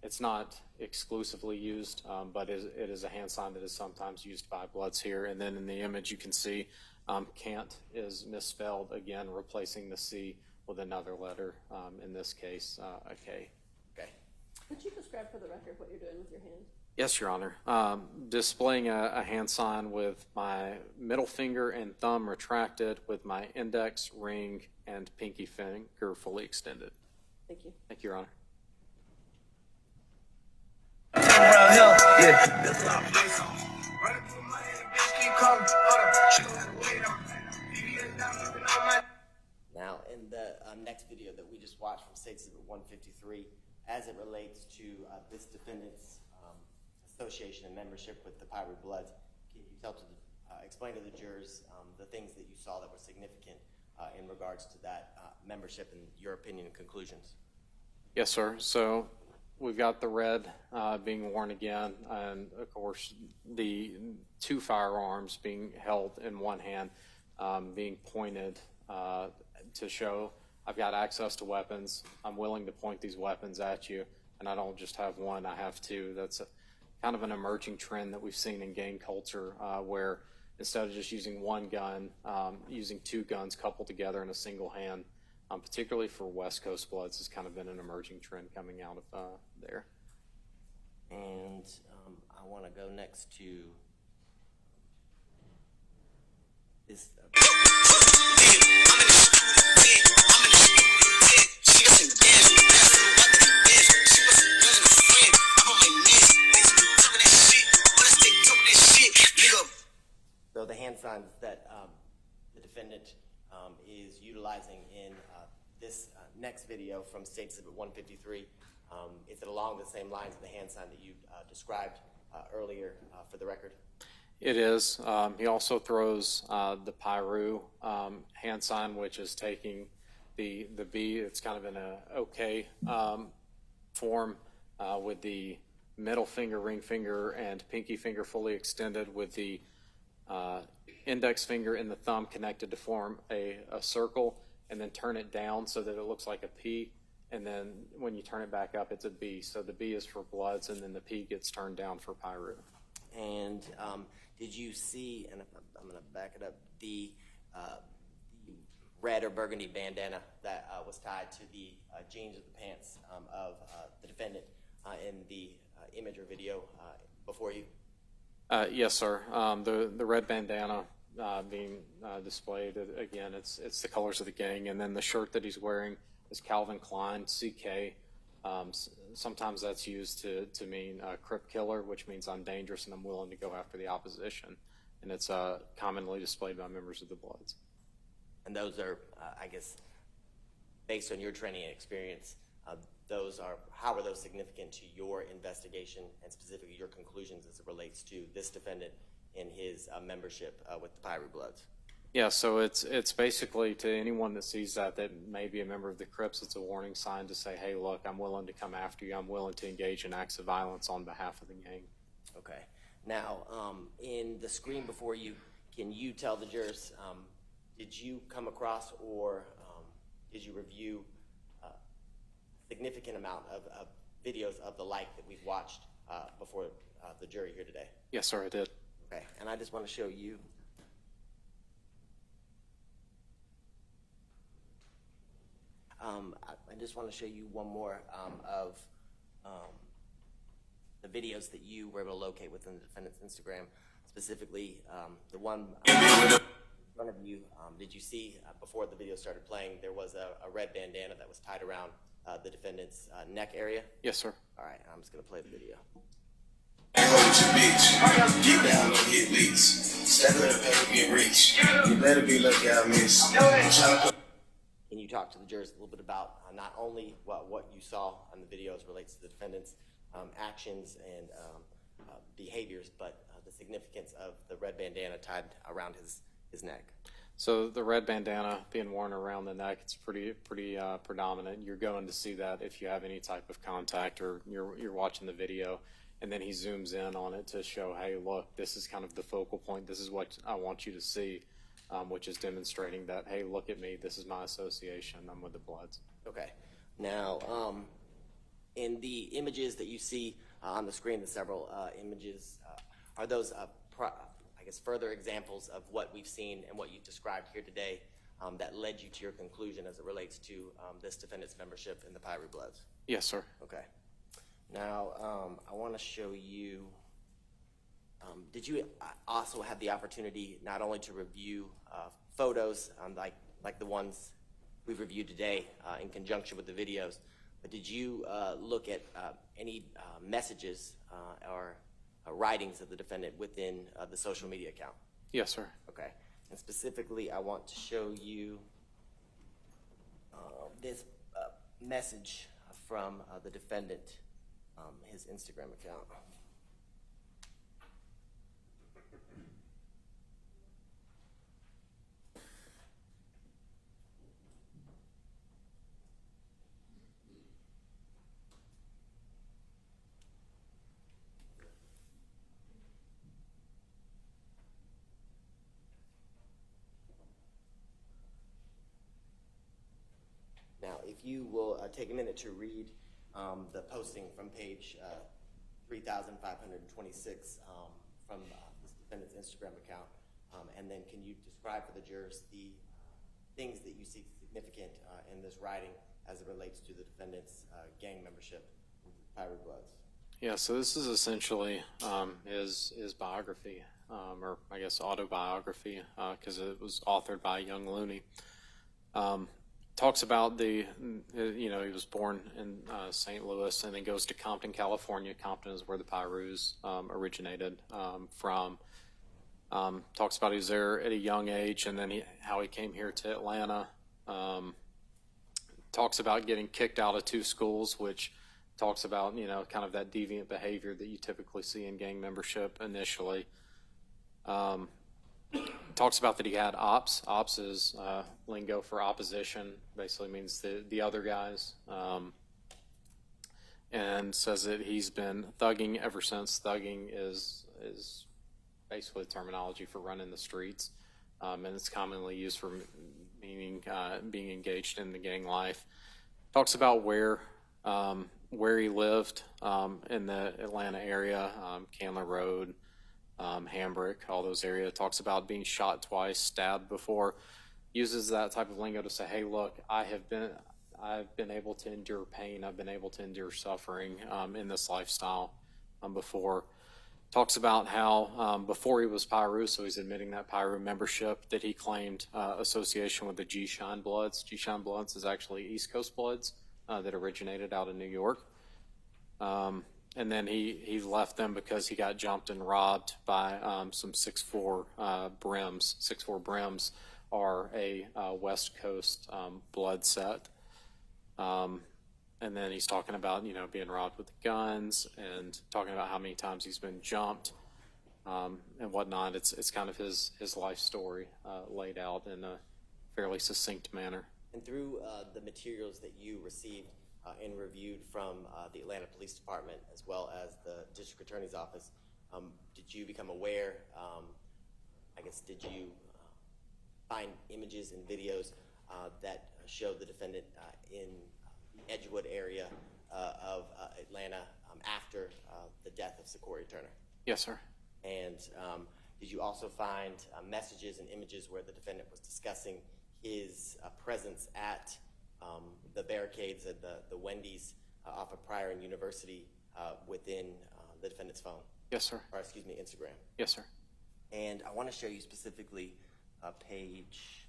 It's not exclusively used, but it is a hand sign that is sometimes used by bloods here. And then in the image you can see can't is misspelled, again, replacing the C with another letter, in this case, a K. Okay. Would you describe for the record what you're doing with your hand? Yes, Your Honor. Displaying a hand sign with my middle finger and thumb retracted, with my index, ring, and pinky finger fully extended. Thank you. Thank you, Your Honor. Now, in the next video that we just watched from State Exhibit 153, as it relates to this defendant's association and membership with the Pyru Bloods, can you explain to the jurors the things that you saw that were significant in regards to that membership and your opinion and conclusions? Yes, sir. So we've got the red being worn again, and of course the two firearms being held in one hand, being pointed to show I've got access to weapons. I'm willing to point these weapons at you, and I don't just have one, I have two. That's kind of an emerging trend that we've seen in gang culture, where instead of just using one gun, using two guns coupled together in a single hand, particularly for West Coast bloods, has kind of been an emerging trend coming out of there. And I want to go next to this. So the hand signs that the defendant is utilizing in this next video from State Exhibit 153, is it along the same lines of the hand sign that you described earlier for the record? It is. He also throws the Pyru hand sign, which is taking the B. It's kind of in a OK form with the middle finger, ring finger, and pinky finger fully extended, with the index finger and the thumb connected to form a circle, and then turn it down so that it looks like a P, and then when you turn it back up, it's a B. So the B is for bloods, and then the P gets turned down for Pyru. And did you see, and I'm going to back it up, the red or burgundy bandana that was tied to the jeans of the pants of the defendant in the image or video before you? Yes, sir. The red bandana being displayed, again, it's the colors of the gang, and then the shirt that he's wearing is Calvin Klein, CK. Sometimes that's used to mean Crip Killer, which means I'm dangerous and I'm willing to go after the opposition. and it's commonly displayed by members of the Bloods. And those are, I guess, based on your training and experience, how are those significant to your investigation and specifically your conclusions as it relates to this defendant and his membership with the Piru Bloods? Yeah, so it's basically to anyone that sees that may be a member of the Crips, it's a warning sign to say, hey, look, I'm willing to come after you. I'm willing to engage in acts of violence on behalf of the gang. Okay. Now, in the screen before you, can you tell the jurors, did you come across or did you review a significant amount of videos of the like that we've watched before the jury here today? Yes, sir, I did. Okay, and I just want to show you. I just want to show you one more of the videos that you were able to locate within the defendant's Instagram, specifically the one in front of you. Did you see before the video started playing, there was a red bandana that was tied around the defendant's neck area? Yes, sir. All right, I'm just going to play the video. Get down, don't hit leaks. Step in the paper, get rich. You better be lucky I miss. Can you talk to the jurors a little bit about not only what you saw on the video as relates to the defendant's actions and behaviors, but the significance of the red bandana tied around his neck? So the red bandana being worn around the neck, it's pretty predominant. You're going to see that if you have any type of contact or you're watching the video, and then he zooms in on it to show, hey, look, this is kind of the focal point. This is what I want you to see, which is demonstrating that, hey, look at me. This is my association. I'm with the Bloods. Okay. Now, in the images that you see on the screen, the several images, are those, I guess, further examples of what we've seen and what you described here today that led you to your conclusion as it relates to this defendant's membership in the Piru Bloods? Yes, sir. Okay. Now, I want to show you, did you also have the opportunity not only to review photos like the ones we've reviewed today in conjunction with the videos, but did you look at any messages or writings of the defendant within the social media account? Yes, sir. Okay. And specifically, I want to show you this message from the defendant, his Instagram account. Now, if you will take a minute to read the posting from page 3,526 from this defendant's Instagram account, and then can you describe for the jurors the things that you see significant in this writing as it relates to the defendant's gang membership in Piru Bloods? Yeah, so this is essentially his biography, or I guess autobiography, because it was authored by young Looney. Talks about he was born in St. Louis and then goes to Compton, California. Compton is where the Pirus originated from. Talks about he was there at a young age and then how he came here to Atlanta. Talks about getting kicked out of 2 schools, which talks about, kind of that deviant behavior that you typically see in gang membership initially. Talks about that he had ops. Ops is lingo for opposition, basically means the other guys. And says that he's been thugging ever since. Thugging is basically terminology for running the streets, and it's commonly used for meaning being engaged in the gang life. Talks about where he lived in the Atlanta area, Candler Road, Hambrick, all those areas. Talks about being shot twice, stabbed before. Uses that type of lingo to say, hey, look, I've been able to endure pain. I've been able to endure suffering in this lifestyle before. Talks about how before he was Piru, so he's admitting that Piru membership, that he claimed association with the G-Shine Bloods. G-Shine Bloods is actually East Coast Bloods that originated out of New York. And then he left them because he got jumped and robbed by some 6'4" brims. 6'4" brims are a West Coast blood set. And then he's talking about, being robbed with guns and talking about how many times he's been jumped and whatnot. It's kind of his life story laid out in a fairly succinct manner. And through the materials that you received and reviewed from the Atlanta Police Department as well as the District Attorney's Office, did you become aware, did you find images and videos that showed the defendant in the Edgewood area of Atlanta after the death of Secoriea Turner? Yes, sir. And did you also find messages and images where the defendant was discussing his presence at the barricades at the Wendy's off of Pryor and University within the defendant's phone? Yes, sir. Or excuse me, Instagram. Yes, sir. And I want to show you specifically page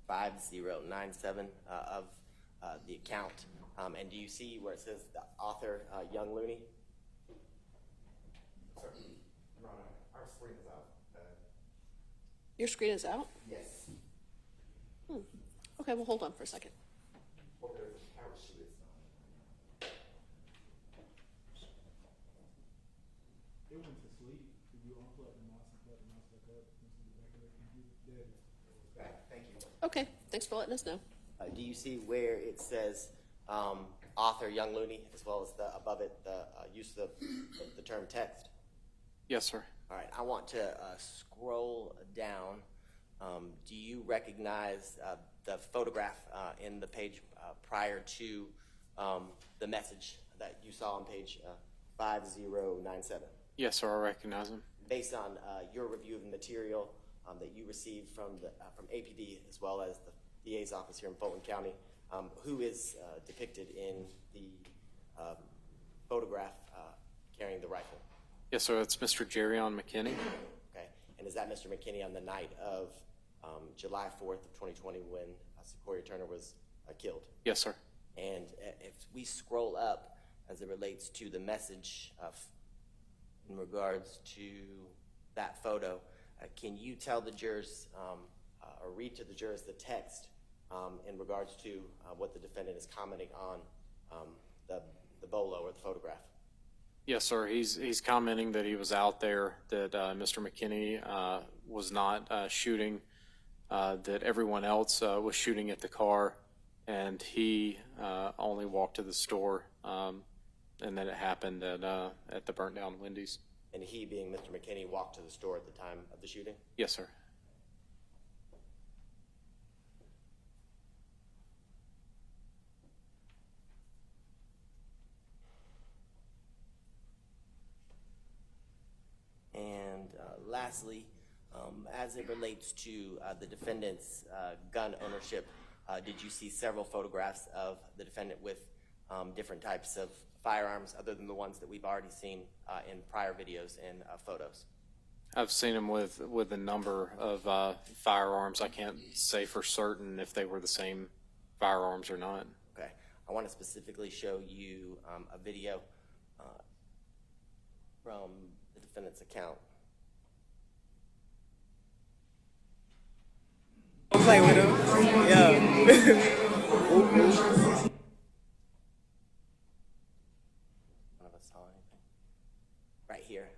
5097 of the account. And do you see where it says the author, Young Looney? Sir, Your Honor, our screen is out. Your screen is out? Yes. Okay, well, hold on for a second. Well, there's a parachute. It went to sleep. Did you unplug the mouse and plug the mouse back up into the back of the computer? There it is. Back. Thank you. Okay, thanks for letting us know. Do you see where it says author Young Looney, as well as above it the use of the term text? Yes, sir. All right, I want to scroll down. Do you recognize the photograph in the page prior to the message that you saw on page 5097? Yes, sir. I recognize him. Based on your review of the material that you received from APD as well as the DA's office here in Fulton County, who is depicted in the photograph carrying the rifle? Yes, sir. It's Mr. Jerrion McKinney. Okay, and is that Mr. McKinney on the night of July 4th of 2020 when Secoriea Turner was killed? Yes, sir. And if we scroll up as it relates to the message in regards to that photo, can you tell the jurors or read to the jurors the text in regards to what the defendant is commenting on the bolo or the photograph? Yes, sir. He's commenting that he was out there, that Mr. McKinney was not shooting, that everyone else was shooting at the car, and he only walked to the store, and then it happened at the burnt down Wendy's. And he, being Mr. McKinney, walked to the store at the time of the shooting? Yes, sir. And lastly, as it relates to the defendant's gun ownership, did you see several photographs of the defendant with different types of firearms other than the ones that we've already seen in prior videos and photos? I've seen him with a number of firearms. I can't say for certain if they were the same firearms or not. Okay. I want to specifically show you a video from the defendant's account. Don't play with him. Yeah. None of us saw anything. Right here.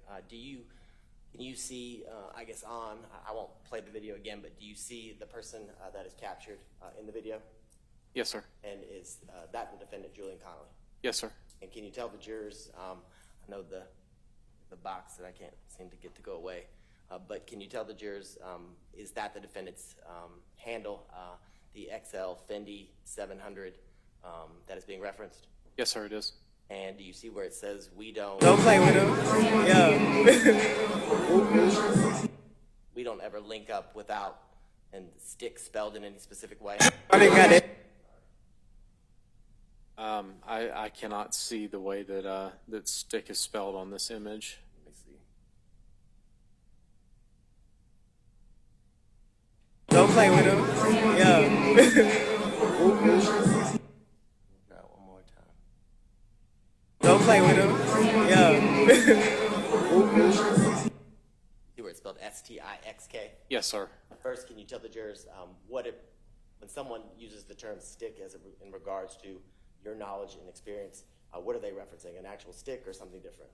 Can you see, I guess I won't play the video again, but do you see the person that is captured in the video? Yes, sir. And is that the defendant, Julian Conley? Yes, sir. And can you tell the jurors, I know the box that I can't seem to get to go away, but can you tell the jurors, is that the defendant's handle, the XL Fendi 700 that is being referenced? Yes, sir, it is. And do you see where it says, we don't play with him. Yeah. We don't ever link up without, and stick spelled in any specific way? I didn't got it. I cannot see the way that that stick is spelled on this image. Let me see. Don't play with him. Yeah. XK? Yes, sir. First, can you tell the jurors when someone uses the term stick in regards to your knowledge and experience, what are they referencing? An actual stick or something different?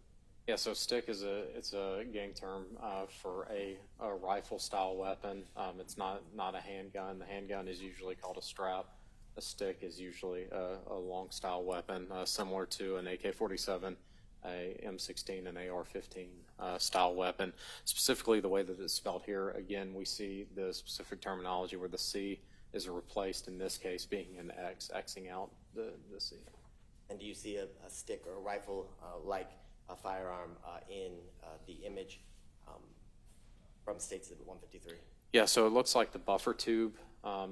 Yeah, so stick is a gang term for a rifle style weapon. It's not a handgun. The handgun is usually called a strap. A stick is usually a long style weapon, similar to an AK-47, a M16, and AR-15 style weapon. Specifically, the way that it's spelled here, again, we see the specific terminology where the C is replaced, in this case, being an X, Xing out the C. And do you see a stick or a rifle like a firearm in the image from State Exhibit 153? Yeah, so it looks like the buffer tube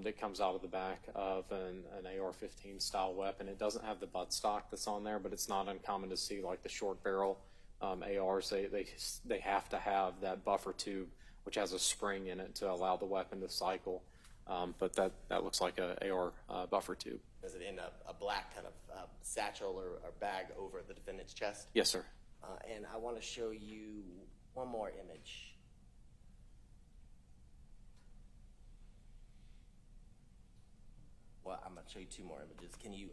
that comes out of the back of an AR-15 style weapon. It doesn't have the buttstock that's on there, but it's not uncommon to see like the short barrel ARs. They have to have that buffer tube, which has a spring in it to allow the weapon to cycle. But that looks like a AR buffer tube. Is it in a black kind of satchel or bag over the defendant's chest? Yes, sir. And I want to show you one more image. Well, I'm going to show you two more images. Can you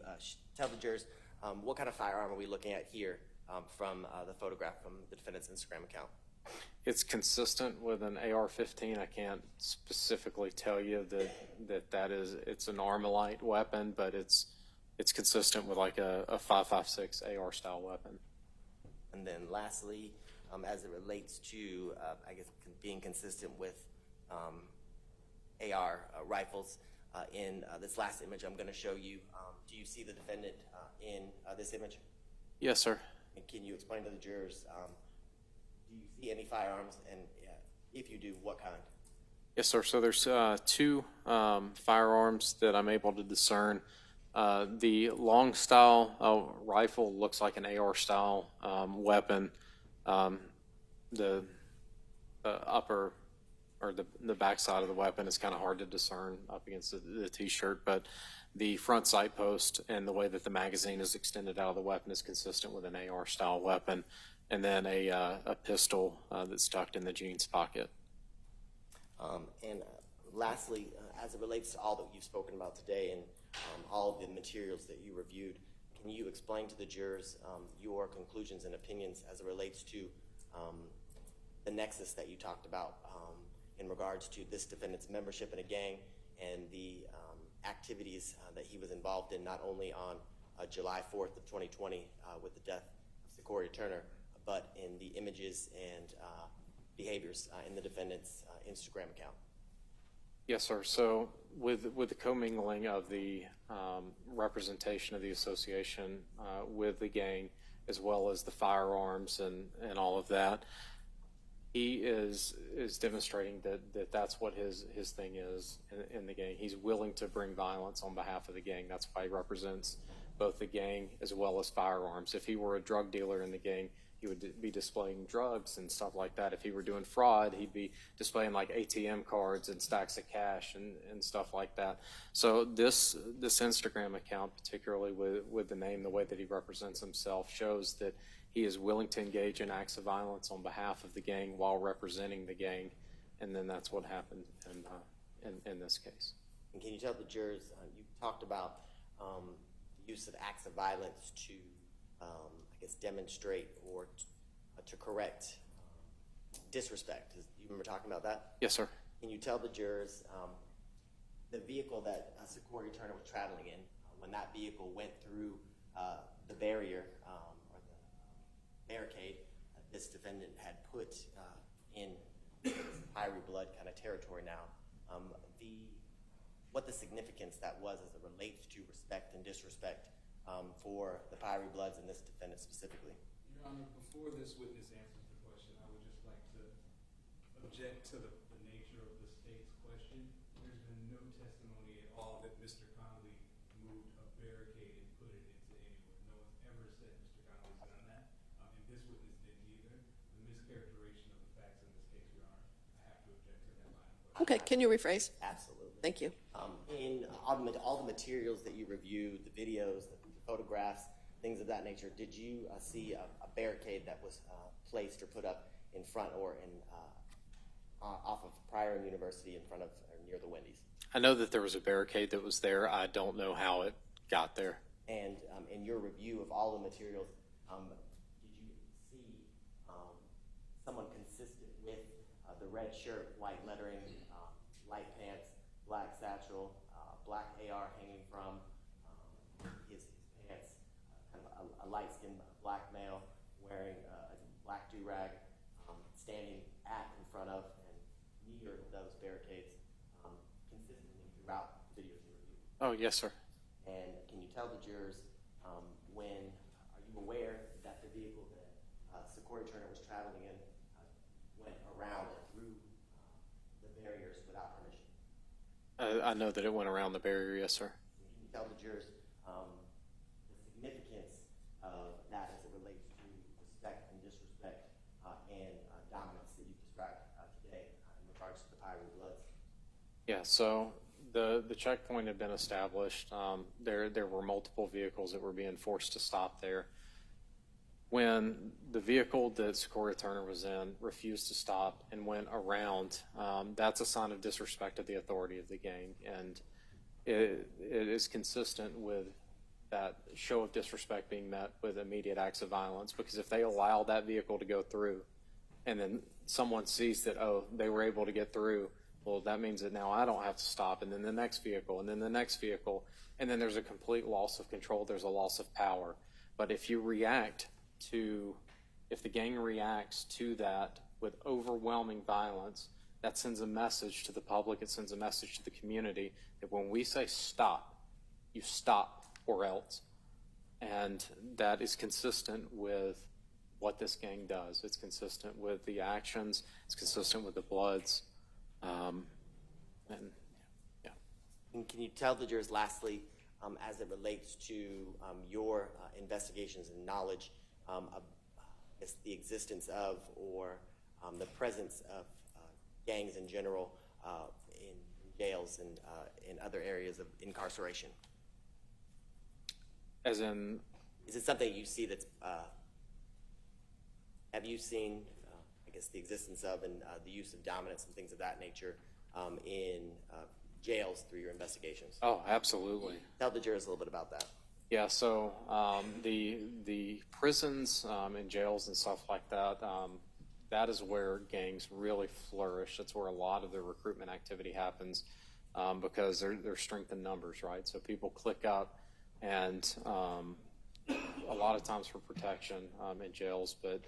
tell the jurors what kind of firearm are we looking at here from the photograph from the defendant's Instagram account? It's consistent with an AR-15. I can't specifically tell you that it's an Armalite weapon, but it's consistent with like a 5.56 AR style weapon. And then lastly, as it relates to, I guess, being consistent with AR rifles, in this last image I'm going to show you, do you see the defendant in this image? Yes, sir. And can you explain to the jurors, do you see any firearms, and if you do, what kind? Yes, sir. So there's two firearms that I'm able to discern. The long style rifle looks like an AR style weapon. The upper or the back side of the weapon is kind of hard to discern up against the t-shirt, but the front sight post and the way that the magazine is extended out of the weapon is consistent with an AR style weapon. And then a pistol that's tucked in the jeans pocket. And lastly, as it relates to all that you've spoken about today and all of the materials that you reviewed, can you explain to the jurors your conclusions and opinions as it relates to the nexus that you talked about in regards to this defendant's membership in a gang and the activities that he was involved in, not only on July 4th of 2020 with the death of Secoriea Turner, but in the images and behaviors in the defendant's Instagram account? Yes, sir. So with the commingling of the representation of the association with the gang, as well as the firearms and all of that, he is demonstrating that that's what his thing is in the gang. He's willing to bring violence on behalf of the gang. That's why he represents both the gang as well as firearms. If he were a drug dealer in the gang, he would be displaying drugs and stuff like that. If he were doing fraud, he'd be displaying like ATM cards and stacks of cash and stuff like that. So this Instagram account, particularly with the name, the way that he represents himself, shows that he is willing to engage in acts of violence on behalf of the gang while representing the gang, and then that's what happened in this case. And can you tell the jurors, you talked about the use of acts of violence to, I guess, demonstrate or to correct disrespect. You remember talking about that? Yes, sir. Can you tell the jurors the vehicle that Secoriea Turner was traveling in, when that vehicle went through the barrier or the barricade that this defendant had put in Pyrie blood kind of territory now, what the significance that was as it relates to respect and disrespect for the Pyrie bloods and this defendant specifically? Your Honor, before this witness answers the question, I would just like to object to the nature of the state's question. There's been no testimony at all that Mr. Conley moved a barricade and put it into anywhere. No one's ever said Mr. Conley's done that, and this witness didn't either. The mischaracterization of the facts in this case, Your Honor, I have to object to that line of question. Okay, can you rephrase? Absolutely. Thank you. In all the materials that you reviewed, the videos, the photographs, things of that nature, did you see a barricade that was placed or put up in front or in off of Pryor and University in front of, or near the Wendy's. I know that there was a barricade that was there. I don't know how it got there. And in your review of all the materials, did you see someone consistent with the red shirt, white lettering, light pants, black satchel, black AR hanging from his pants, kind of a light-skinned black male wearing a black do-rag, standing at, in front of, and near those barricades consistently throughout the videos you reviewed? Oh, yes, sir. And can you tell the jurors are you aware that the vehicle that Secoriea Turner was traveling in went around and through the barriers without permission? I know that it went around the barrier, yes, sir. Can you tell the jurors the significance of that as it relates to respect and disrespect and dominance that you described today in regards to the Pyro Bloods? Yeah, so the checkpoint had been established. There were multiple vehicles that were being forced to stop there. When the vehicle that Secoriea Turner was in refused to stop and went around, that's a sign of disrespect of the authority of the gang, and it is consistent with that show of disrespect being met with immediate acts of violence, because if they allow that vehicle to go through and then someone sees that, oh, they were able to get through, well, that means that now I don't have to stop, and then the next vehicle, and then the next vehicle, and then there's a complete loss of control, there's a loss of power. But if the gang reacts to that with overwhelming violence, that sends a message to the public, it sends a message to the community that when we say stop, you stop or else. And that is consistent with what this gang does. It's consistent with the actions, it's consistent with the Bloods. And can you tell the jurors, lastly, as it relates to your investigations and knowledge of the existence of or the presence of gangs in general in jails and in other areas of incarceration? As in? Is it something you see that's, have you seen, I guess, the existence of and the use of dominance and things of that nature in jails through your investigations? Oh, absolutely. Tell the jurors a little bit about that. Yeah, so the prisons and jails and stuff like that, that is where gangs really flourish. That's where a lot of the recruitment activity happens because they're strength in numbers, right? So people click up, and a lot of times for protection in jails, but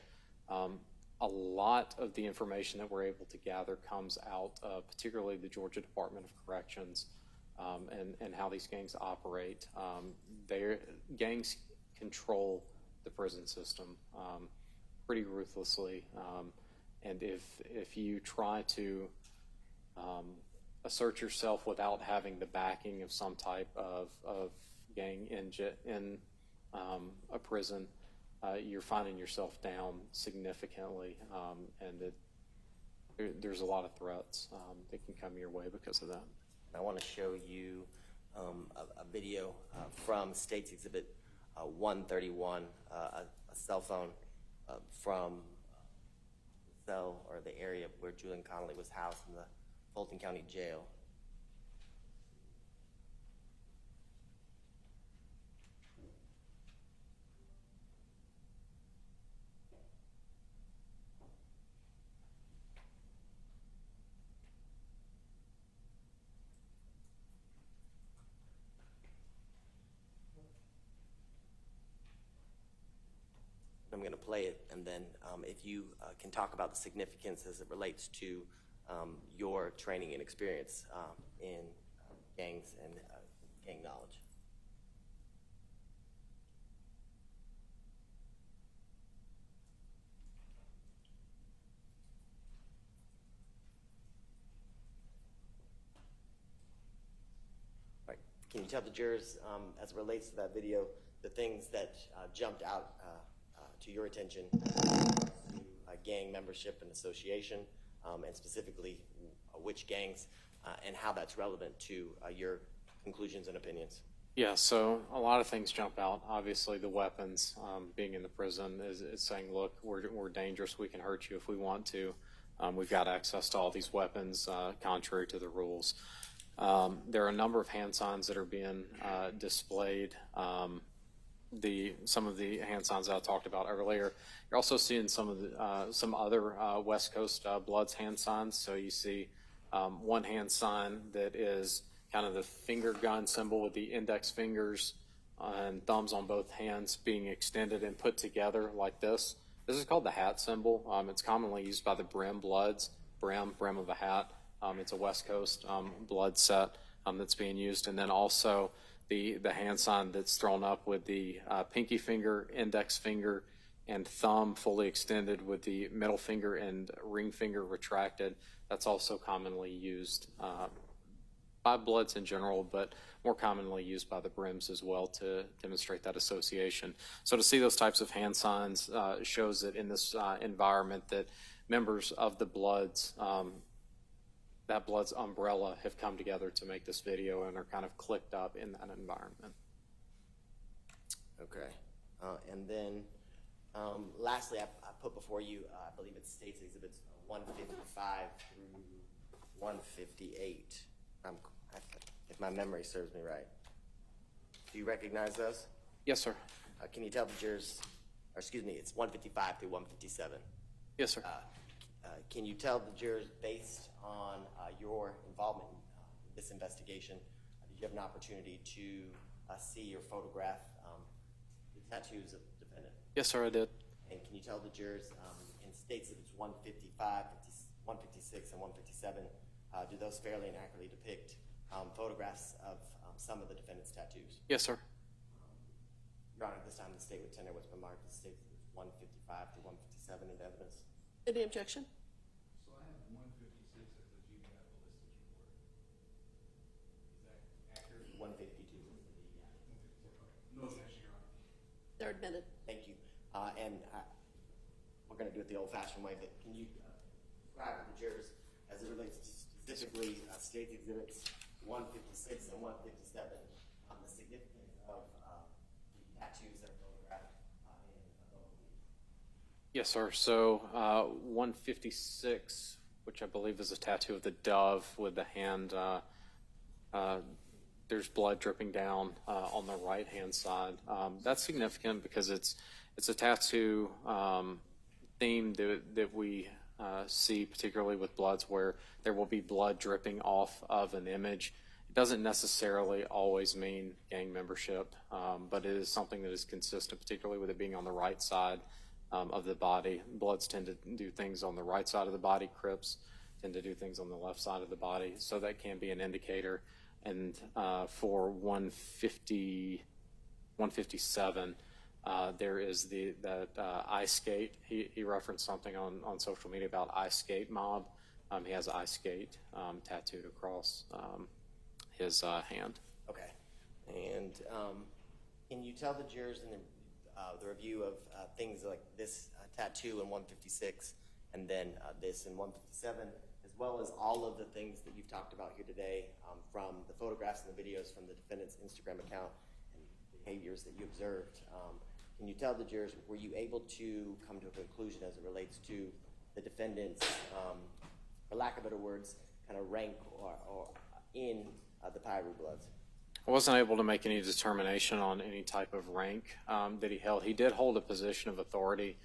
a lot of the information that we're able to gather comes out of particularly the Georgia Department of Corrections and how these gangs operate. Gangs control the prison system pretty ruthlessly, and if you try to assert yourself without having the backing of some type of gang in a prison, you're finding yourself down significantly, and there's a lot of threats that can come your way because of that. I want to show you a video from State's Exhibit 131, a cell phone from the cell or the area where Julian Conley was housed in the Fulton County Jail. I'm going to play it, and then if you can talk about the significance as it relates to your training and experience in gangs and gang knowledge. Right. Can you tell the jurors, as it relates to that video, the things that jumped out to your attention to gang membership and association, and specifically which gangs, and how that's relevant to your conclusions and opinions? Yeah, so a lot of things jump out. Obviously, the weapons, being in the prison is saying, look, we're dangerous. We can hurt you if we want to. We've got access to all these weapons contrary to the rules. There are a number of hand signs that are being displayed. Some of the hand signs that I talked about earlier. You're also seeing some other West Coast Bloods hand signs. So you see one hand sign that is kind of the finger gun symbol with the index fingers and thumbs on both hands being extended and put together like this. This is called the hat symbol. It's commonly used by the Brim Bloods, brim of a hat. It's a West Coast blood set that's being used. And then also the hand sign that's thrown up with the pinky finger, index finger, and thumb fully extended with the middle finger and ring finger retracted. That's also commonly used by Bloods in general, but more commonly used by the Brims as well to demonstrate that association. So to see those types of hand signs shows that in this environment that members of the Bloods, that Bloods umbrella, have come together to make this video and are kind of clicked up in that environment. Okay. And then lastly, I put before you, I believe it's States Exhibits 155 through 158. If my memory serves me right. Do you recognize those? Yes, sir. Can you tell the jurors, or excuse me, it's 155 through 157. Yes, sir. Can you tell the jurors, based on your involvement in this investigation, did you have an opportunity to see or photograph the tattoos of the defendant? Yes, sir, I did. And can you tell the jurors, in States Exhibits 155, 156, and 157, do those fairly and accurately depict photographs of some of the defendant's tattoos? Yes, sir. Your Honor, at this time, the state with tenure was remarked as States Exhibits 155 to 157 in evidence. Any objection? So I have 156 as the GBI ballistics report. Is that accurate? 152 is the DEI. No objection, Your Honor. They're admitted. Thank you. And we're going to do it the old-fashioned way, but can you describe to the jurors, as it relates to specifically State Exhibits 156 and 157, the significance of the tattoos that are photographed in both of these? Yes, sir. So 156, which I believe is a tattoo of the dove with the hand, there's blood dripping down on the right-hand side. That's significant because it's a tattoo theme that we see, particularly with Bloods, where there will be blood dripping off of an image. It doesn't necessarily always mean gang membership, but it is something that is consistent, particularly with it being on the right side of the body. Bloods tend to do things on the right side of the body. Crips tend to do things on the left side of the body, so that can be an indicator. And for 157, there is that ice skate. He referenced something on social media about ice skate mob. He has ice skate tattooed across his hand. Okay. And can you tell the jurors in the review of things like this tattoo in 156 and then this in 157, as well as all of the things that you've talked about here today, from the photographs and the videos from the defendant's Instagram account and behaviors that you observed, can you tell the jurors, were you able to come to a conclusion as it relates to the defendant's, for lack of better words, kind of rank or in the Piru Bloods? I wasn't able to make any determination on any type of rank that he held. He did hold a position of authority.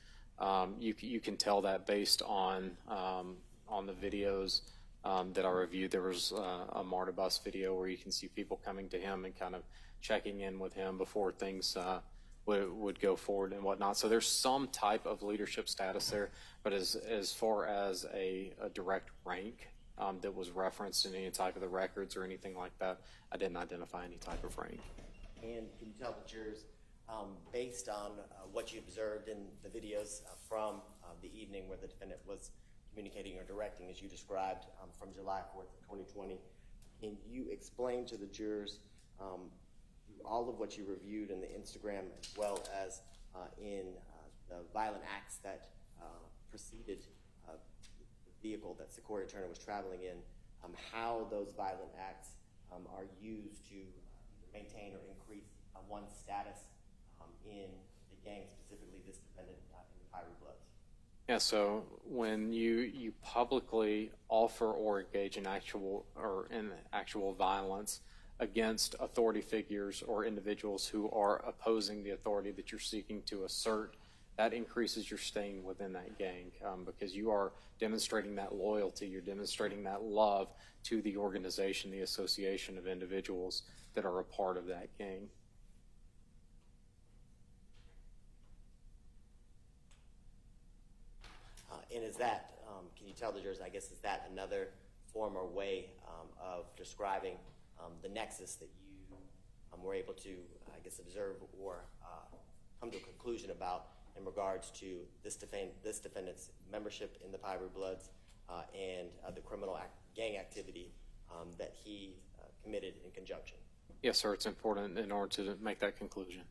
You can tell that based on the videos that I reviewed. There was a MARTA bus video where you can see people coming to him and kind of checking in with him before things would go forward and whatnot. So there's some type of leadership status there, but as far as a direct rank that was referenced in any type of the records or anything like that, I didn't identify any type of rank. And can you tell the jurors, based on what you observed in the videos from the evening where the defendant was communicating or directing, as you described, from July 4th, 2020, can you explain to the jurors all of what you reviewed in the Instagram, as well as in the violent acts that preceded the vehicle that Secoriea Turner was traveling in, how those violent acts are used to maintain or increase one's status in the gang, specifically this defendant in the Piru Bloods? Yeah, so when you publicly offer or engage in actual violence against authority figures or individuals who are opposing the authority that you're seeking to assert, that increases your staying within that gang because you are demonstrating that loyalty, you're demonstrating that love to the organization, the association of individuals that are a part of that gang. And is that, can you tell the jurors, I guess, is that another form or way of describing the nexus that you were able to, I guess, observe or come to a conclusion about in regards to this defendant's membership in the Piru Bloods and the criminal gang activity that he committed in conjunction? Yes, sir, it's important in order to make that conclusion.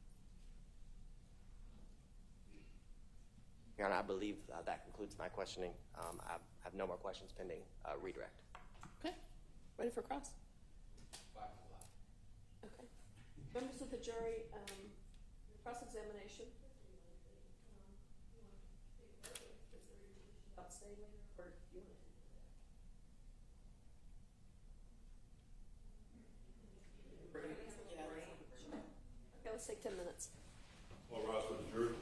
Your Honor, I believe that concludes my questioning. I have no more questions pending redirect. Okay. Ready for cross? Okay. Members of the jury, cross-examination. Okay, let's take 10 minutes. All rise for the jury.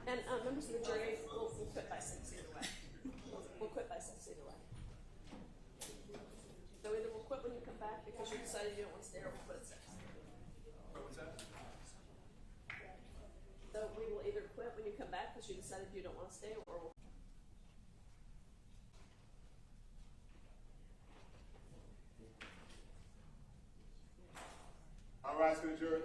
And members of the jury, we'll quit by 6 either way. We'll quit by 6 either way. So either we'll quit when you come back because you decided you don't want to stay, or we'll quit at 6. What's that? So we will either quit when you come back because you decided you don't want to stay, or we'll. All rise for the jury.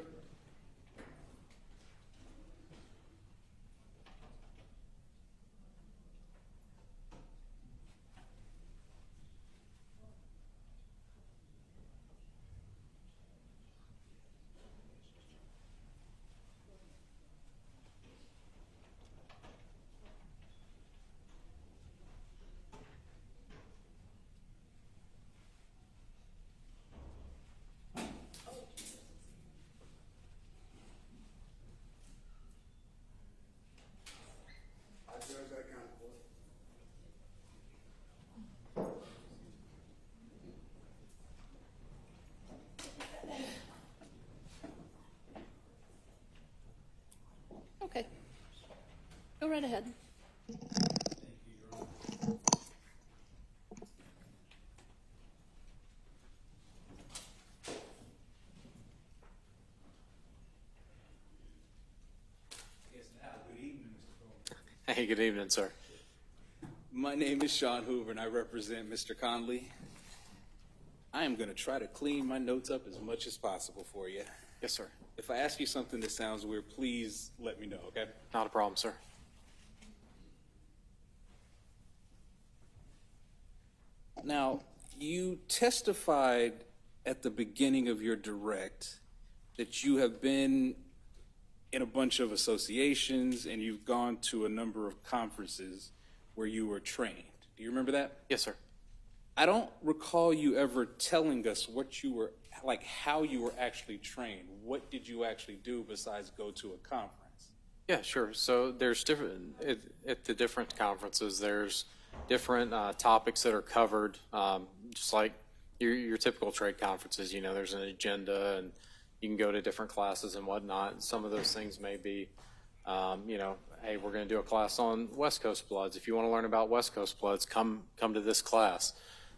Okay. Go right ahead. Hey, good evening, sir. My name is Sean Hoover, and I represent Mr. Conley. I am going to try to clean my notes up as much as possible for you. Yes, sir. If I ask you something that sounds weird, please let me know, okay? Not a problem, sir. Now, you testified at the beginning of your direct that you have been in a bunch of associations and you've gone to a number of conferences where you were trained. Do you remember that? Yes, sir. I don't recall you ever telling us what you were, like how you were actually trained. What did you actually do besides go to a conference? Yeah, sure. So there's different, at the different conferences, there's different topics that are covered, just like your typical trade conferences. You know, there's an agenda and you can go to different classes and whatnot. Some of those things may be, you know, hey, we're going to do a class on West Coast Bloods. If you want to learn about West Coast Bloods, come to this class.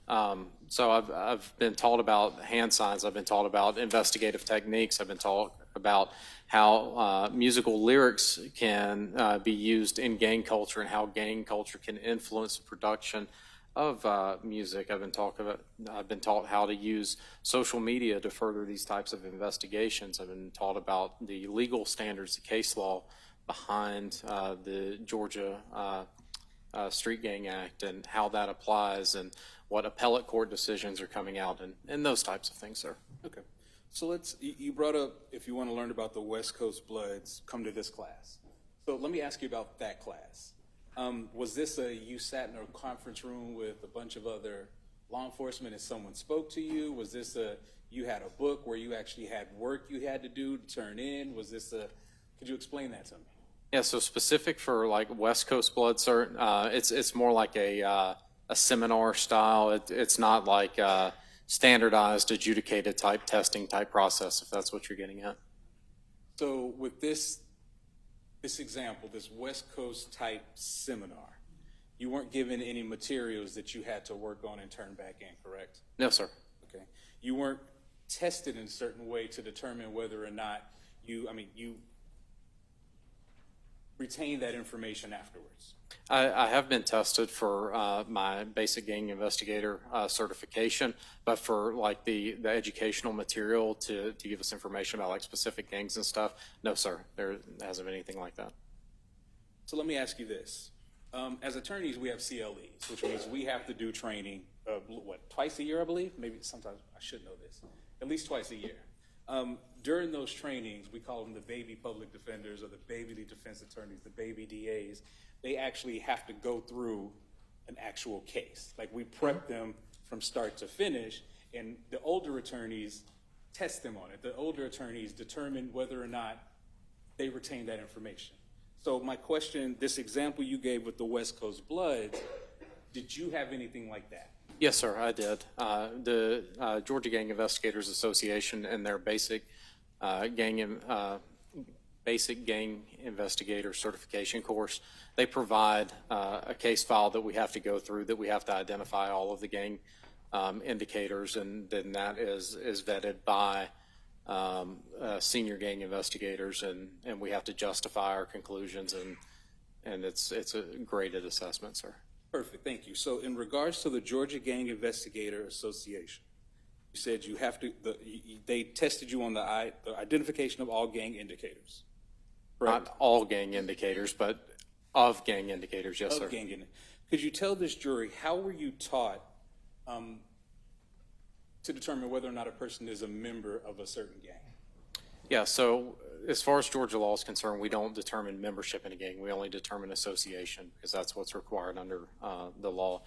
So I've been taught about hand signs. I've been taught about investigative techniques. I've been taught about how musical lyrics can be used in gang culture and how gang culture can influence the production of music. I've been taught how to use social media to further these types of investigations. I've been taught about the legal standards, the case law behind the Georgia Street Gang Act and how that applies and what appellate court decisions are coming out and those types of things, sir. Okay. So you brought up, if you want to learn about the West Coast Bloods, come to this class. So let me ask you about that class. Was this you sat in a conference room with a bunch of other law enforcement and someone spoke to you? Was this you had a book where you actually had work you had to do to turn in? Was this Could you explain that to me? Yeah, so specific for like West Coast blood cert, it's more like a seminar style. It's not like a standardized, adjudicated type testing type process, if that's what you're getting at. So with this example, this West Coast type seminar, you weren't given any materials that you had to work on and turn back in, correct? No, sir. Okay. You weren't tested in a certain way to determine whether or not you retain that information afterwards. I have been tested for my basic gang investigator certification, but for like the educational material to give us information about like specific gangs and stuff, no, sir, there hasn't been anything like that. So let me ask you this. As attorneys, we have CLEs, which means we have to do training, twice a year, I believe? Maybe sometimes I should know this. At least twice a year. During those trainings, we call them the baby public defenders or the baby defense attorneys, the baby DAs. They actually have to go through an actual case. Like we prep them from start to finish, and the older attorneys test them on it. The older attorneys determine whether or not they retain that information. So my question, this example you gave with the West Coast Bloods, did you have anything like that? Yes, sir, I did. The Georgia Gang Investigators Association and their basic gang investigator certification course, they provide a case file that we have to go through, that we have to identify all of the gang indicators, and then that is vetted by senior gang investigators, and we have to justify our conclusions, and it's a graded assessment, sir. Perfect, thank you. So in regards to the Georgia Gang Investigator Association, you said you have to, they tested you on the identification of all gang indicators. Correct? Not all gang indicators, but of gang indicators, yes, sir. Could you tell this jury, how were you taught to determine whether or not a person is a member of a certain gang? Yeah, so as far as Georgia law is concerned, we don't determine membership in a gang. We only determine association, because that's what's required under the law.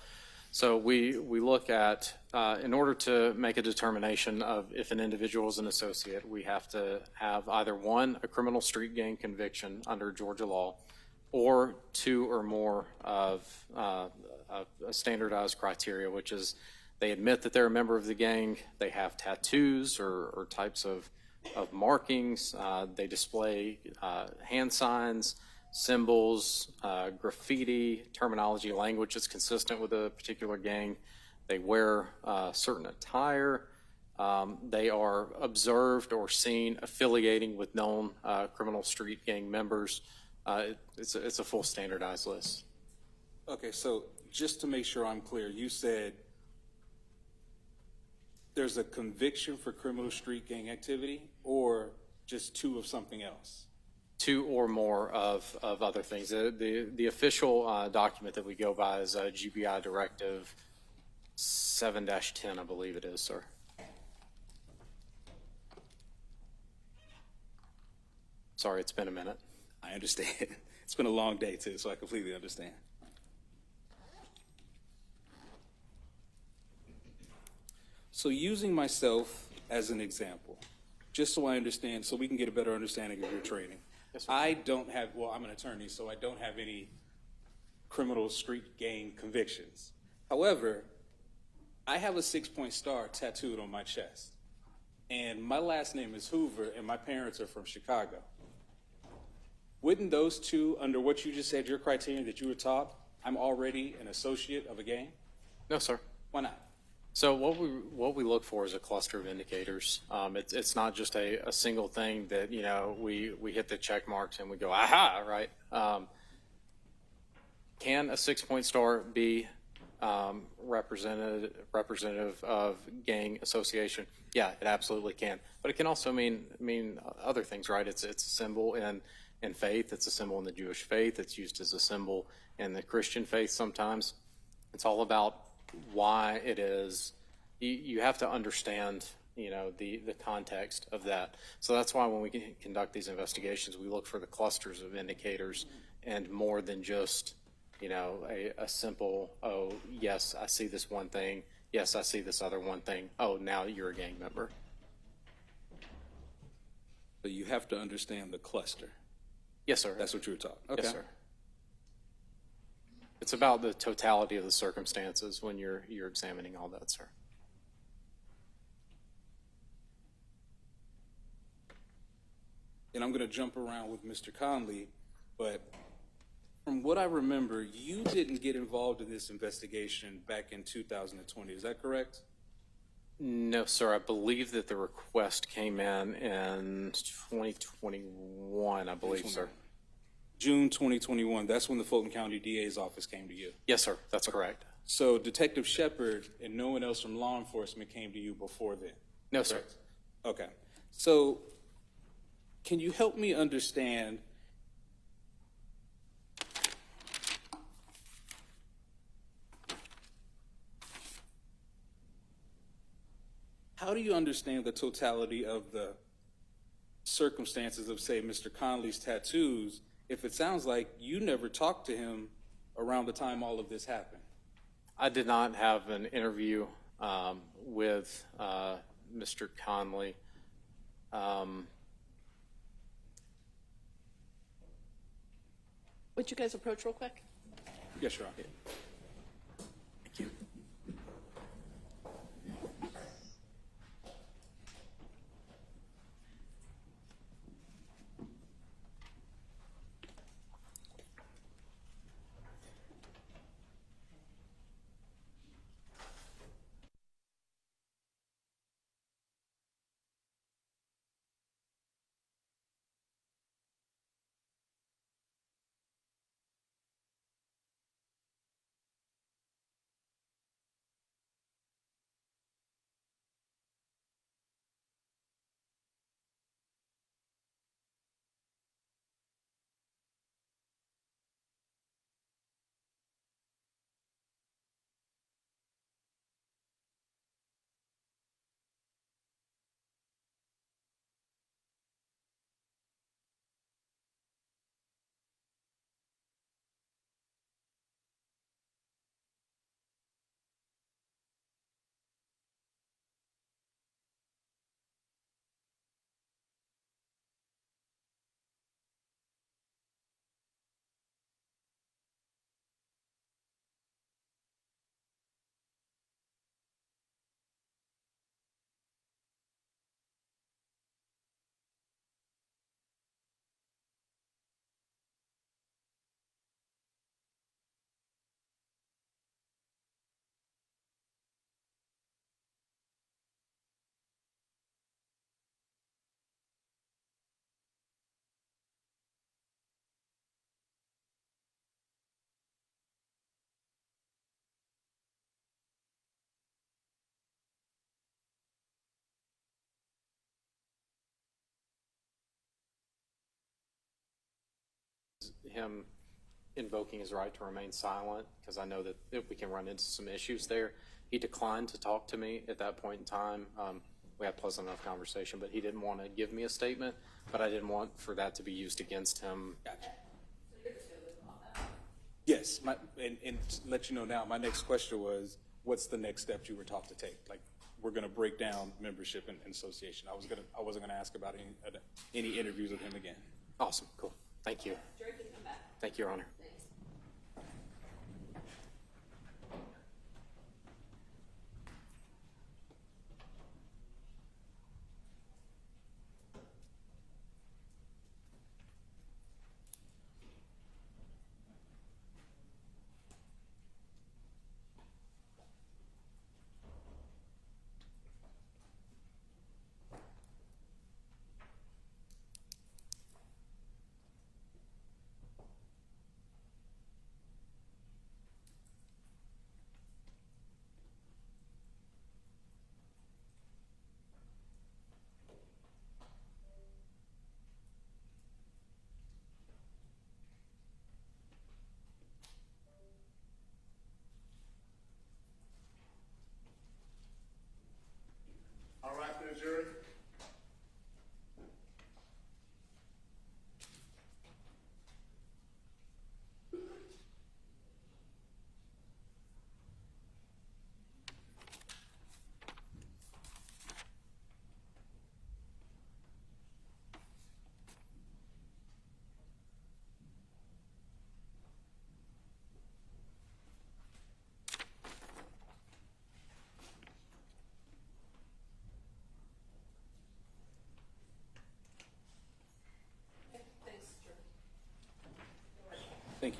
So we look at, in order to make a determination of if an individual is an associate, we have to have either one, a criminal street gang conviction under Georgia law, or two or more of a standardized criteria, which is they admit that they're a member of the gang, they have tattoos or types of markings, they display hand signs, symbols, graffiti, terminology, language that's consistent with a particular gang. They wear certain attire. They are observed or seen affiliating with known criminal street gang members. It's a full standardized list. Okay, so just to make sure I'm clear, you said there's a conviction for criminal street gang activity, or just two of something else? Two or more of other things. The official document that we go by is GBI Directive 7-10, I believe it is, sir. Sorry, it's been a minute. I understand. It's been a long day, too, so I completely understand. So using myself as an example, just so I understand, so we can get a better understanding of your training. Yes, I don't have, well, I'm an attorney, so I don't have any criminal street gang convictions. However, I have a 6-point star tattooed on my chest. And my last name is Hoover, and my parents are from Chicago. Wouldn't those two, under what you just said, your criteria that you were taught, I'm already an associate of a gang? No, sir. Why not? So what we look for is a cluster of indicators. It's not just a single thing that, you know, we hit the check marks and we go, aha, right? Can a 6-point star be representative of gang association? Yeah, it absolutely can. But it can also mean other things, right? It's a symbol in faith. It's a symbol in the Jewish faith. It's used as a symbol in the Christian faith sometimes. It's all about why it is. You have to understand, you know, the context of that. So that's why when we conduct these investigations, we look for the clusters of indicators and more than just, you know, a simple, oh, yes, I see this one thing. Yes, I see this other one thing. Oh, now you're a gang member. So you have to understand the cluster. Yes, sir. That's what you were taught. Okay. Yes, sir. It's about the totality of the circumstances when you're examining all that, sir. And I'm going to jump around with Mr. Conley, but from what I remember, you didn't get involved in this investigation back in 2020. Is that correct? No, sir. I believe that the request came in 2021, I believe, sir. June 2021. That's when the Fulton County DA's office came to you. Yes, sir. That's correct. So Detective Shepard and no one else from law enforcement came to you before then? No, sir. Okay. So can you help me understand how do you understand the totality of the circumstances of, say, Mr. Conley's tattoos if it sounds like you never talked to him around the time all of this happened? I did not have an interview with Mr. Conley. Would you guys approach real quick? Yes, Your Honor. Thank you. Him invoking his right to remain silent because I know that if we can run into some issues there. He declined to talk to me at that point in time. We had a pleasant enough conversation, but he didn't want to give me a statement, but I didn't want for that to be used against him. Gotcha. Yes, and to let you know now, my next question was, what's the next steps you were taught to take? Like, we're going to break down membership and association. I wasn't going to ask about any interviews with him again. Awesome, cool. Thank you. Jerry can come back. Thank you, Your Honor. Thanks.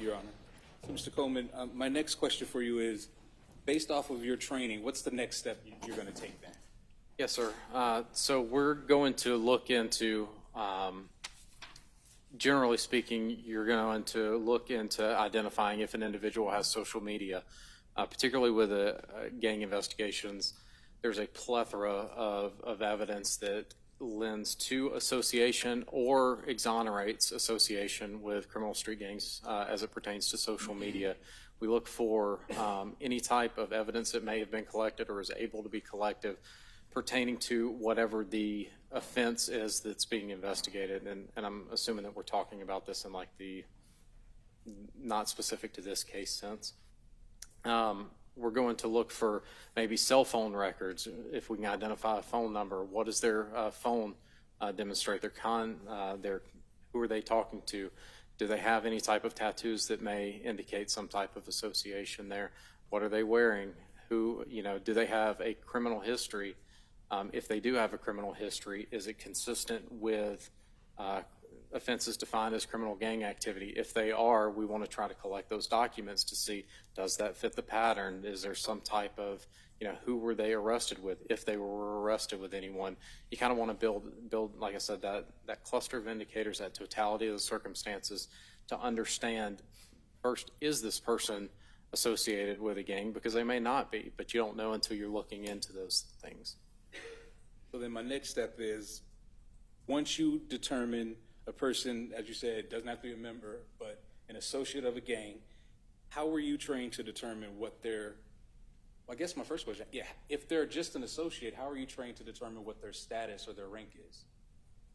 you, Your Honor. So, Mr. Coleman, my next question for you is, based off of your training, what's the next step you're going to take then? Yes, sir. So we're going to look into, generally speaking, you're going to look into identifying if an individual has social media, particularly with gang investigations. There's a plethora of evidence that lends to association or exonerates association with criminal street gangs as it pertains to social media. We look for any type of evidence that may have been collected or is able to be collected pertaining to whatever the offense is that's being investigated. And I'm assuming that we're talking about this in like the not specific to this case sense. We're going to look for maybe cell phone records. If we can identify a phone number, what does their phone demonstrate? Who are they talking to? Do they have any type of tattoos that may indicate some type of association there? What are they wearing? Do they have a criminal history? If they do have a criminal history, is it consistent with offenses defined as criminal gang activity? If they are, we want to try to collect those documents to see, does that fit the pattern? Is there some type of, who were they arrested with? If they were arrested with anyone, you kind of want to build, like I said, that cluster of indicators, that totality of the circumstances to understand, first, is this person associated with a gang? Because they may not be, but you don't know until you're looking into those things. So then my next step is, once you determine a person, as you said, doesn't have to be a member, but an associate of a gang, how were you trained to determine what their, I guess my first question, if they're just an associate, how are you trained to determine what their status or their rank is?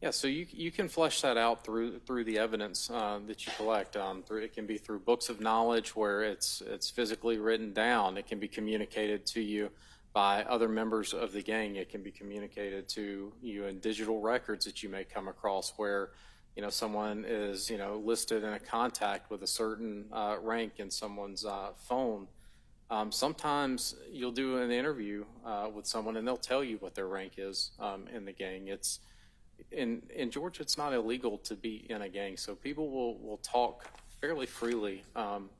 Yeah, so you can flesh that out through the evidence that you collect. It can be through books of knowledge where it's physically written down. It can be communicated to you by other members of the gang. It can be communicated to you in digital records that you may come across where someone is listed in a contact with a certain rank in someone's phone. Sometimes you'll do an interview with someone and they'll tell you what their rank is in the gang. It's in Georgia, it's not illegal to be in a gang, so people will talk fairly freely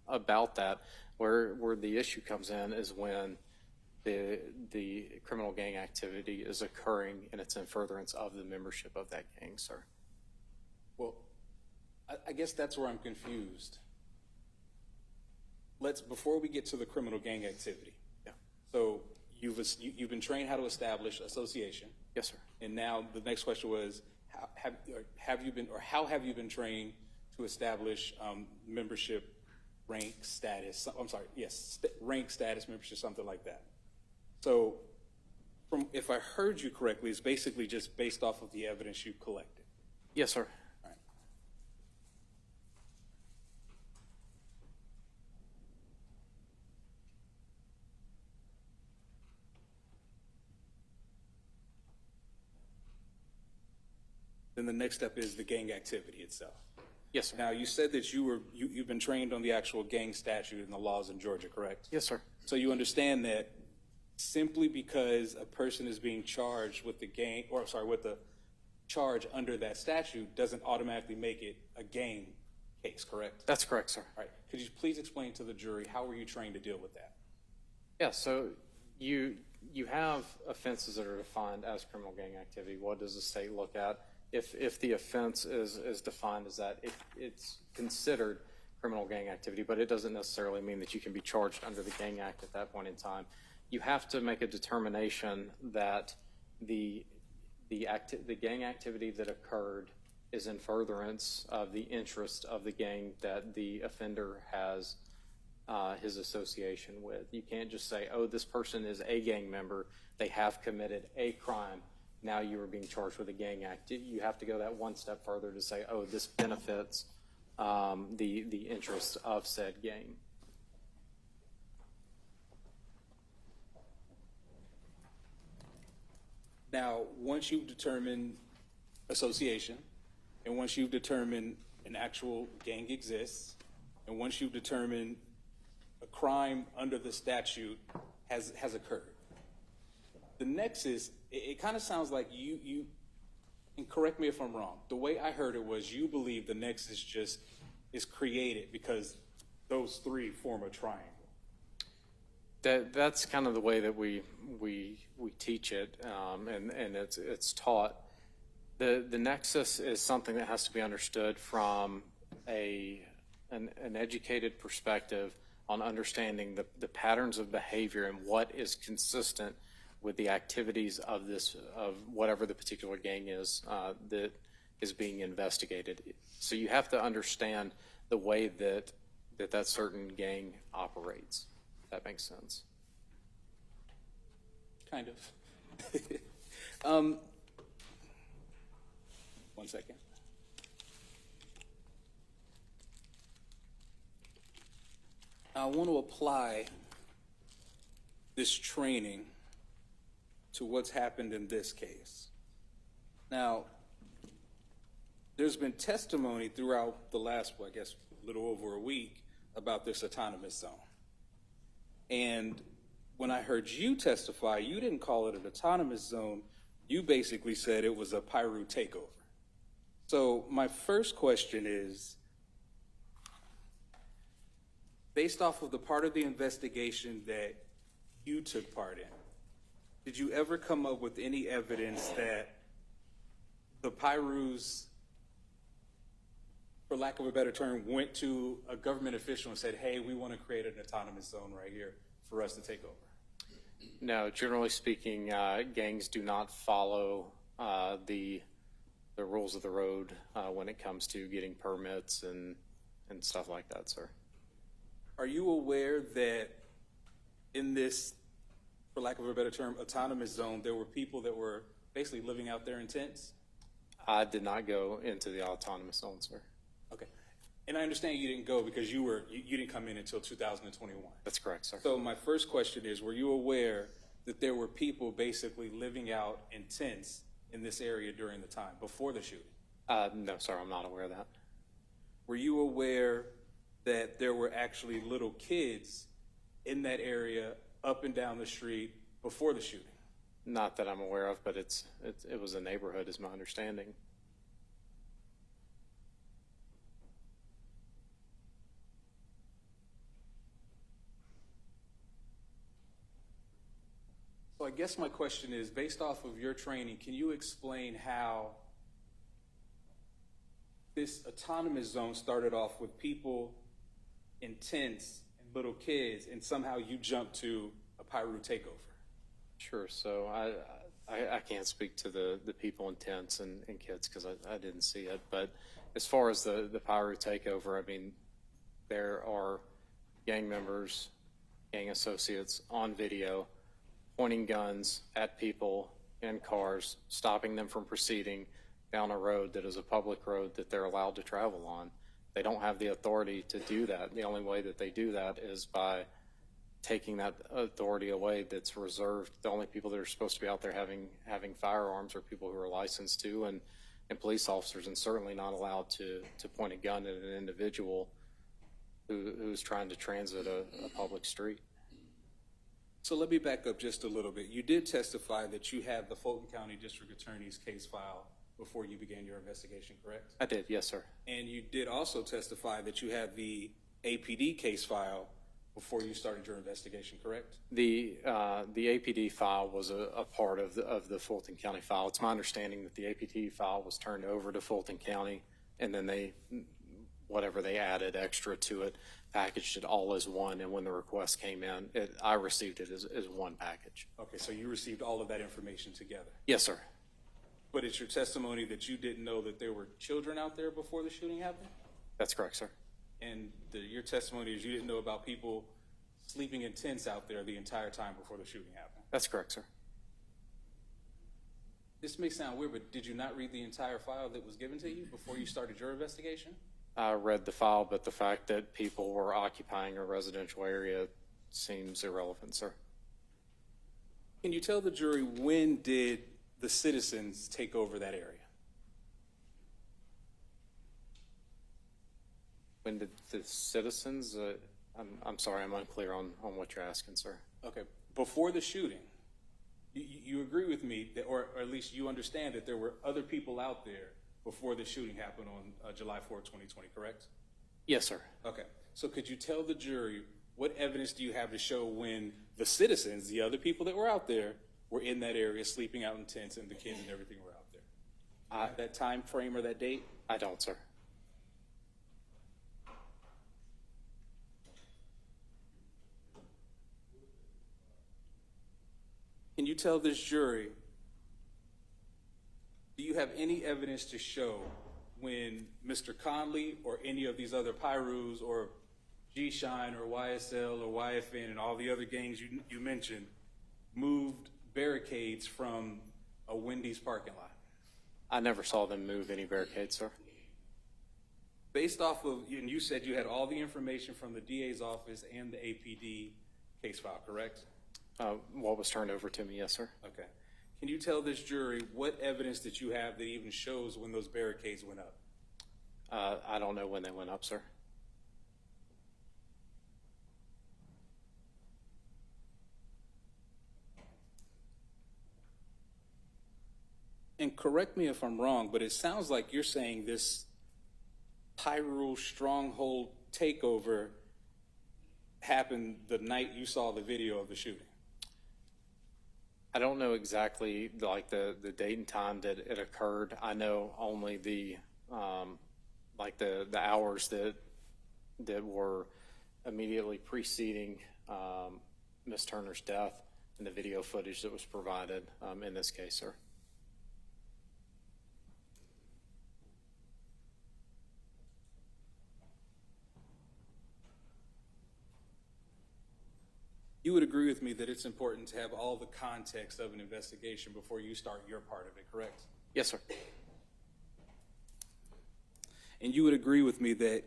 about that. Where the issue comes in is when the criminal gang activity is occurring and it's in furtherance of the membership of that gang, sir. Well, I guess that's where I'm confused. Before we get to the criminal gang activity. Yeah. So you've been trained how to establish association. Yes, sir. And now the next question was, how have you been trained to establish membership, rank, status? I'm sorry, yes, rank, status, membership, something like that. So, if I heard you correctly, it's basically just based off of the evidence you collected. Yes, sir. All right. Then the next step is the gang activity itself. Yes, sir. Now, you said that you've been trained on the actual gang statute and the laws in Georgia, correct? Yes, sir. So you understand that simply because a person is being charged with with the charge under that statute doesn't automatically make it a gang case, correct? That's correct, sir. All right. Could you please explain to the jury how were you trained to deal with that? Yeah, so you have offenses that are defined as criminal gang activity. What does the state look at? If the offense is defined as that, it's considered criminal gang activity, but it doesn't necessarily mean that you can be charged under the Gang Act at that point in time. You have to make a determination that the gang activity that occurred is in furtherance of the interest of the gang that the offender has his association with. You can't just say, oh, this person is a gang member, they have committed a crime, now you are being charged with a gang act. You have to go that one step further to say, oh, this benefits the interests of said gang. Now, once you've determined association, and once you've determined an actual gang exists, and once you've determined a crime under the statute has occurred, the next is, it kind of sounds like you, and correct me if I'm wrong, the way I heard it was you believe the next is created because those three form a triangle? That's kind of the way that we teach it, and it's taught. The nexus is something that has to be understood from an educated perspective on understanding the patterns of behavior and what is consistent with the activities of whatever the particular gang is that is being investigated. So you have to understand the way that certain gang operates. If that makes sense. Kind of. 1 second. I want to apply this training to what's happened in this case. Now, there's been testimony throughout the last, I guess, a little over a week about this autonomous zone. And when I heard you testify, you didn't call it an autonomous zone. You basically said it was a Piru takeover. So my first question is, based off of the part of the investigation that you took part in, did you ever come up with any evidence that the Pirus, for lack of a better term, went to a government official and said, hey, we want to create an autonomous zone right here for us to take over? No, generally speaking, gangs do not follow the rules of the road when it comes to getting permits and stuff like that, sir. Are you aware that in this, for lack of a better term, autonomous zone, there were people that were basically living out there in tents? I did not go into the autonomous zone, sir. Okay. And I understand you didn't go because you didn't come in until 2021. That's correct, sir. So my first question is, were you aware that there were people basically living out in tents in this area during the time, before the shooting? No, sir, I'm not aware of that. Were you aware that there were actually little kids in that area up and down the street before the shooting? Not that I'm aware of, but it was a neighborhood is my understanding. So I guess my question is, based off of your training, can you explain how this autonomous zone started off with people in tents and little kids, and somehow you jumped to a Piru takeover? Sure. So I can't speak to the people in tents and kids because I didn't see it. But as far as the Piru takeover, I mean, there are gang members, gang associates on video pointing guns at people in cars, stopping them from proceeding down a road that is a public road that they're allowed to travel on. They don't have the authority to do that. The only way that they do that is by taking that authority away that's reserved. The only people that are supposed to be out there having firearms are people who are licensed to, and police officers, and certainly not allowed to point a gun at an individual who's trying to transit a public street. So let me back up just a little bit. You did testify that you had the Fulton County District Attorney's case file before you began your investigation, correct? I did, yes, sir. And you did also testify that you had the APD case file before you started your investigation, correct? The APD file was a part of the Fulton County file. It's my understanding that the APD file was turned over to Fulton County, and then whatever they added extra to it, packaged it all as one, and when the request came in, I received it as one package. Okay, so you received all of that information together? Yes, sir. But it's your testimony that you didn't know that there were children out there before the shooting happened? That's correct, sir. And your testimony is you didn't know about people sleeping in tents out there the entire time before the shooting happened? That's correct, sir. This may sound weird, but did you not read the entire file that was given to you before you started your investigation? I read the file, but the fact that people were occupying a residential area seems irrelevant, sir. Can you tell the jury, when did the citizens take over that area? When did the citizens? I'm sorry, I'm unclear on what you're asking, sir. Okay, before the shooting, you agree with me, that, or at least you understand that there were other people out there before the shooting happened on July 4, 2020, correct? Yes, sir. Okay, So could you tell the jury what evidence do you have to show when the citizens, the other people that were out there, were in that area sleeping out in tents and the kids and everything were out there? That time frame or that date? I don't, sir. Can you tell this jury, do you have any evidence to show when Mr. Conley or any of these other Pyrus or G-Shine or YSL or YFN and all the other gangs you mentioned moved barricades from a Wendy's parking lot? I never saw them move any barricades, sir. Based off of, and you said you had all the information from the DA's office and the APD case file, correct? What was turned over to me, yes, sir. Okay. Can you tell this jury what evidence that you have that even shows when those barricades went up? I don't know when they went up, sir. And correct me if I'm wrong, but it sounds like you're saying this Pyro stronghold takeover happened the night you saw the video of the shooting. I don't know exactly like the date and time that it occurred. I know only the hours that were immediately preceding Ms. Turner's death and the video footage that was provided in this case, sir. You would agree with me that it's important to have all the context of an investigation before you start your part of it, correct? Yes, sir. And you would agree with me that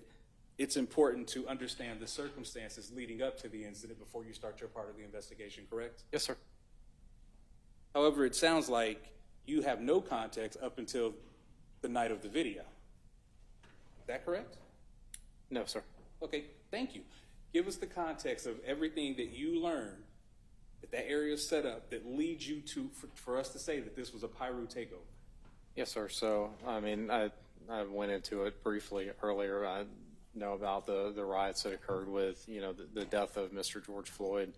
it's important to understand the circumstances leading up to the incident before you start your part of the investigation, correct? Yes, sir. However, it sounds like you have no context up until the night of the video. Is that correct? No, sir. Okay, thank you. Give us the context of everything that you learned that area is set up that leads you to, for us to say that this was a Pyro takeover. Yes, sir. So, I mean, I went into it briefly earlier. I know about the riots that occurred with, the death of Mr. George Floyd.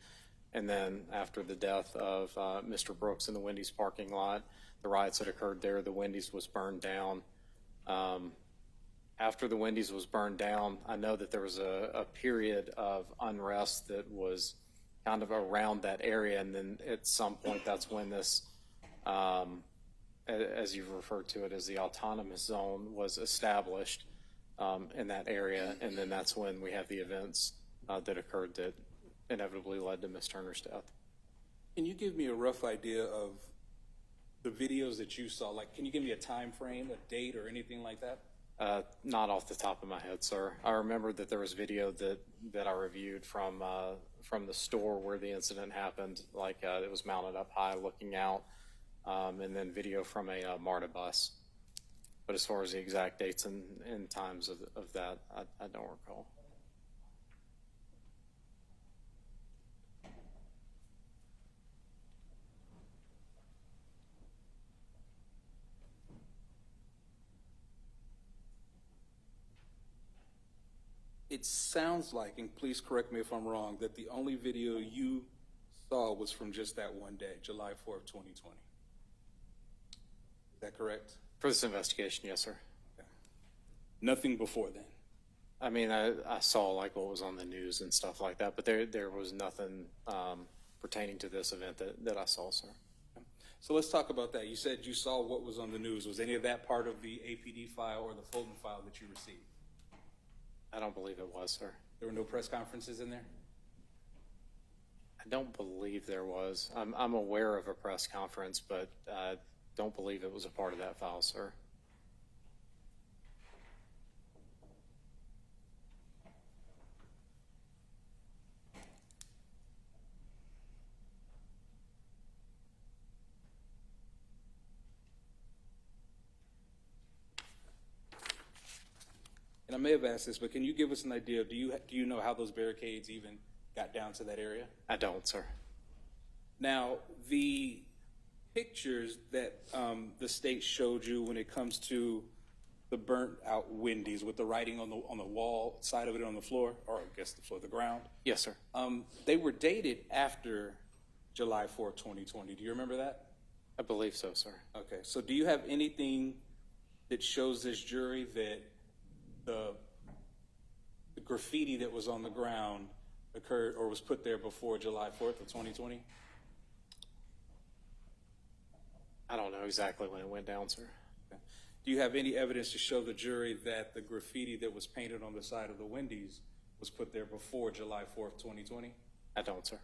And then after the death of Mr. Brooks in the Wendy's parking lot, the riots that occurred there, the Wendy's was burned down. After the Wendy's was burned down, I know that there was a period of unrest that was kind of around that area. And then at some point, that's when this, as you've referred to it as the autonomous zone, was established in that area. And then that's when we have the events that occurred that inevitably led to Ms. Turner's death. Can you give me a rough idea of the videos that you saw? Like, can you give me a time frame, a date, or anything like that? Not off the top of my head, sir. I remember that there was video that I reviewed from the store where the incident happened, like it was mounted up high looking out, and then video from a MARTA bus. But as far as the exact dates and times of that, I don't recall. It sounds like, and please correct me if I'm wrong, that the only video you saw was from just that one day, July 4th, 2020. Is that correct? For this investigation, yes, sir. Okay. Nothing before then? I mean, I saw like what was on the news and stuff like that, but there was nothing pertaining to this event that I saw, sir. Okay. So let's talk about that. You said you saw what was on the news. Was any of that part of the APD file or the Fulton file that you received? I don't believe it was, sir. There were no press conferences in there? I don't believe there was. I'm aware of a press conference, but I don't believe it was a part of that file, sir. And I may have asked this, but can you give us an idea of, do you know how those barricades even got down to that area? I don't, sir. Now, the pictures that the state showed you when it comes to the burnt out Wendy's with the writing on the wall side of it on the floor, or I guess the floor, the ground. Yes, sir. They were dated after July 4th, 2020. Do you remember that? I believe so, sir. Okay. So do you have anything that shows this jury that the graffiti that was on the ground occurred or was put there before July 4th of 2020? I don't know exactly when it went down, sir. Okay. Do you have any evidence to show the jury that the graffiti that was painted on the side of the Wendy's was put there before July 4th, 2020? I don't, sir.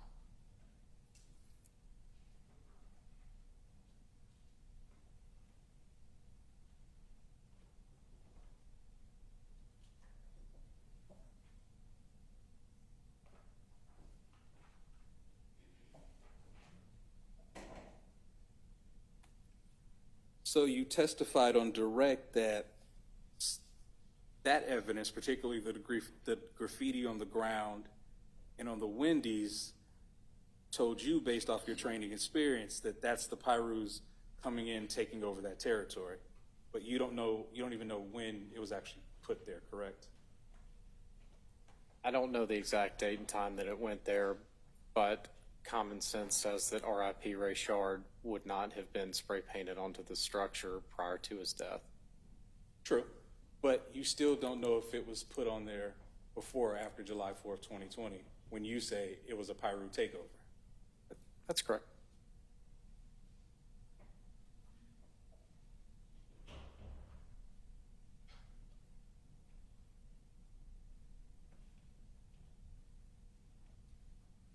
So you testified on direct that that evidence, particularly the graffiti on the ground and on the Wendy's, told you, based off your training experience, that that's the Pyrus coming in, taking over that territory. But you don't even know when it was actually put there, correct? I don't know the exact date and time that it went there, but common sense says that R.I.P. Ray Shard would not have been spray painted onto the structure prior to his death. True. But you still don't know if it was put on there before or after July 4th, 2020, when you say it was a Pyru takeover. That's correct.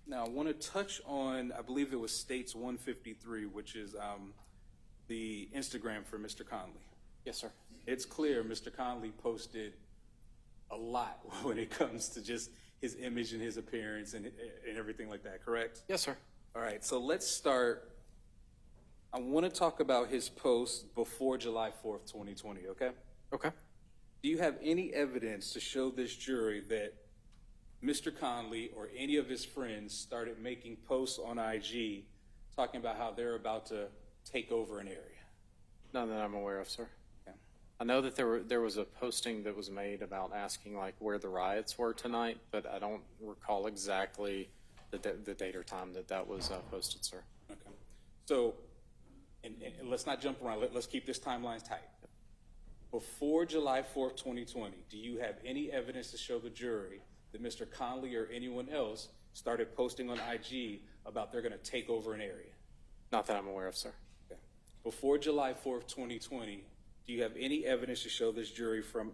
Now, I want to touch on, I believe it was States 153, which is the Instagram for Mr. Conley. Yes, sir. It's clear Mr. Conley posted a lot when it comes to just his image and his appearance and everything like that, correct? Yes, sir. All right, so let's start. I want to talk about his post before July 4th, 2020, okay? Okay. Do you have any evidence to show this jury that Mr. Conley or any of his friends started making posts on IG talking about how they're about to take over an area? None that I'm aware of, sir. Okay. I know that there was a posting that was made about asking like where the riots were tonight, but I don't recall exactly the date or time that was posted, sir. Okay. So, and let's not jump around. Let's keep this timeline tight. Before July 4th, 2020, do you have any evidence to show the jury that Mr. Conley or anyone else started posting on IG about they're going to take over an area? Not that I'm aware of, sir. Okay. Before July 4th, 2020, do you have any evidence to show this jury from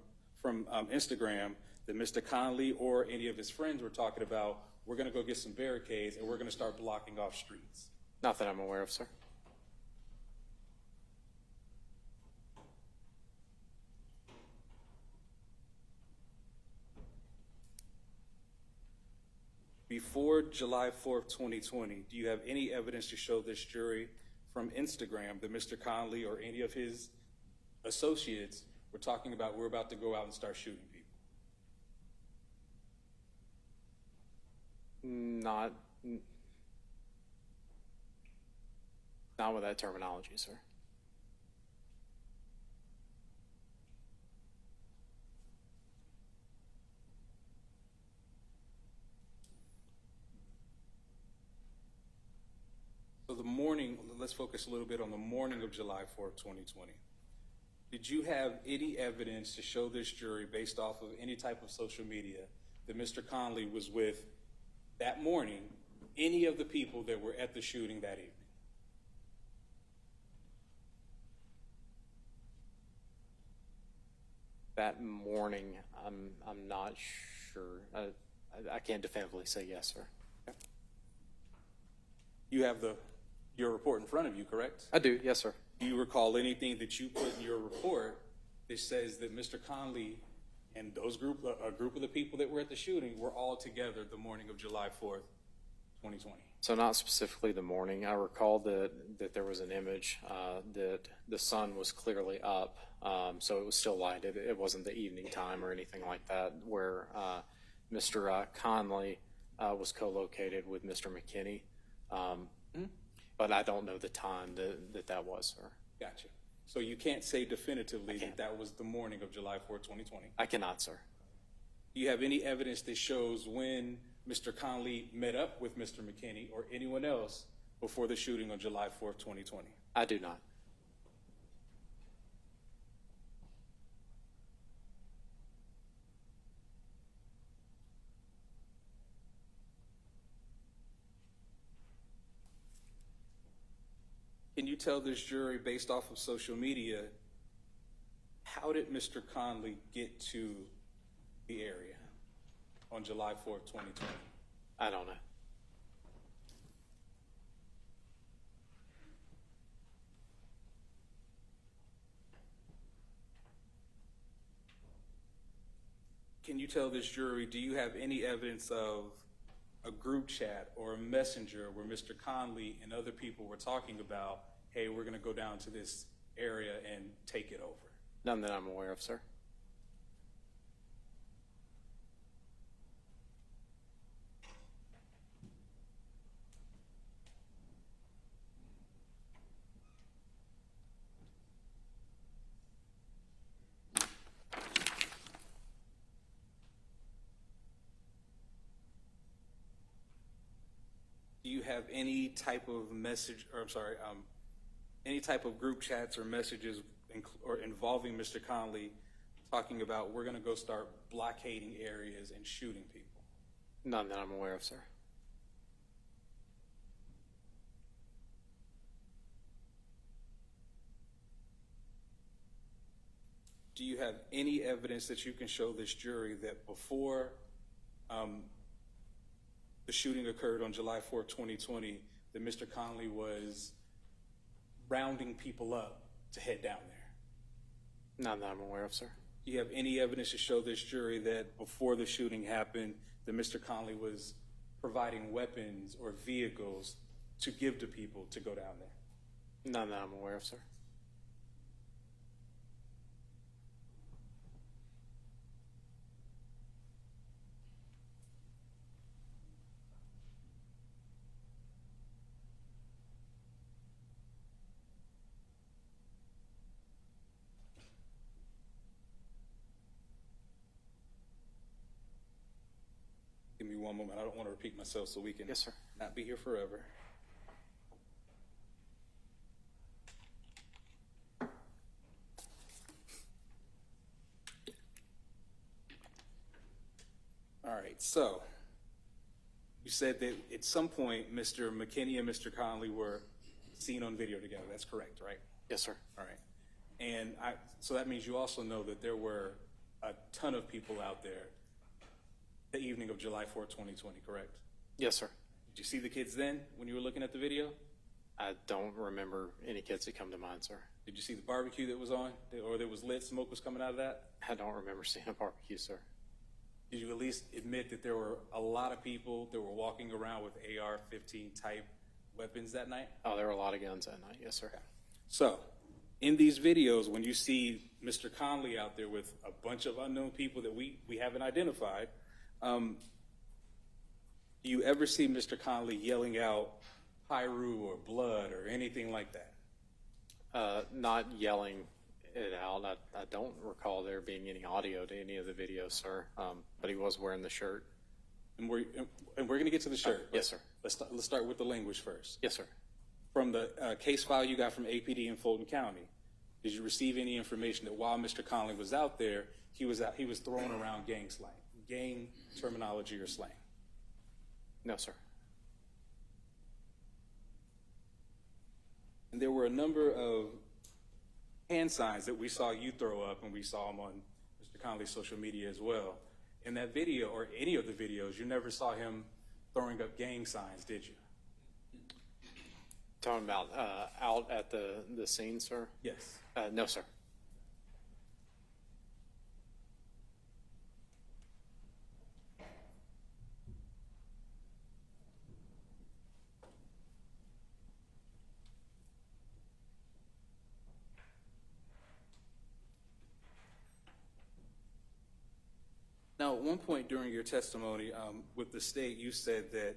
Instagram that Mr. Conley or any of his friends were talking about, we're going to go get some barricades and we're going to start blocking off streets? Not that I'm aware of, sir. Before July 4th, 2020, do you have any evidence to show this jury from Instagram that Mr. Conley or any of his associates were talking about we're about to go out and start shooting people? Not with that terminology, sir. So the morning, let's focus a little bit on the morning of July 4th, 2020. Did you have any evidence to show this jury based off of any type of social media that Mr. Conley was with that morning any of the people that were at the shooting that evening? That morning, I'm not sure. I can't definitively say yes, sir. Okay. You have your report in front of you, correct? I do, yes, sir. Do you recall anything that you put in your report that says that Mr. Conley and a group of the people that were at the shooting were all together the morning of July 4th, 2020? So not specifically the morning. I recall that there was an image that the sun was clearly up, so it was still light. It wasn't the evening time or anything like that, where Mr. Conley was co-located with Mr. McKinney. But I don't know the time that was, sir. Gotcha. So you can't say definitively that that was the morning of July 4th, 2020? I cannot, sir. Do you have any evidence that shows when Mr. Conley met up with Mr. McKinney or anyone else before the shooting on July 4th, 2020? I do not. Can you tell this jury, based off of social media, how did Mr. Conley get to the area on July 4th, 2020? I don't know. Can you tell this jury, do you have any evidence of a group chat or a messenger where Mr. Conley and other people were talking about, hey, we're going to go down to this area and take it over? None that I'm aware of, sir. Do you have any type of message, or I'm sorry, any type of group chats or messages or involving Mr. Conley talking about we're going to go start blockading areas and shooting people? None that I'm aware of, sir. Do you have any evidence that you can show this jury that before the shooting occurred on July 4th, 2020, that Mr. Conley was rounding people up to head down there? None that I'm aware of, sir. Do you have any evidence to show this jury that before the shooting happened, that Mr. Conley was providing weapons or vehicles to give to people to go down there? None that I'm aware of, sir. Give me one moment. I don't want to repeat myself so we can Yes, sir. not be here forever. All right, so you said that at some point Mr. McKinney and Mr. Conley were seen on video together. That's correct, right? Yes, sir. All right. And so that means you also know that there were a ton of people out there the evening of July 4th, 2020, correct? Yes, sir. Did you see the kids then when you were looking at the video? I don't remember any kids that come to mind, sir. Did you see the barbecue that was on, or that was lit, smoke was coming out of that? I don't remember seeing a barbecue, sir. Did you at least admit that there were a lot of people that were walking around with AR-15 type weapons that night? Oh, there were a lot of guns that night. Yes, sir. So, in these videos, when you see Mr. Conley out there with a bunch of unknown people that we haven't identified, do you ever see Mr. Conley yelling out Pyru or blood or anything like that? Not yelling it out. I don't recall there being any audio to any of the videos, sir. But he was wearing the shirt. And we're going to get to the shirt. Yes, sir. Let's start with the language first. Yes, sir. From the case file you got from APD in Fulton County, did you receive any information that while Mr. Conley was out there, he was throwing around gang slang, gang terminology or slang? No, sir. And there were a number of hand signs that we saw you throw up, and we saw them on Mr. Conley's social media as well. In that video, or any of the videos, you never saw him throwing up gang signs, did you? Talking about out at the scene, sir? Yes. No, sir. Now, at one point during your testimony with the state, you said that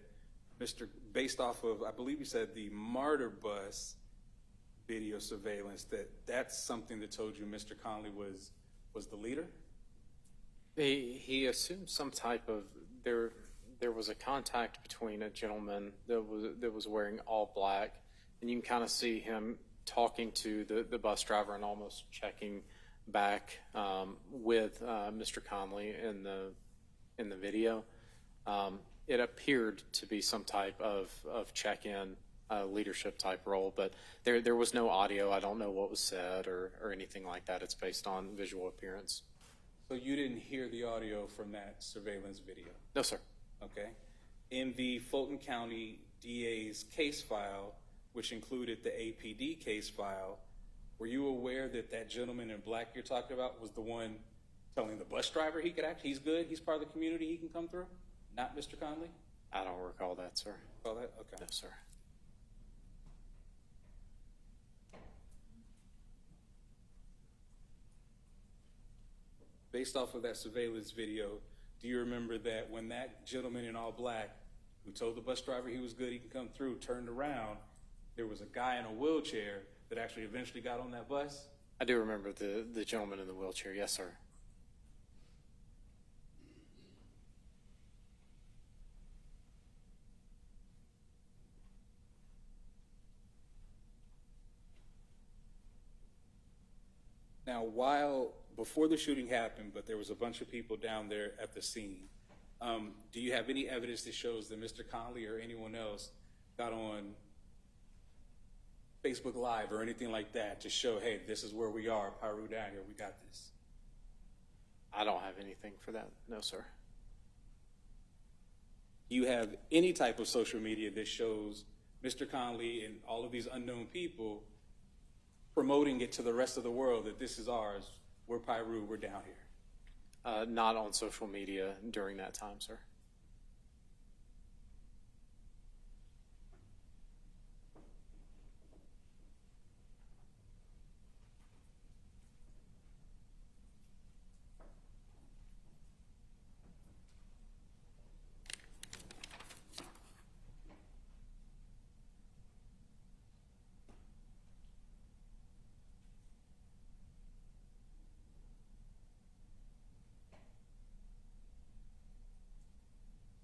based off of, I believe you said the Martyr bus, video surveillance, that's something that told you Mr. Conley was the leader? He assumed some type of, there was a contact between a gentleman that was wearing all black, and you can kind of see him talking to the bus driver and almost checking back with Mr. Conley in the video. It appeared to be some type of check-in leadership type role, but there was no audio. I don't know what was said or anything like that. It's based on visual appearance. So you didn't hear the audio from that surveillance video? No, sir. Okay. In the Fulton County DA's case file, which included the APD case file, were you aware that that gentleman in black you're talking about was the one telling the bus driver he's good, he's part of the community, he can come through? Not Mr. Conley? I don't recall that, sir. Recall that? Okay. No, sir. Based off of that surveillance video, do you remember that when that gentleman in all black who told the bus driver he was good, he can come through, turned around, there was a guy in a wheelchair that actually eventually got on that bus? I do remember the gentleman in the wheelchair. Yes, sir. Now, before the shooting happened, but there was a bunch of people down there at the scene, do you have any evidence that shows that Mr. Conley or anyone else got on Facebook Live or anything like that to show, hey, this is where we are, Pyru down here, we got this? I don't have anything for that. No, sir. Do you have any type of social media that shows Mr. Conley and all of these unknown people promoting it to the rest of the world that this is ours, we're Pyru, we're down here? Not on social media during that time, sir.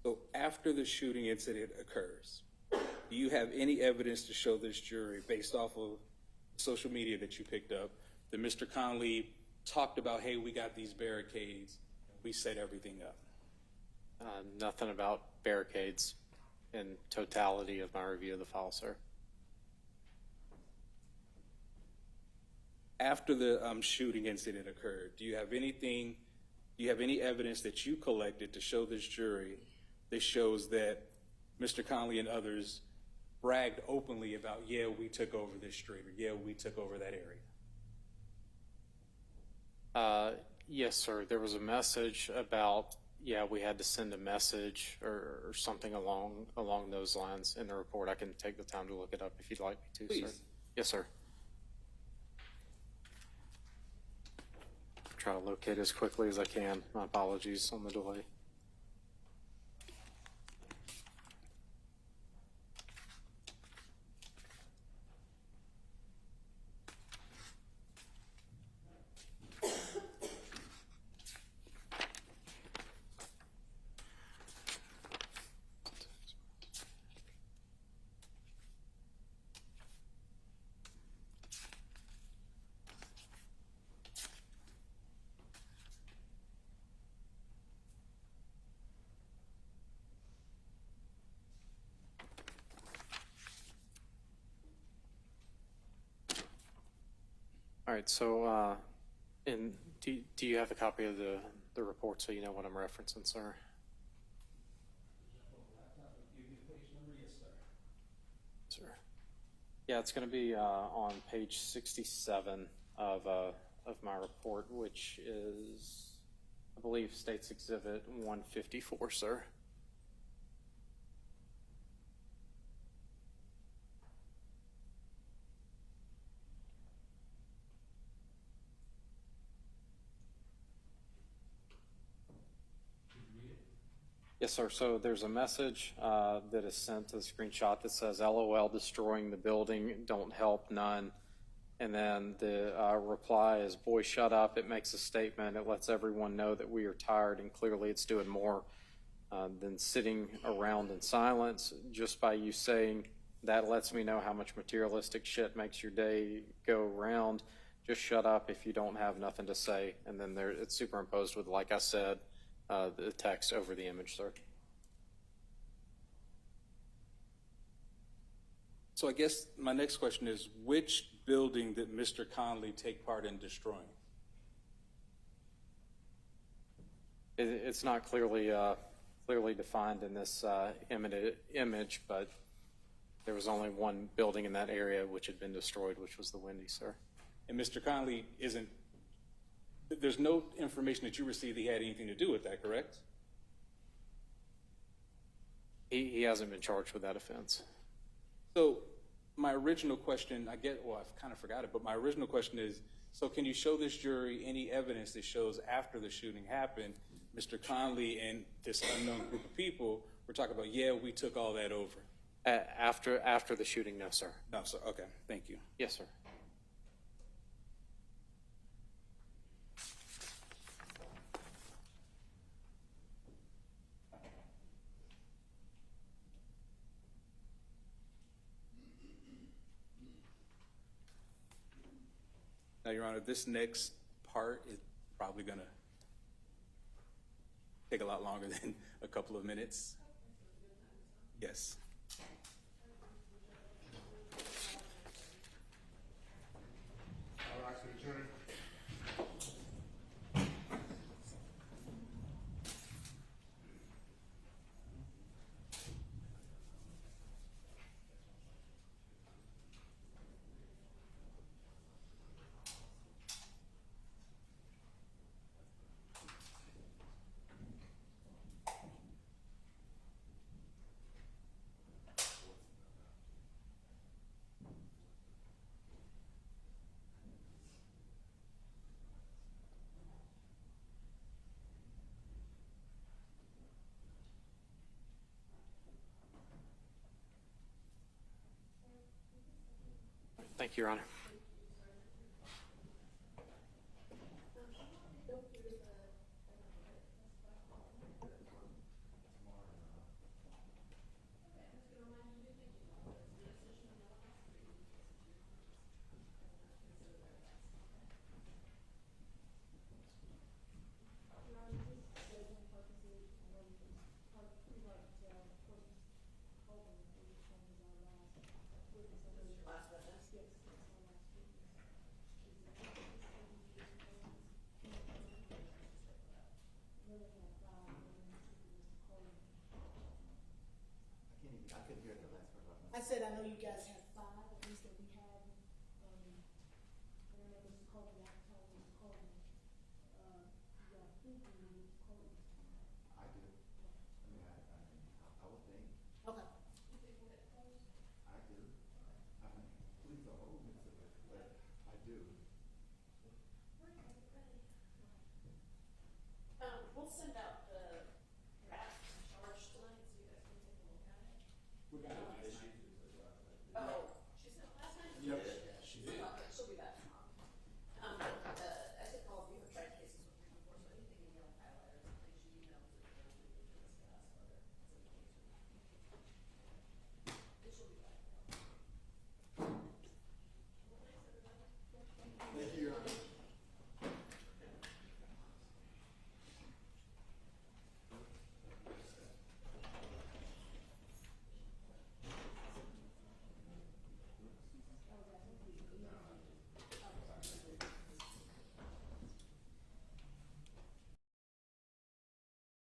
So after the shooting incident occurs, do you have any evidence to show this jury, based off of social media that you picked up, that Mr. Conley talked about, hey, we got these barricades, we set everything up? Nothing about barricades in totality of my review of the file, sir. After the shooting incident occurred, do you have any evidence that you collected to show this jury that shows that Mr. Conley and others bragged openly about, yeah, we took over this street, or yeah, we took over that area? Yes, sir. There was a message about, yeah, we had to send a message or something along those lines in the report. I can take the time to look it up if you'd like me to, Please. sir. Yes, sir. Try to locate as quickly as I can. My apologies on the delay. All right, so do you have a copy of the report so you know what I'm referencing, sir? Sir. Yeah, it's going to be on page 67 of my report, which is, I believe, State's Exhibit 154, sir. Yes, sir. So there's a message that is sent to the screenshot that says, LOL, destroying the building, don't help, none. And then the reply is, boy, shut up. It makes a statement. It lets everyone know that we are tired, and clearly it's doing more than sitting around in silence. Just by you saying that lets me know how much materialistic shit makes your day go round. Just shut up if you don't have nothing to say. And then there, it's superimposed with, like I said, the text over the image, sir. So I guess my next question is, which building did Mr. Conley take part in destroying? It's not clearly defined in this image, but there was only one building in that area which had been destroyed, which was the Wendy's, sir. And Mr. Conley there's no information that you received that he had anything to do with that, correct? He hasn't been charged with that offense. So my original question, I've kind of forgot it, but my original question is, so can you show this jury any evidence that shows after the shooting happened, Mr. Conley and this unknown group of people were talking about, yeah, we took all that over? After the shooting, no, sir. No, sir. Okay, thank you. Yes, sir. Now, Your Honor, this next part is probably going to take a lot longer than a couple of minutes. Yes. All right, so the jury. Thank you, Your Honor. I couldn't hear the last part. I said, I know you guys have 5, at least that we have. I don't know, Mr. Colby, I told Mr. Colby, you got 3 with Mr. Colby. I do. I mean, I would think. Okay. I do. I mean, please don't hold me to it, but I do. We'll send out the draft charge tonight so you guys can take a look at it. We got it.